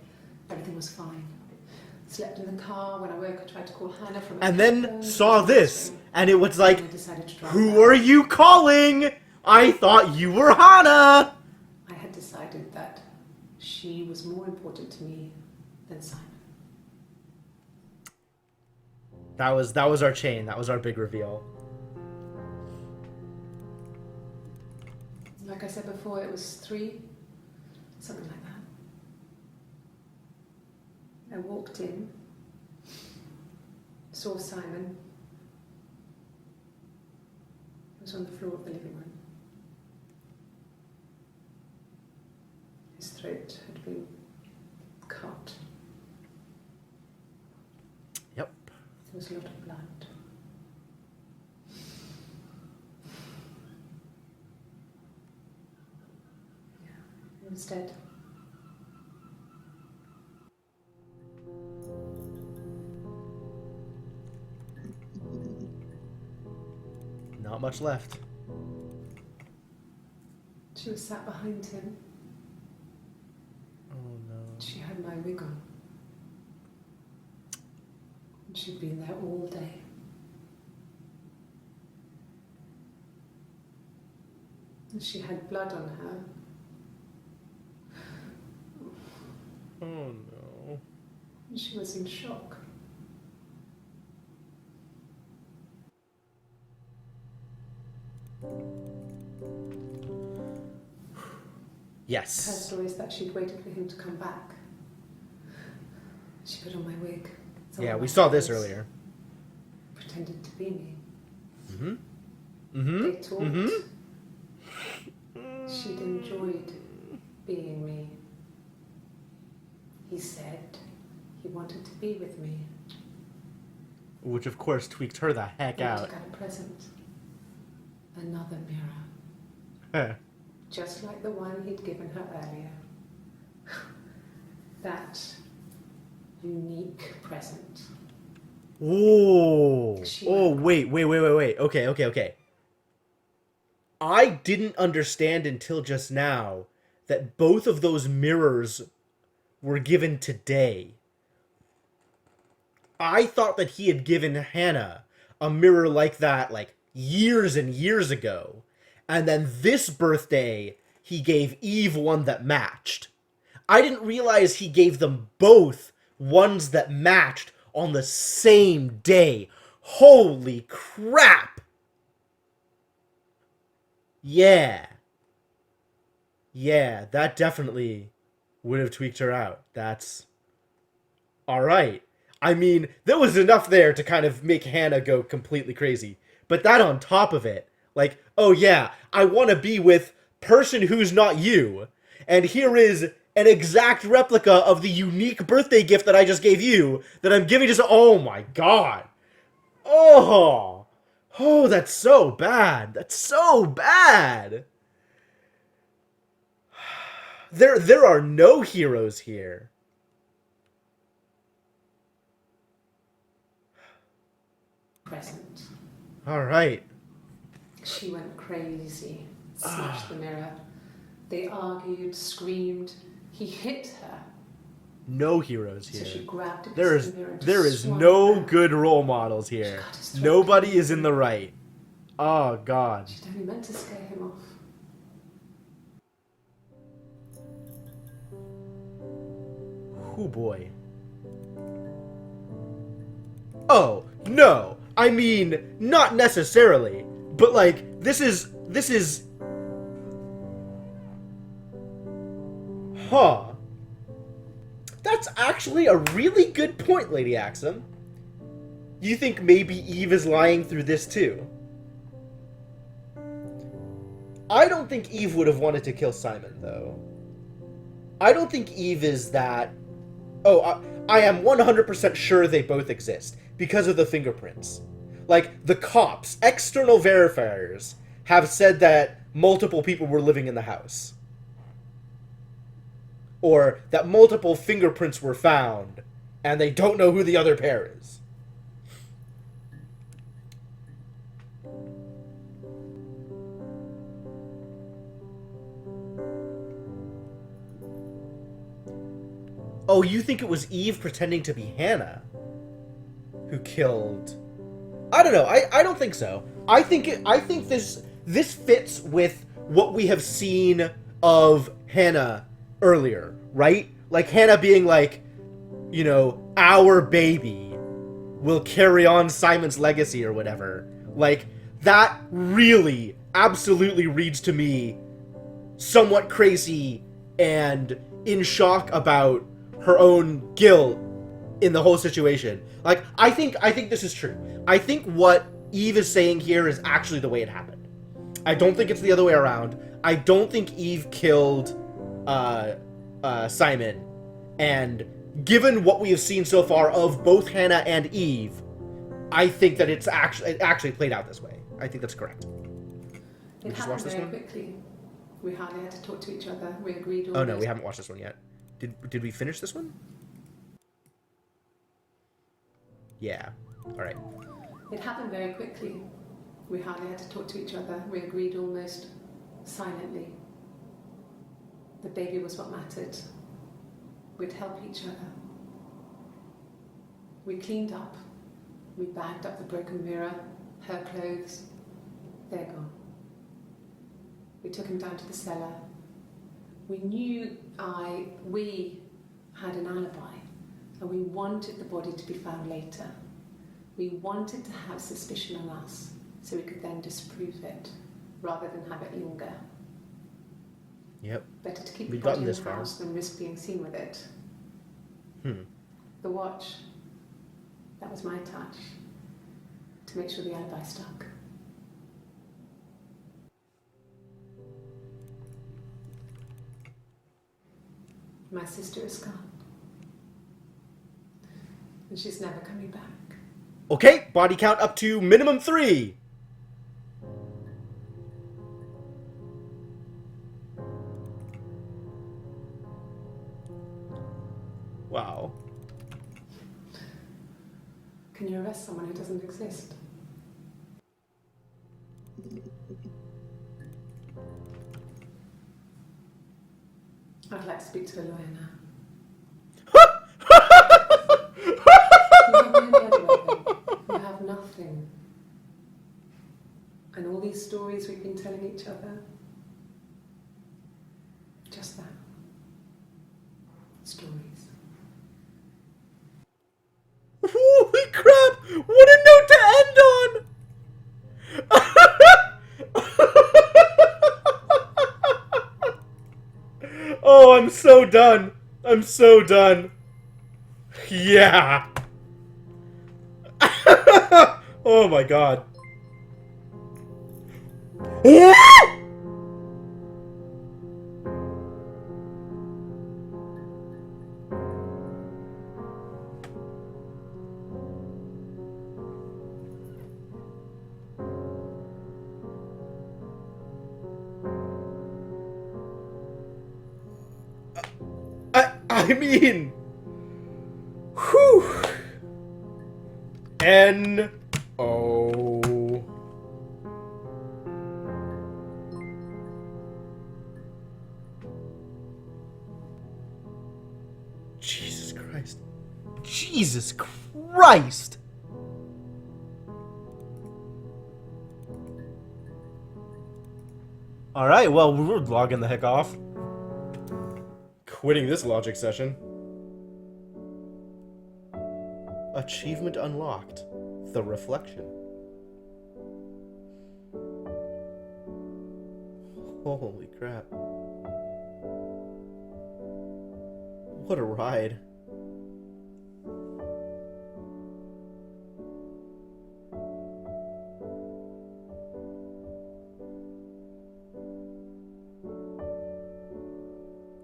Everything was fine. Slept in the car. When I woke, I tried to call Hannah from. And then saw this, and it was like, "Who back. are you calling? I thought you were Hannah." I had decided that she was more important to me than Simon. That was our chain. That was our big reveal. Like I said before, it was 3, something like that. I walked in, saw Simon. He was on the floor of the living room. His throat had been cut. Yep. There was a lot of blood. Yeah, he was dead. Not much left. She was sat behind him. Oh no. She had my wig on. And she'd been there all day. And she had blood on her. Oh no. And she was in shock. Yes. Her story is that she'd waited for him to come back. She put on my wig. Yeah, we saw this earlier. Pretended to be me. Mm-hmm. Mm-hmm. They talked. Mm-hmm. She'd enjoyed being me. He said he wanted to be with me. Which of course tweaked her the heck And out. he got a present. Another mirror. Huh. Just like the one he'd given her earlier. That unique present. Oh. She Oh, went- wait. Okay. I didn't understand until just now that both of those mirrors were given today. I thought that he had given Hannah a mirror like that, like, years and years ago. And then this birthday, he gave Eve one that matched. I didn't realize he gave them both ones that matched on the same day. Holy crap! Yeah. Yeah, that definitely would have tweaked her out. That's alright. I mean, there was enough there to kind of make Hannah go completely crazy. But that on top of it, like, oh yeah, I want to be with person who's not you. And here is an exact replica of the unique birthday gift that I just gave you that I'm giving to... Oh my god. Oh. Oh, that's so bad. That's so bad. There are no heroes here. Present. All right. She went crazy, smashed the mirror. They argued, screamed. He hit her. No heroes So she here. grabbed a piece There of is the mirror and there just is swung no around. good role models here. cut his throat Nobody clean. is in the right. Oh god. She'd only meant to scare him off. Oh boy. Oh, no. I mean, not necessarily. But like, this is Huh. That's actually a really good point, Lady Axum. You think maybe Eve is lying through this too? I don't think Eve would have wanted to kill Simon, though. I don't think Eve is that... Oh, I am 100% sure they both exist, because of the fingerprints. Like, the cops, external verifiers, have said that multiple people were living in the house. Or that multiple fingerprints were found, and they don't know who the other pair is. Oh, you think it was Eve pretending to be Hannah who killed... I don't know. I don't think so. I think this fits with what we have seen of Hannah earlier, right? Like Hannah being like, you know, our baby will carry on Simon's legacy or whatever. Like, that really absolutely reads to me somewhat crazy and in shock about her own guilt in the whole situation. Like, I think this is true. I think what Eve is saying here is actually the way it happened. I don't think it's the other way around. I don't think Eve killed Simon. And given what we have seen so far of both Hannah and Eve, I think that it actually played out this way. I think that's correct. It just watch happened this very one? quickly. We hardly had to talk to each other. We agreed on Oh no, it. we haven't watched this one yet. Did we finish this one? Yeah. Alright. It happened very quickly. We hardly had to talk to each other. We agreed almost silently. The baby was what mattered. We'd help each other. We cleaned up. We bagged up the broken mirror, her clothes. They're gone. We took him down to the cellar. We knew we had an alibi, and we wanted the body to be found later. We wanted to have suspicion on us, so we could then disprove it, rather than have it linger. Yep. Better to keep We've the body gotten in this the far. house than risk being seen with it. The watch, that was my touch, to make sure the alibi stuck. My sister is gone. And she's never coming back. Okay, body count up to minimum 3. Wow. Can you arrest someone who doesn't exist? I'd like to speak to a lawyer now. You have no blood weapon. You have nothing. And all these stories we've been telling each other. Just that. Stories. I'm so done. I'm so done. Yeah. Oh my god. I mean, whew. N-O. Jesus Christ. Jesus Christ! Alright, well, we're logging the heck off. Quitting this logic session. Achievement unlocked. The reflection. Holy crap. What a ride.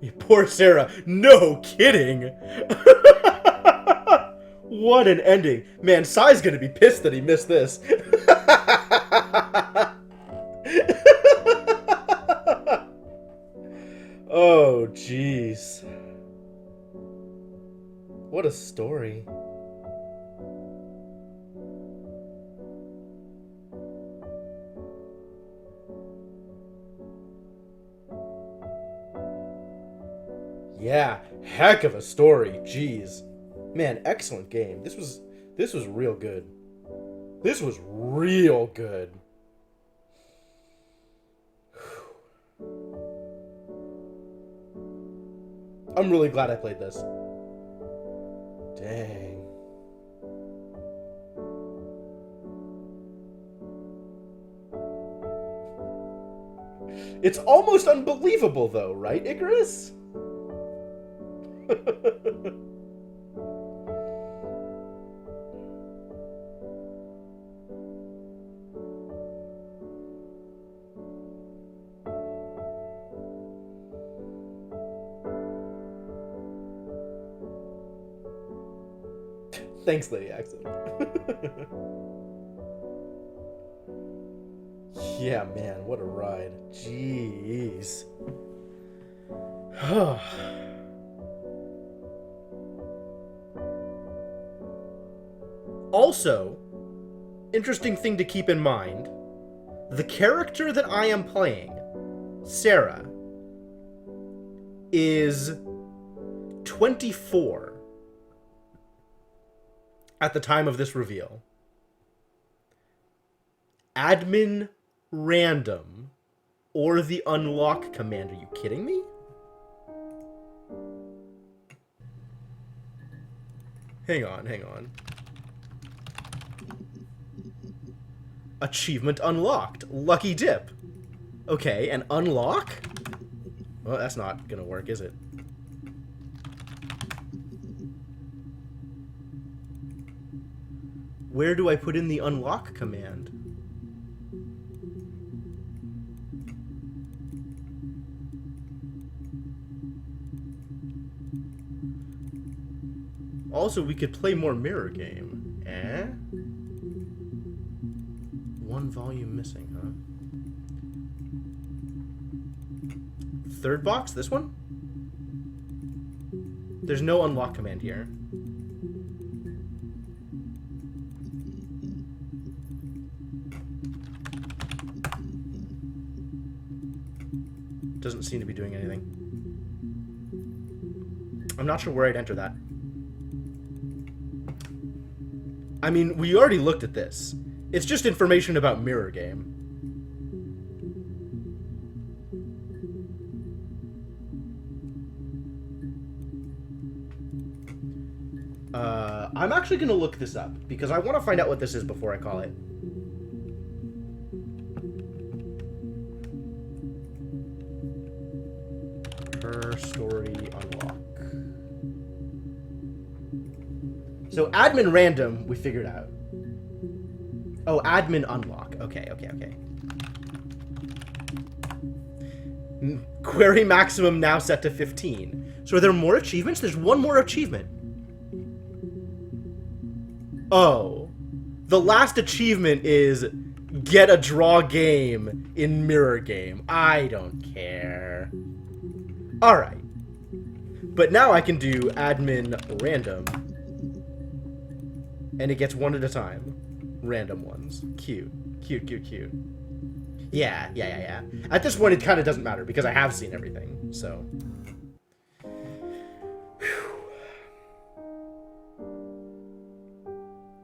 You poor Sarah. No kidding. What an ending. Man, Sai's gonna be pissed that he missed this. Oh, jeez. What a story. Yeah, heck of a story. Jeez. Man, excellent game. This was real good. This was real good. I'm really glad I played this. Dang. It's almost unbelievable though, right, Icarus? Thanks, Lady Axel. Yeah, man, what a ride. Jeez. Also, interesting thing to keep in mind, the character that I am playing, Sarah, is 24 at the time of this reveal. Admin random or the unlock command. Are you kidding me? Hang on. Achievement unlocked. Lucky dip. Okay, and unlock? Well, that's not gonna work, is it? Where do I put in the unlock command? Also, we could play more mirror game. Eh? One volume missing, huh? Third box? This one? There's no unlock command here. Doesn't seem to be doing anything. I'm not sure where I'd enter that. I mean, we already looked at this. It's just information about mirror game. I'm actually going to look this up, because I want to find out what this is before I call it. story unlock. So admin random, we figured out. Oh, admin unlock. Okay. Query maximum now set to 15. So are there more achievements? There's one more achievement. Oh. The last achievement is get a draw game in mirror game. I don't care. Alright. But now I can do admin random. And it gets one at a time. Random ones. Cute. Yeah. At this point, it kind of doesn't matter because I have seen everything, so. Whew.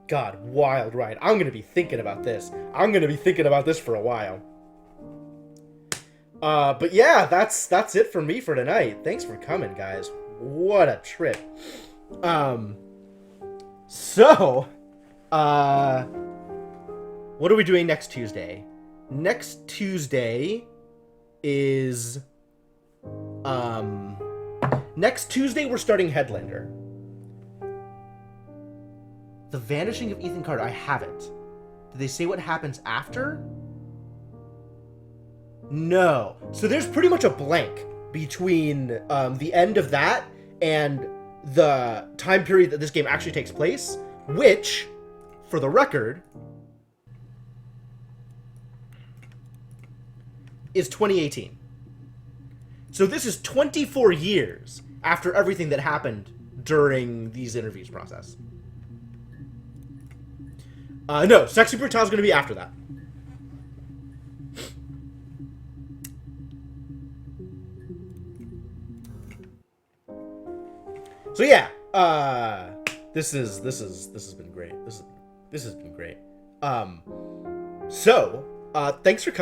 God, wild ride. I'm going to be thinking about this. I'm going to be thinking about this for a while. But yeah, that's it for me for tonight. Thanks for coming, guys. What a trip. So, what are we doing next Tuesday? Next Tuesday is, next Tuesday we're starting Headlander. The Vanishing of Ethan Carter, I haven't. Did they say what happens after? No. So there's pretty much a blank between the end of that and the time period that this game actually takes place, which, for the record, is 2018. So this is 24 years after everything that happened during these interviews process. No, Sexy Brutale is going to be after that. So yeah, this has been great. This has been great. Thanks for coming.